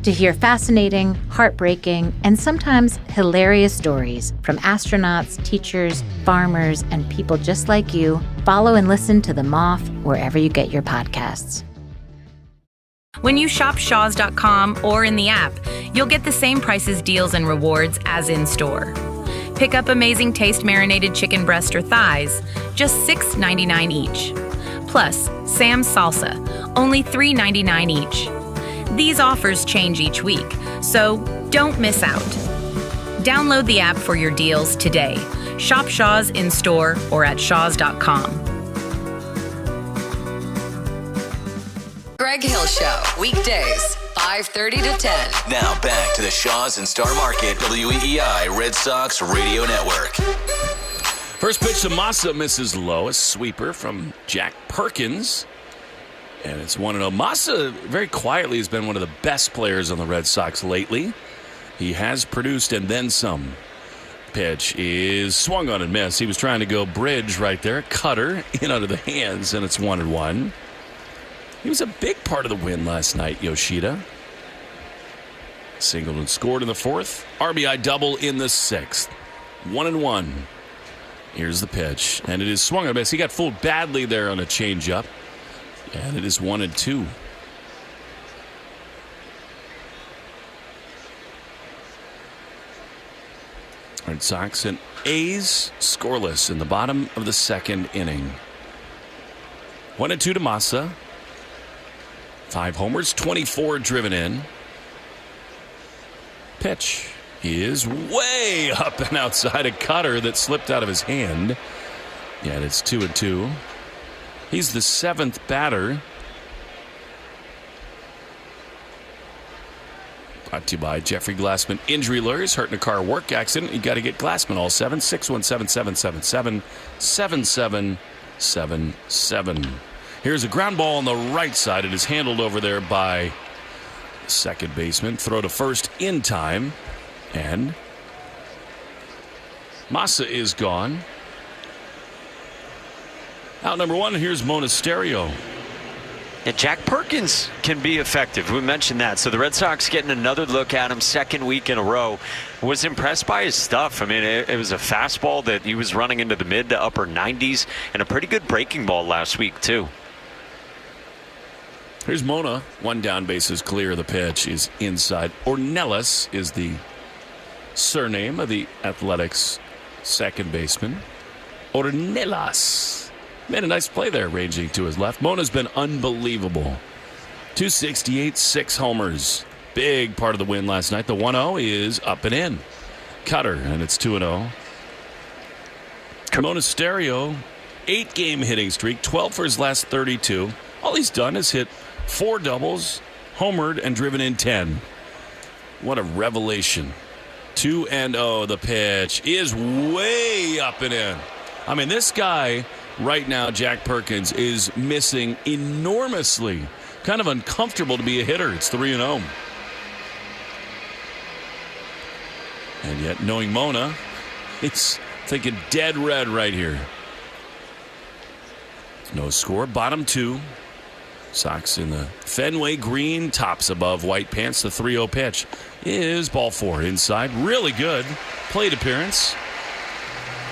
To hear fascinating, heartbreaking, and sometimes hilarious stories from astronauts, teachers, farmers, and people just like you, follow and listen to The Moth wherever you get your podcasts. When you shop Shaws.com or in the app, you'll get the same prices, deals, and rewards as in-store. Pick up amazing taste marinated chicken breast or thighs, just $6.99 each. Plus, Sam's salsa, only $3.99 each. These offers change each week, so don't miss out. Download the app for your deals today. Shop Shaw's in-store or at shaws.com. Greg Hill Show, weekdays, 5:30 to 10. Now back to the Shaws and Star Market WEEI Red Sox Radio Network. First pitch to Massa misses low. A sweeper from Jack Perkins. And it's 1-0. Massa very quietly has been one of the best players on the Red Sox lately. He has produced and then some. Pitch is swung on and missed. He was trying to go bridge right there. Cutter in under the hands, and it's 1-1. He was a big part of the win last night, Yoshida. Singled and scored in the fourth. RBI double in the sixth. 1-1. Here's the pitch, and it is swung on a miss. He got fooled badly there on a changeup, and it is 1-2. Red Sox and A's scoreless in the bottom of the second inning. 1-2 to Massa. 5 homers, 24 driven in. Pitch is way up and outside a cutter that slipped out of his hand. Yeah, and it's 2-2. He's the 7th batter. Brought to you by Jeffrey Glassman Injury Lawyers. Hurt in a car work accident. You got to get Glassman all 7. 617-777-7777. Here's a ground ball on the right side. It is handled over there by second baseman. Throw to first in time. And Massa is gone. Out number 1, here's Monasterio. And Jack Perkins can be effective. We mentioned that. So the Red Sox getting another look at him second week in a row. Was impressed by his stuff. I mean, it was a fastball that he was running into the mid to upper 90s and a pretty good breaking ball last week, too. Here's Mona. 1 down, bases clear. The pitch is inside. Ornelas is the surname of the Athletics second baseman. Ornelas. Made a nice play there, ranging to his left. Mona's been unbelievable. 268, 6 homers. Big part of the win last night. The 1-0 is up and in. Cutter, and it's 2-0. Monasterio, 8-game hitting streak, 12 for his last 32. All he's done is hit 4 doubles, homered, and driven in 10. What a revelation. 2-0. The pitch is way up and in. I mean, this guy right now, Jack Perkins, is missing enormously. Kind of uncomfortable to be a hitter. It's 3-0. And yet, knowing Mona, it's thinking dead red right here. No score. Bottom 2. Sox in the Fenway green, tops above white pants. The 3-0 pitch is ball 4 inside. Really good plate appearance.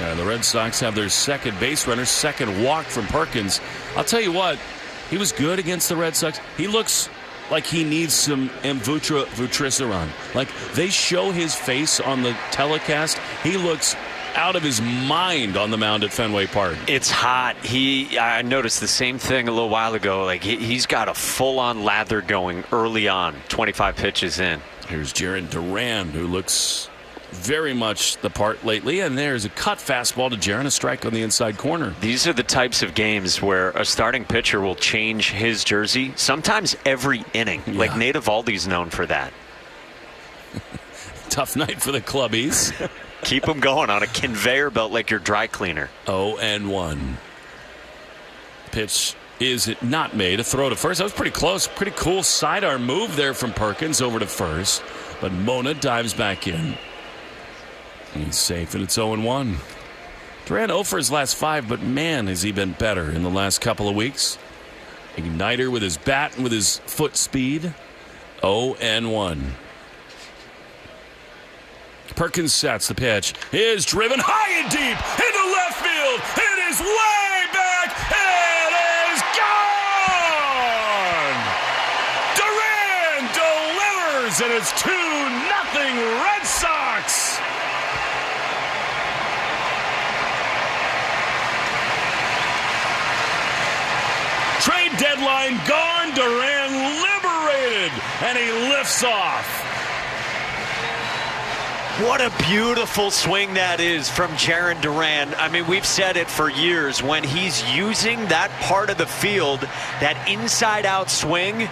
The Red Sox have their second base runner, second walk from Perkins. I'll tell you what, he was good against the Red Sox. He looks like he needs some Vutriceron. Like, they show his face on the telecast. He looks out of his mind on the mound at Fenway Park. It's hot. I noticed the same thing a little while ago. Like, he's got a full-on lather going early on, 25 pitches in. Here's Jaron Duran, who looks very much the part lately, and there's a cut fastball to Jaron, a strike on the inside corner. These are the types of games where a starting pitcher will change his jersey, sometimes every inning. Yeah. Like Nate Eovaldi's known for that. Tough night for the clubbies. Keep them going on a conveyor belt like your dry cleaner. 0-1. Pitch is not made. A throw to first. That was pretty close. Pretty cool sidearm move there from Perkins over to first. But Mona dives back in. He's safe, and it's 0-1. Duran 0 for his last 5, but man, has he been better in the last couple of weeks. Igniter with his bat and with his foot speed. 0-1. Perkins sets the pitch. Is driven high and deep into left field. It is way back. It is gone. Duran delivers, and it's 2-0 Red Sox. Trade deadline gone. Duran liberated and he lifts off. What a beautiful swing that is from Jarren Duran. I mean, we've said it for years. When he's using that part of the field, that inside-out swing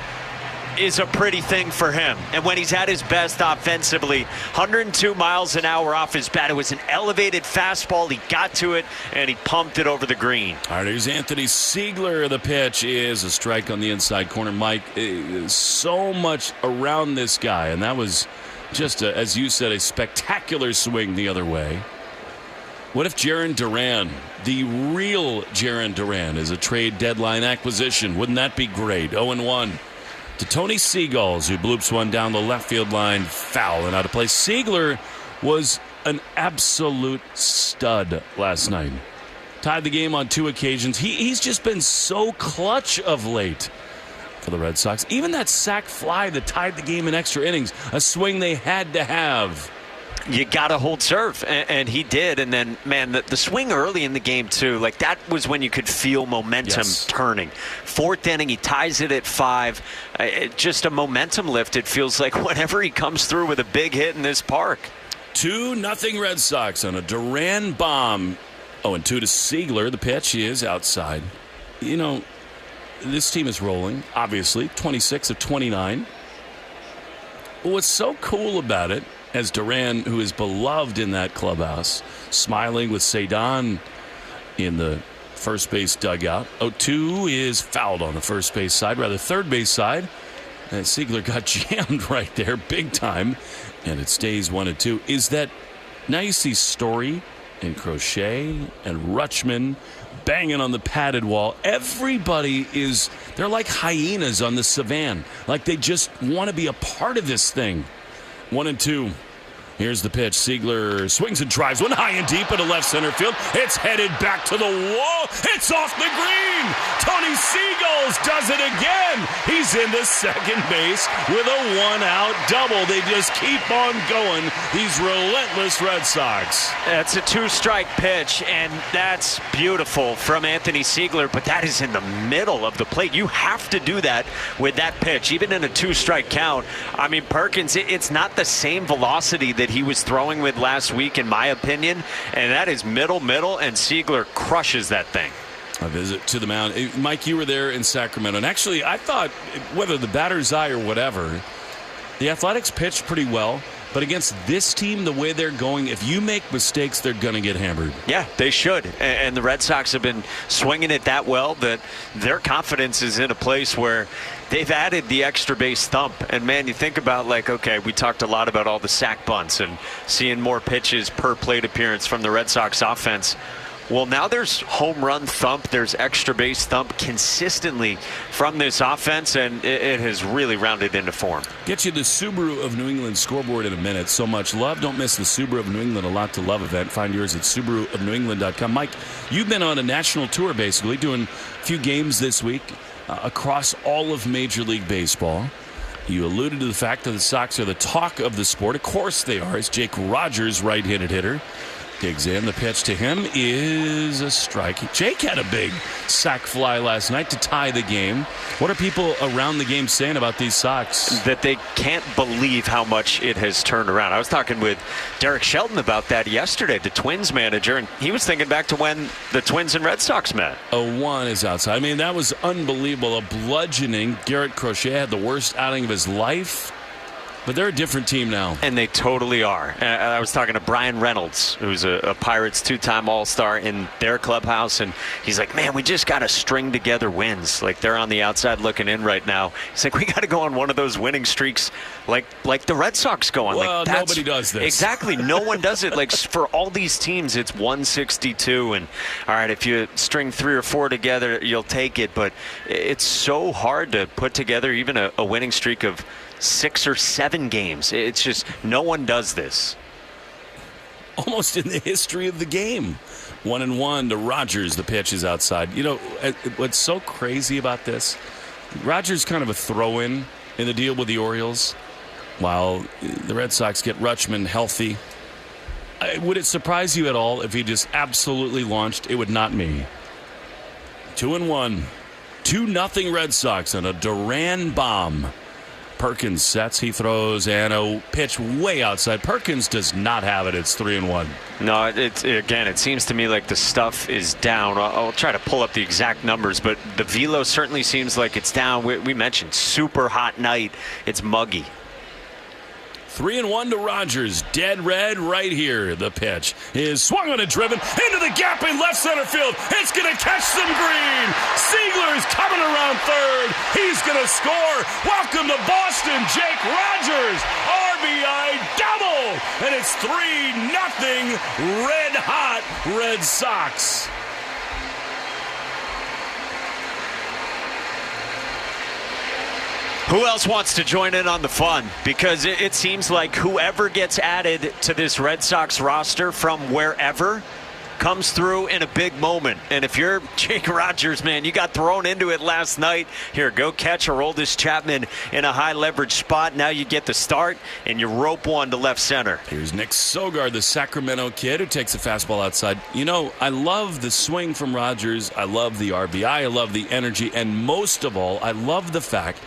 is a pretty thing for him. And when he's at his best offensively, 102 miles an hour off his bat. It was an elevated fastball. He got to it, and he pumped it over the green. All right, here's Anthony Siegler. The pitch is a strike on the inside corner. Mike, so much around this guy, and that was just, as you said, a spectacular swing the other way. What if Jarren Duran, the real Jarren Duran, is a trade deadline acquisition? Wouldn't that be great? 0-1. To Tony Seagulls, who bloops one down the left field line, foul and out of play. Siegler was an absolute stud last night. Tied the game on 2 occasions. He's just been so clutch of late for the Red Sox. Even that sac fly that tied the game in extra innings, a swing they had to have. You got to hold serve, and he did. And then, man, the swing early in the game, too, like that was when you could feel momentum turning. 4th inning, he ties it at 5. Just a momentum lift, it feels like, whenever he comes through with a big hit in this park. 2-0 Red Sox on a Duran bomb. 0-2 to Siegler. The pitch is outside. You know, this team is rolling, obviously, 26 of 29. But what's so cool about it, as Duran, who is beloved in that clubhouse, smiling with Cedon in the first base dugout. 0-2 is fouled on the first base side, rather third base side. And Siegler got jammed right there big time, and it stays 1-2. Is that now you see Story and Crochet and Rutschman banging on the padded wall. Everybody they're like hyenas on the savanna. Like they just want to be a part of this thing. 1-2. Here's the pitch. Siegler swings and drives one high and deep into left center field. It's headed back to the wall. It's off the green. Tony Seagulls does it again. He's into second base with a 1-out double. They just keep on going, these relentless Red Sox. That's a 2-strike pitch, and that's beautiful from Anthony Siegler, but that is in the middle of the plate. You have to do that with that pitch, even in a 2-strike count. I mean, Perkins, it's not the same velocity that he was throwing with last week, in my opinion, and that is middle, and Siegler crushes that thing. A visit to the mound. Mike, you were there in Sacramento, and actually I thought, whether the batter's eye or whatever, the Athletics pitched pretty well, but against this team, the way they're going, if you make mistakes, they're going to get hammered. Yeah, they should, and the Red Sox have been swinging it that well that their confidence is in a place where they've added the extra base thump. And, man, you think about, like, okay, we talked a lot about all the sac bunts and seeing more pitches per plate appearance from the Red Sox offense. Well, now there's home run thump, there's extra base thump consistently from this offense, and it has really rounded into form. Get you the Subaru of New England scoreboard in a minute. So much love. Don't miss the Subaru of New England A Lot to Love event. Find yours at SubaruofNewEngland.com. Mike, you've been on a national tour, basically, doing a few games this week across all of Major League Baseball. You alluded to the fact that the Sox are the talk of the sport. Of course they are. It's Jake Rogers, right-handed hitter. Digs in. The pitch to him is a strike. Jake had a big sac fly last night to tie the game. What are people around the game saying about these Sox? That they can't believe how much it has turned around. I was talking with Derek Shelton about that yesterday, the Twins manager, and he was thinking back to when the Twins and Red Sox met. 0-1 is outside. I mean, that was unbelievable. A bludgeoning. Garrett Crochet had the worst outing of his life. But they're a different team now. And they totally are. I was talking to Brian Reynolds, who's a Pirates 2-time All-Star in their clubhouse, and he's like, man, we just got to string together wins. Like, they're on the outside looking in right now. He's like, we got to go on one of those winning streaks like the Red Sox go on. Well, like, nobody does this. Exactly. No one does it. Like, for all these teams, it's 162. And, all right, if you string 3 or 4 together, you'll take it. But it's so hard to put together even a winning streak of 6 or 7 games. It's just no one does this. Almost in the history of the game. 1-1 to Rogers. The pitch is outside. You know, what's so crazy about this? Rogers kind of a throw-in in the deal with the Orioles, while the Red Sox get Rutschman healthy. Would it surprise you at all if he just absolutely launched? It would not me. 2-1. 2-0 Red Sox on a Duran bomb. Perkins sets. He throws, and a pitch way outside. Perkins does not have it. It's 3-1. No, it seems to me like the stuff is down. I'll try to pull up the exact numbers, but the velo certainly seems like it's down. We mentioned super hot night. It's muggy. 3-1 to Rogers. Dead red right here. The pitch is swung on and driven into the gap in left center field. It's going to catch some green. Ziegler's coming around third. He's going to score. Welcome to Boston, Jake Rogers. RBI double. And it's 3-0 red hot Red Sox. Who else wants to join in on the fun? Because it seems like whoever gets added to this Red Sox roster from wherever comes through in a big moment. And if you're Jake Rogers, man, you got thrown into it last night. Here, go catch Aroldis Chapman in a high leverage spot. Now you get the start, and you rope one to left center. Here's Nick Sogard, the Sacramento kid who takes a fastball outside. You know, I love the swing from Rogers. I love the RBI. I love the energy. And most of all, I love the fact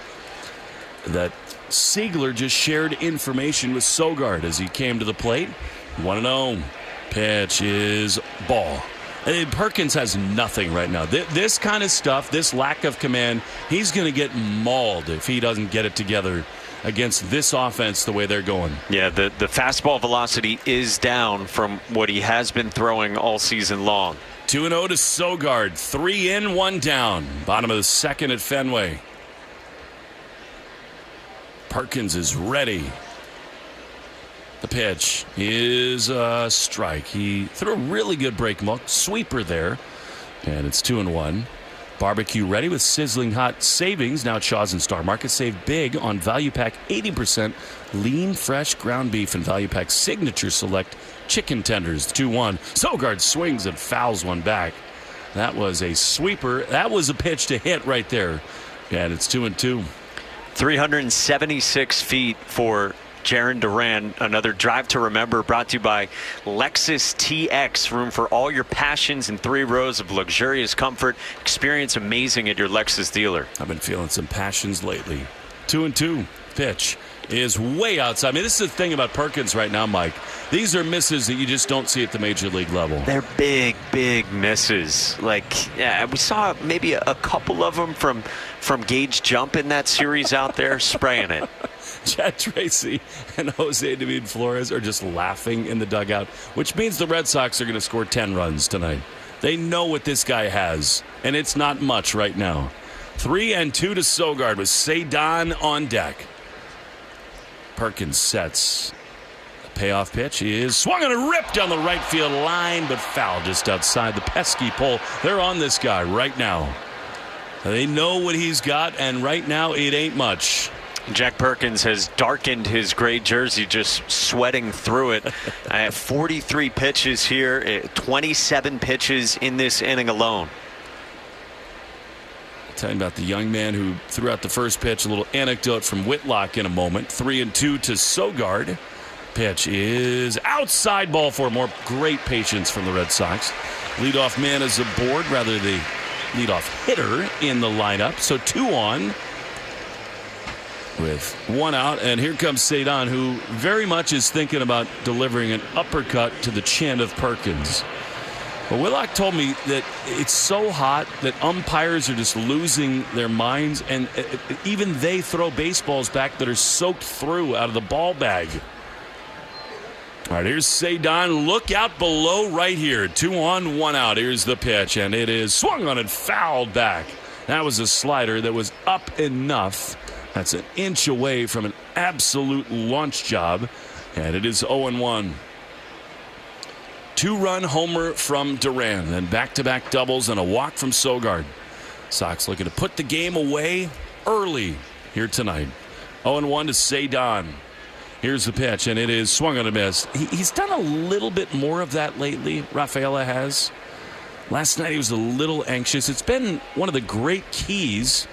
that Ziegler just shared information with Sogard as he came to the plate. 1-0. Pitch is ball. And Perkins has nothing right now. This kind of stuff, this lack of command, he's going to get mauled if he doesn't get it together against this offense the way they're going. Yeah, the fastball velocity is down from what he has been throwing all season long. 2-0 to Sogard. 3 in, 1 down. Bottom of the second at Fenway. Perkins is ready. The pitch is a strike. He threw a really good break sweeper there. And it's 2-1. Barbecue ready with sizzling hot savings. Now at Shaw's and Star Market. Save big on Value Pack 80% lean, fresh ground beef and Value Pack Signature Select chicken tenders. 2-1. Sogard swings and fouls one back. That was a sweeper. That was a pitch to hit right there. And it's 2-2. 376 feet for Jarren Duran. Another Drive to Remember brought to you by Lexus TX. Room for all your passions in 3 rows of luxurious comfort. Experience amazing at your Lexus dealer. I've been feeling some passions lately. 2-2. Pitch is way outside. I mean, this is the thing about Perkins right now, Mike. These are misses that you just don't see at the major league level. They're big, big misses. Like, yeah, we saw maybe a couple of them from Gage Jump in that series out there, spraying it. Chad Tracy and Jose David Flores are just laughing in the dugout, which means the Red Sox are going to score 10 runs tonight. They know what this guy has, and it's not much right now. 3-2 to Sogard with Cedon on deck. Perkins sets. The payoff pitch is swung and ripped down the right field line, but foul just outside the pesky pole. They're on this guy right now. They know what he's got, and right now it ain't much. Jack Perkins has darkened his gray jersey, just sweating through it. I have 43 pitches here, 27 pitches in this inning alone. Talking about the young man who threw out the first pitch. A little anecdote from Whitlock in a moment. 3-2 to Sogard. Pitch is outside, ball four. More great patience from the Red Sox. Leadoff man is aboard, rather the leadoff hitter in the lineup. So 2 on with 1 out. And here comes Cedon, who very much is thinking about delivering an uppercut to the chin of Perkins. But Whitlock told me that it's so hot that umpires are just losing their minds, and even they throw baseballs back that are soaked through out of the ball bag. All right, here's Cedon. Look out below right here. 2 on, 1 out. Here's the pitch, and it is swung on and fouled back. That was a slider that was up enough. That's an inch away from an absolute launch job, and it is 0-1. 2-run homer from Duran, then back-to-back doubles and a walk from Sogard. Sox looking to put the game away early here tonight. 0-1 to Cedon. Here's the pitch, and it is swung on a miss. He's done a little bit more of that lately, Rafaela has. Last night he was a little anxious. It's been one of the great keys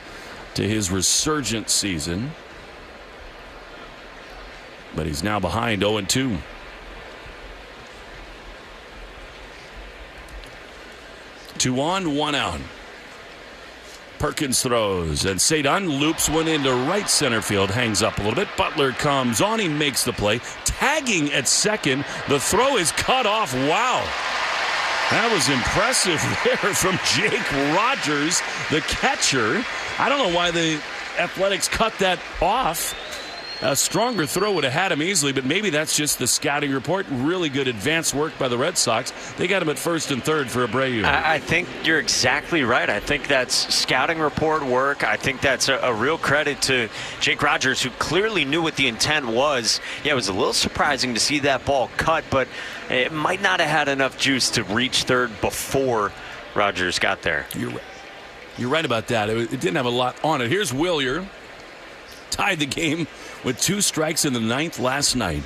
to his resurgent season. But he's now behind 0-2. 2 on, 1 out. Perkins throws, and Cedon loops one into right center field, hangs up a little bit. Butler comes on, he makes the play. Tagging at second, the throw is cut off. Wow. That was impressive there from Jake Rogers, the catcher. I don't know why the Athletics cut that off. A stronger throw would have had him easily, but maybe that's just the scouting report. Really good advanced work by the Red Sox. They got him at first and third for Abreu. I think you're exactly right. I think that's scouting report work. I think that's a real credit to Jake Rogers, who clearly knew what the intent was. Yeah, it was a little surprising to see that ball cut, but it might not have had enough juice to reach third before Rogers got there. You're right about that. It didn't have a lot on it. Here's Willier. Tied the game with 2 strikes in the 9th last night.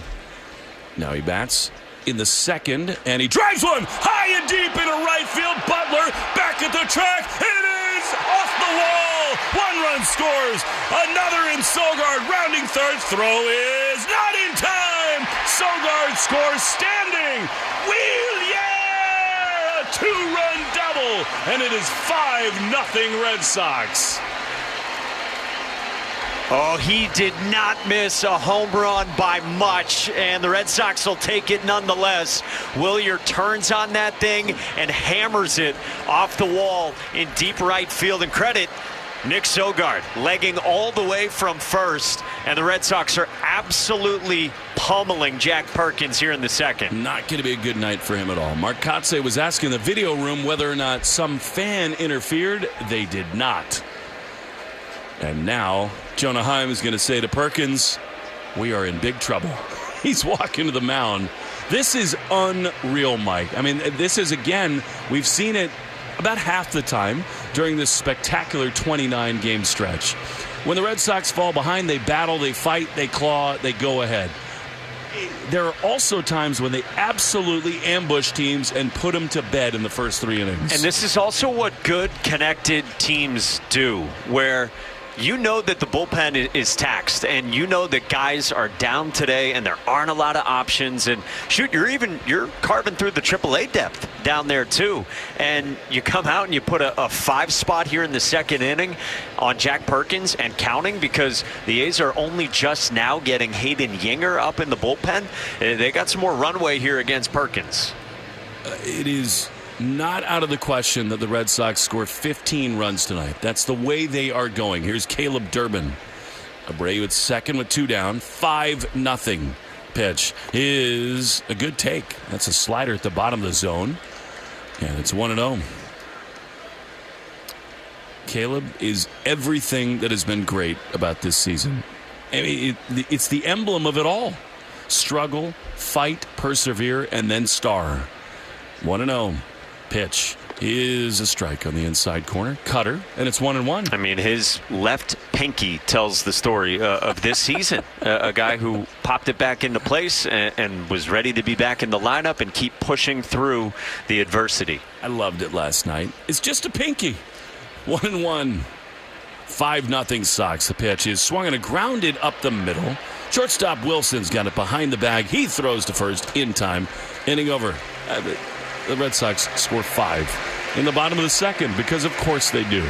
Now he bats in the 2nd, and he drives one high and deep into right field. Butler back at the track. It is off the wall. 1 run scores. Another in Sogard, rounding third. Throw is not in time. Sogard scores standing. A 2-run double, and it is 5-0 Red Sox. Oh, he did not miss a home run by much, and the Red Sox will take it nonetheless. Willier turns on that thing and hammers it off the wall in deep right field. And credit Nick Sogard, legging all the way from first, and the Red Sox are absolutely pummeling Jack Perkins here in the 2nd. Not going to be a good night for him at all. Mark Kotze was asking the video room whether or not some fan interfered. They did not. And now Jonah Heim is going to say to Perkins, we are in big trouble. He's walking to the mound. This is unreal, Mike. I mean, this is, again, we've seen it about half the time during this spectacular 29-game stretch. When the Red Sox fall behind, they battle, they fight, they claw, they go ahead. There are also times when they absolutely ambush teams and put them to bed in the first 3 innings. And this is also what good, connected teams do, where you know that the bullpen is taxed, and you know that guys are down today and there aren't a lot of options. And shoot, you're carving through the AAA depth down there too. And you come out and you put a 5 spot here in the 2nd inning on Jack Perkins and counting, because the A's are only just now getting Hayden Yinger up in the bullpen. They got some more runway here against Perkins. It is not out of the question that the Red Sox score 15 runs tonight. That's the way they are going. Here's Caleb Durbin. Abreu at second with 2 down. 5-0 pitch is a good take. That's a slider at the bottom of the zone. And it's 1-0. Caleb is everything that has been great about this season. I mean, it's the emblem of it all. Struggle, fight, persevere, and then star. 1-0. Pitch is a strike on the inside corner. Cutter, and it's 1-1. I mean, his left pinky tells the story of this season. A guy who popped it back into place and was ready to be back in the lineup and keep pushing through the adversity. I loved it last night. It's just a pinky. 1-1. 5-0 Sox. The pitch is swung and grounded up the middle. Shortstop Wilson's got it behind the bag. He throws to first in time. Inning over. The Red Sox score 5 in the bottom of the 2nd, because of course they do.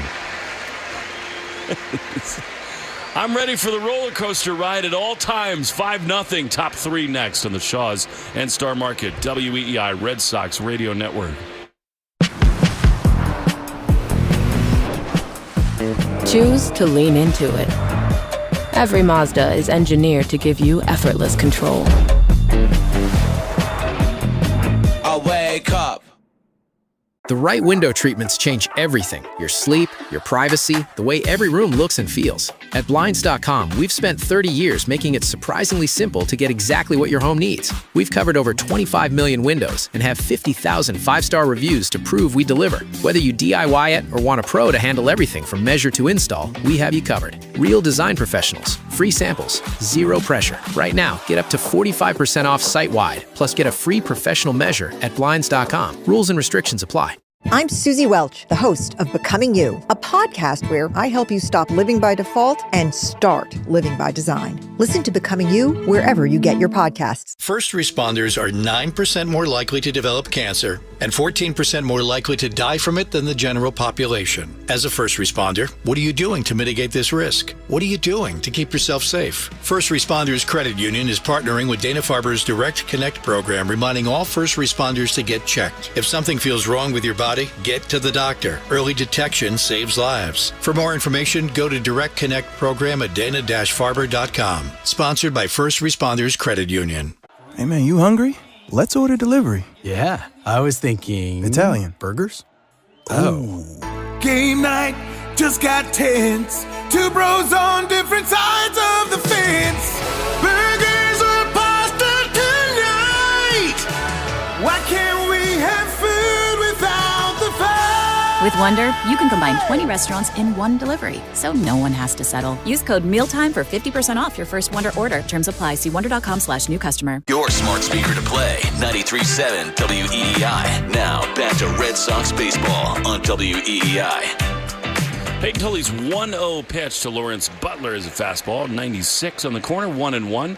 I'm ready for the roller coaster ride at all times. 5-0. Top 3 next on the Shaws and Star Market WEEI Red Sox Radio Network. Choose to lean into it. Every Mazda is engineered to give you effortless control. I wake up. The right window treatments change everything. Your sleep, your privacy, the way every room looks and feels. At Blinds.com, we've spent 30 years making it surprisingly simple to get exactly what your home needs. We've covered over 25 million windows and have 50,000 5-star reviews to prove we deliver. Whether you DIY it or want a pro to handle everything from measure to install, we have you covered. Real design professionals, free samples, zero pressure. Right now, get up to 45% off site-wide, plus get a free professional measure at Blinds.com. Rules and restrictions apply. I'm Susie Welch, the host of Becoming You, a podcast where I help you stop living by default and start living by design. Listen to Becoming You wherever you get your podcasts. First responders are 9% more likely to develop cancer and 14% more likely to die from it than the general population. As a first responder, what are you doing to mitigate this risk? What are you doing to keep yourself safe? First Responders Credit Union is partnering with Dana-Farber's Direct Connect program, reminding all first responders to get checked. If something feels wrong with your body, get to the doctor. Early detection saves lives. For more information, go to Direct Connect program at dana-farber.com. Sponsored by First Responders Credit Union. Hey man, you hungry? Let's order delivery. Yeah, I was thinking... Italian. Burgers? Oh. Game night just got tense. Two bros on different sides of the fence. Burgers or pasta tonight? Why can't we have food without the fight? With Wonder, you can combine 20 restaurants in one delivery, so no one has to settle. Use code MEALTIME for 50% off your first Wonder order. Terms apply. See wonder.com/new customer. Your smart speaker to play, 93.7 WEEI. Now, back to Red Sox baseball on WEEI. Peyton Tully's 1-0 pitch to Lawrence Butler is a fastball, 96 on the corner, 1-1.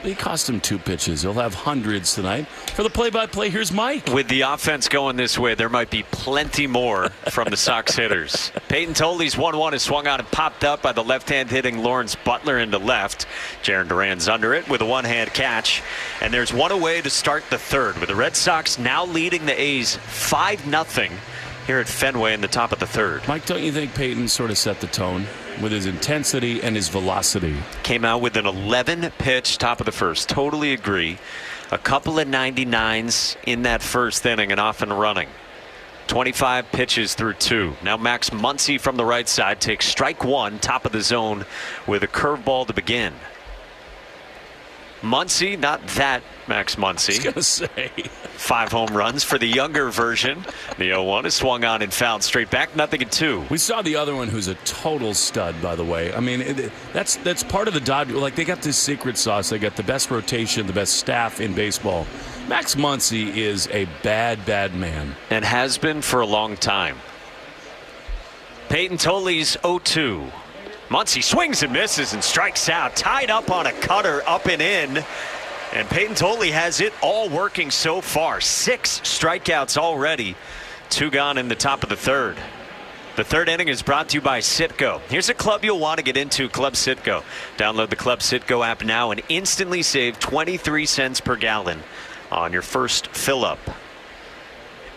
We cost him 2 pitches. He'll have hundreds tonight. For the play-by-play, here's Mike. With the offense going this way, there might be plenty more from the Sox hitters. Peyton Tully's 1-1 is swung on and popped up by the left-hand hitting Lawrence Butler into left. Jaron Duran's under it with a one-hand catch. And there's one away to start the third, with the Red Sox now leading the A's 5-0. Here at Fenway in the top of the third. Mike, don't you think Peyton sort of set the tone with his intensity and his velocity? Came out with an 11-pitch top of the first. Totally agree. A couple of 99s in that first inning and off and running. 25 pitches through 2. Now Max Muncy from the right side takes strike 1, top of the zone, with a curveball to begin. Muncy, not that Max Muncy. I was going to say. 5 home runs for the younger version. The 0-1 is swung on and fouled straight back, 0-2. We saw the other one, who's a total stud, by the way. I mean, that's part of the Dodgers. Like, they got this secret sauce. They got the best rotation, the best staff in baseball. Max Muncy is a bad, bad man. And has been for a long time. Peyton Tully's 0-2. Muncy swings and misses and strikes out. Tied up on a cutter, up and in. And Peyton Tully has it all working so far. 6 strikeouts already. 2 gone in the top of the third. The third inning is brought to you by Citgo. Here's a club you'll want to get into, Club Citgo. Download the Club Citgo app now and instantly save 23 cents per gallon on your first fill-up.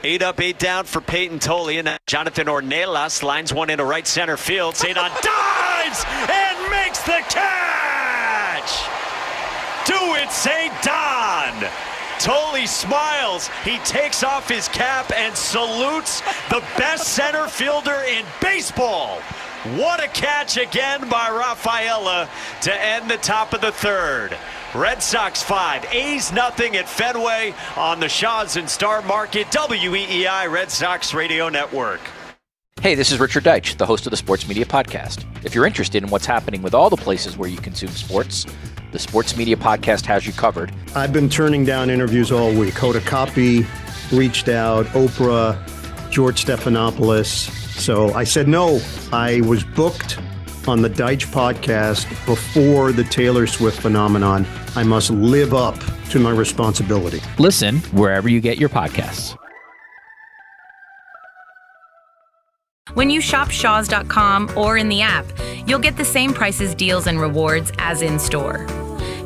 8 up, 8 down for Peyton Tully. And Jonathan Ornelas lines one into right center field. Cedon dives and makes the catch! Do it, Cedon! Tully smiles. He takes off his cap and salutes the best center fielder in baseball. What a catch again by Rafaela to end the top of the third. Red Sox 5, A's nothing at Fenway on the Shaw's and Star Market WEEI Red Sox Radio Network. Hey, this is Richard Deitch, the host of the Sports Media Podcast. If you're interested in what's happening with all the places where you consume sports, the Sports Media Podcast has you covered. I've been turning down interviews all week. Hoda Kotb reached out, Oprah, George Stephanopoulos. So I said no. I was booked on the Deitch podcast before the Taylor Swift phenomenon. I must live up to my responsibility. Listen wherever you get your podcasts. When you shop Shaws.com or in the app, you'll get the same prices, deals, and rewards as in-store.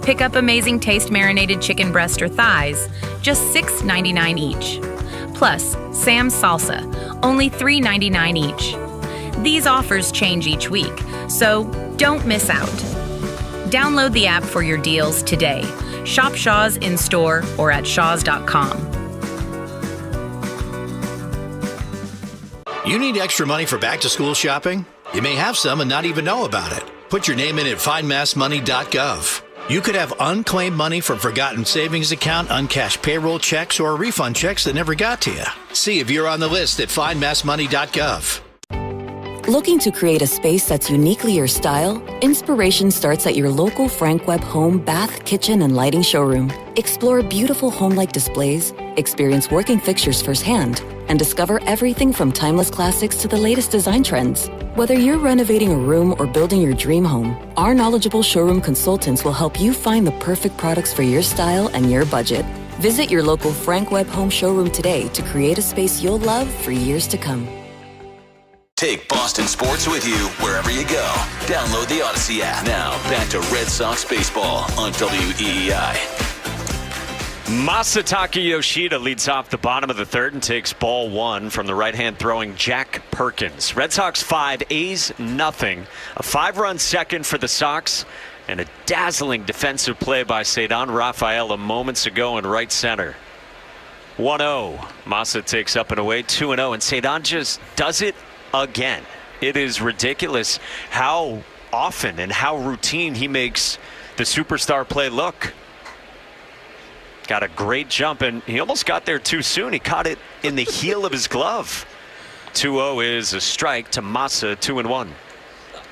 Pick up amazing taste marinated chicken breast or thighs, just $6.99 each. Plus, Sam's salsa, only $3.99 each. These offers change each week, so don't miss out. Download the app for your deals today. Shop Shaws in-store or at Shaws.com. You need extra money for back-to-school shopping? You may have some and not even know about it. Put your name in at findmassmoney.gov. You could have unclaimed money from forgotten savings account, uncashed payroll checks, or refund checks that never got to you. See if you're on the list at findmassmoney.gov. Looking to create a space that's uniquely your style? Inspiration starts at your local Frank Webb Home, Bath, Kitchen, and Lighting showroom. Explore beautiful home-like displays, experience working fixtures firsthand, and discover everything from timeless classics to the latest design trends. Whether you're renovating a room or building your dream home, our knowledgeable showroom consultants will help you find the perfect products for your style and your budget. Visit your local Frank Webb Home Showroom today to create a space you'll love for years to come. Take Boston sports with you wherever you go. Download the Odyssey app. Now, back to Red Sox baseball on WEEI. Masataka Yoshida leads off the bottom of the third and takes ball one from the right-hand throwing Jack Perkins. Red Sox 5, A's nothing. A 5-run second for the Sox, and a dazzling defensive play by Ceddanne Rafaela moments ago in right center. 1-0. Masa takes up and away 2-0, and Ceddanne just does it again. It is ridiculous how often and how routine he makes the superstar play look. Got a great jump, and he almost got there too soon. He caught it in the heel of his glove. 2-0 is a strike to Masa, 2-1.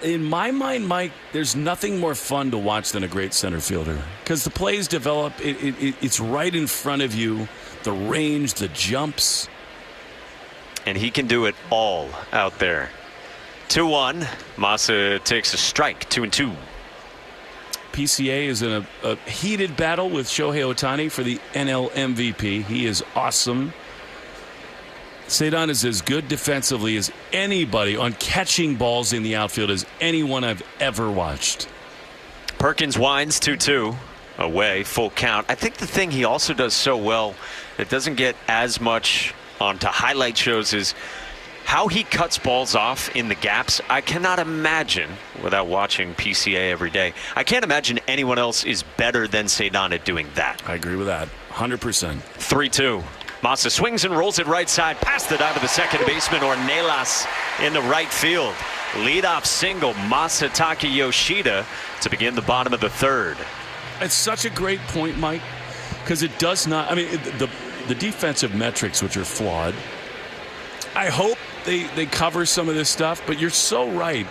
In my mind, Mike, there's nothing more fun to watch than a great center fielder, because the plays develop. It's right in front of you. The range, the jumps. And he can do it all out there. 2-1. Masa takes a strike, 2-2. PCA is in a heated battle with Shohei Ohtani for the NL MVP. He is awesome. Ceddanne is as good defensively as anybody on catching balls in the outfield as anyone I've ever watched. Perkins winds 2-2 away, full count. I think the thing he also does so well that doesn't get as much onto highlight shows is how he cuts balls off in the gaps. I cannot imagine, without watching PCA every day, I can't imagine anyone else is better than Ceddanne at doing that. I agree with that, 100%. 3-2. Masa swings and rolls it right side, past it out to the second baseman, Ornelas in the right field. Leadoff single, Masataka Yoshida, to begin the bottom of the third. It's such a great point, Mike, because it does not, I mean, the defensive metrics, which are flawed, I hope they cover some of this stuff, but you're so right.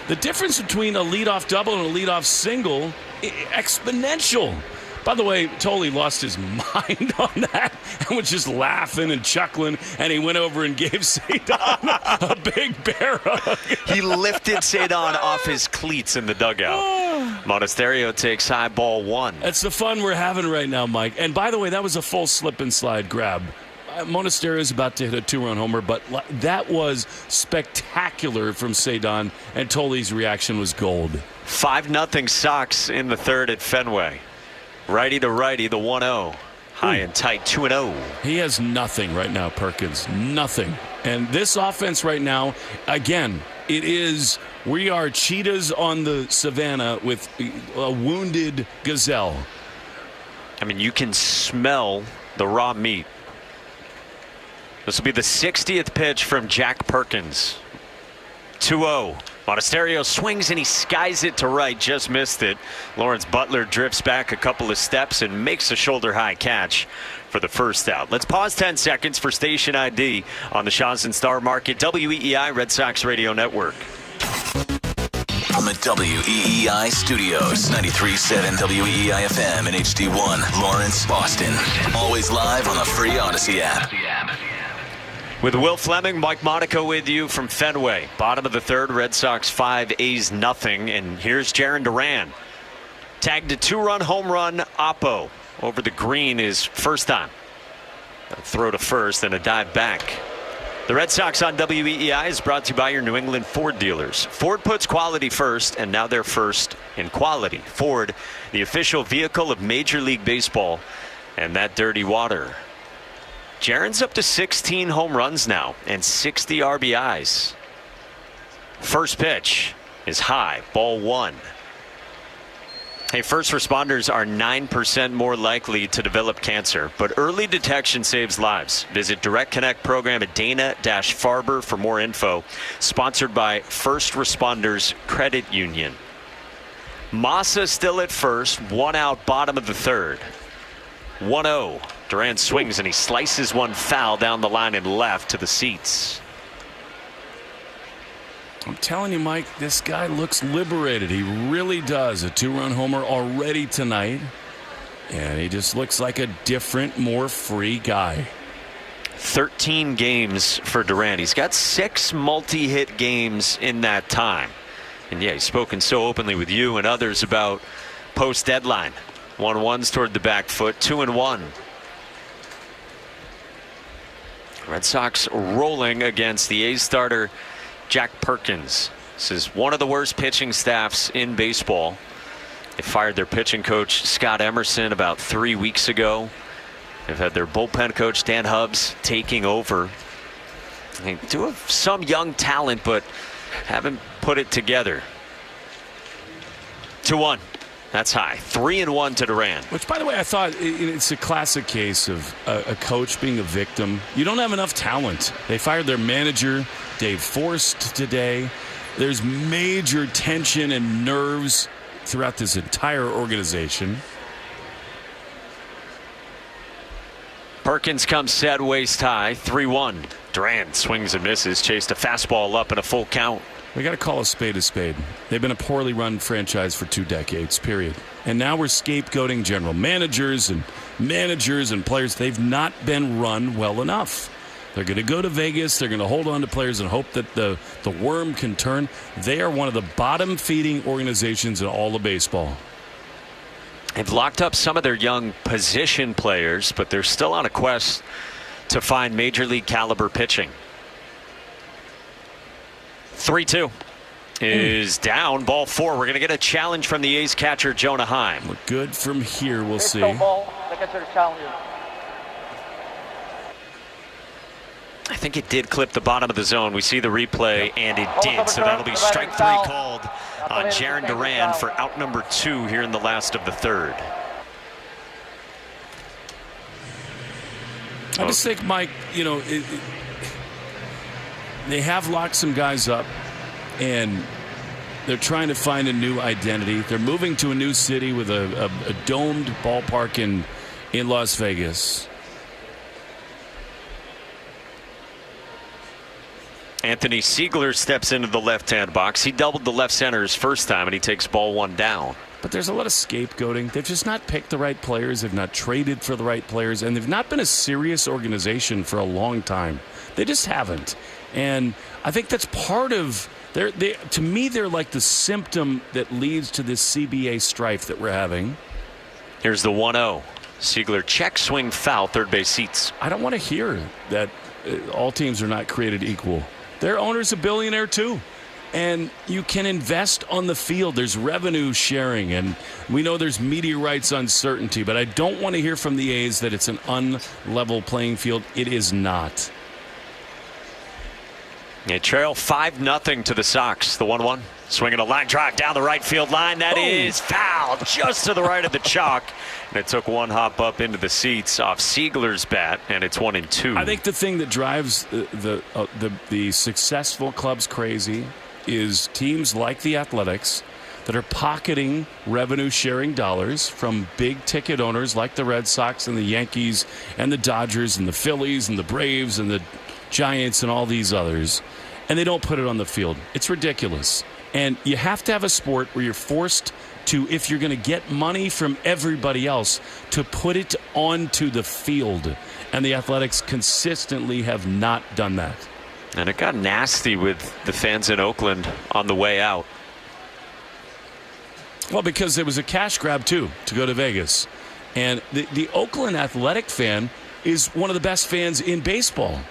The difference between a leadoff double and a leadoff single, exponential. By the way, Tolley lost his mind on that and was just laughing and chuckling, and he went over and gave Ceddanne a big bear hug. He lifted Ceddanne off his cleats in the dugout. Monasterio takes high, ball one. That's the fun we're having right now, Mike. And by the way, that was a full slip and slide grab. Monasterio is about to hit a 2-run homer, but that was spectacular from Ceddanne, and Tolley's reaction was gold. 5-0 Sox in the third at Fenway. Righty to righty, the 1-0. High and tight, 2-0. He has nothing right now, Perkins. Nothing. And this offense right now, again, we are cheetahs on the savannah with a wounded gazelle. I mean, you can smell the raw meat. This will be the 60th pitch from Jack Perkins. 2-0. Monasterio swings and he skies it to right, just missed it. Lawrence Butler drifts back a couple of steps and makes a shoulder-high catch for the first out. Let's pause 10 seconds for station ID on the Shaw's and Star Market, WEEI Red Sox Radio Network. From the WEEI studios, 93.7 WEEI FM and HD1, Lawrence, Boston. Always live on the free Odyssey app. With Will Fleming, Mike Monaco with you from Fenway. Bottom of the third, Red Sox 5, A's nothing. And here's Jarren Duran. Tagged a 2-run home run, Oppo. Over the green is first time. A throw to first and a dive back. The Red Sox on WEEI is brought to you by your New England Ford dealers. Ford puts quality first, and now they're first in quality. Ford, the official vehicle of Major League Baseball, and that dirty water. Jarren's up to 16 home runs now and 60 RBIs. First pitch is high, ball one. Hey, first responders are 9% more likely to develop cancer, but early detection saves lives. Visit Direct Connect program at Dana-Farber for more info. Sponsored by First Responders Credit Union. Masa still at first, one out, bottom of the third. 1-0. Duran swings and he slices one foul down the line and left to the seats. I'm telling you, Mike, this guy looks liberated. He really does. A 2-run homer already tonight. And he just looks like a different, more free guy. 13 games for Duran. He's got 6 multi-hit games in that time. And yeah, he's spoken so openly with you and others about post-deadline. 1-1s toward the back foot, 2-1. Red Sox rolling against the A's starter, Jack Perkins. This is one of the worst pitching staffs in baseball. They fired their pitching coach, Scott Emerson, about 3 weeks ago. They've had their bullpen coach, Dan Hubbs, taking over. They do have some young talent, but haven't put it together. 2-1. That's high. 3-1 to Duran. Which, by the way, I thought it's a classic case of a coach being a victim. You don't have enough talent. They fired their manager, Dave Forst, today. There's major tension and nerves throughout this entire organization. Perkins comes set, waist high, 3-1. Duran swings and misses, chased a fastball up in a full count. We got to call a spade a spade. They've been a poorly run franchise for 2 decades, period. And now we're scapegoating general managers and players. They've not been run well enough. They're going to go to Vegas. They're going to hold on to players and hope that the worm can turn. They are one of the bottom-feeding organizations in all of baseball. They've locked up some of their young position players, but they're still on a quest to find major league caliber pitching. 3-2 is down. Ball 4. We're going to get a challenge from the A's catcher, Jonah Heim. Look good from here. We'll see. I think it did clip the bottom of the zone. We see the replay, and it did. So that'll be strike 3 called on Jarren Duran for out number 2 here in the last of the 3rd. I just think, Mike, they have locked some guys up, and they're trying to find a new identity. They're moving to a new city with a domed ballpark in Las Vegas. Anthony Siegler steps into the left-hand box. He doubled the left center his first time, and he takes ball 1 down. But there's a lot of scapegoating. They've just not picked the right players. They've not traded for the right players. And they've not been a serious organization for a long time. They just haven't. And I think that's part of to me, they're like the symptom that leads to this CBA strife that we're having. Here's the 1-0. Siegler check swing foul, third base seats. I don't want to hear that all teams are not created equal. Their owner's a billionaire too. And you can invest on the field. There's revenue sharing, and we know there's media rights uncertainty, but I don't want to hear from the A's that it's an unlevel playing field. It is not. They trail 5-0 to the Sox. The 1-1. Swinging a line drive down the right field line. That is foul just to the right of the chalk. And it took 1 hop up into the seats off Siegler's bat, and it's 1-2. I think the thing that drives the successful clubs crazy is teams like the Athletics that are pocketing revenue-sharing dollars from big-ticket owners like the Red Sox and the Yankees and the Dodgers and the Phillies and the Braves and the Giants and all these others, and they don't put it on the field. It's ridiculous. And you have to have a sport where you're forced to, if you're going to get money from everybody else, to put it onto the field. And the Athletics consistently have not done that. And it got nasty with the fans in Oakland on the way out. Well, because there was a cash grab, too, to go to Vegas. And the Oakland Athletic fan is one of the best fans in baseball.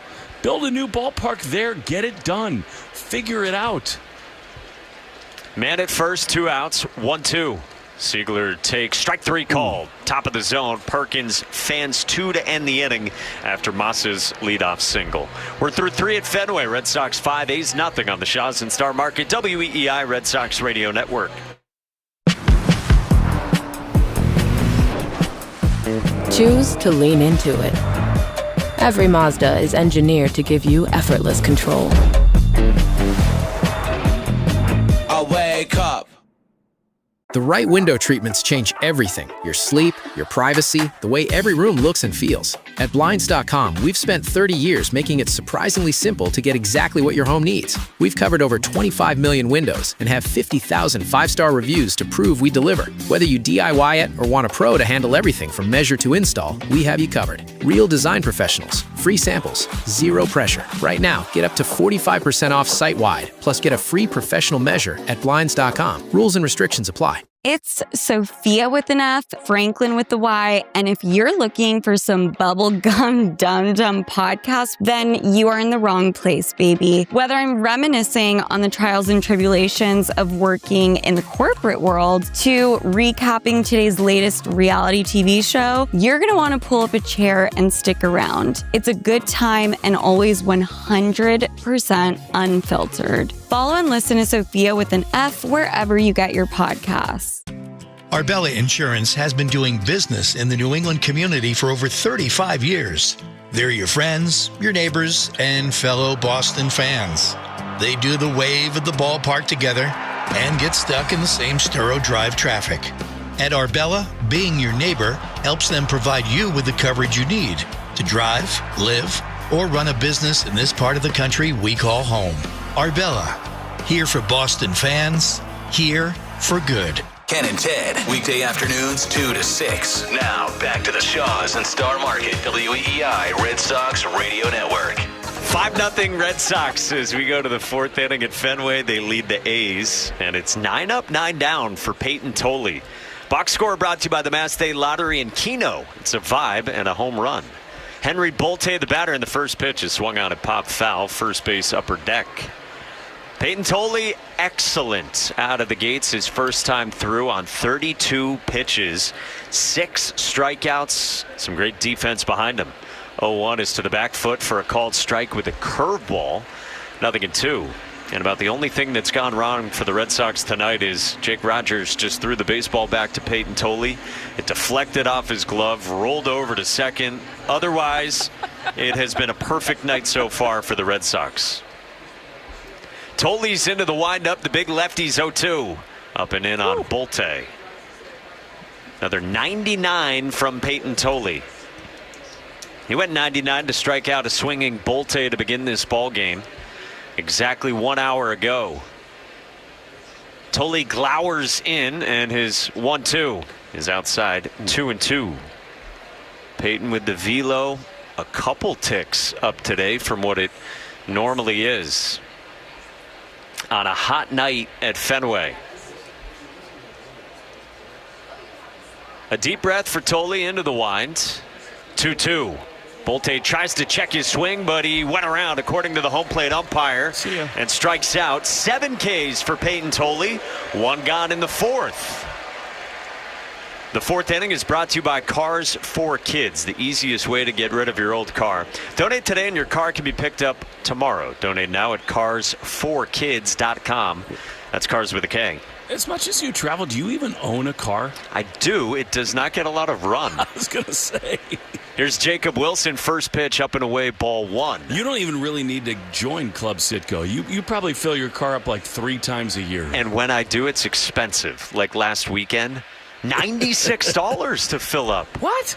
Build a new ballpark there. Get it done. Figure it out. Man at first, 2 outs, 1-2. Siegler takes strike 3 called. Top of the zone. Perkins fans 2 to end the inning after Massa's leadoff single. We're through 3 at Fenway. Red Sox 5, A's nothing on the Shaw's and Star Market WEEI Red Sox Radio Network. Choose to lean into it. Every Mazda is engineered to give you effortless control. I wake up. The right window treatments change everything. Your sleep, your privacy, the way every room looks and feels. At Blinds.com, we've spent 30 years making it surprisingly simple to get exactly what your home needs. We've covered over 25 million windows and have 50,000 5-star reviews to prove we deliver. Whether you DIY it or want a pro to handle everything from measure to install, we have you covered. Real design professionals, free samples, zero pressure. Right now, get up to 45% off site-wide, plus get a free professional measure at Blinds.com. Rules and restrictions apply. It's Sophia with an F, Franklin with the Y, and if you're looking for some bubblegum dum-dum podcast, then you are in the wrong place, baby. Whether I'm reminiscing on the trials and tribulations of working in the corporate world to recapping today's latest reality TV show, you're gonna wanna pull up a chair and stick around. It's a good time and always 100% unfiltered. Follow and listen to Sophia with an F wherever you get your podcasts. Arbella Insurance has been doing business in the New England community for over 35 years. They're your friends, your neighbors, and fellow Boston fans. They do the wave at the ballpark together and get stuck in the same Sturo Drive traffic. At Arbella, being your neighbor helps them provide you with the coverage you need to drive, live, or run a business in this part of the country we call home. Arbella, here for Boston fans, here for good. Ken and Ted, weekday afternoons 2 to 6. Now, back to the Shaws and Star Market, WEEI Red Sox Radio Network. 5-0 Red Sox as we go to the fourth inning at Fenway. They lead the A's, and it's 9 up, 9 down for Peyton Tolley. Box score brought to you by the Mass Day Lottery and Keno. It's a vibe and a home run. Henry Bolte, the batter, in the first pitch is swung on and popped foul, first base upper deck. Peyton Tolley, excellent out of the gates his first time through on 32 pitches, 6 strikeouts, some great defense behind him. 0-1 is to the back foot for a called strike with a curveball. 0-2. And about the only thing that's gone wrong for the Red Sox tonight is Jake Rogers just threw the baseball back to Peyton Tolley. It deflected off his glove, rolled over to second. Otherwise, it has been a perfect night so far for the Red Sox. Tolley's into the windup. The big lefty's 0-2. Up and in on Bolte. Another 99 from Peyton Tolley. He went 99 to strike out a swinging Bolte to begin this ball game. Exactly 1 hour ago. Tolley glowers in, and his 1-2 is outside. 2-2. Peyton with the velo, a couple ticks up today from what it normally is on a hot night at Fenway. A deep breath for Tolley into the wind. 2-2. Bolte tries to check his swing, but he went around, according to the home plate umpire, and strikes out. 7 Ks for Peyton Tolley. 1 gone in the fourth. The fourth inning is brought to you by Cars for Kids, the easiest way to get rid of your old car. Donate today and your car can be picked up tomorrow. Donate now at carsforkids.com. That's Cars with a K. As much as you travel, do you even own a car? I do. It does not get a lot of run. I was going to say. Here's Jacob Wilson, first pitch, up and away, ball 1. You don't even really need to join Club Citgo. You probably fill your car up like 3 times a year. And when I do, it's expensive. Like last weekend, $96 to fill up. What?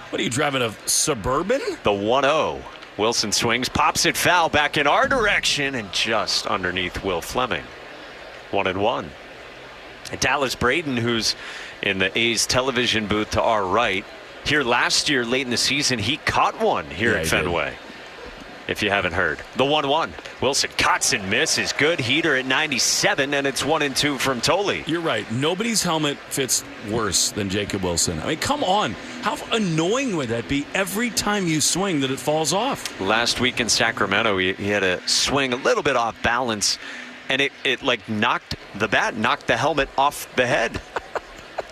What are you driving, a Suburban? The 1-0. Wilson swings, pops it foul back in our direction, and just underneath Will Fleming. 1-1. Dallas Braden, who's in the A's television booth to our right. Here last year, late in the season, he caught one here at Fenway. If you haven't heard. The 1-1. Wilson cuts and misses. Good heater at 97, and it's 1-2 from Tolley. You're right. Nobody's helmet fits worse than Jacob Wilson. I mean, come on. How annoying would that be every time you swing that it falls off? Last week in Sacramento, he had a swing a little bit off balance, and it like knocked the helmet off the head.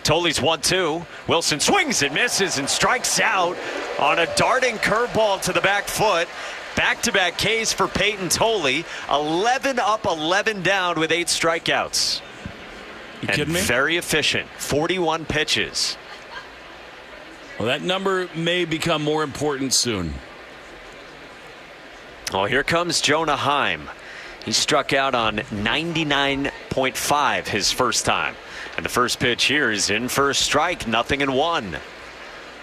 Tolley's 1-2. Wilson swings and misses and strikes out on a darting curveball to the back foot. Back-to-back Ks for Peyton Tolley. 11 up, 11 down with 8 strikeouts. You kidding me? Very efficient. 41 pitches. Well, that number may become more important soon. Well, here comes Jonah Heim. He struck out on 99.5 his first time. And the first pitch here is in for a strike, 0-1.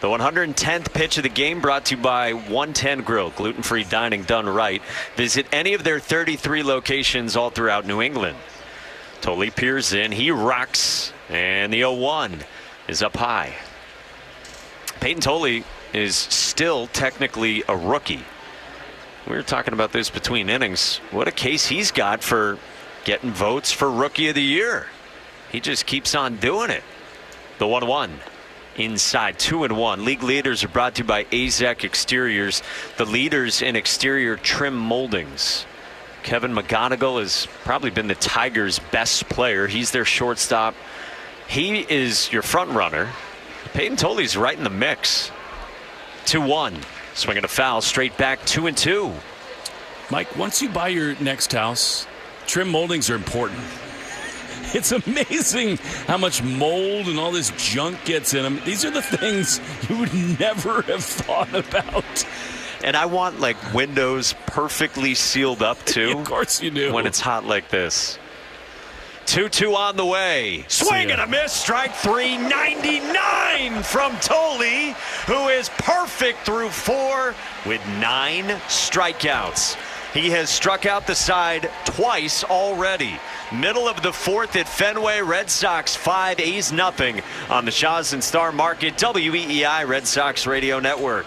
The The 110th pitch of the game brought to you by 110 Grill, gluten-free dining done right. Visit any of their 33 locations all throughout New England. Tolley peers in, he rocks, and the 0-1 is up high. Peyton Tolley is still technically a rookie. We were talking about this between innings. What a case he's got for getting votes for Rookie of the Year. He just keeps on doing it. The 1-1 inside, 2-1. League leaders are brought to you by AZEK Exteriors, the leaders in exterior trim moldings. Kevin McGonigal has probably been the Tigers' best player. He's their shortstop. He is your front runner. Peyton Tolley's right in the mix. 2-1. Swinging a foul, straight back, 2-2. Mike, once you buy your next house, trim moldings are important. It's amazing how much mold and all this junk gets in them. These are the things you would never have thought about. And I want like windows perfectly sealed up too. Of course you do. When it's hot like this. 2-2 on the way. Swing and a miss. Strike three. 99 from Tolley, who is perfect through 4 with 9 strikeouts. He has struck out the side twice already. Middle of the 4th at Fenway. Red Sox 5, A's nothing on the Shaw's and Star Market, WEEI Red Sox Radio Network.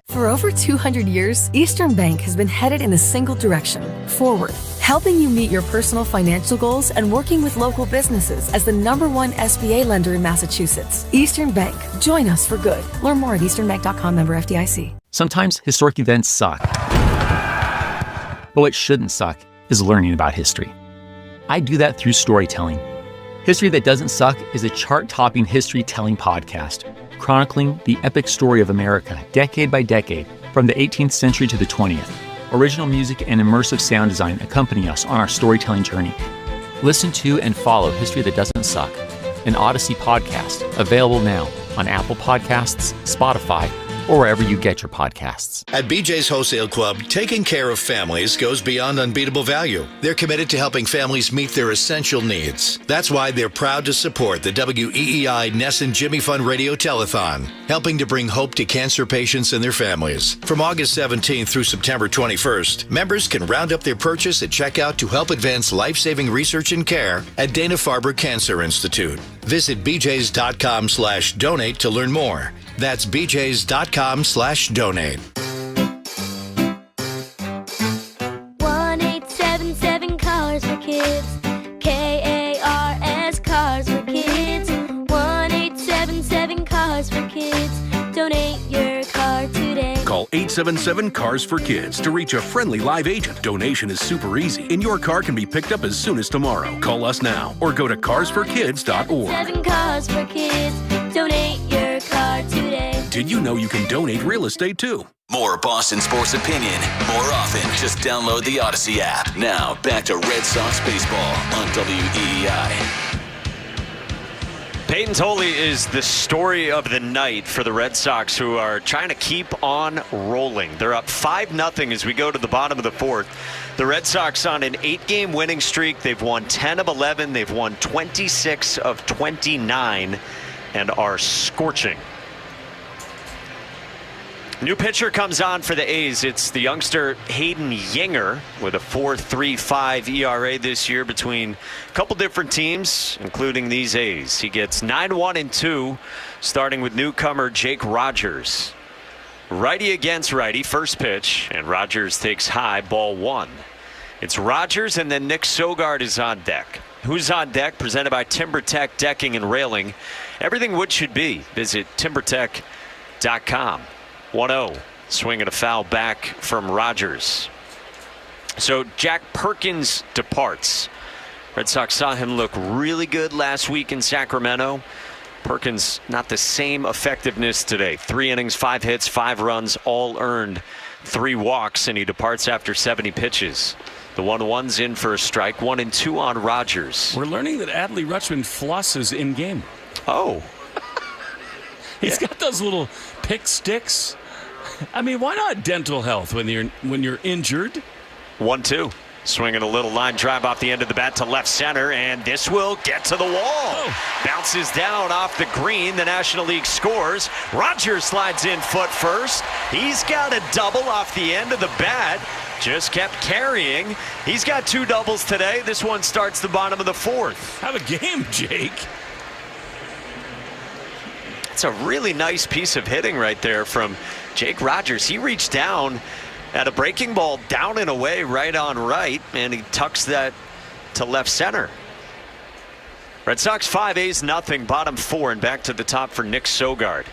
For over 200 years, Eastern Bank has been headed in a single direction, forward, helping you meet your personal financial goals and working with local businesses as the #1 SBA lender in Massachusetts. Eastern Bank. Join us for good. Learn more at easternbank.com, member FDIC. Sometimes historic events suck. But what shouldn't suck is learning about history. I do that through storytelling. History That Doesn't Suck is a chart-topping history-telling podcast, chronicling the epic story of America decade by decade, from the 18th century to the 20th. Original music and immersive sound design accompany us on our storytelling journey. Listen to and follow History That Doesn't Suck, an Odyssey podcast, available now on Apple Podcasts, Spotify, or wherever you get your podcasts. At BJ's Wholesale Club, taking care of families goes beyond unbeatable value. They're committed to helping families meet their essential needs. That's why they're proud to support the WEEI Ness and Jimmy Fund Radio Telethon, helping to bring hope to cancer patients and their families. From August 17th through September 21st, members can round up their purchase at checkout to help advance life-saving research and care at Dana-Farber Cancer Institute. Visit bjs.com/donate to learn more. That's bjs.com/donate. 1877 Cars for Kids. KARS Cars for Kids. 1877 Cars for Kids. Donate your car today. Call 877 Cars for Kids to reach a friendly live agent. Donation is super easy, and your car can be picked up as soon as tomorrow. Call us now or go to carsforkids.org. 7 Cars for Kids. Donate your car today. Did you know you can donate real estate too? More Boston sports opinion, more often. Just download the Odyssey app. Now, back to Red Sox baseball on WEEI. Peyton Tolley is the story of the night for the Red Sox, who are trying to keep on rolling. They're up 5-0 as we go to the bottom of the 4th. The Red Sox on an 8-game winning streak. They've won 10 of 11. They've won 26 of 29 and are scorching. New pitcher comes on for the A's. It's the youngster Hayden Yinger with a 4.35 ERA this year between a couple different teams, including these A's. He gets 9-1-2, starting with newcomer Jake Rogers. Righty against righty, first pitch, and Rogers takes high, ball 1. It's Rogers, and then Nick Sogard is on deck. Who's on deck? Presented by TimberTech Decking and Railing. Everything wood should be. Visit timbertech.com. 1-0. Swing and a foul back from Rogers. So Jack Perkins departs. Red Sox saw him look really good last week in Sacramento. Perkins, not the same effectiveness today. 3 innings, 5 hits, 5 runs, all earned, 3 walks, and he departs after 70 pitches. The 1-1's in for a strike, 1-2 on Rogers. We're learning that Adley Rutschman flosses in game. Oh. He's got those little pick sticks. I mean, why not dental health when you're injured? 1-2. Swinging a little line drive off the end of the bat to left center, and this will get to the wall. Bounces down off the green. The National League scores. Rogers slides in foot first. He's got a double off the end of the bat. Just kept carrying. He's got 2 doubles today. This one starts the bottom of the 4th. Have a game, Jake. It's a really nice piece of hitting right there from Jake Rogers. He reached down at a breaking ball down and away right on right, and he tucks that to left center. Red Sox 5 A's nothing, bottom 4, and back to the top for Nick Sogard.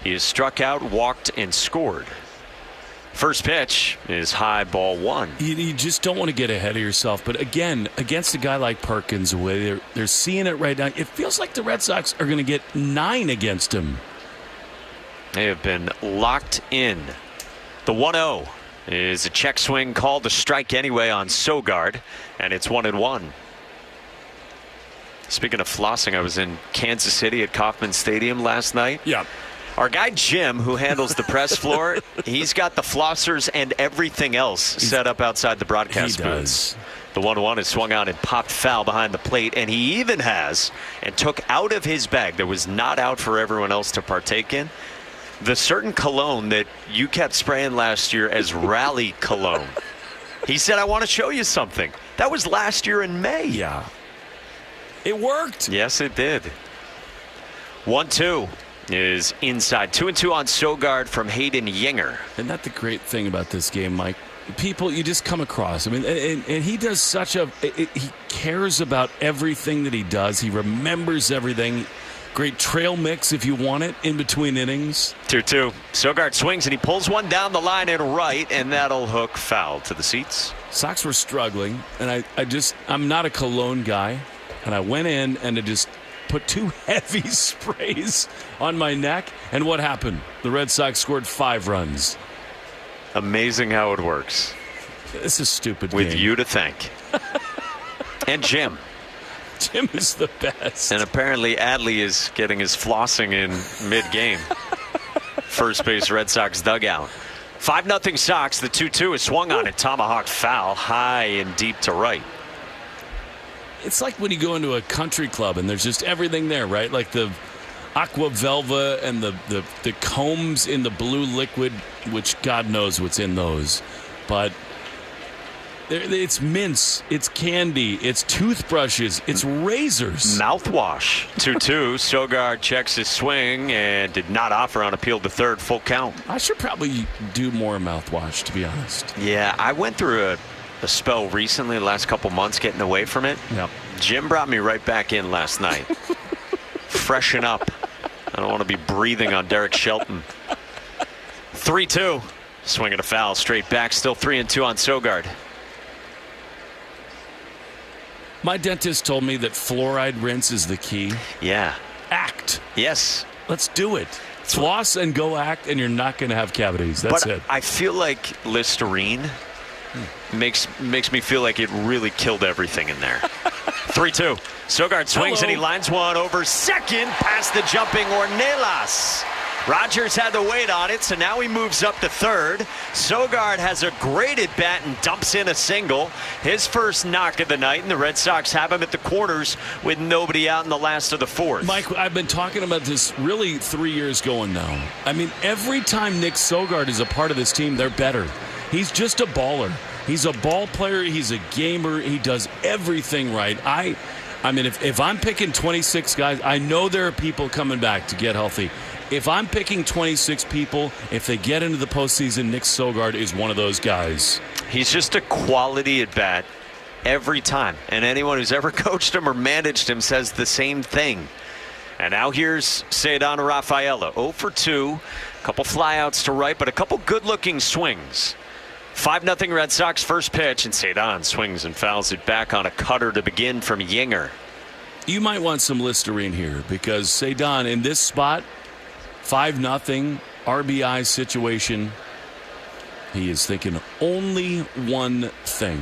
He has struck out, walked, and scored. First pitch is high, ball 1. You just don't want to get ahead of yourself, but again, against a guy like Perkins, the way they're seeing it right now, it feels like the Red Sox are going to get 9 against him. They have been locked in. The 1-0 is a check swing called to strike anyway on Sogard, and it's 1-1. Speaking of flossing, I was in Kansas City at Kauffman Stadium last night. Yeah. Our guy Jim, who handles the press floor, he's got the flossers and everything else set up outside the broadcast booth. The 1-1 is swung out and popped foul behind the plate, and he even has, and took out of his bag that was not out for everyone else to partake in, the certain cologne that you kept spraying last year as rally cologne. He said, I want to show you something. That was last year in May. Yeah. It worked. Yes, it did. 1-2 is inside. 2-2 on Sogard from Hayden Yinger. Isn't that the great thing about this game, Mike? People you just come across. I mean, and he does such a... he cares about everything that he does. He remembers everything. Great trail mix if you want it in between innings. 2-2. Sogard swings and he pulls one down the line and right, and that'll hook foul to the seats. Sox were struggling, and I'm not a cologne guy, and I went in and I just put 2 heavy sprays on my neck, and what happened? The Red Sox scored 5 runs. Amazing how it works. This is stupid. With you to thank. And Jim. Jim is the best. And apparently Adley is getting his flossing in mid-game. First base Red Sox dugout. 5-0 Sox. The 2-2 is swung on it. Tomahawk foul high and deep to right. It's like when you go into a country club and there's just everything there, right? Like the aqua velva and the combs in the blue liquid, which God knows what's in those. But it's mints, it's candy, it's toothbrushes, it's razors. Mouthwash. 2-2. Sogard checks his swing and did not offer on appeal to third. Full count. I should probably do more mouthwash, to be honest. Yeah, I went through a spell recently, the last couple months, getting away from it. Yep. Jim brought me right back in last night. Freshen up. I don't want to be breathing on Derek Shelton. 3-2. Swinging a foul straight back. Still 3-2 on Sogard. My dentist told me that fluoride rinse is the key. Yeah. Act. Yes. Let's do it. Floss and go act, and you're not going to have cavities. That's it. I feel like Listerine makes me feel like it really killed everything in there. 3-2. Sogard swings and he lines one over second past the jumping Ornelas. Rogers had to wait on it, so now he moves up to third. Sogard has a great at bat and dumps in a single. His first knock of the night, and the Red Sox have him at the corners with nobody out in the last of the 4th. Mike, I've been talking about this really 3 years going now. I mean, every time Nick Sogard is a part of this team, they're better. He's just a baller. He's a ball player. He's a gamer. He does everything right. I mean, if I'm picking 26 guys, I know there are people coming back to get healthy. If I'm picking 26 people, if they get into the postseason, Nick Sogard is one of those guys. He's just a quality at bat every time. And anyone who's ever coached him or managed him says the same thing. And now here's Cedar Rafaela. 0 for 2. A couple flyouts to right, but a couple good-looking swings. 5-0 Red Sox first pitch, and Cedar swings and fouls it back on a cutter to begin from Yinger. You might want some Listerine here because Cedar in this spot, 5-0 RBI situation. He is thinking only one thing.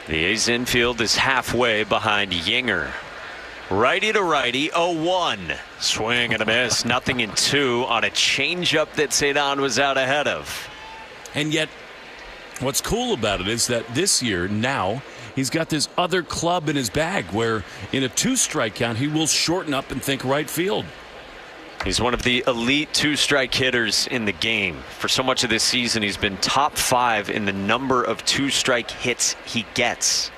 The A's infield is halfway behind Yinger. Righty to righty, 0-1. Swing and a miss. 0-2 on a changeup that Cedar was out ahead of. And yet, What's cool about it is that this year, now, he's got this other club in his bag where in a 2-strike count, he will shorten up and think right field. He's one of the elite 2-strike hitters in the game. For so much of this season, he's been top 5 in the number of 2-strike hits he gets.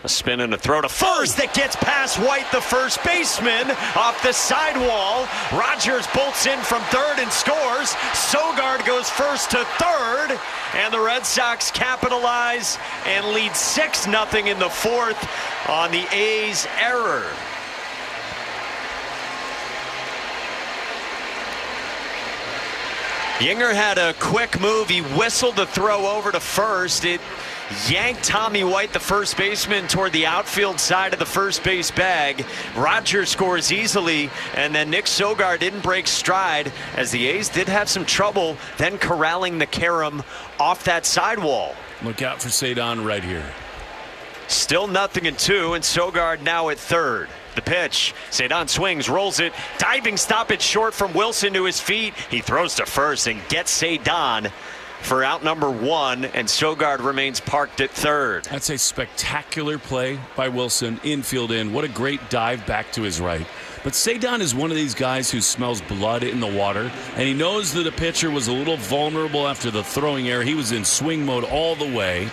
A spin and a throw to first that gets past White, the first baseman, off the sidewall. Rogers bolts in from third and scores. Sogard goes first to third, and the Red Sox capitalize and lead 6-0 in the fourth on the A's error. Yinger had a quick move. He whistled the throw over to first. It yanked Tommy White, the first baseman, toward the outfield side of the first base bag. Rogers scores easily, and then Nick Sogard didn't break stride, as the A's did have some trouble then corralling the carom off that sidewall. Look out for Cedon right here. Still 0-2, and Sogard now at third. The pitch. Cedon swings, rolls it. Diving stoppage short from Wilson to his feet. He throws to first and gets Cedon for out number 1, and Sogard remains parked at third. That's a spectacular play by Wilson, infield in. What a great dive back to his right. But Cedon is one of these guys who smells blood in the water, and he knows that a pitcher was a little vulnerable after the throwing error. He was in swing mode all the way.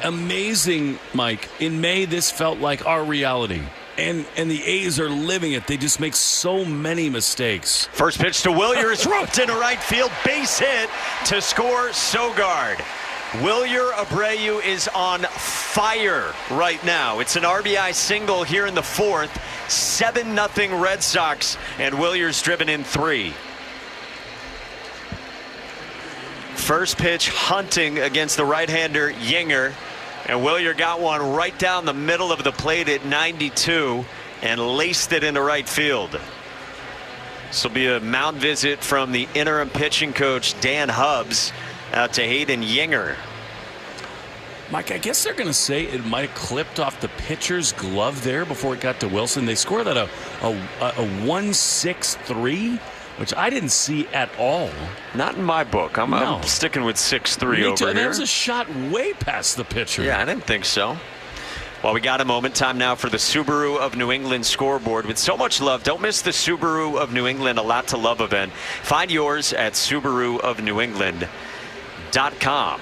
Amazing, Mike. In May, this felt like our reality. And the A's are living it. They just make so many mistakes. First pitch to Willier is roped into right field. Base hit to score Sogard. Willier Abreu is on fire right now. It's an RBI single here in the fourth. 7-0 Red Sox, and Willier's driven in 3. First pitch hunting against the right-hander Yinger. And Willier got one right down the middle of the plate at 92 and laced it into right field. This will be a mound visit from the interim pitching coach Dan Hubbs out to Hayden Yinger. Mike, I guess they're going to say it might have clipped off the pitcher's glove there before it got to Wilson. They scored at a 1-6-3, which I didn't see at all. Not in my book. I'm sticking with 6-3 over here. There was a shot way past the pitcher. Yeah, I didn't think so. Well, we got a moment. Time now for the Subaru of New England scoreboard. With so much love, don't miss the Subaru of New England A Lot to Love event. Find yours at SubaruofNewEngland.com.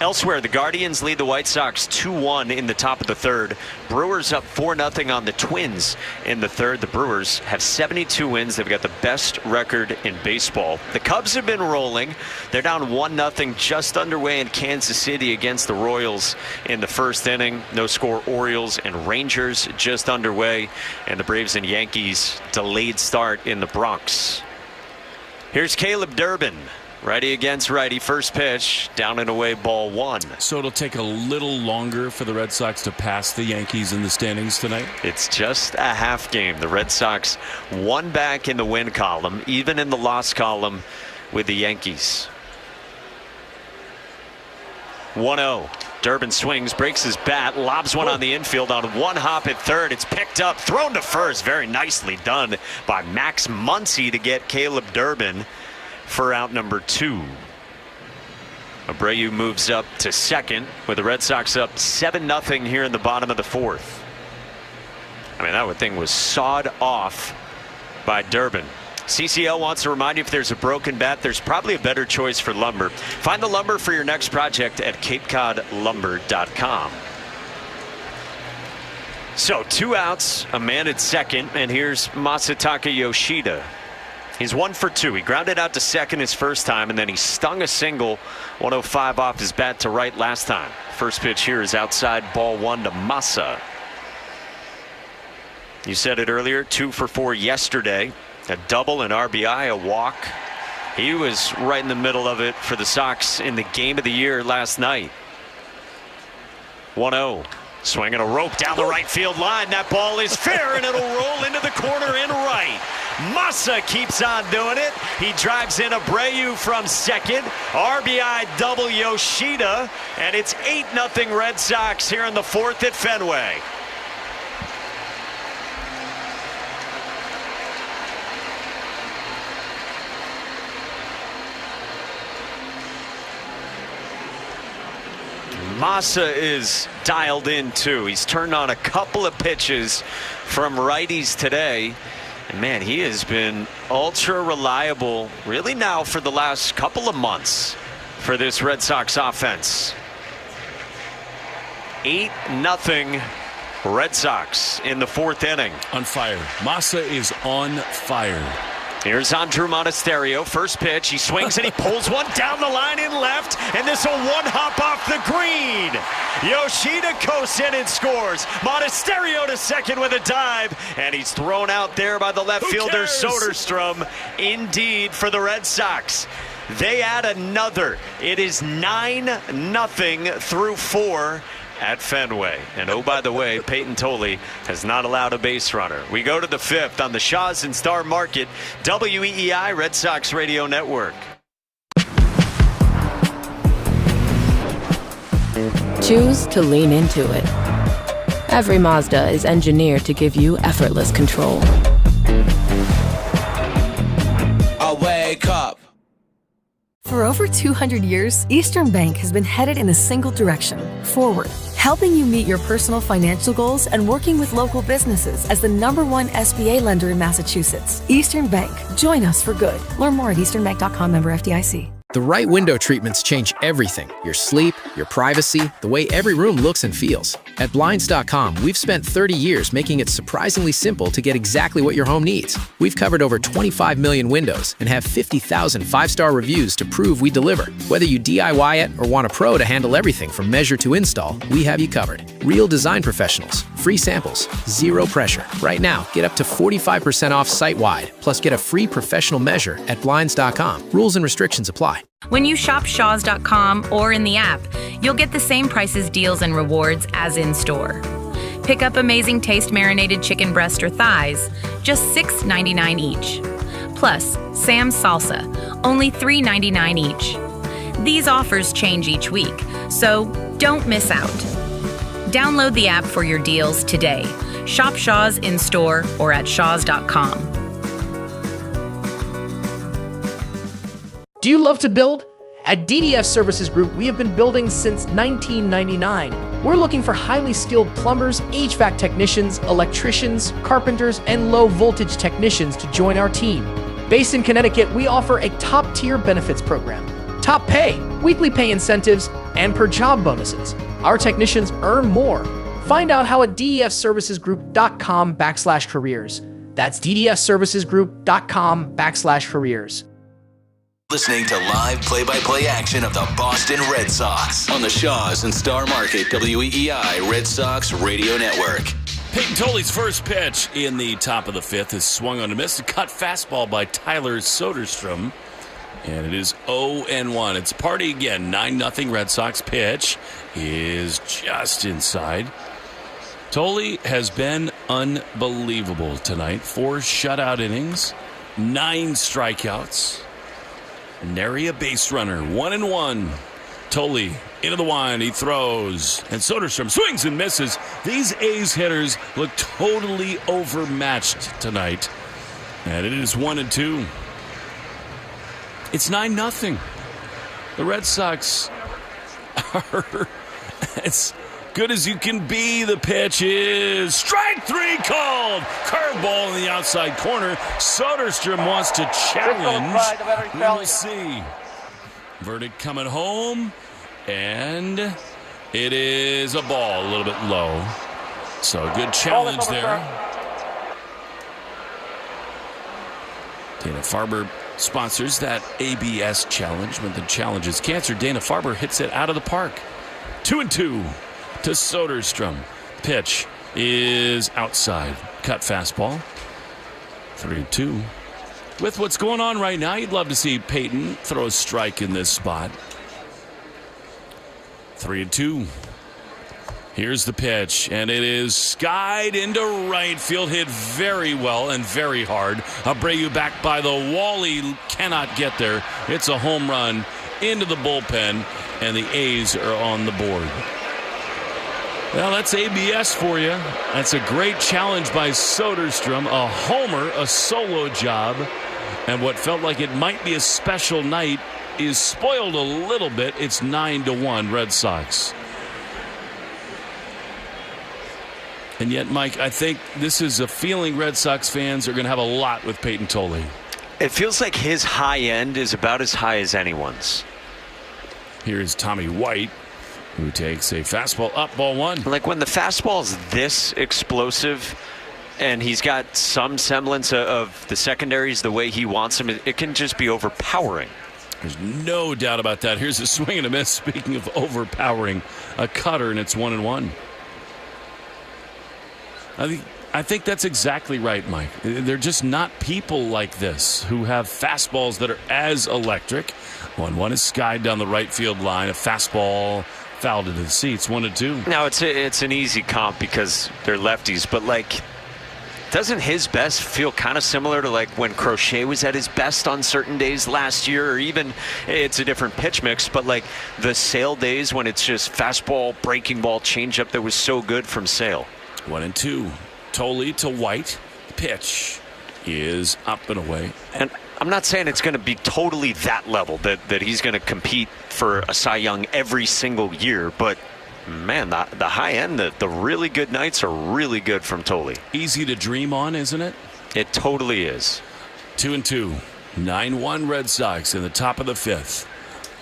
Elsewhere, the Guardians lead the White Sox 2-1 in the top of the third. Brewers up 4-0 on the Twins in the third. The Brewers have 72 wins. They've got the best record in baseball. The Cubs have been rolling. They're down 1-0, just underway in Kansas City against the Royals in the first inning. No score. Orioles and Rangers just underway. And the Braves and Yankees delayed start in the Bronx. Here's Caleb Durbin. Righty against righty, first pitch, down and away, ball 1. So it'll take a little longer for the Red Sox to pass the Yankees in the standings tonight? It's just a half game. The Red Sox 1 back in the win column, even in the loss column with the Yankees. 1-0. Durbin swings, breaks his bat, lobs one on the infield on one hop at third. It's picked up, thrown to first. Very nicely done by Max Muncy to get Caleb Durbin for out number 2. Abreu moves up to second with the Red Sox up 7-0 here in the bottom of the fourth. I mean, that thing was sawed off by Durbin. CCL wants to remind you, if there's a broken bat, there's probably a better choice for lumber. Find the lumber for your next project at CapeCodLumber.com. So 2 outs, a man at second, and here's Masataka Yoshida. He's 1 for 2. He grounded out to second his first time, and then he stung a single 105 off his bat to right last time. First pitch here is outside, ball 1 to Masa. You said it earlier, 2 for 4 yesterday. A double, an RBI, a walk. He was right in the middle of it for the Sox in the game of the year last night. 1-0. Swinging a rope down the right field line. That ball is fair, and it'll roll into the corner in right. Masa keeps on doing it. He drives in Abreu from second. RBI double Yoshida, and it's 8-0 Red Sox here in the fourth at Fenway. Massa is dialed in too. He's turned on a couple of pitches from righties today. And man, he has been ultra reliable really now for the last couple of months for this Red Sox offense. 8-0 Red Sox in the fourth inning. On fire. Massa is on fire. Here's Andrew Monasterio. First pitch. He swings and he pulls one down the line in left. And this will one hop off the green. Yoshida goes in and scores. Monasterio to second with a dive. And he's thrown out there by the left fielder Soderstrom. Indeed for the Red Sox. They add another. It is 9-0 through 4. At Fenway. And oh, by the way, Peyton Tolley has not allowed a base runner. We go to the fifth on the Shaw's and Star Market, WEEI Red Sox Radio Network. Choose to lean into it. Every Mazda is engineered to give you effortless control. I wake up. For over 200 years, Eastern Bank has been headed in a single direction, forward, helping you meet your personal financial goals and working with local businesses as the #1 SBA lender in Massachusetts. Eastern Bank. Join us for good. Learn more at easternbank.com, member FDIC. The right window treatments change everything. Your sleep, your privacy, the way every room looks and feels. At Blinds.com, we've spent 30 years making it surprisingly simple to get exactly what your home needs. We've covered over 25 million windows and have 50,000 five-star reviews to prove we deliver. Whether you DIY it or want a pro to handle everything from measure to install, we have you covered. Real design professionals, free samples, zero pressure. Right now, get up to 45% off site-wide, plus get a free professional measure at Blinds.com. Rules and restrictions apply. When you shop Shaws.com or in the app, you'll get the same prices, deals, and rewards as in-store. Pick up amazing taste marinated chicken breast or thighs, just $6.99 each. Plus, Sam's salsa, only $3.99 each. These offers change each week, so don't miss out. Download the app for your deals today. Shop Shaws in-store or at Shaws.com. Do you love to build? At DDF Services Group, we have been building since 1999. We're looking for highly skilled plumbers, HVAC technicians, electricians, carpenters, and low-voltage technicians to join our team. Based in Connecticut, we offer a top-tier benefits program, top pay, weekly pay incentives, and per-job bonuses. Our technicians earn more. Find out how at ddfservicesgroup.com/careers. That's ddfservicesgroup.com/careers. Listening to live play-by-play action of the Boston Red Sox on the Shaw's and Star Market WEEI Red Sox Radio Network. Peyton Tolley's first pitch in the top of the fifth is swung on a miss. A cut fastball by Tyler Soderstrom. And it is 0-1. It's party again. 9-0 Red Sox. Pitch is just inside. Tolley has been unbelievable tonight. 4 shutout innings, 9 strikeouts. Nary a base runner. 1-1. Tolley into the wind. He throws. And Soderstrom swings and misses. These A's hitters look totally overmatched tonight. And it is 1-2. It's 9-0. The Red Sox are as good as you can be. The pitch is strike 3 called. Curveball in the outside corner. Soderstrom wants to challenge. We will see. Verdict coming home. And it is a ball, a little bit low. So a good challenge there. Dana-Farber sponsors that ABS challenge. When the challenge is cancer, Dana-Farber hits it out of the park. 2-2. To Soderstrom. Pitch is outside. Cut fastball. 3-2. With what's going on right now, you'd love to see Peyton throw a strike in this spot. 3-2. Here's the pitch, and it is skied into right field. Hit very well and very hard. Abreu back by the wall. He cannot get there. It's a home run into the bullpen, and the A's are on the board. Well, that's ABS for you. That's a great challenge by Soderstrom. A homer, a solo job. And what felt like it might be a special night is spoiled a little bit. It's 9-1 Red Sox. And yet, Mike, I think this is a feeling Red Sox fans are going to have a lot with Peyton Tolley. It feels like his high end is about as high as anyone's. Here's Tommy White, who takes a fastball up, ball one. Like when the fastball is this explosive and he's got some semblance of the secondaries the way he wants them, it can just be overpowering. There's no doubt about that. Here's a swing and a miss. Speaking of overpowering, a cutter, and it's 1-1. I think that's exactly right, Mike. They're just not people like this who have fastballs that are as electric. 1-1 is skied down the right field line. A fastball fouled into the seats. 1-2. Now it's an easy comp because they're lefties, but like, doesn't his best feel kind of similar to like when Crochet was at his best on certain days last year, or even it's a different pitch mix, but like the Sale days when it's just fastball, breaking ball, changeup that was so good from Sale. 1-2. Tolley to White. Pitch is up and away. And I'm not saying it's going to be totally that level, that he's going to compete for a Cy Young every single year, but man, the high end, the really good nights are really good from Tolley. Easy to dream on, isn't it? It totally is. 2-2. 9-1 Red Sox in the top of the fifth.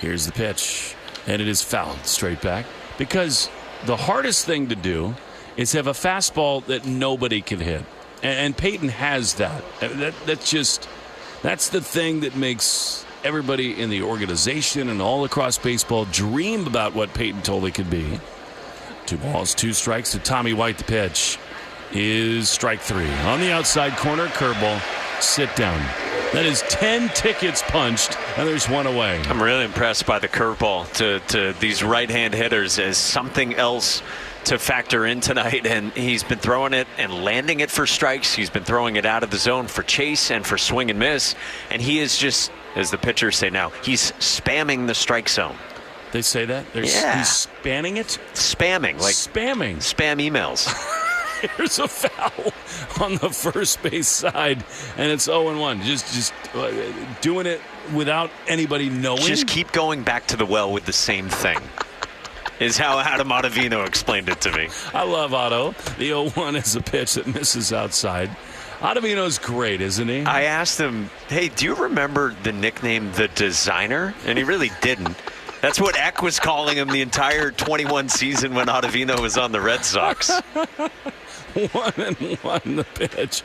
Here's the pitch, and it is fouled straight back, because the hardest thing to do is have a fastball that nobody can hit. And Peyton has that. That's the thing that makes everybody in the organization and all across baseball dream about what Peyton Tolley could be. 2 balls, 2 strikes to Tommy White. The pitch is strike 3. On the outside corner, curveball. Sit down. That is 10 tickets punched, and there's 1 away. I'm really impressed by the curveball to these right-hand hitters as something else to factor in tonight, and he's been throwing it and landing it for strikes. He's been throwing it out of the zone for chase and for swing and miss, and he is just, as the pitchers say now, he's spamming the strike zone. They say that? Yeah. He's spanning it? Spamming. Like spamming. Spam emails. Here's a foul on the first base side, and it's 0-1. Just doing it without anybody knowing. Just keep going back to the well with the same thing. Is how Adam Ottavino explained it to me. I love Otto. The 0-1 is a pitch that misses outside. Ottavino's great, isn't he? I asked him, hey, do you remember the nickname The Designer? And he really didn't. That's what Eck was calling him the entire 21 season when Ottavino was on the Red Sox. 1-1. The pitch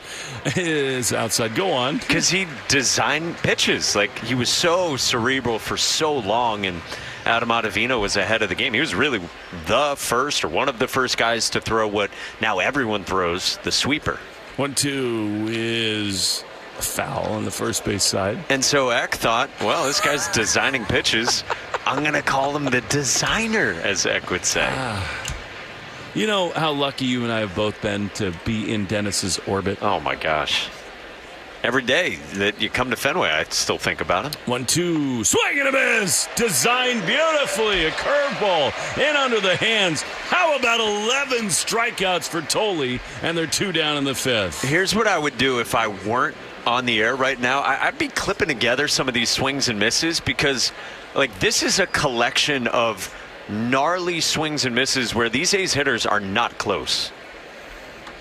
is outside. Go on. Because he designed pitches. Like, he was so cerebral for so long, and Adam Ottavino was ahead of the game. He was really the first, or one of the first guys to throw what now everyone throws, the sweeper. 1-2 is a foul on the first base side. And so Eck thought, well, this guy's designing pitches. I'm going to call him the Designer, as Eck would say. You know how lucky you and I have both been to be in Dennis's orbit? Oh, my gosh. Every day that you come to Fenway, I still think about him. 1-2, swing and a miss. Designed beautifully. A curveball in under the hands. How about 11 strikeouts for Tolley, and they're 2 down in the fifth. Here's what I would do if I weren't on the air right now. I'd be clipping together some of these swings and misses, because like, this is a collection of gnarly swings and misses where these A's hitters are not close.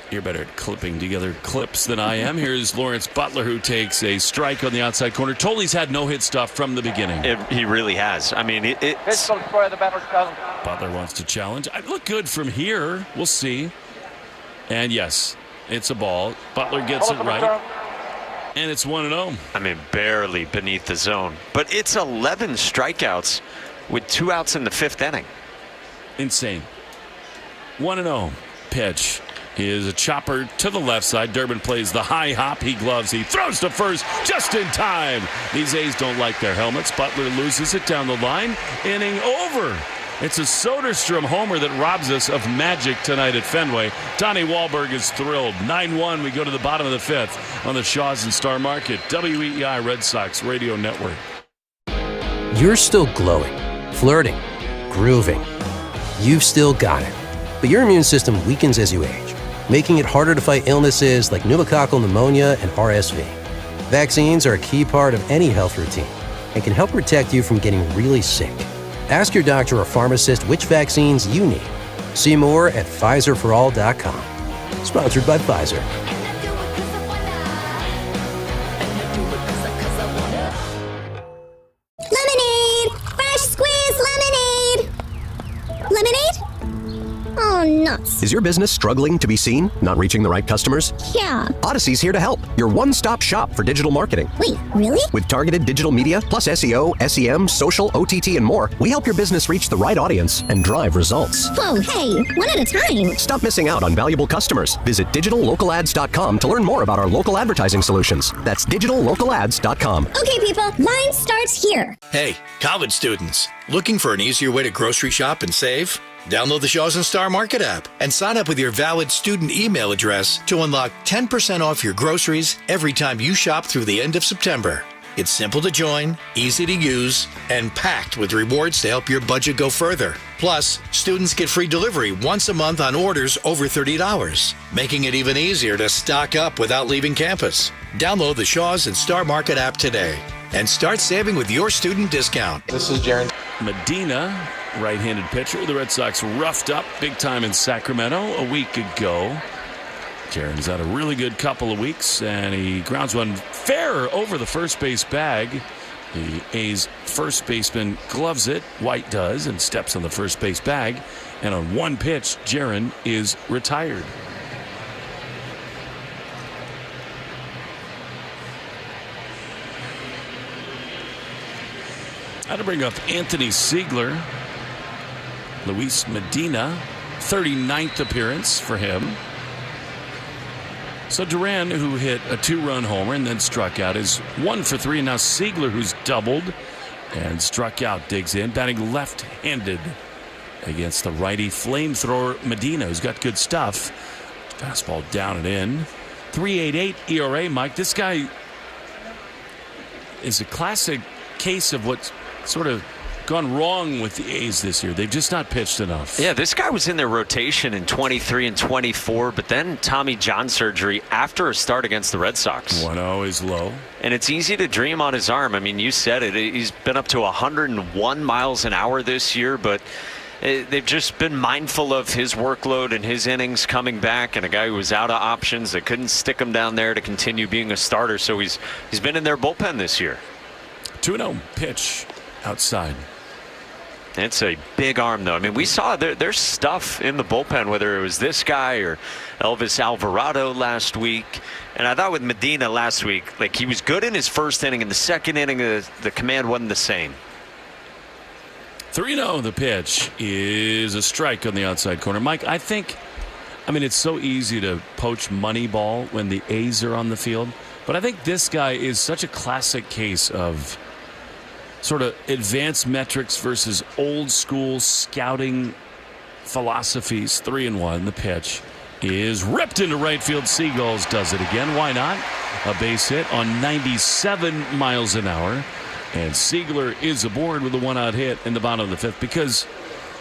You're better at clipping together clips than I am. Here's Lawrence Butler, who takes a strike on the outside corner. Tolley's had no-hit stuff from the beginning. He really has. I mean, it's... Butler wants to challenge. I look good from here. We'll see. And yes, it's a ball. Butler gets it right. And it's 1-0. I mean, barely beneath the zone. But it's 11 strikeouts with 2 outs in the 5th inning. Insane. 1-0. Pitch is a chopper to the left side. Durbin plays the high hop. He gloves. He throws to first just in time. These A's don't like their helmets. Butler loses it down the line. Inning over. It's a Soderstrom homer that robs us of magic tonight at Fenway. Donnie Wahlberg is thrilled. 9-1. We go to the bottom of the 5th on the Shaw's and Star Market. WEEI Red Sox Radio Network. You're still glowing, flirting, grooving. You've still got it. But your immune system weakens as you age, making it harder to fight illnesses like pneumococcal pneumonia and RSV. Vaccines are a key part of any health routine and can help protect you from getting really sick. Ask your doctor or pharmacist which vaccines you need. See more at PfizerForAll.com. Sponsored by Pfizer. Lemonade! Fresh squeezed lemonade! Lemonade? Oh, nuts. Is your business struggling to be seen? Not reaching the right customers? Yeah. Odyssey's here to help. Your one-stop shop for digital marketing. Wait, really? With targeted digital media, plus SEO, SEM, social, OTT, and more, we help your business reach the right audience and drive results. Whoa, hey, one at a time. Stop missing out on valuable customers. Visit digitallocalads.com to learn more about our local advertising solutions. That's digitallocalads.com. Okay, people, line starts here. Hey, college students, looking for an easier way to grocery shop and save? Download the Shaw's and Star Market app and sign up with your valid student email address to unlock 10% off your groceries every time you shop through the end of September. It's simple to join, easy to use, and packed with rewards to help your budget go further. Plus, students get free delivery once a month on orders over $30, making it even easier to stock up without leaving campus. Download the Shaw's and Star Market app today and start saving with your student discount. This is Jaron Medina, right-handed pitcher. The Red Sox roughed up big time in Sacramento a week ago. Jaron's had a really good couple of weeks, and he grounds one fair over the first base bag. The A's first baseman gloves it, White does, and steps on the first base bag. And on one pitch, Jaron is retired. I had to bring up Anthony Siegler. Luis Medina, 39th appearance for him. So Duran, who hit a 2-run homer and then struck out, is 1 for 3. And now Siegler, who's doubled and struck out, digs in, batting left-handed against the righty flamethrower Medina, who's got good stuff. Fastball down and in. 3.88 ERA, Mike. This guy is a classic case of what's sort of gone wrong with the A's this year. They've just not pitched enough. Yeah, this guy was in their rotation in 23 and 24, but then Tommy John surgery after a start against the Red Sox. 1-0 is low. And it's easy to dream on his arm. I mean, you said it. He's been up to 101 miles an hour this year, but they've just been mindful of his workload and his innings coming back, and a guy who was out of options. They couldn't stick him down there to continue being a starter, so he's been in their bullpen this year. 2-0 pitch outside. It's a big arm, though. I mean, we saw there's stuff in the bullpen, whether it was this guy or Elvis Alvarado last week. And I thought with Medina last week, like, he was good in his first inning. In the second inning, the command wasn't the same. 3-0, the pitch is a strike on the outside corner. Mike, I mean, it's so easy to poach Moneyball when the A's are on the field. But I think this guy is such a classic case of sort of advanced metrics versus old school scouting philosophies. 3-1. The pitch is ripped into right field. Seagulls does it again. Why not? A base hit on 97 miles an hour. And Siegler is aboard with a 1-out hit in the bottom of the 5th, because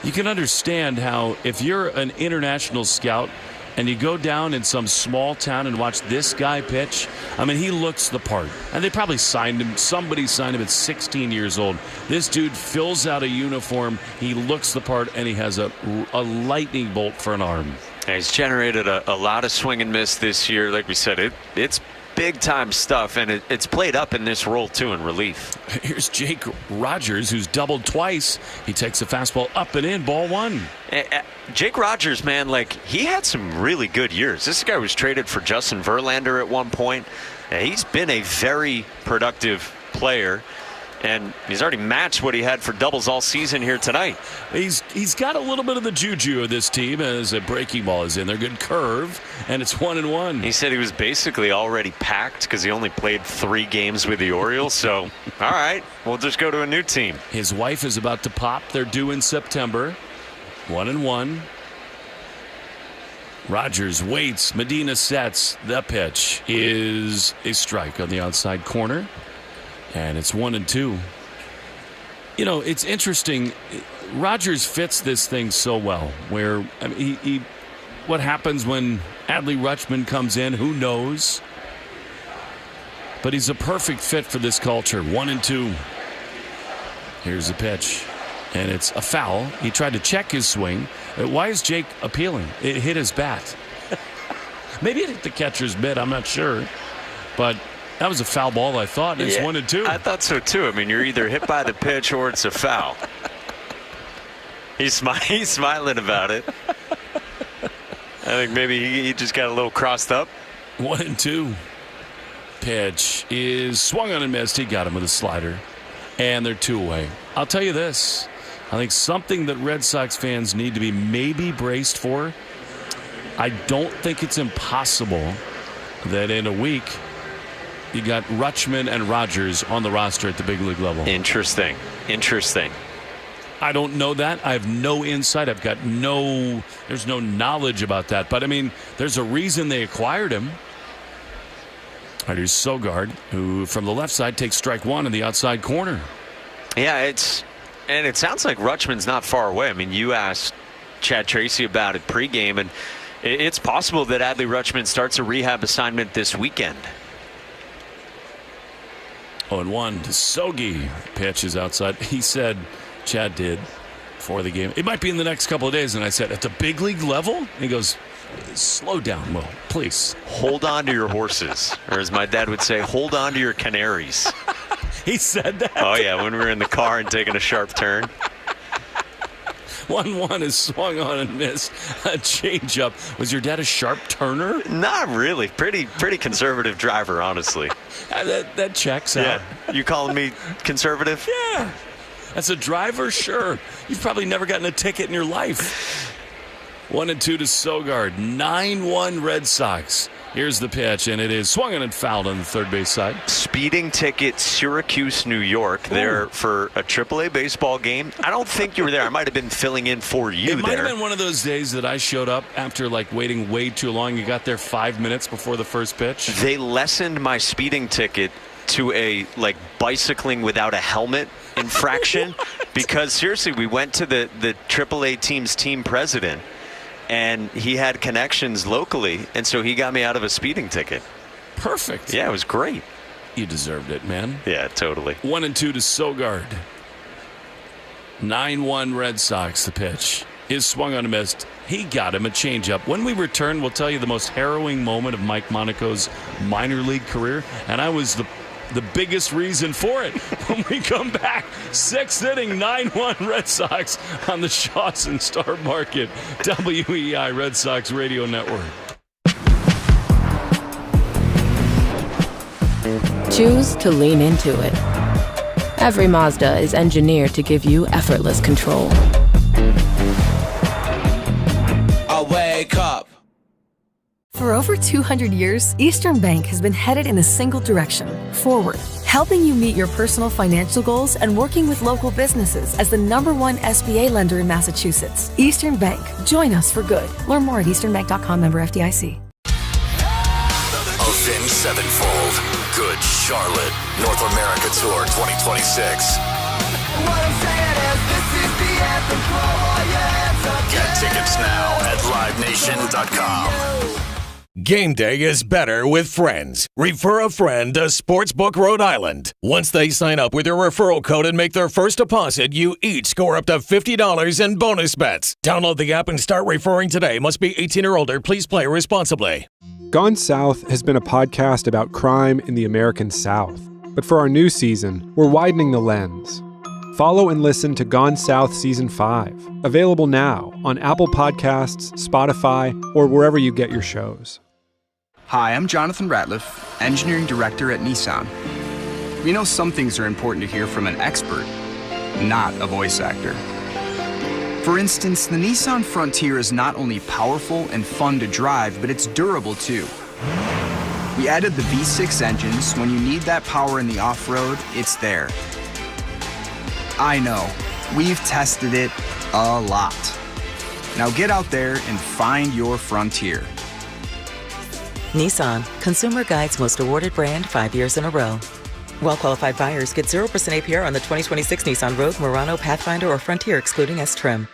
you can understand how if you're an international scout and you go down in some small town and watch this guy pitch, I mean, he looks the part. And they probably signed him. Somebody signed him at 16 years old. This dude fills out a uniform. He looks the part, and he has a lightning bolt for an arm. Yeah, he's generated a lot of swing and miss this year. Like we said, it's big-time stuff, and it's played up in this role, too, in relief. Here's Jake Rogers, who's doubled twice. He takes a fastball up and in, ball 1. Jake Rogers, man, like, he had some really good years. This guy was traded for Justin Verlander at one point. He's been a very productive player, and he's already matched what he had for doubles all season here tonight. He's got a little bit of the juju of this team as a breaking ball is in there. Good curve, and it's 1-1. He said he was basically already packed because he only played 3 games with the Orioles. So, all right, we'll just go to a new team. His wife is about to pop. They're due in September. 1-1. Rogers waits. Medina sets. The pitch is a strike on the outside corner. And it's 1-2. You know, it's interesting. Rogers fits this thing so well. Where, I mean, what happens when Adley Rutschman comes in? Who knows? But he's a perfect fit for this culture. 1-2. Here's the pitch, and it's a foul. He tried to check his swing. Why is Jake appealing? It hit his bat. Maybe it hit the catcher's mitt. I'm not sure. But that was a foul ball, I thought. It's 1-2. I thought so, too. I mean, you're either hit by the pitch or it's a foul. He's smiling about it. I think maybe he just got a little crossed up. 1-2. Pitch is swung on and missed. He got him with a slider. And they're 2 away. I'll tell you this. I think something that Red Sox fans need to be maybe braced for. I don't think it's impossible that in a week you got Rutschman and Rogers on the roster at the big league level. Interesting. I don't know that. I have no insight. There's no knowledge about that. But, I mean, there's a reason they acquired him. All right, here's Sogard, who from the left side takes strike one in the outside corner. Yeah, it sounds like Rutschman's not far away. I mean, you asked Chad Tracy about it pregame, and it's possible that Adley Rutschman starts a rehab assignment this weekend. 0-1 to Sogi. Pitch is outside. He said, Chad did, before the game, it might be in the next couple of days. And I said, at the big league level? And he goes, slow down, Will, please. Hold on to your horses. Or as my dad would say, hold on to your canaries. He said that? Oh, yeah, when we were in the car and taking a sharp turn. 1-1 is swung on and missed. A changeup. Was your dad a sharp turner? Not really. Pretty conservative driver, honestly. That checks out. Yeah. You calling me conservative? Yeah. As a driver, sure. You've probably never gotten a ticket in your life. 1-2 to Sogard. 9-1 Red Sox. Here's the pitch, and it is swung and fouled on the third base side. Speeding ticket, Syracuse, New York. There for a AAA baseball game. I don't think you were there. I might have been filling in for you there. It might have been one of those days that I showed up after waiting way too long. You got there 5 minutes before the first pitch. They lessened my speeding ticket to a bicycling without a helmet infraction because seriously, we went to the AAA team's team president. And he had connections locally, and so he got me out of a speeding ticket. Perfect. Yeah, it was great. You deserved it, man. Yeah, totally. 1-2 to Sogard. 9-1 Red Sox. The pitch is swung on and missed. He got him a changeup. When we return, we'll tell you the most harrowing moment of Mike Monaco's minor league career, and I was the biggest reason for it. When we come back, 6th inning, 9-1 Red Sox on the Shawson Star Market, WEI Red Sox Radio Network. Choose to lean into it. Every Mazda is engineered to give you effortless control. I wake up. For over 200 years, Eastern Bank has been headed in a single direction, forward, helping you meet your personal financial goals and working with local businesses as the #1 SBA lender in Massachusetts. Eastern Bank. Join us for good. Learn more at easternbank.com, member FDIC. Avenged Sevenfold. Good Charlotte. North America Tour 2026. What I'm saying is this is the anthem for all your answers. Get tickets now at livenation.com. Game day is better with friends. Refer a friend to Sportsbook Rhode Island. Once they sign up with your referral code and make their first deposit, you each score up to $50 in bonus bets. Download the app and start referring today. Must be 18 or older. Please play responsibly. Gone South has been a podcast about crime in the American South. But for our new season, we're widening the lens. Follow and listen to Gone South Season 5. Available now on Apple Podcasts, Spotify, or wherever you get your shows. Hi, I'm Jonathan Ratliff, Engineering Director at Nissan. We know some things are important to hear from an expert, not a voice actor. For instance, the Nissan Frontier is not only powerful and fun to drive, but it's durable too. We added the V6 engine, so when you need that power in the off-road, it's there. I know, we've tested it a lot. Now get out there and find your Frontier. Nissan, Consumer Guide's most awarded brand 5 years in a row. Well-qualified buyers get 0% APR on the 2026 Nissan Rogue, Murano, Pathfinder, or Frontier excluding S-Trim.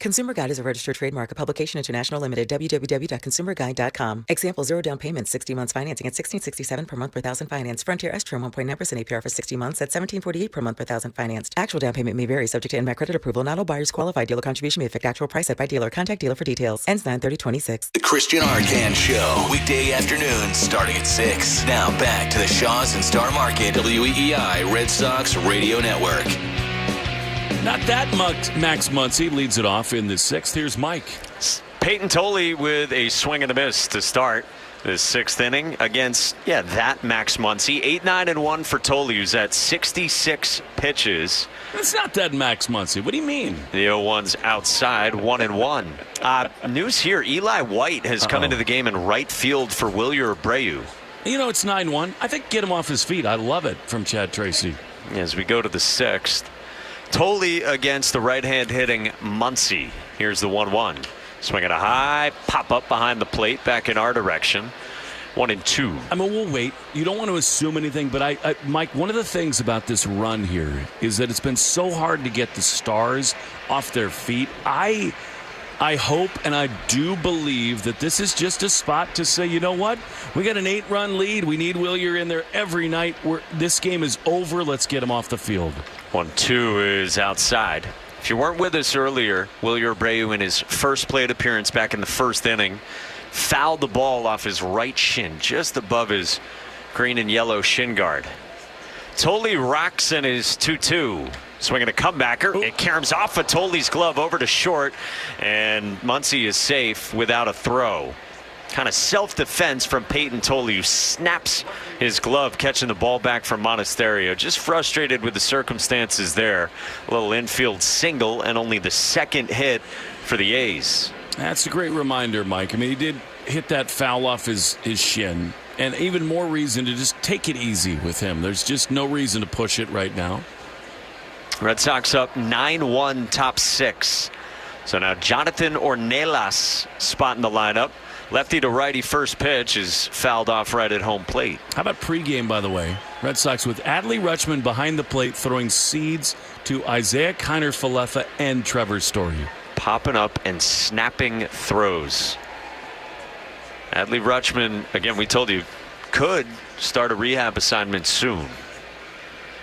Consumer Guide is a registered trademark of Publication International Limited, www.consumerguide.com. Example, 0 down payment, 60 months financing at $16.67 per month per thousand financed. Frontier S Term 1.9% APR for 60 months at $17.48 per month per thousand financed. Actual down payment may vary, subject to NMAC credit approval. Not all buyers qualify. Dealer contribution may affect actual price set by dealer. Contact dealer for details. Ends 9/30/26. The Christian Arcan Show, weekday afternoons starting at 6. Now back to the Shaws and Star Market, WEEI Red Sox Radio Network. Not that Max Muncy leads it off in the 6th. Here's Mike. Peyton Tolley with a swing and a miss to start the 6th inning against, that Max Muncy. 8-9-1 for Tolley, who's at 66 pitches. It's not that Max Muncy. What do you mean? The 0-1's outside, 1-1. News here, Eli White has come into the game in right field for Wilyer Abreu. You know, it's 9-1. I think get him off his feet. I love it from Chad Tracy. As we go to the 6th, Tolley against the right-hand hitting Muncy. Here's the 1-1. Swinging a high pop up behind the plate back in our direction. 1-2. I mean, we'll wait. You don't want to assume anything, but Mike, one of the things about this run here is that it's been so hard to get the Stars off their feet. I hope and I do believe that this is just a spot to say, you know what? We got an 8-run lead. We need Wilyer in there every night. This game is over. Let's get him off the field. 1-2 is outside. If you weren't with us earlier, Wilyer Abreu in his first plate appearance back in the 1st inning fouled the ball off his right shin, just above his green and yellow shin guard. Tolley rocks in his 2-2. Swinging a comebacker. It caroms off of Tolley's glove over to short, and Muncy is safe without a throw. Kind of self-defense from Peyton Tolley, who snaps his glove catching the ball back from Monasterio. Just frustrated with the circumstances there. A little infield single and only the 2nd hit for the A's. That's a great reminder, Mike. I mean, he did hit that foul off his shin, and even more reason to just take it easy with him. There's just no reason to push it right now. Red Sox up 9-1, top 6. So now Jonathan Ornelas spot in the lineup. Lefty to righty first pitch is fouled off right at home plate. How about pregame, by the way? Red Sox with Adley Rutschman behind the plate throwing seeds to Isaiah Kiner-Falefa and Trevor Story. Popping up and snapping throws. Adley Rutschman, again, we told you, could start a rehab assignment soon.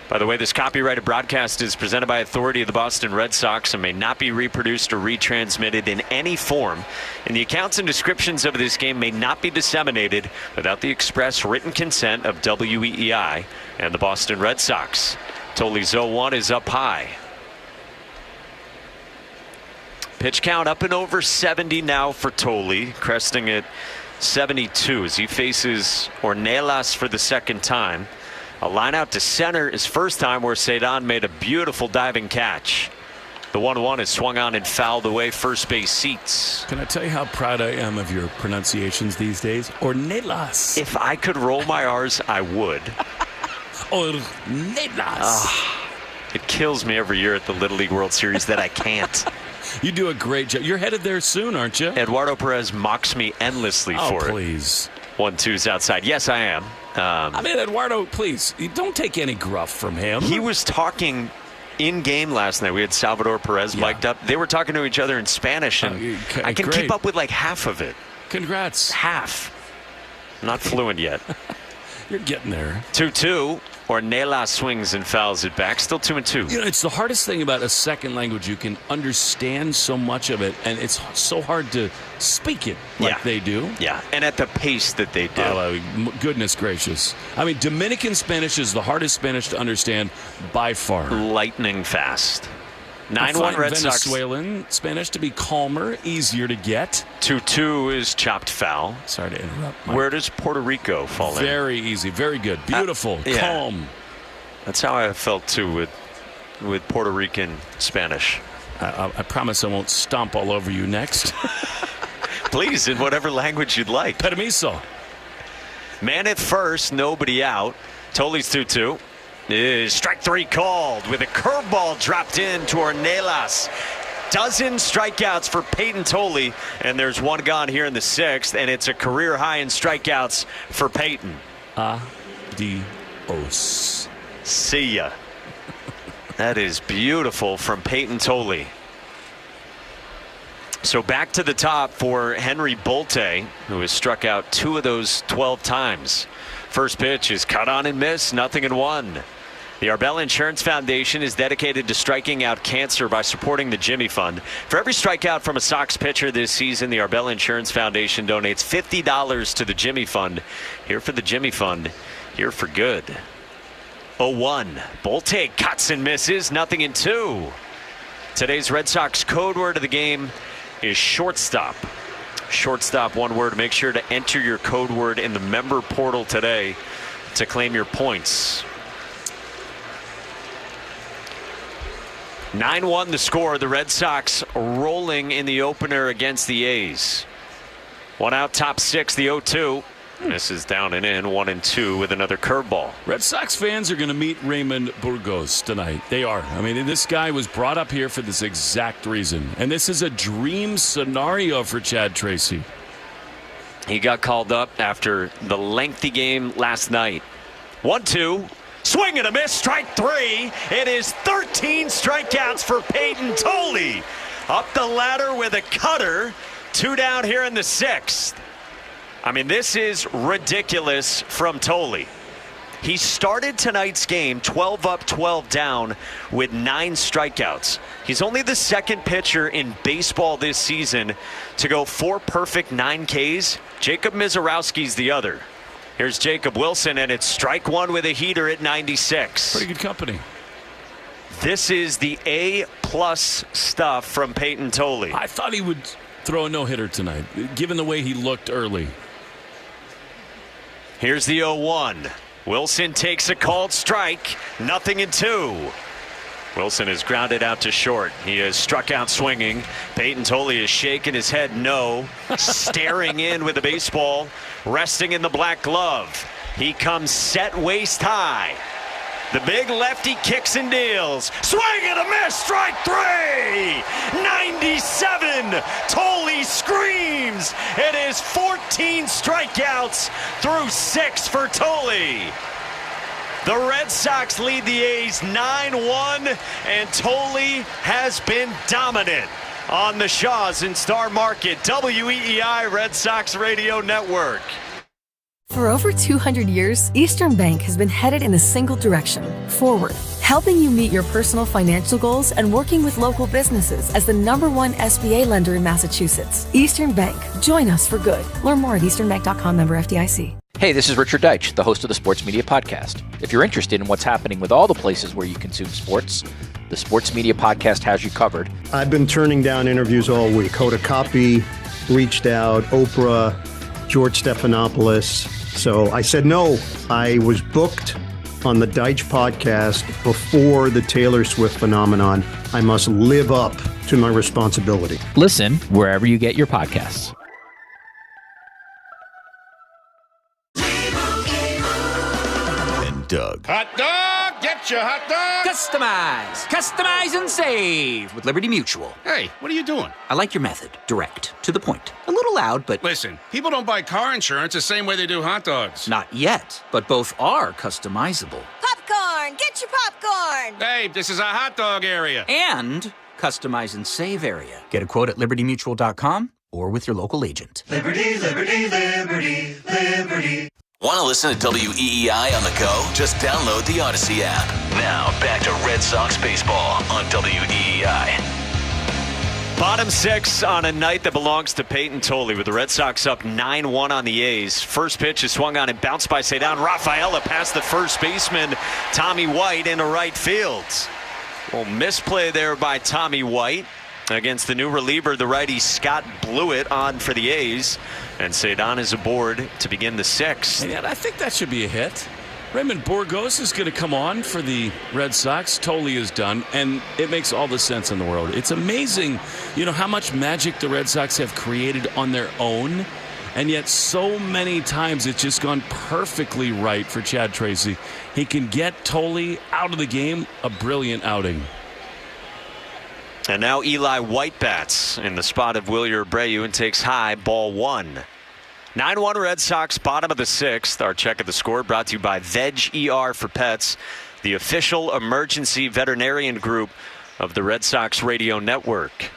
By the way, this copyrighted broadcast is presented by authority of the Boston Red Sox and may not be reproduced or retransmitted in any form. And the accounts and descriptions of this game may not be disseminated without the express written consent of WEEI and the Boston Red Sox. Tolley's 0-1 is up high. Pitch count up and over 70 now for Tolley, cresting at 72 as he faces Ornelas for the 2nd time. A line out to center is first time where Cedon made a beautiful diving catch. The 1-1 is swung on and fouled away first base seats. Can I tell you how proud I am of your pronunciations these days? Ornelas. If I could roll my R's, I would. Ornelas. It kills me every year at the Little League World Series that I can't. You do a great job. You're headed there soon, aren't you? Eduardo Perez mocks me endlessly for it. Please. 1-2's outside. Yes, I am. I mean, Eduardo, please, don't take any gruff from him. He was talking in game last night. We had Salvador Perez mic'd up. They were talking to each other in Spanish, and I can keep up with like half of it. Congrats. Half. Not fluent yet. You're getting there. 2-2. Ornelas swings and fouls it back. Still 2-2. You know, it's the hardest thing about a second language. You can understand so much of it, and it's so hard to speak it like they do. Yeah, and at the pace that they do. Oh, goodness gracious. I mean, Dominican Spanish is the hardest Spanish to understand by far. Lightning fast. 9-1 Red Sox. Venezuelan Spanish to be calmer, easier to get. 2-2 is chopped foul. Sorry to interrupt, Mike. Where does Puerto Rico fall in? Very easy, very good, beautiful, calm. That's how I felt too with Puerto Rican Spanish. I promise I won't stomp all over you next. Please, in whatever language you'd like. Permiso. Man at first, nobody out. Tolley's 2-2. Is strike 3 called with a curveball dropped in to Ornelas. Dozen strikeouts for Peyton Tolley, and there's one gone here in the 6th, and it's a career high in strikeouts for Peyton. Adios. See ya. That is beautiful from Peyton Tolley. So back to the top for Henry Bolte, who has struck out 2 of those 12 times. First pitch is cut on and missed, 0-1. The Arbella Insurance Foundation is dedicated to striking out cancer by supporting the Jimmy Fund. For every strikeout from a Sox pitcher this season, the Arbella Insurance Foundation donates $50 to the Jimmy Fund. Here for the Jimmy Fund, here for good. 0-1. Bolte cuts and misses, 0-2. Today's Red Sox code word of the game is shortstop. Shortstop, one word. Make sure to enter your code word in the member portal today to claim your points. 9-1 the score. The Red Sox rolling in the opener against the A's. 1 out, top 6, the 0-2. This is down and in, 1-2 with another curveball. Red Sox fans are going to meet Raymond Burgos tonight. They are. I mean, this guy was brought up here for this exact reason. And this is a dream scenario for Chad Tracy. He got called up after the lengthy game last night. 1-2. Swing and a miss, strike 3. It is 13 strikeouts for Peyton Tolley. Up the ladder with a cutter. 2 down here in the 6th. I mean, this is ridiculous from Tolley. He started tonight's game 12 up, 12 down with 9 strikeouts. He's only the second pitcher in baseball this season to go 4 perfect 9 Ks. Jacob Mizorowski's the other. Here's Jacob Wilson, and it's strike 1 with a heater at 96. Pretty good company. This is the A-plus stuff from Peyton Tolley. I thought he would throw a no-hitter tonight, given the way he looked early. Here's the 0-1. Wilson takes a called strike, 0-2. Wilson is grounded out to short. He has struck out swinging. Peyton Tolley is shaking his head no, staring in with the baseball, resting in the black glove. He comes set waist high. The big lefty kicks and deals. Swing and a miss, strike 3! 97! Tolley screams! It is 14 strikeouts through 6 for Tolley. The Red Sox lead the A's 9-1, and Tolley has been dominant on the Shaws in Star Market, WEEI Red Sox Radio Network. For over 200 years, Eastern Bank has been headed in a single direction, forward, helping you meet your personal financial goals and working with local businesses as the #1 SBA lender in Massachusetts. Eastern Bank. Join us for good. Learn more at easternbank.com, member FDIC. Hey, this is Richard Deitch, the host of the Sports Media Podcast. If you're interested in what's happening with all the places where you consume sports, the Sports Media Podcast has you covered. I've been turning down interviews all week. Hoda Kotb reached out, Oprah, George Stephanopoulos. So I said no. I was booked on the Deitch podcast before the Taylor Swift phenomenon. I must live up to my responsibility. Listen wherever you get your podcasts. And Doug. Hot dog, get your hot dog. Customize and save with Liberty Mutual. Hey, what are you doing? I like your method. Direct, to the point. A little loud, but... Listen, people don't buy car insurance the same way they do hot dogs. Not yet, but both are customizable. Popcorn, get your popcorn. Hey, this is a hot dog area. And customize and save area. Get a quote at libertymutual.com or with your local agent. Liberty, liberty, liberty, liberty. Want to listen to WEEI on the go? Just download the Odyssey app. Now, back to Red Sox baseball on WEEI. Bottom 6 on a night that belongs to Peyton Tolley with the Red Sox up 9-1 on the A's. First pitch is swung on and bounced by Cedar Rafaela past the first baseman, Tommy White, into right field. Well, misplay there by Tommy White against the new reliever, the righty Scott Blewett, on for the A's. And Cedar is aboard to begin the 6th. And yet I think that should be a hit. Raymond Burgos is going to come on for the Red Sox. Tolley is done, and it makes all the sense in the world. It's amazing, how much magic the Red Sox have created on their own, and yet so many times it's just gone perfectly right for Chad Tracy. He can get Tolley out of the game, a brilliant outing. And now Eli White bats in the spot of Wilyer Abreu and takes high, ball 1. 9-1 Red Sox, bottom of the 6th. Our check of the score brought to you by Veg ER for Pets, the official emergency veterinarian group of the Red Sox Radio Network.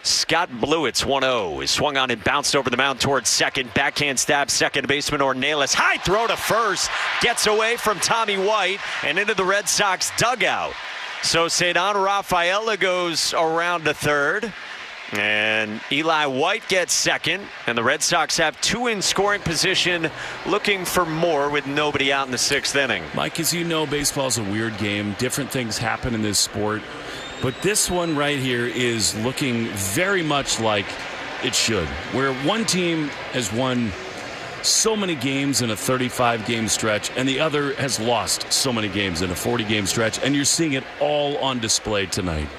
Scott Blewett's 1-0 is swung on and bounced over the mound towards second. Backhand stab, second baseman Ornelas. High throw to first. Gets away from Tommy White and into the Red Sox dugout. So Cedon Rafaela goes around to third. And Eli White gets second. And the Red Sox have 2 in scoring position, looking for more with nobody out in the 6th inning. Mike, as you know, baseball's a weird game. Different things happen in this sport. But this one right here is looking very much like it should, where one team has won so many games in a 35-game stretch, and the other has lost so many games in a 40-game stretch, and you're seeing it all on display tonight.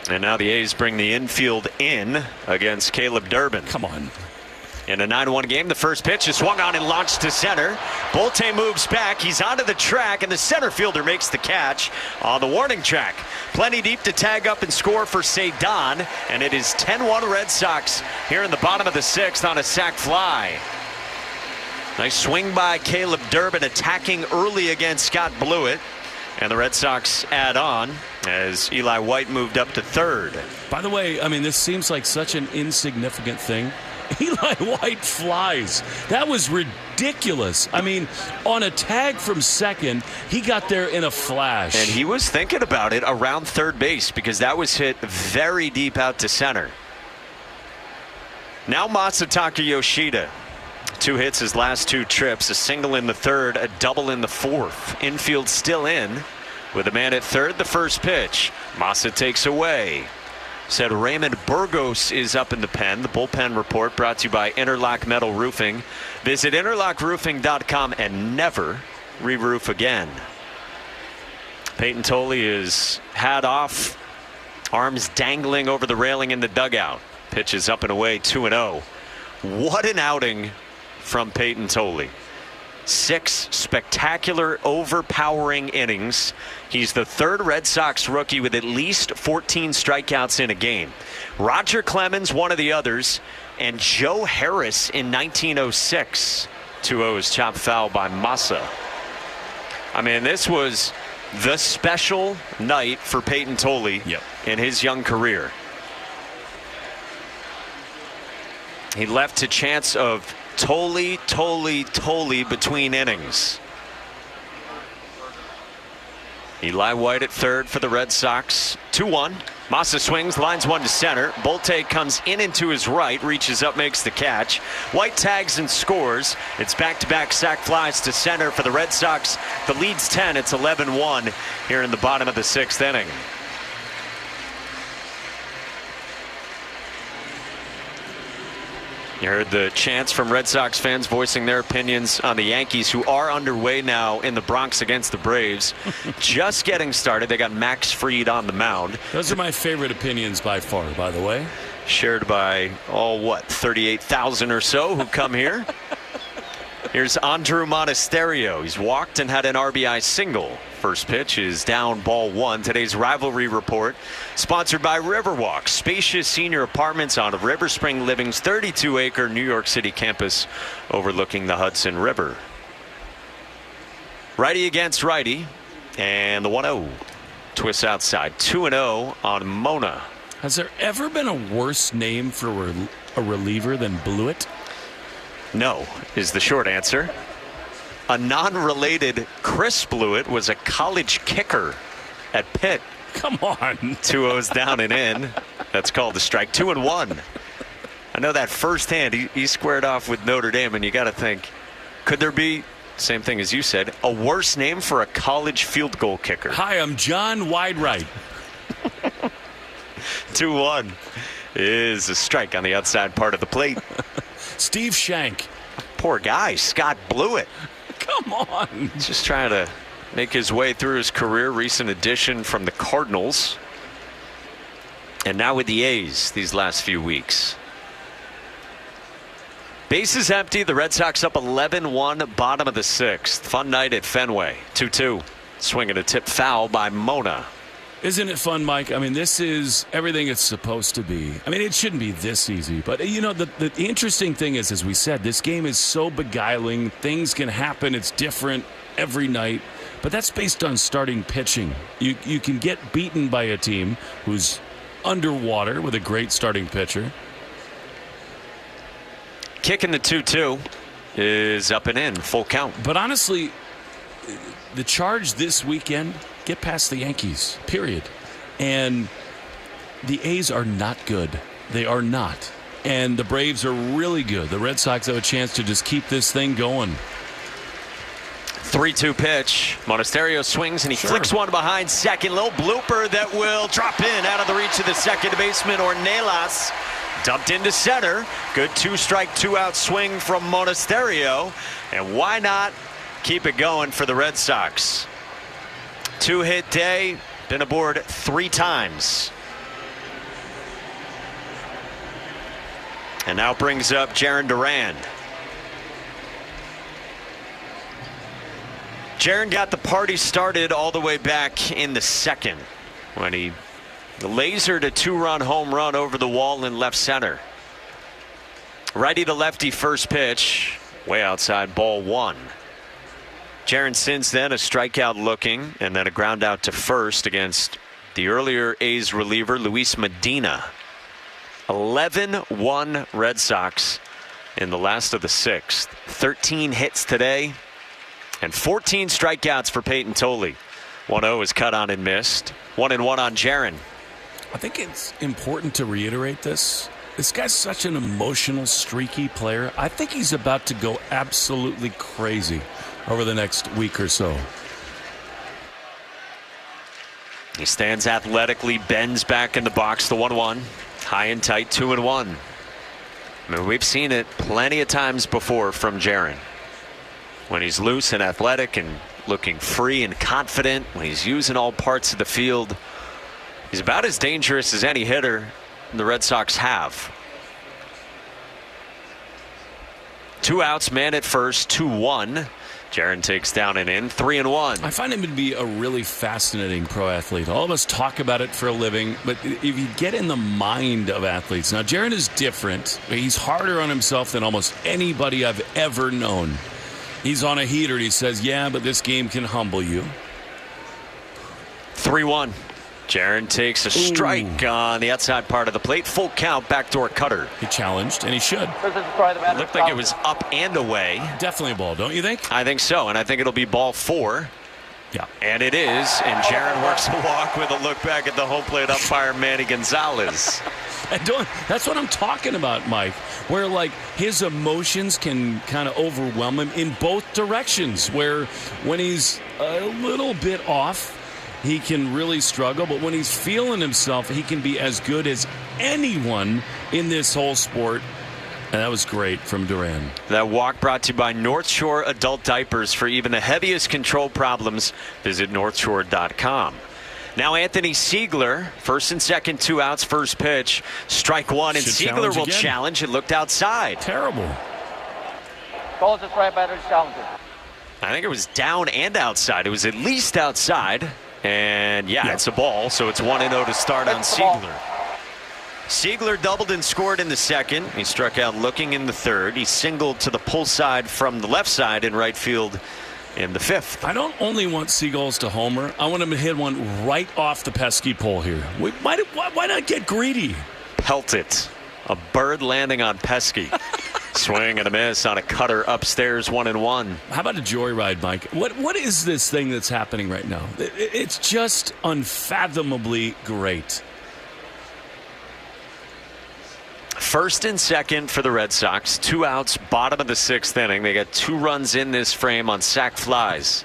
And now the A's bring the infield in against Caleb Durbin. Come on. In a 9-1 game, the first pitch is swung on and launched to center. Bolte moves back. He's onto the track, and the center fielder makes the catch on the warning track. Plenty deep to tag up and score for Cedon, and it is 10-1 Red Sox here in the bottom of the 6th on a sac fly. Nice swing by Caleb Durbin, attacking early against Scott Blewett. And the Red Sox add on as Eli White moved up to third. By the way, I mean, this seems like such an insignificant thing. Eli White flies. That was ridiculous. I mean, on a tag from second, he got there in a flash. And he was thinking about it around third base because that was hit very deep out to center. Now Masataka Yoshida. 2 hits his last 2 trips, a single in the third, a double in the fourth. Infield still in with a man at third. The first pitch. Masa takes away. Said Raymond Burgos is up in the pen. The bullpen report brought to you by Interlock Metal Roofing. Visit interlockroofing.com and never re-roof again. Peyton Tolley is hat off, arms dangling over the railing in the dugout. Pitch is up and away, 2-0. What an outing from Peyton Tolley. 6 spectacular, overpowering innings. He's the 3rd Red Sox rookie with at least 14 strikeouts in a game. Roger Clemens, one of the others, and Joe Harris in 1906. 2-0 chopped foul by Masa. I mean, this was the special night for Peyton Tolley in his young career. He left to chance of Tolley between innings. Eli White at third for the Red Sox. 2-1. Masa swings, lines one to center. Bolte comes in into his right, reaches up, makes the catch. White tags and scores. It's back-to-back sac flies to center for the Red Sox. The lead's 10. It's 11-1 here in the bottom of the 6th inning. You heard the chants from Red Sox fans voicing their opinions on the Yankees, who are underway now in the Bronx against the Braves. Just getting started. They got Max Fried on the mound. Those are my favorite opinions by far, by the way. Shared by, 38,000 or so who come here. Here's Andrew Monasterio. He's walked and had an RBI single. First pitch is down, ball 1. Today's rivalry report sponsored by Riverwalk, spacious senior apartments on River Spring Living's 32-acre New York City campus overlooking the Hudson River. Righty against righty, and the 1-0 twists outside. 2-0 on Mona. Has there ever been a worse name for a reliever than Blewett? No, is the short answer. A non-related Chris Blewett was a college kicker at Pitt. Come on. 2-0's down and in. That's called a strike. 2-1. I know that firsthand. He squared off with Notre Dame, and you got to think, could there be, same thing as you said, a worse name for a college field goal kicker? Hi, I'm John Wideright. 2-1 is a strike on the outside part of the plate. Steve Shank. Poor guy, Scott Blewett. Come on. Just trying to make his way through his career. Recent addition from the Cardinals. And now with the A's these last few weeks. Bases empty. The Red Sox up 11-1, bottom of the 6th. Fun night at Fenway. 2-2. Swinging a tip foul by Mona. Isn't it fun, Mike? I mean, this is everything it's supposed to be. I mean, it shouldn't be this easy. But, you know, the interesting thing is, as we said, this game is so beguiling. Things can happen. It's different every night. But that's based on starting pitching. You can get beaten by a team who's underwater with a great starting pitcher. Kicking the 2-2 is up and in, full count. But honestly, the charge this weekend, get past the Yankees, period. And the A's are not good. They are not. And the Braves are really good. The Red Sox have a chance to just keep this thing going. 3-2 pitch. Monasterio swings and he flicks one behind second. Little blooper that will drop in out of the reach of the second baseman, Ornelas. Dumped into center. Good 2-strike, 2-out swing from Monasterio. And why not keep it going for the Red Sox? 2-hit day. Been aboard 3 times. And now brings up Jarren Duran. Jarren got the party started all the way back in the second when he lasered a 2-run home run over the wall in left center. Righty to lefty first pitch, way outside, ball 1. Jarren since then a strikeout looking, and then a ground out to first against the earlier A's reliever Luis Medina. 11-1 Red Sox in the last of the 6th. 13 hits today and 14 strikeouts for Peyton Tolley. 1-0 is cut on and missed. 1-1 on Jarren. I think it's important to reiterate this. This guy's such an emotional, streaky player. I think he's about to go absolutely crazy over the next week or so. He stands athletically, bends back in the box. The 1-1. High and tight, 2-1. I mean, we've seen it plenty of times before from Jarren. When he's loose and athletic and looking free and confident, when he's using all parts of the field, he's about as dangerous as any hitter the Red Sox have. 2 outs, man at first, 2-1. Jarren takes down and in, 3-1. I find him to be a really fascinating pro athlete. All of us talk about it for a living, but if you get in the mind of athletes, now Jarren is different. He's harder on himself than almost anybody I've ever known. He's on a heater and he says, yeah, but this game can humble you. 3-1. Jarren takes a strike on the outside part of the plate. Full count, backdoor cutter. He challenged, and he should. It looked like it was up and away. Definitely a ball, don't you think? I think so, and I think it'll be ball 4. Yeah. And it is, and Jarren works a walk with a look back at the home plate umpire, Manny Gonzalez. That's what I'm talking about, Mike, where like his emotions can kind of overwhelm him in both directions, where when he's a little bit off, he can really struggle, but when he's feeling himself, he can be as good as anyone in this whole sport. And that was great from Duran. That walk brought to you by North Shore Adult Diapers. For even the heaviest control problems, visit northshore.com. Now Anthony Siegler, first and second, 2 outs, first pitch, strike 1, and Siegler will challenge. It looked outside. Terrible. Calls it right batter challenging. I think it was down and outside. It was at least outside. And yeah, it's a ball, so it's 1-0 to start on Siegler. Siegler doubled and scored in the second. He struck out looking in the third. He singled to the pull side from the left side in right field in the 5th. I don't only want Seagulls to homer. I want him to hit one right off the pesky pole here. Why not get greedy? Pelt it. A bird landing on pesky. Swing and a miss on a cutter upstairs, 1-1. How about a joyride, Mike? What is this thing that's happening right now? It's just unfathomably great. First and second for the Red Sox. 2 outs, bottom of the 6th inning. They got 2 runs in this frame on sac flies.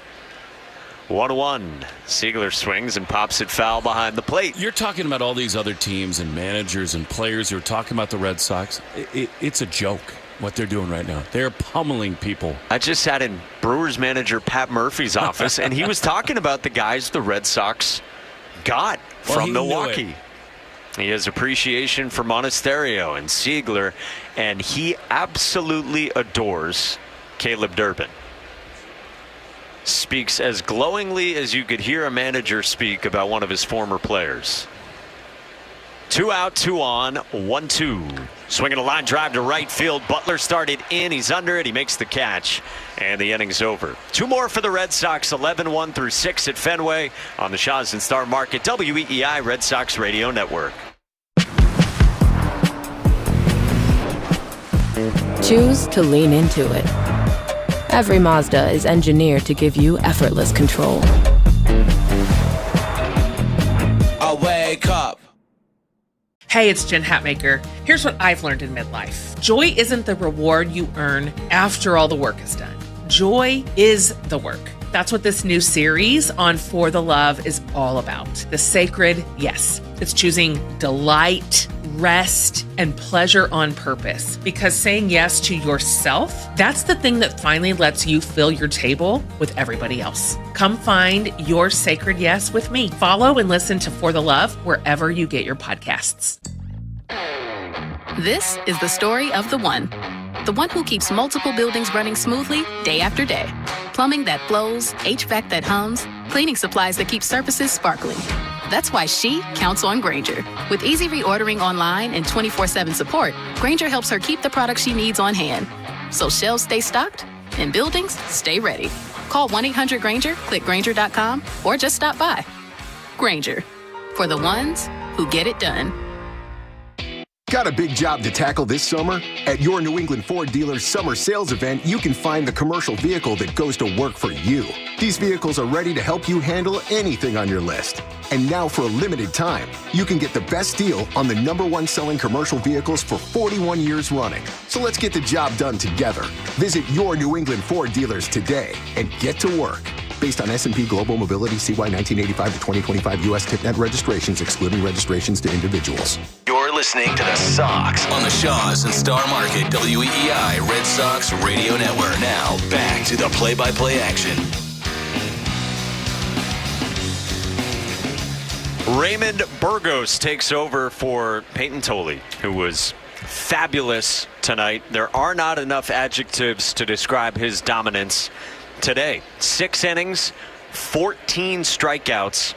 1-1. Siegler swings and pops it foul behind the plate. You're talking about all these other teams and managers and players who are talking about the Red Sox. It's a joke what they're doing right now. They're pummeling people. I just sat in Brewers manager Pat Murphy's office, and he was talking about the guys the Red Sox got from Milwaukee. He has appreciation for Monasterio and Siegler, and he absolutely adores Caleb Durbin. Speaks as glowingly as you could hear a manager speak about one of his former players. 2 out, 2 on, 1-2. Swinging a line drive to right field. Butler started in. He's under it. He makes the catch. And the inning's over. 2 more for the Red Sox. 11-1 through 6 at Fenway on the Shaw's and Star Market WEEI Red Sox Radio Network. choose to lean into it. Every Mazda is engineered to give you effortless control. I wake up. Hey, it's Jen Hatmaker. Here's what I've learned in midlife. Joy isn't the reward you earn after all the work is done. Joy is the work. That's what this new series on For the Love is all about. The sacred yes. It's choosing delight, rest, and pleasure on purpose. Because saying yes to yourself, that's the thing that finally lets you fill your table with everybody else. Come find your sacred yes with me. Follow and listen to For the Love wherever you get your podcasts. This is the story of the one who keeps multiple buildings running smoothly day after day. Plumbing that flows, HVAC that hums, cleaning supplies that keep surfaces sparkling. That's why she counts on Grainger. With easy reordering online and 24/7 support, Grainger helps her keep the products she needs on hand. So shelves stay stocked and buildings stay ready. Call 1-800-GRAINGER, click Grainger.com, or just stop by. Grainger, for the ones who get it done. Got a big job to tackle this summer? At your New England Ford dealer's summer sales event, you can find the commercial vehicle that goes to work for you. These vehicles are ready to help you handle anything on your list. And now for a limited time, you can get the best deal on the #1 selling commercial vehicles for 41 years running. So let's get the job done together. Visit your New England Ford dealers today and get to work. Based on S&P Global Mobility CY 1985 to 2025 U.S. TipNet registrations, excluding registrations to individuals. You're listening to the Sox on the Shaws and Star Market WEEI Red Sox Radio Network. Now back to the play-by-play action. Raymond Burgos takes over for Peyton Tolley, who was fabulous tonight. There are not enough adjectives to describe his dominance today. 6 innings, 14 strikeouts,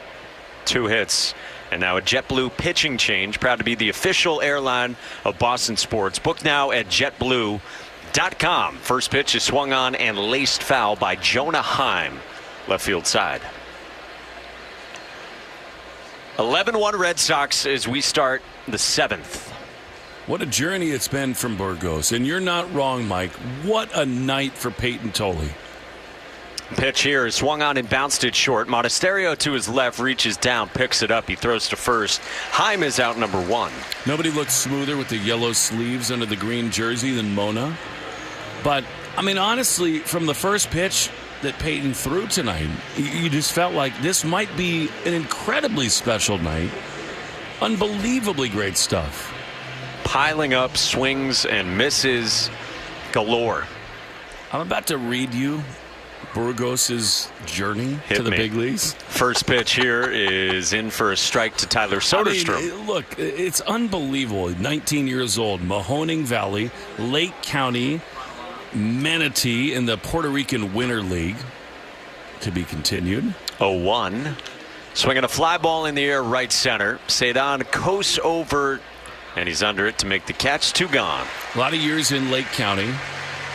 2 hits, and now a JetBlue pitching change. Proud to be the official airline of Boston sports. Book now at JetBlue.com. First pitch is swung on and laced foul by Jonah Heim, left field side. 11-1 Red Sox as we start the 7th. What a journey it's been from Burgos. And you're not wrong, Mike. What a night for Peyton Tolley. Pitch here is swung on and bounced it short. Monasterio to his left reaches down, picks it up. He throws to first. Heim is out number 1. Nobody looks smoother with the yellow sleeves under the green jersey than Mona. But, I mean, honestly, from the first pitch that Peyton threw tonight, you just felt like this might be an incredibly special night. Unbelievably great stuff. Piling up swings and misses galore. I'm about to read you Burgos' journey to the big leagues. First pitch here is in for a strike to Tyler Soderstrom. I mean, look, it's unbelievable. 19 years old, Mahoning Valley, Lake County, Manatee in the Puerto Rican Winter League. To be continued. 0-1. Swinging a fly ball in the air right center. Cedon coasts over, and he's under it to make the catch. 2 gone. A lot of years in Lake County.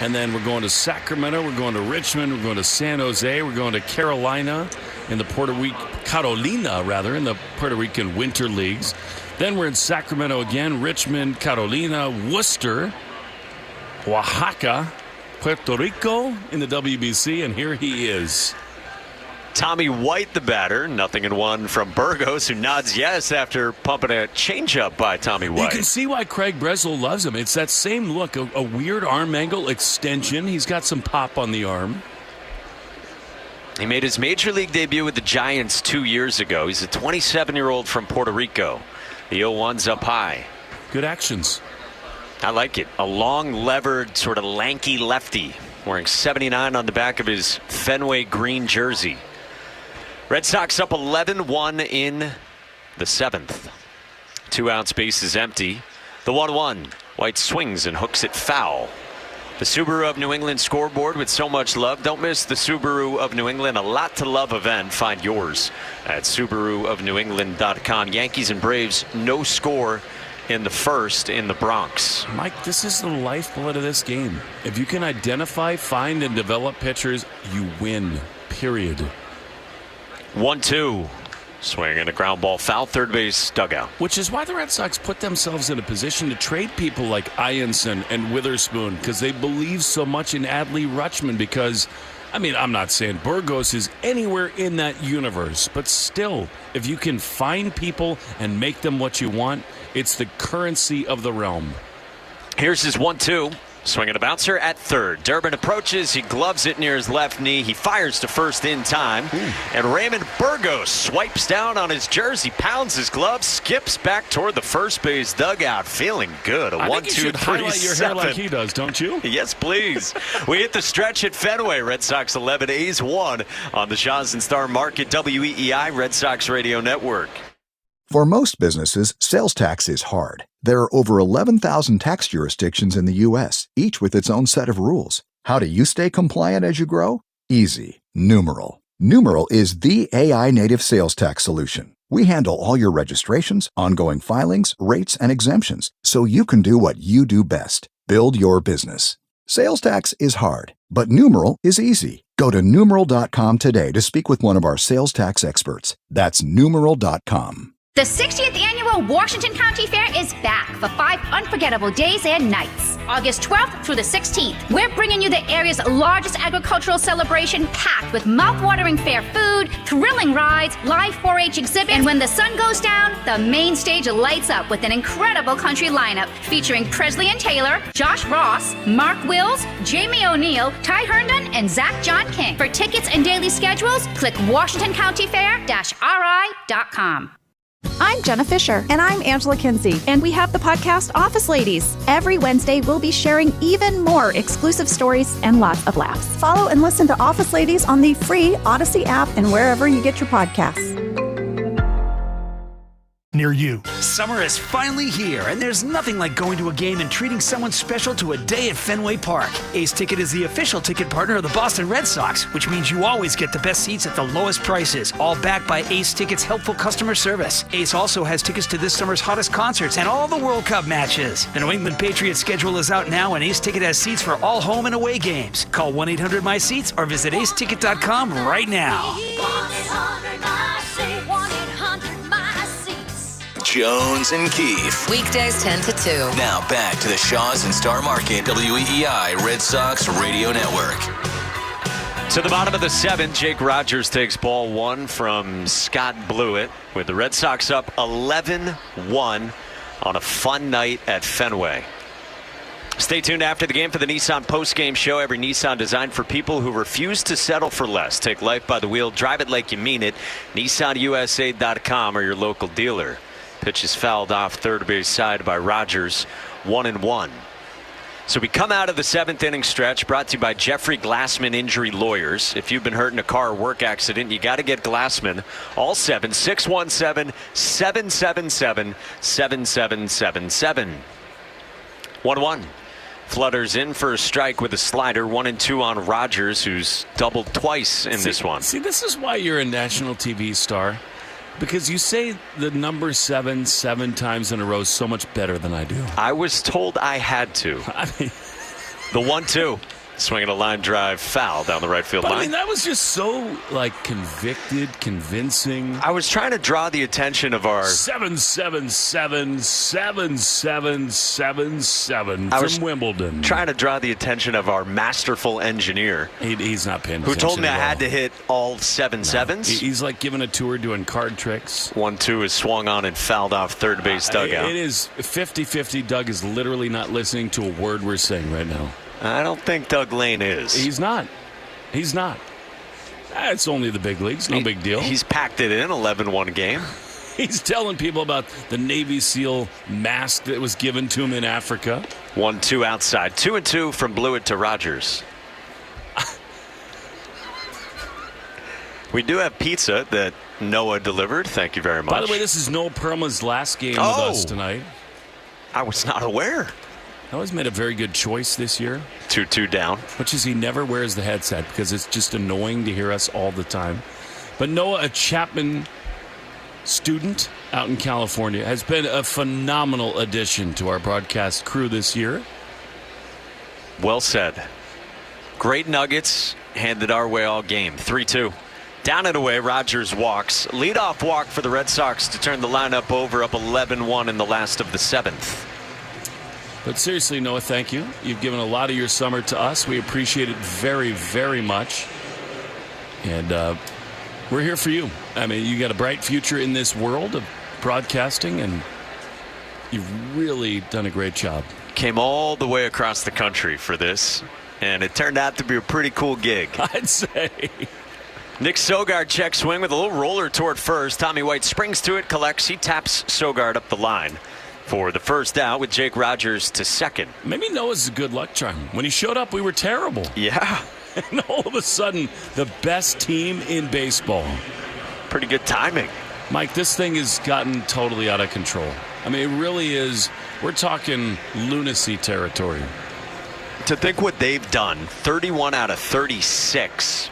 And then we're going to Sacramento, we're going to Richmond, we're going to San Jose, we're going to Carolina in the Carolina in the Puerto Rican Winter Leagues. Then we're in Sacramento again, Richmond, Carolina, Worcester, Oaxaca, Puerto Rico in the WBC, and here he is. Tommy White, the batter. 0-1 from Burgos, who nods yes after pumping a changeup by Tommy White. You can see why Craig Breslow loves him. It's that same look, a weird arm angle extension. He's got some pop on the arm. He made his major league debut with the Giants 2 years ago. He's a 27-year-old from Puerto Rico. The 0-1's up high. Good actions. I like it. A long, levered, sort of lanky lefty, wearing 79 on the back of his Fenway green jersey. Red Sox up 11-1 in the 7th. 2 outs, base is empty. The 1-1. White swings and hooks it foul. The Subaru of New England scoreboard with so much love. Don't miss the Subaru of New England A Lot to Love event. Find yours at SubaruofNewEngland.com. Yankees and Braves, no score in the first in the Bronx. Mike, this is the lifeblood of this game. If you can identify, find, and develop pitchers, you win. Period. 1-2. Swing and a ground ball foul, third base dugout. Which is why the Red Sox put themselves in a position to trade people like Ianson and Witherspoon, because they believe so much in Adley Rutschman. Because, I mean, I'm not saying Burgos is anywhere in that universe, but still, if you can find people and make them what you want, it's the currency of the realm. Here's his 1-2. Swinging a bouncer at third. Durbin approaches. He gloves it near his left knee. He fires to first in time. And Raymond Burgos swipes down on his jersey, pounds his glove, skips back toward the first base dugout. Feeling good. A 1-2-3-7. I think you should highlight your hair like he does, don't you? Yes, please. We hit the stretch at Fenway. Red Sox 11, A's 1 on the Shaw's and Star Market WEEI Red Sox Radio Network. For most businesses, sales tax is hard. There are over 11,000 tax jurisdictions in the U.S., each with its own set of rules. How do you stay compliant as you grow? Easy. Numeral. Numeral is the AI-native sales tax solution. We handle all your registrations, ongoing filings, rates, and exemptions, so you can do what you do best. Build your business. Sales tax is hard, but Numeral is easy. Go to Numeral.com today to speak with one of our sales tax experts. That's Numeral.com. The 60th Annual Washington County Fair is back for 5 unforgettable days and nights. August 12th through the 16th, we're bringing you the area's largest agricultural celebration packed with mouth-watering fair food, thrilling rides, live 4-H exhibits, and when the sun goes down, the main stage lights up with an incredible country lineup featuring Presley and Taylor, Josh Ross, Mark Wills, Jamie O'Neill, Ty Herndon, and Zach John King. For tickets and daily schedules, click WashingtonCountyFair-RI.com. I'm Jenna Fisher. And I'm Angela Kinsey. And we have the podcast Office Ladies. Every Wednesday, we'll be sharing even more exclusive stories and lots of laughs. Follow and listen to Office Ladies on the free Odyssey app and wherever you get your podcasts. Near you. Summer is finally here, and there's nothing like going to a game and treating someone special to a day at Fenway Park. Ace Ticket is the official ticket partner of the Boston Red Sox, which means you always get the best seats at the lowest prices, all backed by Ace Ticket's helpful customer service. Ace also has tickets to this summer's hottest concerts and all the World Cup matches. The New England Patriots schedule is out now, and Ace Ticket has seats for all home and away games. Call 1-800-MY-SEATS or visit aceticket.com right now. Jones and Keefe. Weekdays 10 to 2. Now back to the Shaw's and Star Market WEEI Red Sox Radio Network. To the bottom of the 7th, Jake Rogers takes ball 1 from Scott Blewett with the Red Sox up 11-1 on a fun night at Fenway. Stay tuned after the game for the Nissan post-game show. Every Nissan designed for people who refuse to settle for less. Take life by the wheel. Drive it like you mean it. NissanUSA.com or your local dealer. Pitch is fouled off third base side by Rogers, 1-1. So we come out of the 7th inning stretch, brought to you by Jeffrey Glassman Injury Lawyers. If you've been hurt in a car or work accident, you got to get Glassman. All 617-777-7777. 1-1. Flutters in for a strike with a slider, 1-2 on Rogers, who's doubled twice in this one. See, this is why you're a national TV star. Because you say the number 7 times in a row so much better than I do. I was told I had to. I mean, the 1-2. Swinging a line drive foul down the right field line. I mean, that was just so, convicted, convincing. I was trying to draw the attention of our 777-7777 from Wimbledon. Trying to draw the attention of our masterful engineer. He's not paying attention. Who told me I had to hit all 7 sevens. He's like giving a tour doing card tricks. 1-2 is swung on and fouled off third base dugout. It is 50-50. Doug is literally not listening to a word we're saying right now. I don't think Doug Lane is. He's not. It's only the big leagues. No big deal. He's packed it in, 11-1 game. He's telling people about the Navy SEAL mask that was given to him in Africa. 1-2 outside. 2-2 from Blewett to Rogers. We do have pizza that Noah delivered. Thank you very much. By the way, this is Noah Perma's last game with us tonight. I was not aware. Noah's made a very good choice this year. 2-2 down. Which is he never wears the headset because it's just annoying to hear us all the time. But Noah, a Chapman student out in California, has been a phenomenal addition to our broadcast crew this year. Well said. Great nuggets handed our way all game. 3-2. Down and away, Rogers walks. Leadoff walk for the Red Sox to turn the lineup over, up 11-1 in the last of the 7th. But seriously, Noah, thank you. You've given a lot of your summer to us. We appreciate it very, very much. And we're here for you. I mean, you got a bright future in this world of broadcasting, and you've really done a great job. Came all the way across the country for this, and it turned out to be a pretty cool gig. I'd say. Nick Sogard check swing with a little roller toward first. Tommy White springs to it, collects. He taps Sogard up the line for the first out with Jake Rogers to second. Maybe Noah's a good luck charm. When he showed up, we were terrible. Yeah. And all of a sudden, the best team in baseball. Pretty good timing. Mike, this thing has gotten totally out of control. I mean, it really is. We're talking lunacy territory. To think what they've done, 31 out of 36,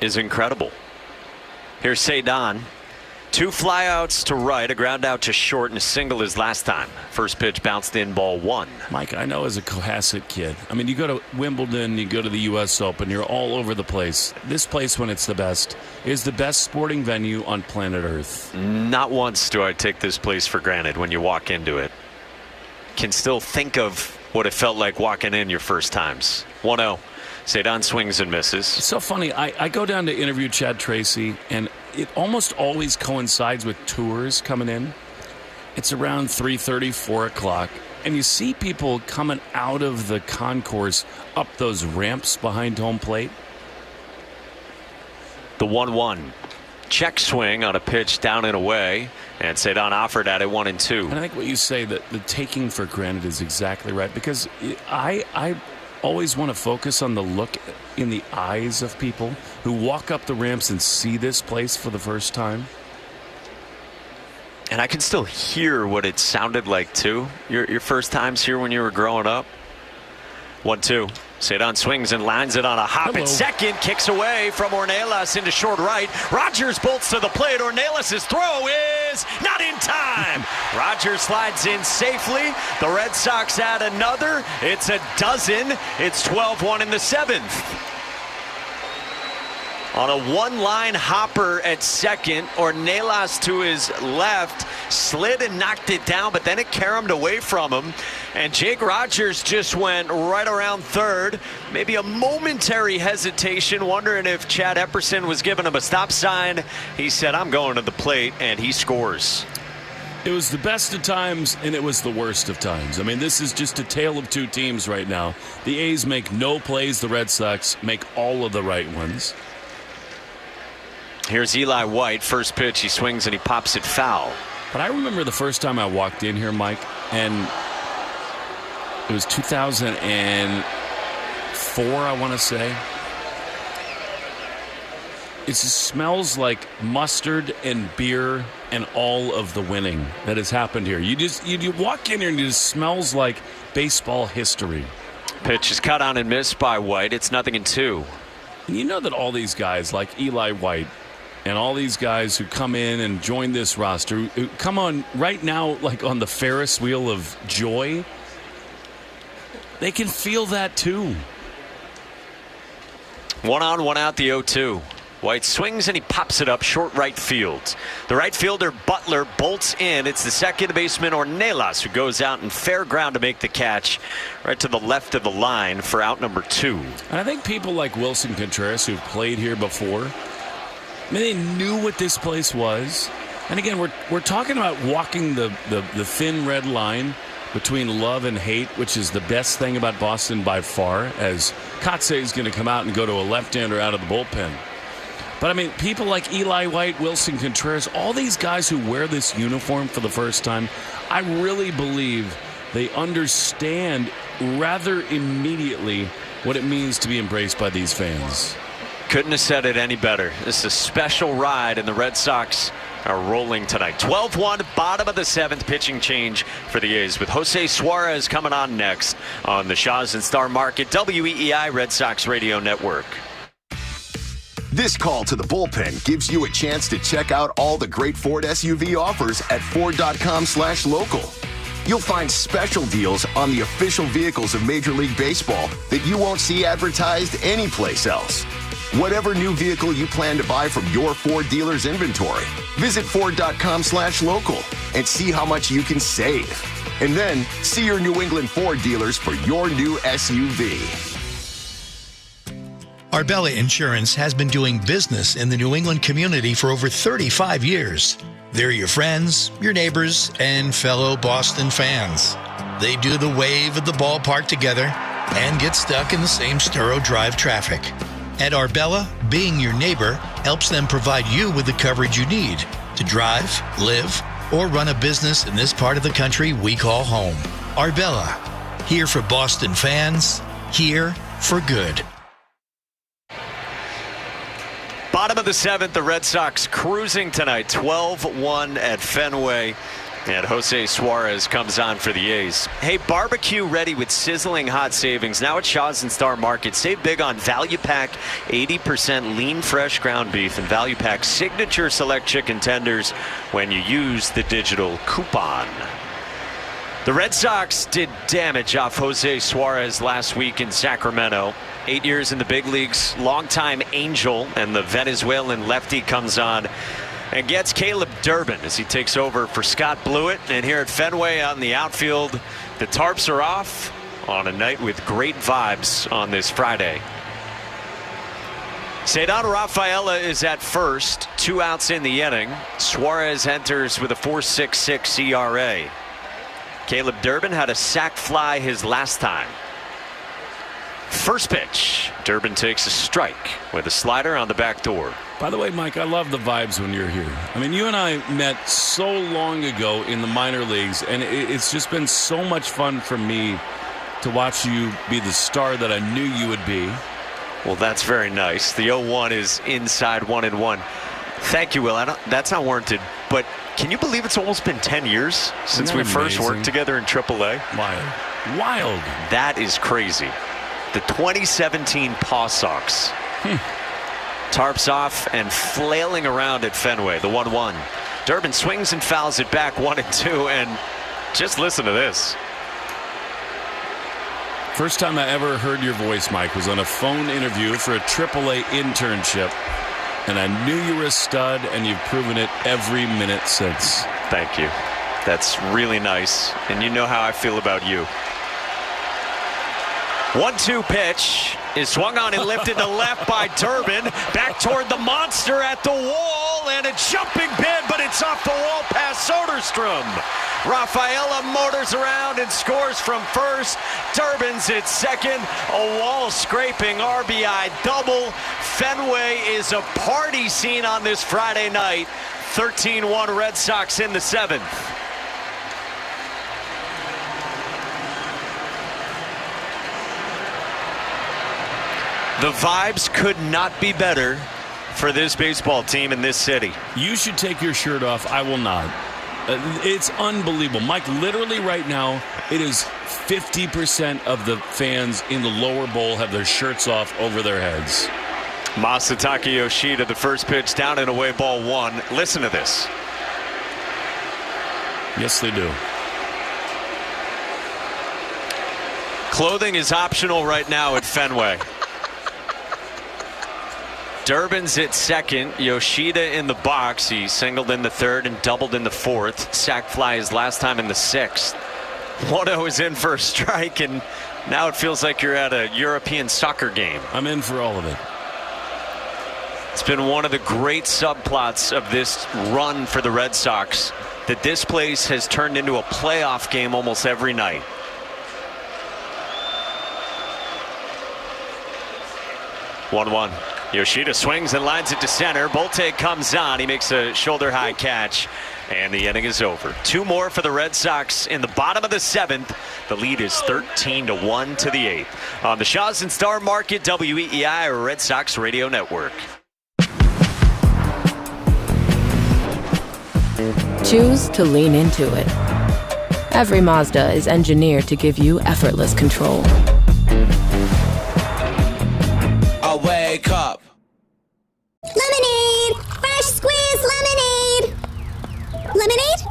is incredible. Here's Cedon. 2 flyouts to right, a ground out to short, and a single his last time. First pitch bounced in, ball 1. Mike, I know as a Cohasset kid, I mean, you go to Wimbledon, you go to the U.S. Open, you're all over the place. This place, when it's the best, is the best sporting venue on planet Earth. Not once do I take this place for granted when you walk into it. Can still think of what it felt like walking in your first times. 1-0. Cedon swings and misses. It's so funny. I go down to interview Chad Tracy, and it almost always coincides with tours coming in. It's around 3:30, 4 o'clock, and you see people coming out of the concourse up those ramps behind home plate. The 1-1. Check swing on a pitch down and away, and Cedon offered at it 1-2. And I think what you say, that the taking for granted, is exactly right, because I always want to focus on the look in the eyes of people who walk up the ramps and see this place for the first time. And I can still hear what it sounded like, too. Your first times here when you were growing up. 1-2. Cedon swings and lines it on a hop at second. Kicks away from Ornelas into short right. Rogers bolts to the plate. Ornelas' throw is not in time. Rogers slides in safely. The Red Sox add another. It's a dozen. It's 12-1 in the 7th. On a one-line hopper at second, Ornelas to his left slid and knocked it down, but then it caromed away from him. And Jake Rogers just went right around third. Maybe a momentary hesitation, wondering if Chad Epperson was giving him a stop sign. He said, I'm going to the plate, and he scores. It was the best of times, and it was the worst of times. I mean, this is just a tale of two teams right now. The A's make no plays. The Red Sox make all of the right ones. Here's Eli White. First pitch, he swings and he pops it foul. But I remember the first time I walked in here, Mike, and it was 2004, I want to say. It just smells like mustard and beer and all of the winning that has happened here. You walk in here and it just smells like baseball history. Pitch is cut on and missed by White. It's 0-2. And you know that all these guys like Eli White and all these guys who come in and join this roster, who come on right now like on the Ferris wheel of joy, they can feel that too. 1 on, 1 out, the 0-2. White swings and he pops it up short right field. The right fielder Butler bolts in. It's the second baseman Ornelas who goes out in fair ground to make the catch right to the left of the line for out number 2. And I think people like Wilson Contreras, who've played here before, I mean, they knew what this place was. And again, we're talking about walking the thin red line between love and hate, which is the best thing about Boston by far, as Kotze is going to come out and go to a left-hander out of the bullpen. But, I mean, people like Eli White, Wilson Contreras, all these guys who wear this uniform for the first time, I really believe they understand rather immediately what it means to be embraced by these fans. Couldn't have said it any better. This is a special ride, and the Red Sox are rolling tonight. 12-1, bottom of the 7th, pitching change for the A's with Jose Suarez coming on next on the Shaw's and Star Market WEEI Red Sox Radio Network. This call to the bullpen gives you a chance to check out all the great Ford SUV offers at Ford.com/local. You'll find special deals on the official vehicles of Major League Baseball that you won't see advertised anyplace else. whatever new vehicle you plan to buy from your Ford dealer's inventory. Visit Ford.com/local and see how much you can save. And then see your New England Ford dealers for your new SUV. Arbella Insurance has been doing business in the New England community for over 35 years. They're your friends, your neighbors, and fellow Boston fans. They do the wave at the ballpark together and get stuck in the same Sturrow Drive traffic. At Arbella, being your neighbor helps them provide you with the coverage you need to drive, live, or run a business in this part of the country we call home. Arbella, here for Boston fans, here for good. Bottom of the 7th, the Red Sox cruising tonight, 12-1 at Fenway. And Jose Suarez comes on for the A's. Hey, barbecue ready with sizzling hot savings. Now at Shaw's and Star Market. Save big on Value Pack 80% lean fresh ground beef and Value Pack signature select chicken tenders when you use the digital coupon. The Red Sox did damage off Jose Suarez last week in Sacramento. 8 years in the big leagues, longtime Angel, and the Venezuelan lefty comes on and gets Caleb Durbin as he takes over for Scott Blewett. And here at Fenway on the outfield, the tarps are off on a night with great vibes on this Friday. Cedar Rafaela is at first, 2 outs in the inning. Suarez enters with a 4.66 ERA. Caleb Durbin had a sac fly his last time. First pitch, Durbin takes a strike with a slider on the back door. By the way, Mike, I love the vibes when you're here. I mean, you and I met so long ago in the minor leagues, and it's just been so much fun for me to watch you be the star that I knew you would be. Well, that's very nice. The 0-1 is inside 1-1. Thank you, Will. That's not warranted, but can you believe it's almost been 10 years since we first worked together in AAA? Wild. That is crazy. The 2017 Paw Sox. Tarps off and flailing around at Fenway. The 1-1. Durbin swings and fouls it back 1-2, and just listen to this. First time I ever heard your voice, Mike, was on a phone interview for a AAA internship, and I knew you were a stud, and you've proven it every minute since. Thank you. That's really nice, and you know how I feel about you. 1-2 pitch is swung on and lifted to left by Durbin. Back toward the monster at the wall, and a jumping pin, but it's off the wall past Soderstrom. Rafaela motors around and scores from first. Durbin's at second. A wall-scraping RBI double. Fenway is a party scene on this Friday night. 13-1 Red Sox in the 7th. The vibes could not be better for this baseball team in this city. You should take your shirt off. I will not. It's unbelievable. Mike, literally right now, it is 50% of the fans in the lower bowl have their shirts off over their heads. Masataka Yoshida, the first pitch, down and away, ball 1. Listen to this. Yes, they do. Clothing is optional right now at Fenway. Durbin's at second. Yoshida in the box. He singled in the 3rd and doubled in the 4th. Sac fly his last time in the 6th. 1-0 is in for a strike, and now it feels like you're at a European soccer game. I'm in for all of it. It's been one of the great subplots of this run for the Red Sox that this place has turned into a playoff game almost every night. One. Yoshida swings and lines it to center. Bolte comes on. He makes a shoulder-high catch, and the inning is over. 2 more for the Red Sox in the bottom of the 7th. The lead is 13-1 to the 8th. On the Shaw's and Star Market, WEEI Red Sox Radio Network. Choose to lean into it. Every Mazda is engineered to give you effortless control. I wake up. Lemonade! Fresh squeezed lemonade! Lemonade?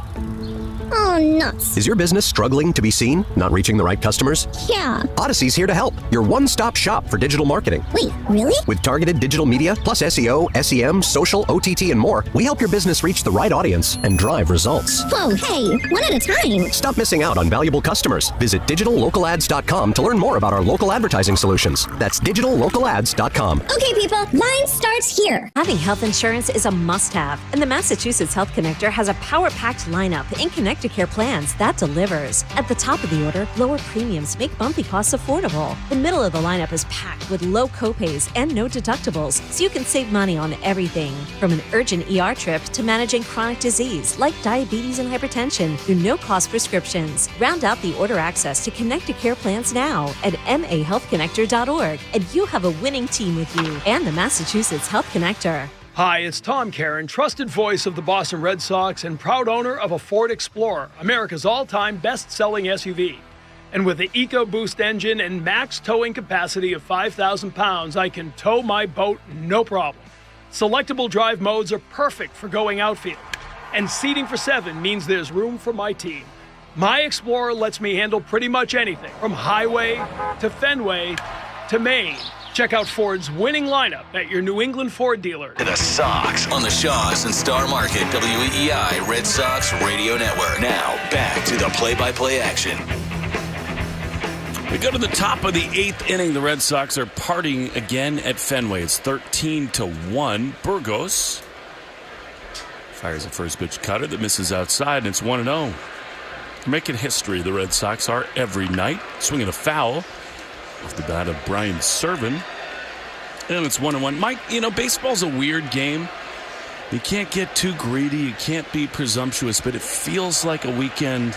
Oh no, accounts. Is your business struggling to be seen? Not reaching the right customers? Yeah. Odyssey's here to help. Your one-stop shop for digital marketing. Wait, really? With targeted digital media, plus SEO, SEM, social, OTT, and more, we help your business reach the right audience and drive results. Whoa, hey, one at a time. Stop missing out on valuable customers. Visit digitallocalads.com to learn more about our local advertising solutions. That's digitallocalads.com. Okay, people, mine starts here. Having health insurance is a must-have, and the Massachusetts Health Connector has a power-packed lineup in Connect-to-Care plans that delivers. At the top of the order, lower premiums make monthly costs affordable. The middle of the lineup is packed with low copays and no deductibles, so you can save money on everything, from an urgent ER trip to managing chronic disease like diabetes and hypertension through no-cost prescriptions. Round out the order access to Connect-to-Care plans now at mahealthconnector.org, and you have a winning team with you and the Massachusetts Health Connector. Hi, it's Tom Caron, trusted voice of the Boston Red Sox and proud owner of a Ford Explorer, America's all-time best-selling SUV. And with the EcoBoost engine and max towing capacity of 5,000 pounds, I can tow my boat no problem. Selectable drive modes are perfect for going outfield. And seating for 7 means there's room for my team. My Explorer lets me handle pretty much anything, from highway to Fenway to Maine. Check out Ford's winning lineup at your New England Ford dealer. The Sox on the Shaws and Star Market WEEI Red Sox Radio Network. Now back to the play-by-play action. We go to the top of the 8th inning. The Red Sox are partying again at Fenway. It's 13-1. Burgos fires a first pitch cutter that misses outside, and it's 1-0. They're making history, the Red Sox are, every night. Swinging a foul off the bat of Brian Serven. And it's 1-1. Mike, baseball's a weird game. You can't get too greedy. You can't be presumptuous, but it feels like a weekend.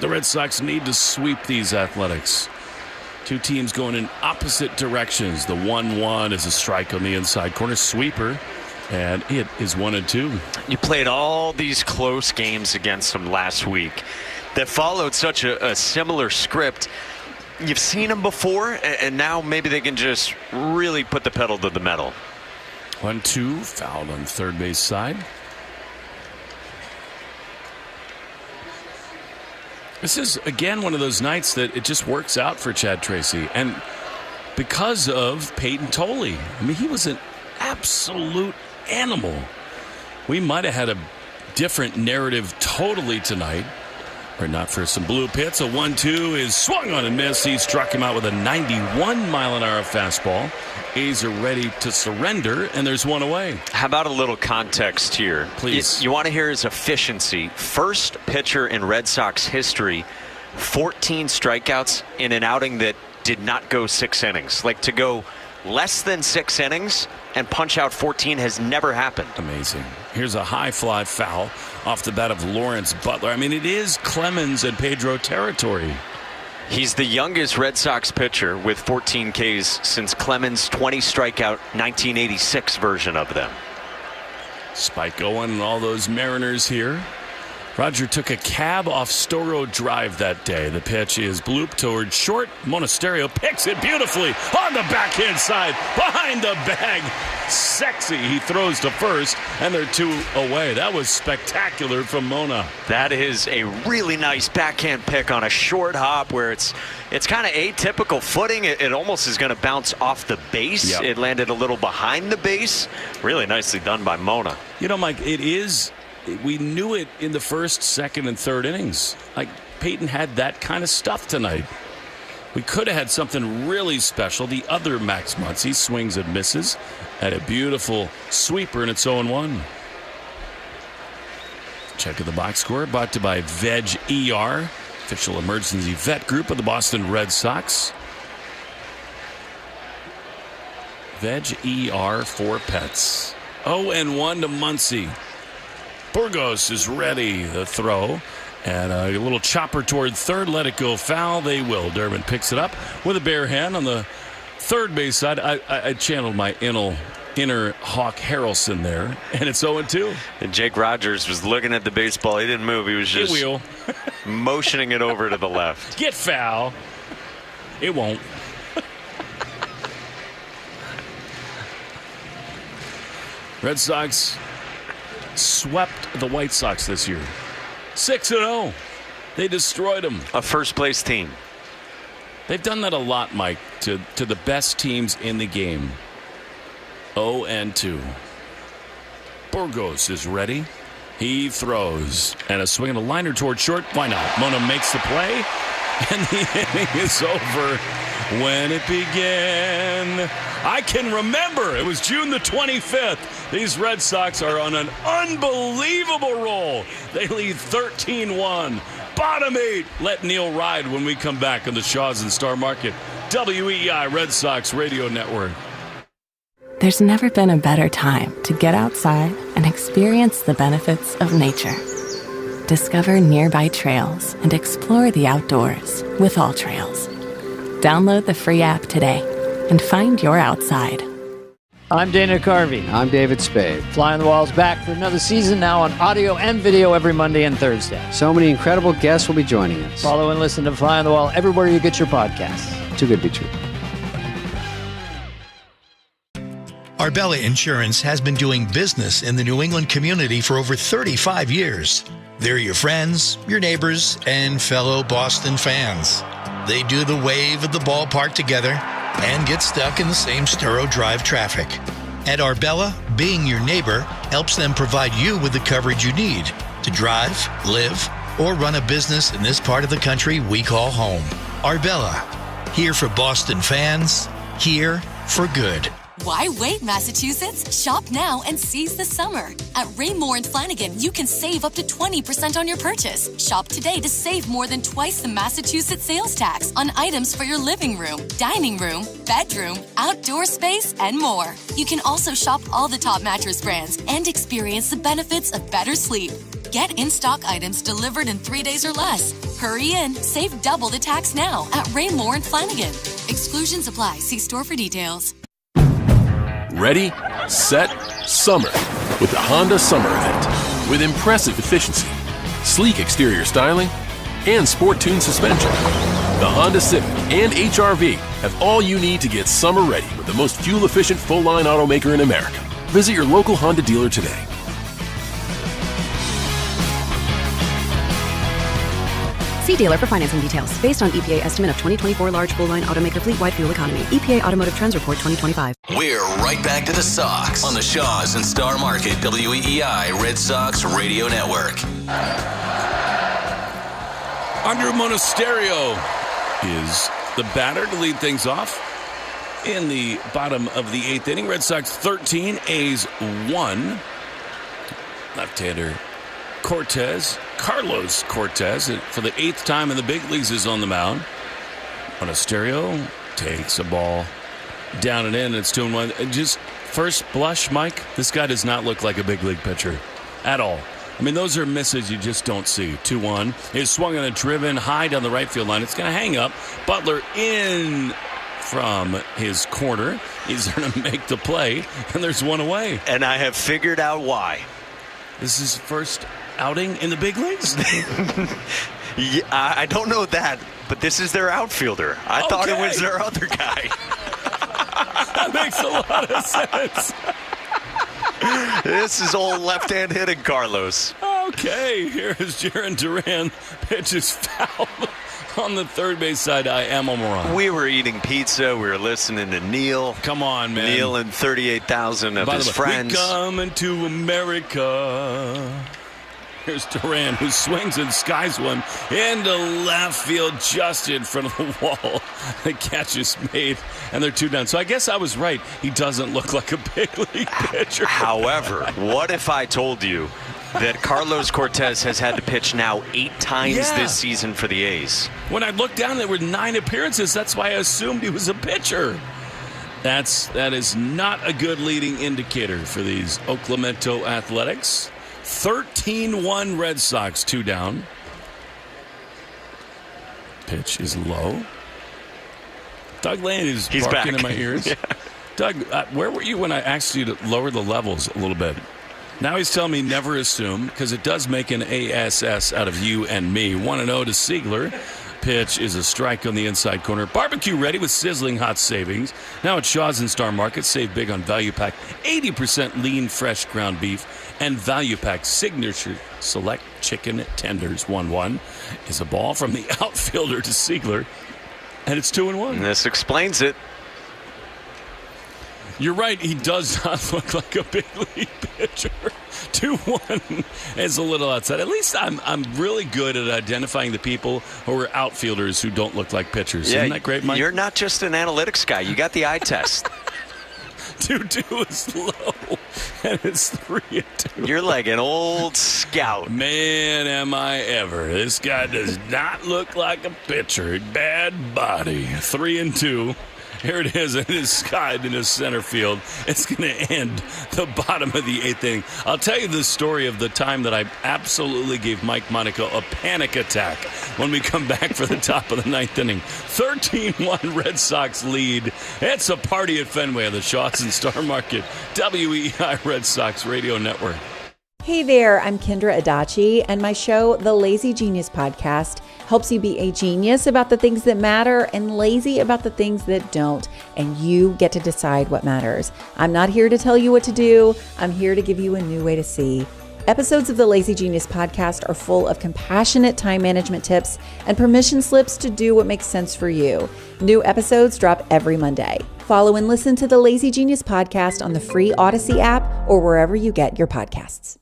The Red Sox need to sweep these Athletics. Two teams going in opposite directions. The 1-1 is a strike on the inside corner. Sweeper. And it is 1-2. You played all these close games against them last week that followed such a similar script. You've seen them before, and now maybe they can just really put the pedal to the metal. 1-2, fouled on third base side. This is, again, one of those nights that it just works out for Chad Tracy. And because of Peyton Tolle. I mean, he was an absolute animal. We might have had a different narrative totally tonight. Or not for some blue pits. A 1-2 is swung on and missed. He struck him out with a 91-mile-an-hour fastball. A's are ready to surrender, and there's one away. How about a little context here? Please. You want to hear his efficiency. First pitcher in Red Sox history, 14 strikeouts in an outing that did not go 6 innings. Like, to go less than 6 innings and punch out 14 has never happened. Amazing. Here's a high fly foul off the bat of Lawrence Butler. I mean, it is Clemens and Pedro territory. He's the youngest Red Sox pitcher with 14 Ks since Clemens' 20 strikeout 1986 version of them. Spike going and all those Mariners here. Roger took a cab off Storo Drive that day. The pitch is blooped towards short. Monasterio picks it beautifully on the backhand side, behind the bag. Sexy. He throws to first, and they're 2 away. That was spectacular from Mona. That is a really nice backhand pick on a short hop where it's kind of atypical footing. It almost is going to bounce off the base. Yep. It landed a little behind the base. Really nicely done by Mona. You know, Mike, it is... We knew it in the first, second, and third innings. Like, Peyton had that kind of stuff tonight. We could have had something really special. The other Max Muncy swings and misses at a beautiful sweeper, and it's 0-1. Check of the box score brought to you by Veg ER, official emergency vet group of the Boston Red Sox. Veg ER for pets. 0-1 to Muncy. Burgos is ready. The throw. And a little chopper toward third. Let it go foul. They will. Durbin picks it up with a bare hand on the third base side. I channeled my inner Hawk Harrelson there. And it's 0-2. And Jake Rogers was looking at the baseball. He didn't move. He was just motioning it over to the left. Get foul. It won't. Red Sox swept the White Sox this year. 6-0. They destroyed them. A first-place team. They've done that a lot, Mike, to the best teams in the game. 0-2. Burgos is ready. He throws. And a swing and a liner toward short. Why not? Mona makes the play. And the inning is over. When it began. I can remember. It was June the 25th. These Red Sox are on an unbelievable roll. They lead 13-1. Bottom 8. Let Neil ride when we come back on the Shaws and Star Market. WEEI Red Sox Radio Network. There's never been a better time to get outside and experience the benefits of nature. Discover nearby trails and explore the outdoors with All Trails. Download the free app today and find your outside. I'm Dana Carvey. I'm David Spade. Fly on the Wall's back for another season now on audio and video every Monday and Thursday. So many incredible guests will be joining us. Follow and listen to Fly on the Wall everywhere you get your podcasts. Too good to be true. Arbella Insurance has been doing business in the New England community for over 35 years. They're your friends, your neighbors, and fellow Boston fans. They do the wave at the ballpark together and get stuck in the same Sturo Drive traffic. At Arbella, being your neighbor helps them provide you with the coverage you need to drive, live, or run a business in this part of the country we call home. Arbella, here for Boston fans, here for good. Why wait, Massachusetts? Shop now and seize the summer. At Raymore and Flanigan, you can save up to 20% on your purchase. Shop today to save more than twice the Massachusetts sales tax on items for your living room, dining room, bedroom, outdoor space, and more. You can also shop all the top mattress brands and experience the benefits of better sleep. Get in-stock items delivered in 3 days or less. Hurry in, save double the tax now at Raymore and Flanigan. Exclusions apply. See store for details. Ready, set, summer with the Honda Summer Event. With impressive efficiency, sleek exterior styling, and sport-tuned suspension. The Honda Civic and HR-V have all you need to get summer ready with the most fuel-efficient full-line automaker in America. Visit your local Honda dealer today. See dealer for financing details. Based on EPA estimate of 2024 large full-line automaker fleet-wide fuel economy. EPA Automotive Trends Report 2025. We're right back to the Sox on the Shaws and Star Market WEEI Red Sox Radio Network. Andrew Monasterio is the batter to lead things off in the bottom of the 8th inning. Red Sox 13, A's 1. Left-hander Carlos Cortez, for the 8th time in the big leagues, is on the mound. Monasterio takes a ball down and in. It's 2-1. Just first blush, Mike, this guy does not look like a big league pitcher at all. I mean, those are misses you just don't see. 2-1. He's swung on a driven high down the right field line. It's going to hang up. Butler in from his corner. He's going to make the play, and there's one away. And I have figured out why. This is his first outing in the big leagues? Yeah, I don't know that, but this is their outfielder. I thought it was their other guy. That makes a lot of sense. This is old left-hand hitting Carlos. Okay, here is Jarren Duran. Pitch is foul on the third base side. I am a moron. We were eating pizza. We were listening to Neil. Come on, man. Neil and 38,000 of his friends. We coming to America. Here's Duran, who swings and skies one into left field just in front of the wall. The catch is made, and they're 2 down. So I guess I was right. He doesn't look like a big league pitcher. However, what if I told you that Carlos Cortez has had to pitch now 8 times this season for the A's? When I looked down, there were 9 appearances. That's why I assumed he was a pitcher. That is not a good leading indicator for these Sacramento Athletics. 13-1 Red Sox, 2 down. Pitch is low. Doug Lane is barking in my ears. Yeah. Doug, where were you when I asked you to lower the levels a little bit? Now he's telling me never assume, because it does make an ASS out of you and me. 1-0 to Siegler. pitch is a strike on the inside corner. Barbecue ready with sizzling hot savings. Now at Shaw's and Star Market, save big on Value Pack 80% lean fresh ground beef and Value Pack signature select chicken tenders. 1-1 is a ball from the outfielder to Siegler, and it's 2-1. And this explains it. You're right. He does not look like a big league pitcher. 2-1 is a little outside. At least I'm really good at identifying the people who are outfielders who don't look like pitchers. Yeah, isn't that great, Mike? You're not just an analytics guy. You got the eye test. 2-2 is low, and it's 3-2. You're like an old scout. Man, am I ever. This guy does not look like a pitcher. Bad body. 3-2. Here it is, and it is skied in his center field. It's going to end the bottom of the 8th inning. I'll tell you the story of the time that I absolutely gave Mike Monaco a panic attack when we come back for the top of the 9th inning. 13-1 Red Sox lead. It's a party at Fenway of the Shaw's and Star Market. WEEI Red Sox Radio Network. Hey there, I'm Kendra Adachi, and my show, The Lazy Genius Podcast, helps you be a genius about the things that matter and lazy about the things that don't, and you get to decide what matters. I'm not here to tell you what to do. I'm here to give you a new way to see. Episodes of the Lazy Genius Podcast are full of compassionate time management tips and permission slips to do what makes sense for you. New episodes drop every Monday. Follow and listen to the Lazy Genius Podcast on the free Odyssey app or wherever you get your podcasts.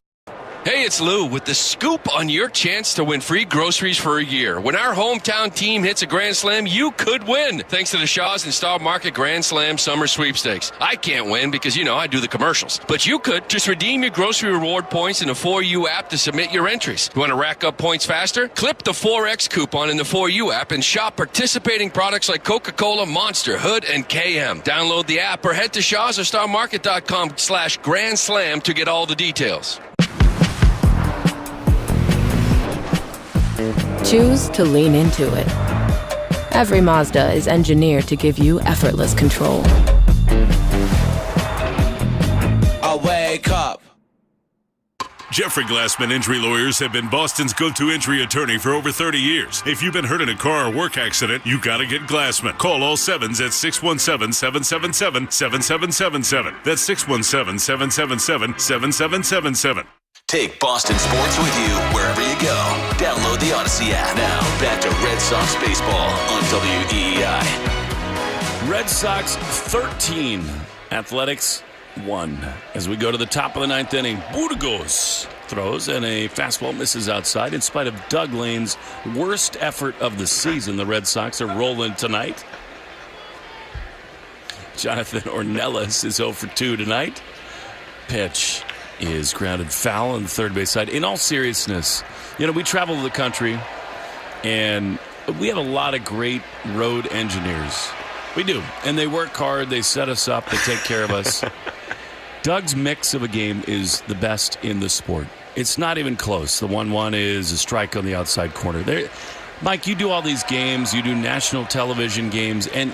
Hey, it's Lou with the scoop on your chance to win free groceries for a year. When our hometown team hits a Grand Slam, you could win, thanks to the Shaw's and Star Market Grand Slam Summer Sweepstakes. I can't win because, I do the commercials. But you could. Just redeem your grocery reward points in the 4U app to submit your entries. You want to rack up points faster? Clip the 4X coupon in the 4U app and shop participating products like Coca-Cola, Monster, Hood, and KM. Download the app or head to Shaw's or StarMarket.com/Grand Slam to get all the details. Choose to lean into it. Every Mazda is engineered to give you effortless control. I wake up. Jeffrey Glassman Injury Lawyers have been Boston's go-to injury attorney for over 30 years. If you've been hurt in a car or work accident, you gotta get Glassman. Call all sevens at 617-777-7777. That's 617-777-7777. Take Boston sports with you wherever you go. Download the Odyssey app. Now, back to Red Sox baseball on WEEI. Red Sox 13, Athletics 1. As we go to the top of the 9th inning, Burgos throws and a fastball misses outside. In spite of Doug Lane's worst effort of the season, the Red Sox are rolling tonight. Jonathan Ornelas is 0 for 2 tonight. Pitch is grounded foul on the third base side. In all seriousness, we travel the country, and we have a lot of great road engineers. We do. And they work hard. They set us up. They take care of us. Doug's mix of a game is the best in the sport. It's not even close. The 1-1 is a strike on the outside corner. Mike, you do all these games. You do national television games. And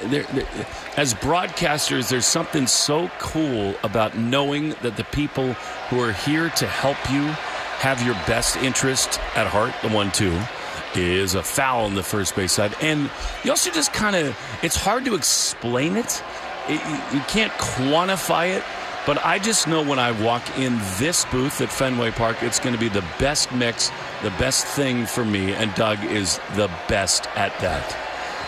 as broadcasters, there's something so cool about knowing that the people who are here to help you have your best interest at heart. The 1-2 is a foul on the first base side. And you also just it's hard to explain it. You can't quantify it. But I just know when I walk in this booth at Fenway Park, it's going to be the best mix, the best thing for me, and Doug is the best at that.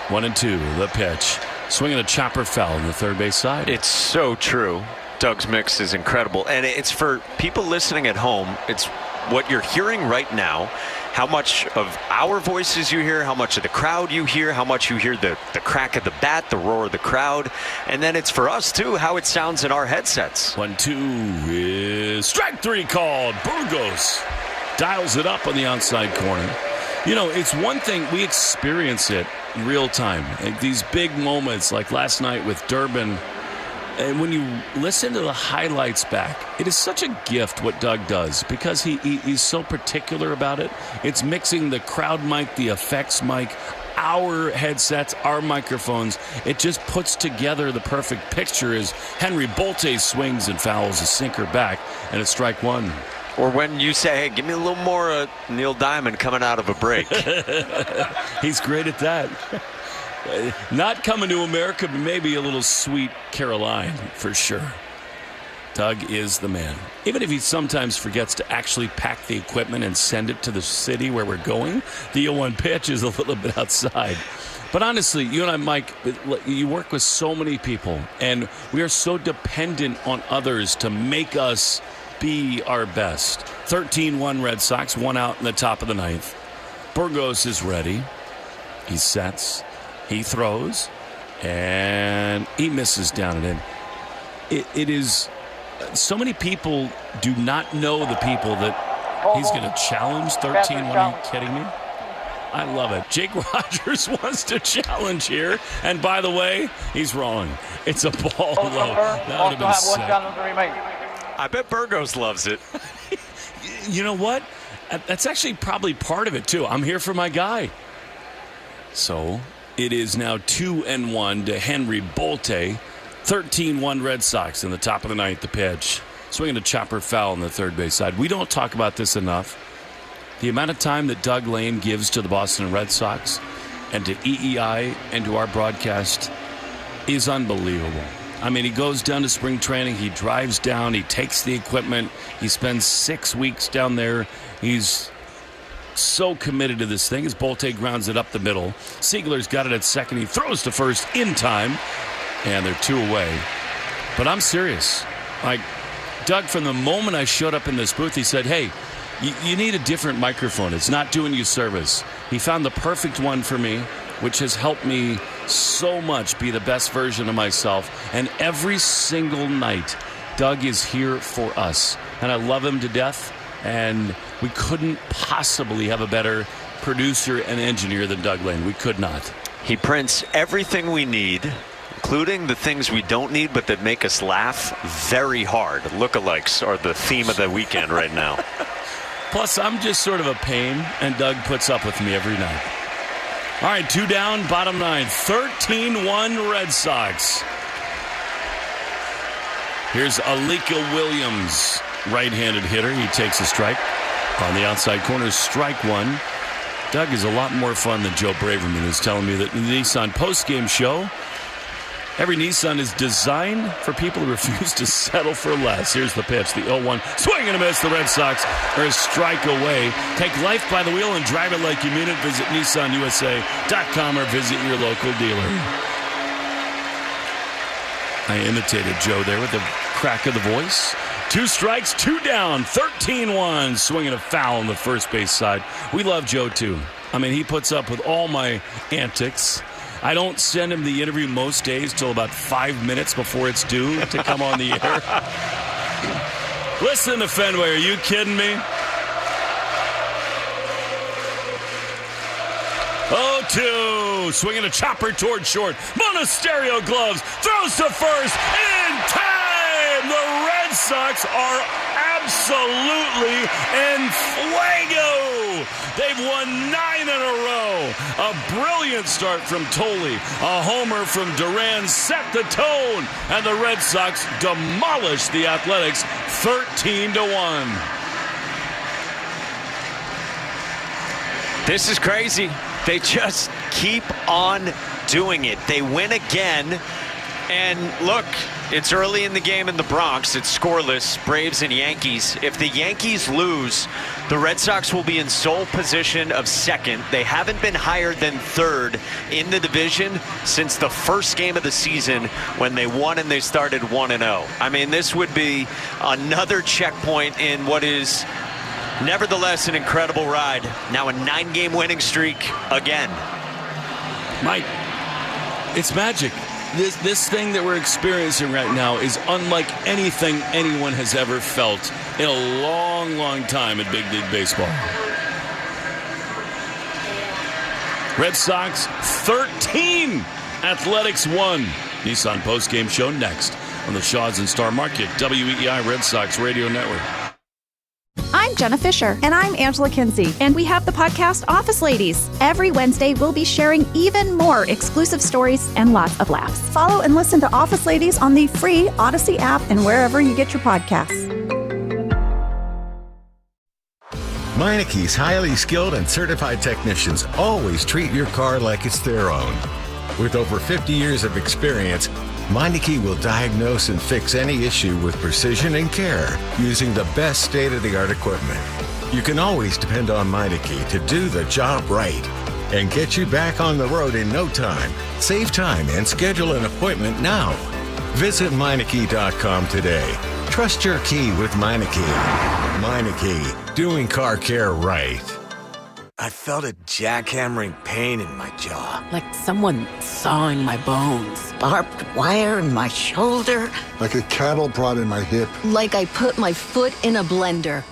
1-2, the pitch. Swinging a chopper foul on the third base side. It's so true. Doug's mix is incredible. And it's for people listening at home, it's what you're hearing right now, how much of our voices you hear, how much of the crowd you hear, how much you hear the crack of the bat, the roar of the crowd. And then it's for us, too, how it sounds in our headsets. 1-2 is strike 3 called. Burgos dials it up on the outside corner. It's one thing, we experience it real time. Like these big moments like last night with Durbin. And when you listen to the highlights back, it is such a gift what Doug does because he's so particular about it. It's mixing the crowd mic, the effects mic, our headsets, our microphones. It just puts together the perfect picture as Henry Bolte swings and fouls a sinker back, and it's strike 1. Or when you say, hey, give me a little more Neil Diamond coming out of a break. He's great at that. Not coming to America, but maybe a little Sweet Caroline for sure. Doug is the man. Even if he sometimes forgets to actually pack the equipment and send it to the city where we're going, the 0-1 pitch is a little bit outside. But honestly, you and I, Mike, you work with so many people, and we are so dependent on others to make us be our best. 13-1 Red Sox, 1 out in the top of the 9th. Burgos is ready. He sets. He throws. And he misses down and in. It is... So many people do not know the people that he's going to challenge 13-1. Are you kidding me? I love it. Jake Rogers wants to challenge here. And by the way, he's wrong. It's a ball low. That would have been sick. I bet Burgos loves it. You know what? That's actually probably part of it, too. I'm here for my guy. So it is now 2-1 to Henry Bolte. 13-1 Red Sox in the top of the 9th, the pitch. Swinging a chopper foul on the third base side. We don't talk about this enough. The amount of time that Doug Lane gives to the Boston Red Sox and to EEI and to our broadcast is unbelievable. I mean, he goes down to spring training. He drives down. He takes the equipment. He spends 6 weeks down there. He's so committed to this thing as Bolte grounds it up the middle. Siegler's got it at second. He throws to first in time. And they're 2 away. But I'm serious. Like, Doug, from the moment I showed up in this booth, he said, hey, you need a different microphone. It's not doing you service. He found the perfect one for me, which has helped me so much be the best version of myself. And every single night, Doug is here for us. And I love him to death. And we couldn't possibly have a better producer and engineer than Doug Lane. We could not. He prints everything we need, including the things we don't need but that make us laugh very hard. Lookalikes are the theme of the weekend right now. Plus, I'm just sort of a pain, and Doug puts up with me every night. All right, 2 down, bottom 9. 13-1 Red Sox. Here's Alika Williams, right-handed hitter. He takes a strike on the outside corner. Strike 1. Doug is a lot more fun than Joe Braverman is telling me that in the Nissan postgame show, every Nissan is designed for people who refuse to settle for less. Here's the pitch, the 0-1. Swing and a miss. The Red Sox are a strike away. Take life by the wheel and drive it like you mean it. Visit NissanUSA.com or visit your local dealer. I imitated Joe there with the crack of the voice. 2 strikes, 2 down, 13-1. Swinging a foul on the first base side. We love Joe, too. I mean, he puts up with all my antics. I don't send him the interview most days till about 5 minutes before it's due to come on the air. Listen to Fenway. Are you kidding me? 0-2. Swinging a chopper toward short. Monasterio gloves. Throws to first. In time. The Red Sox are absolutely en fuego. They've won 9 in a row. A brilliant start from Tolley. A homer from Duran set the tone. And the Red Sox demolished the Athletics 13-1. This is crazy. They just keep on doing it. They win again. And look, it's early in the game in the Bronx. It's scoreless, Braves and Yankees. If the Yankees lose, the Red Sox will be in sole position of second. They haven't been higher than third in the division since the first game of the season when they won and they started 1-0. I mean, this would be another checkpoint in what is nevertheless an incredible ride. Now a 9-game winning streak again. Mike, it's magic. This thing that we're experiencing right now is unlike anything anyone has ever felt in a long, long time in Big League Baseball. Red Sox 13, Athletics 1. Nissan postgame show next on the Shaws and Star Market, WEEI Red Sox Radio Network. I'm Jenna Fisher. And I'm Angela Kinsey. And we have the podcast Office Ladies. Every Wednesday, we'll be sharing even more exclusive stories and lots of laughs. Follow and listen to Office Ladies on the free Odyssey app and wherever you get your podcasts. Meineke's highly skilled and certified technicians always treat your car like it's their own. With over 50 years of experience, Meineke will diagnose and fix any issue with precision and care using the best state-of-the-art equipment. You can always depend on Meineke to do the job right and get you back on the road in no time. Save time and schedule an appointment now. Visit Meineke.com today. Trust your key with Meineke. Meineke, doing car care right. I felt a jackhammering pain in my jaw. Like someone sawing my bones. Barbed wire in my shoulder. Like a cattle prod in my hip. Like I put my foot in a blender.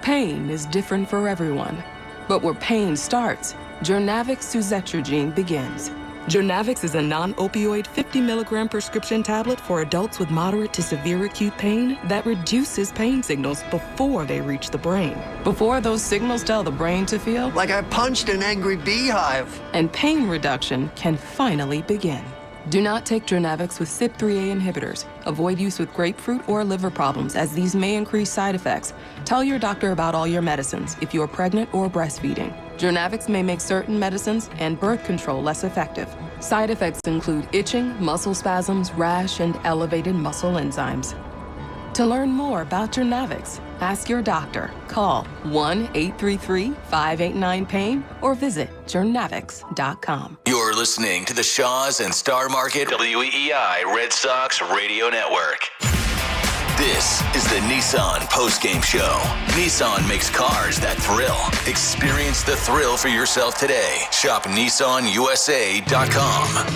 Pain is different for everyone. But where pain starts, Jurnavix suzetrigine begins. Jurnavix is a non-opioid 50-milligram prescription tablet for adults with moderate to severe acute pain that reduces pain signals before they reach the brain. Before those signals tell the brain to feel like I punched an angry beehive. And pain reduction can finally begin. Do not take Jurnavix with CYP3A inhibitors. Avoid use with grapefruit or liver problems, as these may increase side effects. Tell your doctor about all your medicines if you are pregnant or breastfeeding. Jurnavix may make certain medicines and birth control less effective. Side effects include itching, muscle spasms, rash, and elevated muscle enzymes. To learn more about Jurnavix, ask your doctor. Call 1-833-589-PAIN or visit Jurnavix.com. You're listening to the Shaws and Star Market WEEI Red Sox Radio Network. This is the Nissan postgame show. Nissan makes cars that thrill. Experience the thrill for yourself today. Shop NissanUSA.com.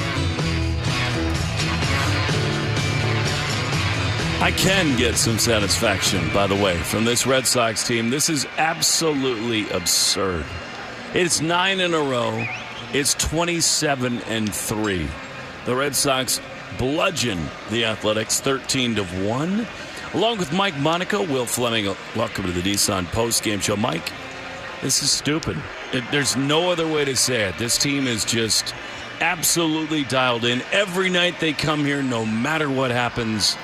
I can get some satisfaction, by the way, from this Red Sox team. This is absolutely absurd. It's 9 in a row. It's 27-3. The Red Sox bludgeon the Athletics 13-1. Along with Mike Monaco, Will Fleming, welcome to the Nissan postgame show. Mike, this is stupid. There's no other way to say it. This team is just absolutely dialed in. Every night they come here, no matter what happens,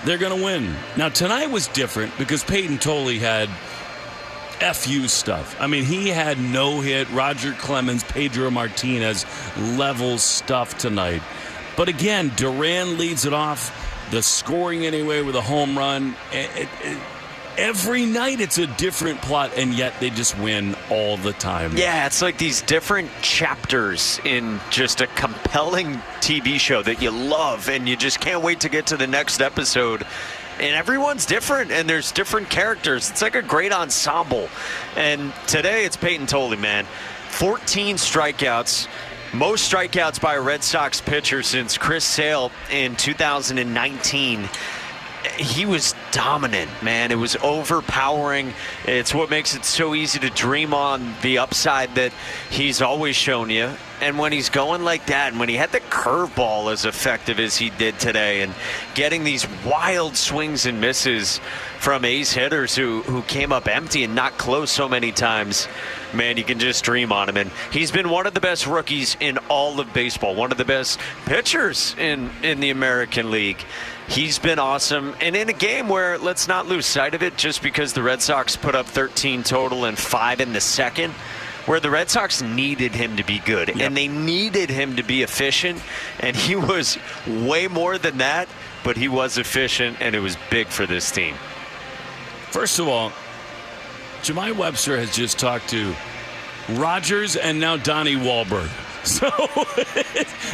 they're going to win. Now, tonight was different because Peyton Tolley had FU stuff. I mean, he had no-hit, Roger Clemens, Pedro Martinez level stuff tonight. But again, Duran leads it off. The scoring anyway with a home run. Every night it's a different plot, and yet they just win all the time. Yeah, it's like these different chapters in just a compelling TV show that you love, and you just can't wait to get to the next episode. And everyone's different, and there's different characters. It's like a great ensemble. And today it's Peyton Tolley, man. 14 strikeouts. Most strikeouts by a Red Sox pitcher since Chris Sale in 2019. He was dominant, man. It was overpowering. It's what makes it so easy to dream on the upside that he's always shown you. And when he's going like that, and when he had the curveball as effective as he did today, and getting these wild swings and misses from A's hitters who came up empty and not close so many times, man, you can just dream on him. And he's been one of the best rookies in all of baseball, one of the best pitchers in the American League. He's been awesome. And in a game where, let's not lose sight of it, just because the Red Sox put up 13 total and 5 in the second, where the Red Sox needed him to be good. Yep. And they needed him to be efficient. And he was way more than that, but he was efficient, and it was big for this team. First of all, Jemai Webster has just talked to Rogers and now Donnie Wahlberg. So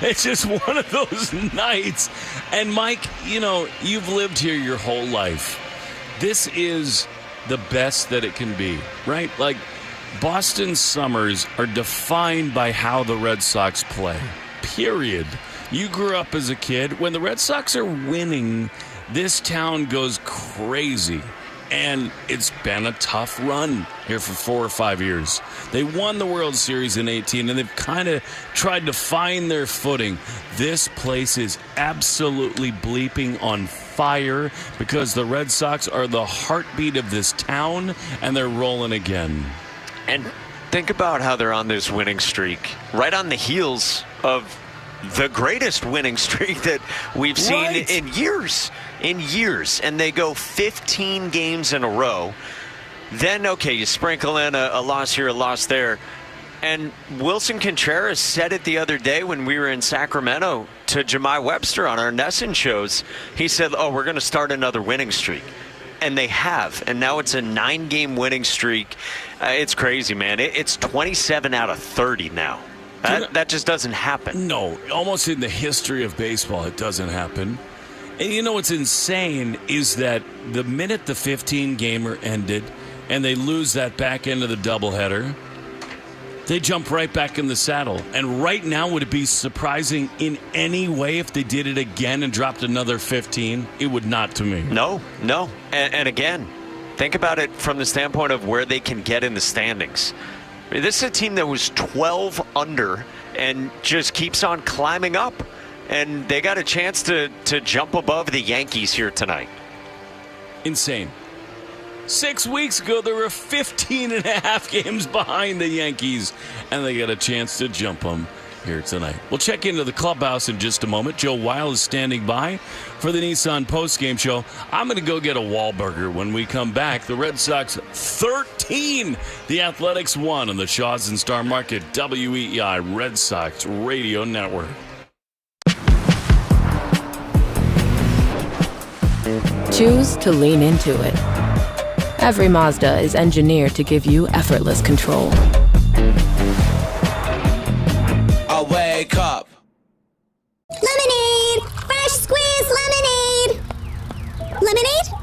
it's just one of those nights. And Mike, you know, you've lived here your whole life. This is the best that it can be, right? Like, Boston summers are defined by how the Red Sox play, period. You grew up as a kid. When the Red Sox are winning, this town goes crazy. And it's been a tough run here for 4 or 5 years. They won the World Series in 2018, and they've kind of tried to find their footing. This place is absolutely bleeping on fire because the Red Sox are the heartbeat of this town, and they're rolling again. And think about how they're on this winning streak, right on the heels of the greatest winning streak that we've seen in years. And they go 15 games in a row. Then, okay, you sprinkle in a loss here, a loss there. And Wilson Contreras said it the other day when we were in Sacramento to Jemai Webster on our Nesson shows. He said, we're going to start another winning streak. And they have. And now it's a 9-game winning streak. It's crazy, man. It's 27 out of 30 now. That just doesn't happen. No, almost in the history of baseball, it doesn't happen. And you know what's insane is that the minute the 15-gamer ended and they lose that back end of the doubleheader, they jump right back in the saddle. And right now, would it be surprising in any way if they did it again and dropped another 15? It would not to me. No. And again, think about it from the standpoint of where they can get in the standings. I mean, this is a team that was 12 under and just keeps on climbing up. And they got a chance to jump above the Yankees here tonight. Insane. 6 weeks ago, they were 15 and a half games behind the Yankees, and they got a chance to jump them here tonight. We'll check into the clubhouse in just a moment. Joe Weil is standing by for the Nissan postgame show. I'm going to go get a Wahlburger when we come back. The Red Sox 13, the Athletics 1 on the Shaws and Star Market WEEI Red Sox Radio Network. Choose to lean into it. Every Mazda is engineered to give you effortless control. I wake up. Lemonade! Fresh squeezed lemonade! Lemonade?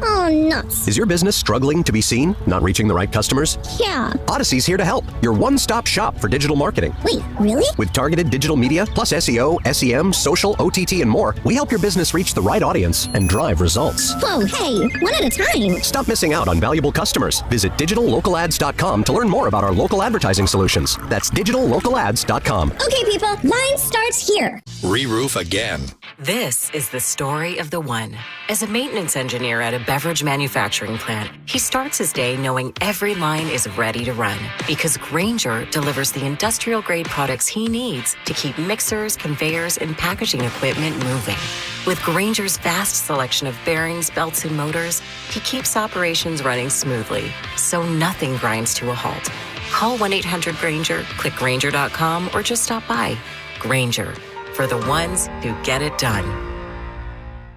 Oh, nuts. Is your business struggling to be seen? Not reaching the right customers? Yeah. Odyssey's here to help. Your one-stop shop for digital marketing. Wait, really? With targeted digital media, plus SEO, SEM, social, OTT, and more, we help your business reach the right audience and drive results. Whoa, hey, one at a time. Stop missing out on valuable customers. Visit digitallocalads.com to learn more about our local advertising solutions. That's digitallocalads.com. Okay, people, line starts here. Re-roof again. This is the story of the one. As a maintenance engineer at a beverage manufacturing plant, he starts his day knowing every line is ready to run because Grainger delivers the industrial-grade products he needs to keep mixers, conveyors, and packaging equipment moving. With Grainger's vast selection of bearings, belts, and motors, he keeps operations running smoothly, so nothing grinds to a halt. Call 1-800-GRAINGER, click Grainger.com, or just stop by. Grainger, for the ones who get it done.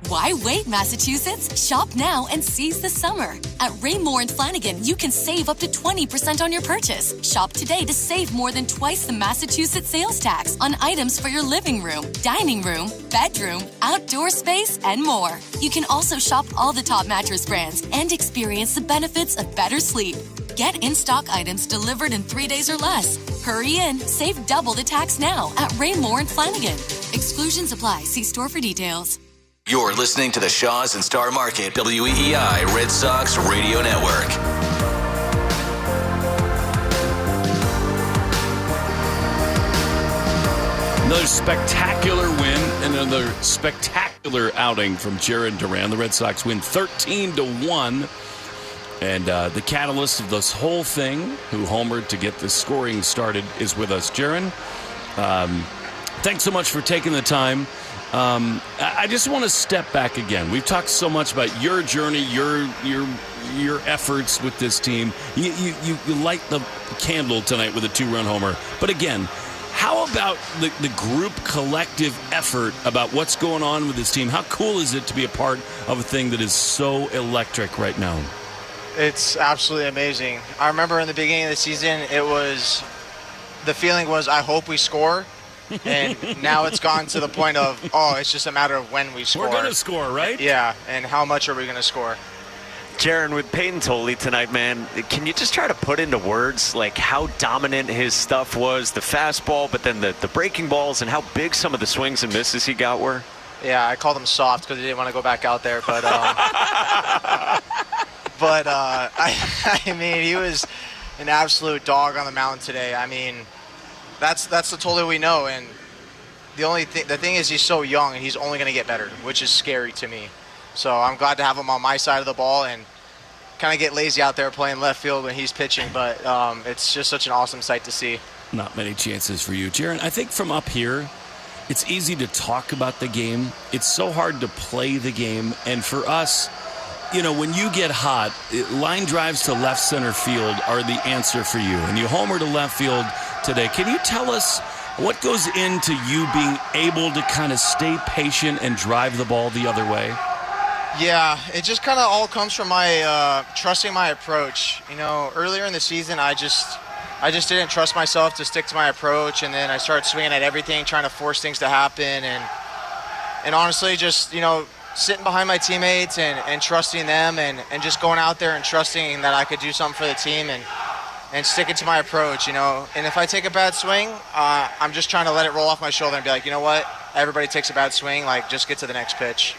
Why wait, Massachusetts? Shop now and seize the summer. At Raymore and Flanigan, you can save up to 20% on your purchase. Shop today to save more than twice the Massachusetts sales tax on items for your living room, dining room, bedroom, outdoor space, and more. You can also shop all the top mattress brands and experience the benefits of better sleep. Get in-stock items delivered in 3 days or less. Hurry in, save double the tax now at Raymore and Flanigan. Exclusions apply. See store for details. You're listening to the Shaws and Star Market WEEI Red Sox Radio Network. Another spectacular win and another spectacular outing from Jarren Duran. The Red Sox win 13-1. And the catalyst of this whole thing, who homered to get the scoring started, is with us. Jarren, thanks so much for taking the time. I just want to step back again. We've talked so much about your journey, your efforts with this team. You light the candle tonight with a 2-run homer. But again, how about the group collective effort about what's going on with this team? How cool is it to be a part of a thing that is so electric right now? It's absolutely amazing. I remember in the beginning of the season, the feeling was, I hope we score. And now it's gone to the point of, it's just a matter of when we score. We're going to score, right? Yeah, and how much are we going to score? Jarren, with Peyton Tolley tonight, man, can you just try to put into words like how dominant his stuff was, the fastball, but then the breaking balls, and how big some of the swings and misses he got were? Yeah, I called him soft because he didn't want to go back out there, but I mean, he was an absolute dog on the mound today. I mean, that's the Tolley we know, and the thing is, he's so young and he's only going to get better, which is scary to me. So I'm glad to have him on my side of the ball and kind of get lazy out there playing left field when he's pitching, but it's just such an awesome sight to see. Not many chances for you, Jarren. I think from up here, it's easy to talk about the game. It's so hard to play the game, and for us, when you get hot, line drives to left center field are the answer for you. And you homer to left field today. Can you tell us what goes into you being able to kind of stay patient and drive the ball the other way? Yeah, it just kind of all comes from my trusting my approach. Earlier in the season, I just didn't trust myself to stick to my approach, and then I started swinging at everything, trying to force things to happen, and honestly, just sitting behind my teammates and trusting them, and just going out there and trusting that I could do something for the team and sticking to my approach. And if I take a bad swing, I'm just trying to let it roll off my shoulder and be like, you know what? Everybody takes a bad swing. Like, just get to the next pitch.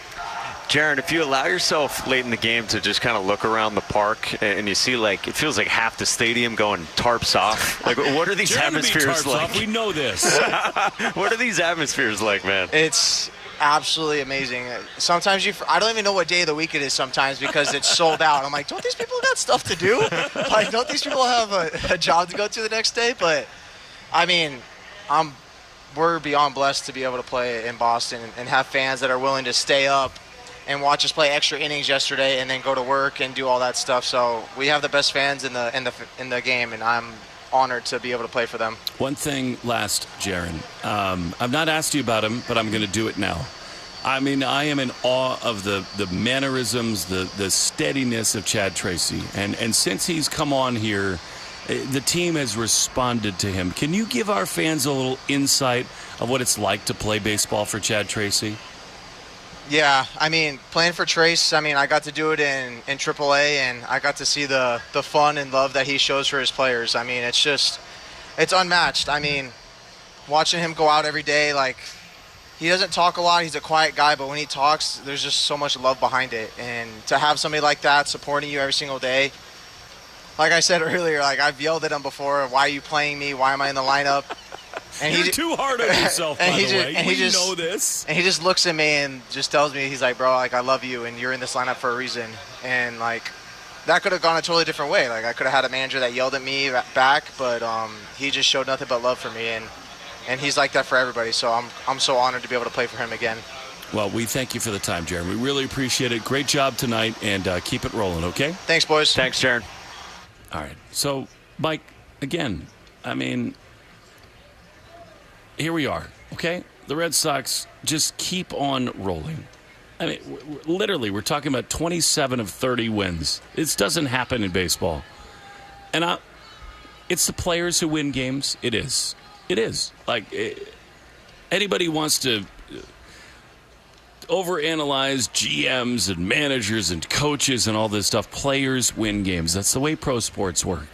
Jaron, if you allow yourself late in the game to just kind of look around the park and you see, it feels like half the stadium going tarps off. What are these atmospheres like? We know this. What are these atmospheres like, man? It's absolutely amazing. Sometimes I don't even know what day of the week it is sometimes because it's sold out. I'm like, don't these people got stuff to do? Don't these people have a job to go to the next day? But, we're beyond blessed to be able to play in Boston and have fans that are willing to stay up and watch us play extra innings yesterday and then go to work and do all that stuff. So we have the best fans in the game, and I'm honored to be able to play for them. One thing last, Jaron. I've not asked you about him, but I'm going to do it now. I am in awe of the mannerisms, the steadiness of Chad Tracy. And since he's come on here, the team has responded to him. Can you give our fans a little insight of what it's like to play baseball for Chad Tracy? Yeah, playing for Trace, I got to do it in AAA, and I got to see the fun and love that he shows for his players. It's unmatched. Watching him go out every day, he doesn't talk a lot. He's a quiet guy, but when he talks, there's just so much love behind it. And to have somebody like that supporting you every single day, like I said earlier, I've yelled at him before, why are you playing me? Why am I in the lineup? And you're too hard on yourself, by the way. We know this. And he just looks at me and just tells me, he's like, bro, I love you, and you're in this lineup for a reason. And, that could have gone a totally different way. I could have had a manager that yelled at me back, but he just showed nothing but love for me. And he's like that for everybody, so I'm so honored to be able to play for him again. Well, we thank you for the time, Jaron. We really appreciate it. Great job tonight, and keep it rolling, okay? Thanks, boys. Thanks, Jaron. All right. So, Mike, again, here we are, okay? The Red Sox just keep on rolling. Literally, we're talking about 27 of 30 wins. This doesn't happen in baseball. And it's the players who win games. It is. It is. Anybody wants to overanalyze GMs and managers and coaches and all this stuff. Players win games. That's the way pro sports work.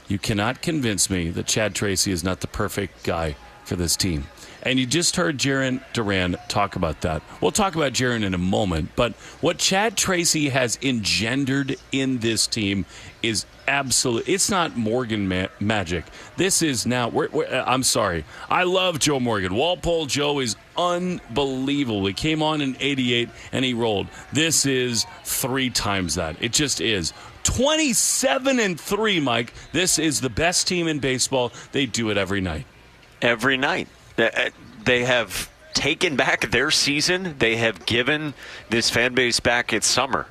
You cannot convince me that Chad Tracy is not the perfect guy for this team. And you just heard Jaron Duran talk about that. We'll talk about Jaron in a moment, but what Chad Tracy has engendered in this team is absolute. It's not Morgan magic. This is now, I'm sorry. I love Joe Morgan. Walpole Joe is unbelievable. He came on in 88 and he rolled. This is 3 times that. It just is. 27-3, Mike. This is the best team in baseball. They do it every night. Every night. They have taken back their season. They have given this fan base back its summer.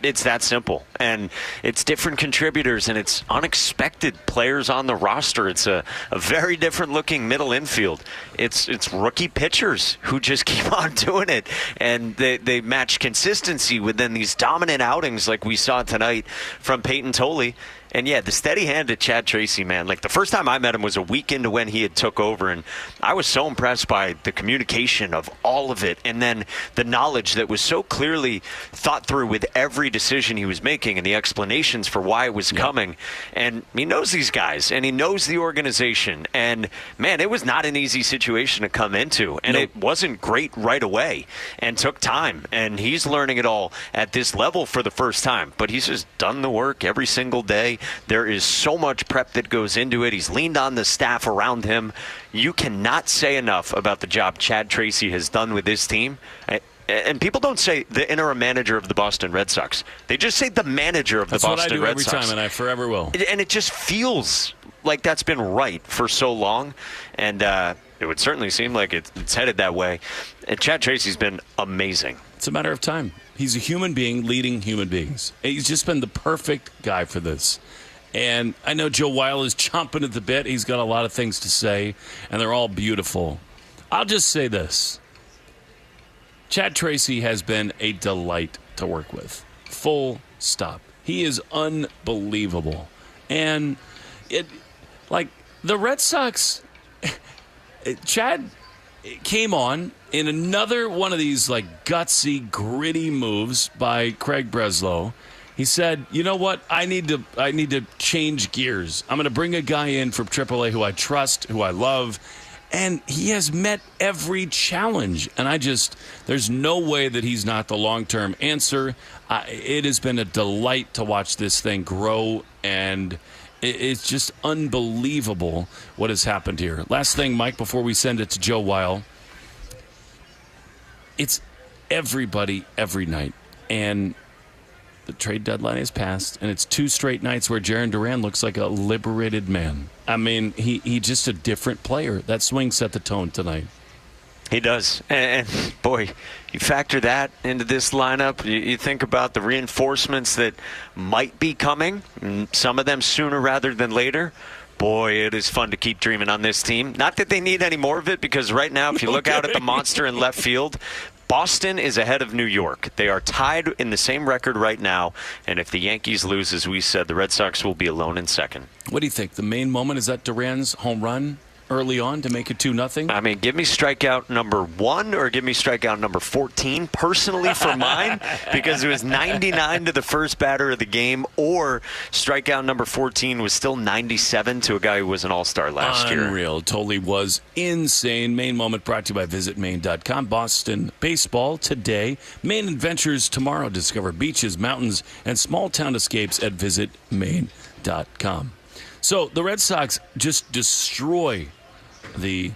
It's that simple. And it's different contributors, and it's unexpected players on the roster. It's a very different looking middle infield. It's rookie pitchers who just keep on doing it. And they match consistency within these dominant outings like we saw tonight from Peyton Tolley. And, yeah, the steady hand at Chad Tracy, man. The first time I met him was a week into when he had took over, and I was so impressed by the communication of all of it and then the knowledge that was so clearly thought through with every decision he was making and the explanations for why it was coming. And he knows these guys, and he knows the organization. And, man, it was not an easy situation to come into, and it wasn't great right away and took time. And he's learning it all at this level for the first time. But he's just done the work every single day. There is so much prep that goes into it. He's leaned on the staff around him. You cannot say enough about the job Chad Tracy has done with this team. And people don't say the interim manager of the Boston Red Sox. They just say the manager of the Boston Red Sox. That's what I do every time, and I forever will. And it just feels like that's been right for so long, and it would certainly seem like it's headed that way. And Chad Tracy's been amazing. It's a matter of time. He's a human being leading human beings. He's just been the perfect guy for this. And I know Joe Weil is chomping at the bit. He's got a lot of things to say, and they're all beautiful. I'll just say this. Chad Tracy has been a delight to work with. Full stop. He is unbelievable. And the Red Sox, Chad came on in another one of these gutsy, gritty moves by Craig Breslow. He said, you know what? I need to change gears. I'm going to bring a guy in from AAA who I trust, who I love. And he has met every challenge. And there's no way that he's not the long-term answer. It has been a delight to watch this thing grow. And it's just unbelievable what has happened here. Last thing, Mike, before we send it to Joe Weil. It's everybody every night. And the trade deadline has passed, and it's 2 straight nights where Jarren Duran looks like a liberated man. I mean, he's just a different player. That swing set the tone tonight. He does. And boy, you factor that into this lineup. You think about the reinforcements that might be coming, some of them sooner rather than later. Boy, it is fun to keep dreaming on this team. Not that they need any more of it, because right now, if you look out at the monster in left field, Boston is ahead of New York. They are tied in the same record right now, and if the Yankees lose, as we said, the Red Sox will be alone in second. What do you think? The main moment is that Duran's home run early on to make it 2-0? I mean, give me strikeout number 1 or give me strikeout number 14 personally for mine, because it was 99 to the first batter of the game, or strikeout number 14 was still 97 to a guy who was an all-star last year. Unreal. Totally was insane. Main moment brought to you by VisitMaine.com. Boston baseball today. Maine adventures tomorrow. Discover beaches, mountains, and small town escapes at VisitMaine.com. So the Red Sox just destroy the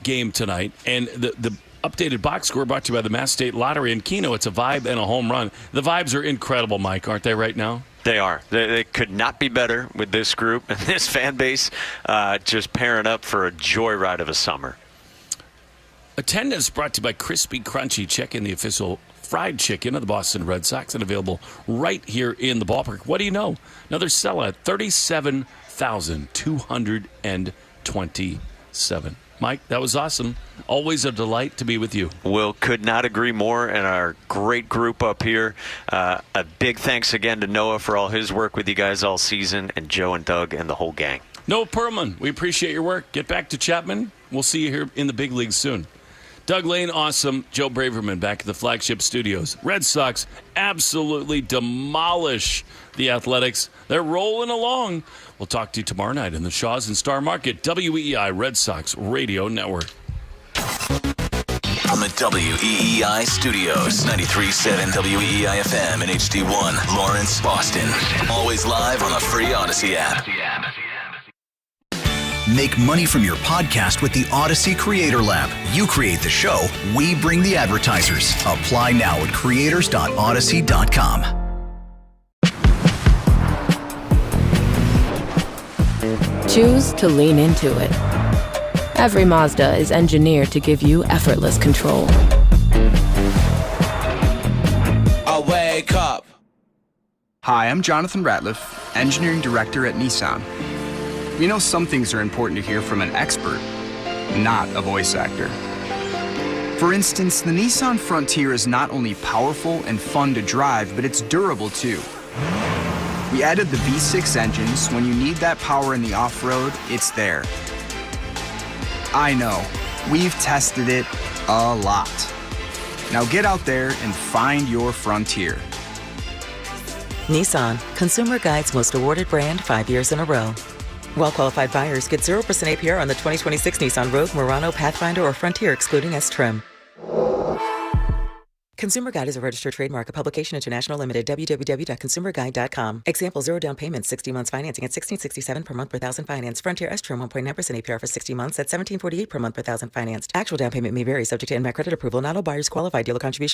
game tonight. And the updated box score brought to you by the Mass State Lottery and Keno. It's a vibe and a home run. The vibes are incredible, Mike, aren't they, right now? They are. They could not be better with this group and this fan base just pairing up for a joyride of a summer. Attendance brought to you by Crispy Crunchy. Check in the official fried chicken of the Boston Red Sox, and available right here in the ballpark. What do you know? Another sellout, 37,227. Mike, that was awesome. Always a delight to be with you. Will, could not agree more, and our great group up here. A big thanks again to Noah for all his work with you guys all season, and Joe and Doug and the whole gang. Noah Perlman, we appreciate your work. Get back to Chapman. We'll see you here in the big leagues soon. Doug Lane, awesome. Joe Braverman back at the flagship studios. Red Sox absolutely demolish the Athletics. They're rolling along. We'll talk to you tomorrow night in the Shaws and Star Market, WEEI Red Sox Radio Network. From the WEEI studios, 93.7 WEEI FM and HD1, Lawrence, Boston. Always live on the free Odyssey app. Make money from your podcast with the Odyssey Creator Lab. You create the show, we bring the advertisers. Apply now at creators.odyssey.com. Choose to lean into it. Every Mazda is engineered to give you effortless control. I wake up. Hi, I'm Jonathan Ratliff, Engineering Director at Nissan. You know, some things are important to hear from an expert, not a voice actor. For instance, the Nissan Frontier is not only powerful and fun to drive, but it's durable too. We added the V6 engines. When you need that power in the off-road, it's there. I know, we've tested it a lot. Now get out there and find your Frontier. Nissan, Consumer Guide's most awarded brand 5 years in a row. Well-qualified buyers get 0% APR on the 2026 Nissan Rogue, Murano, Pathfinder, or Frontier, excluding S-Trim. Consumer Guide is a registered trademark of Publication International Limited, www.consumerguide.com. Example, 0 down payment, 60 months financing at $1,667 per month per thousand financed. Frontier S-Trim, 1.9% APR for 60 months at $1,748 per month per thousand financed. Actual down payment may vary, subject to NMAC credit approval. Not all buyers qualify. Dealer contribution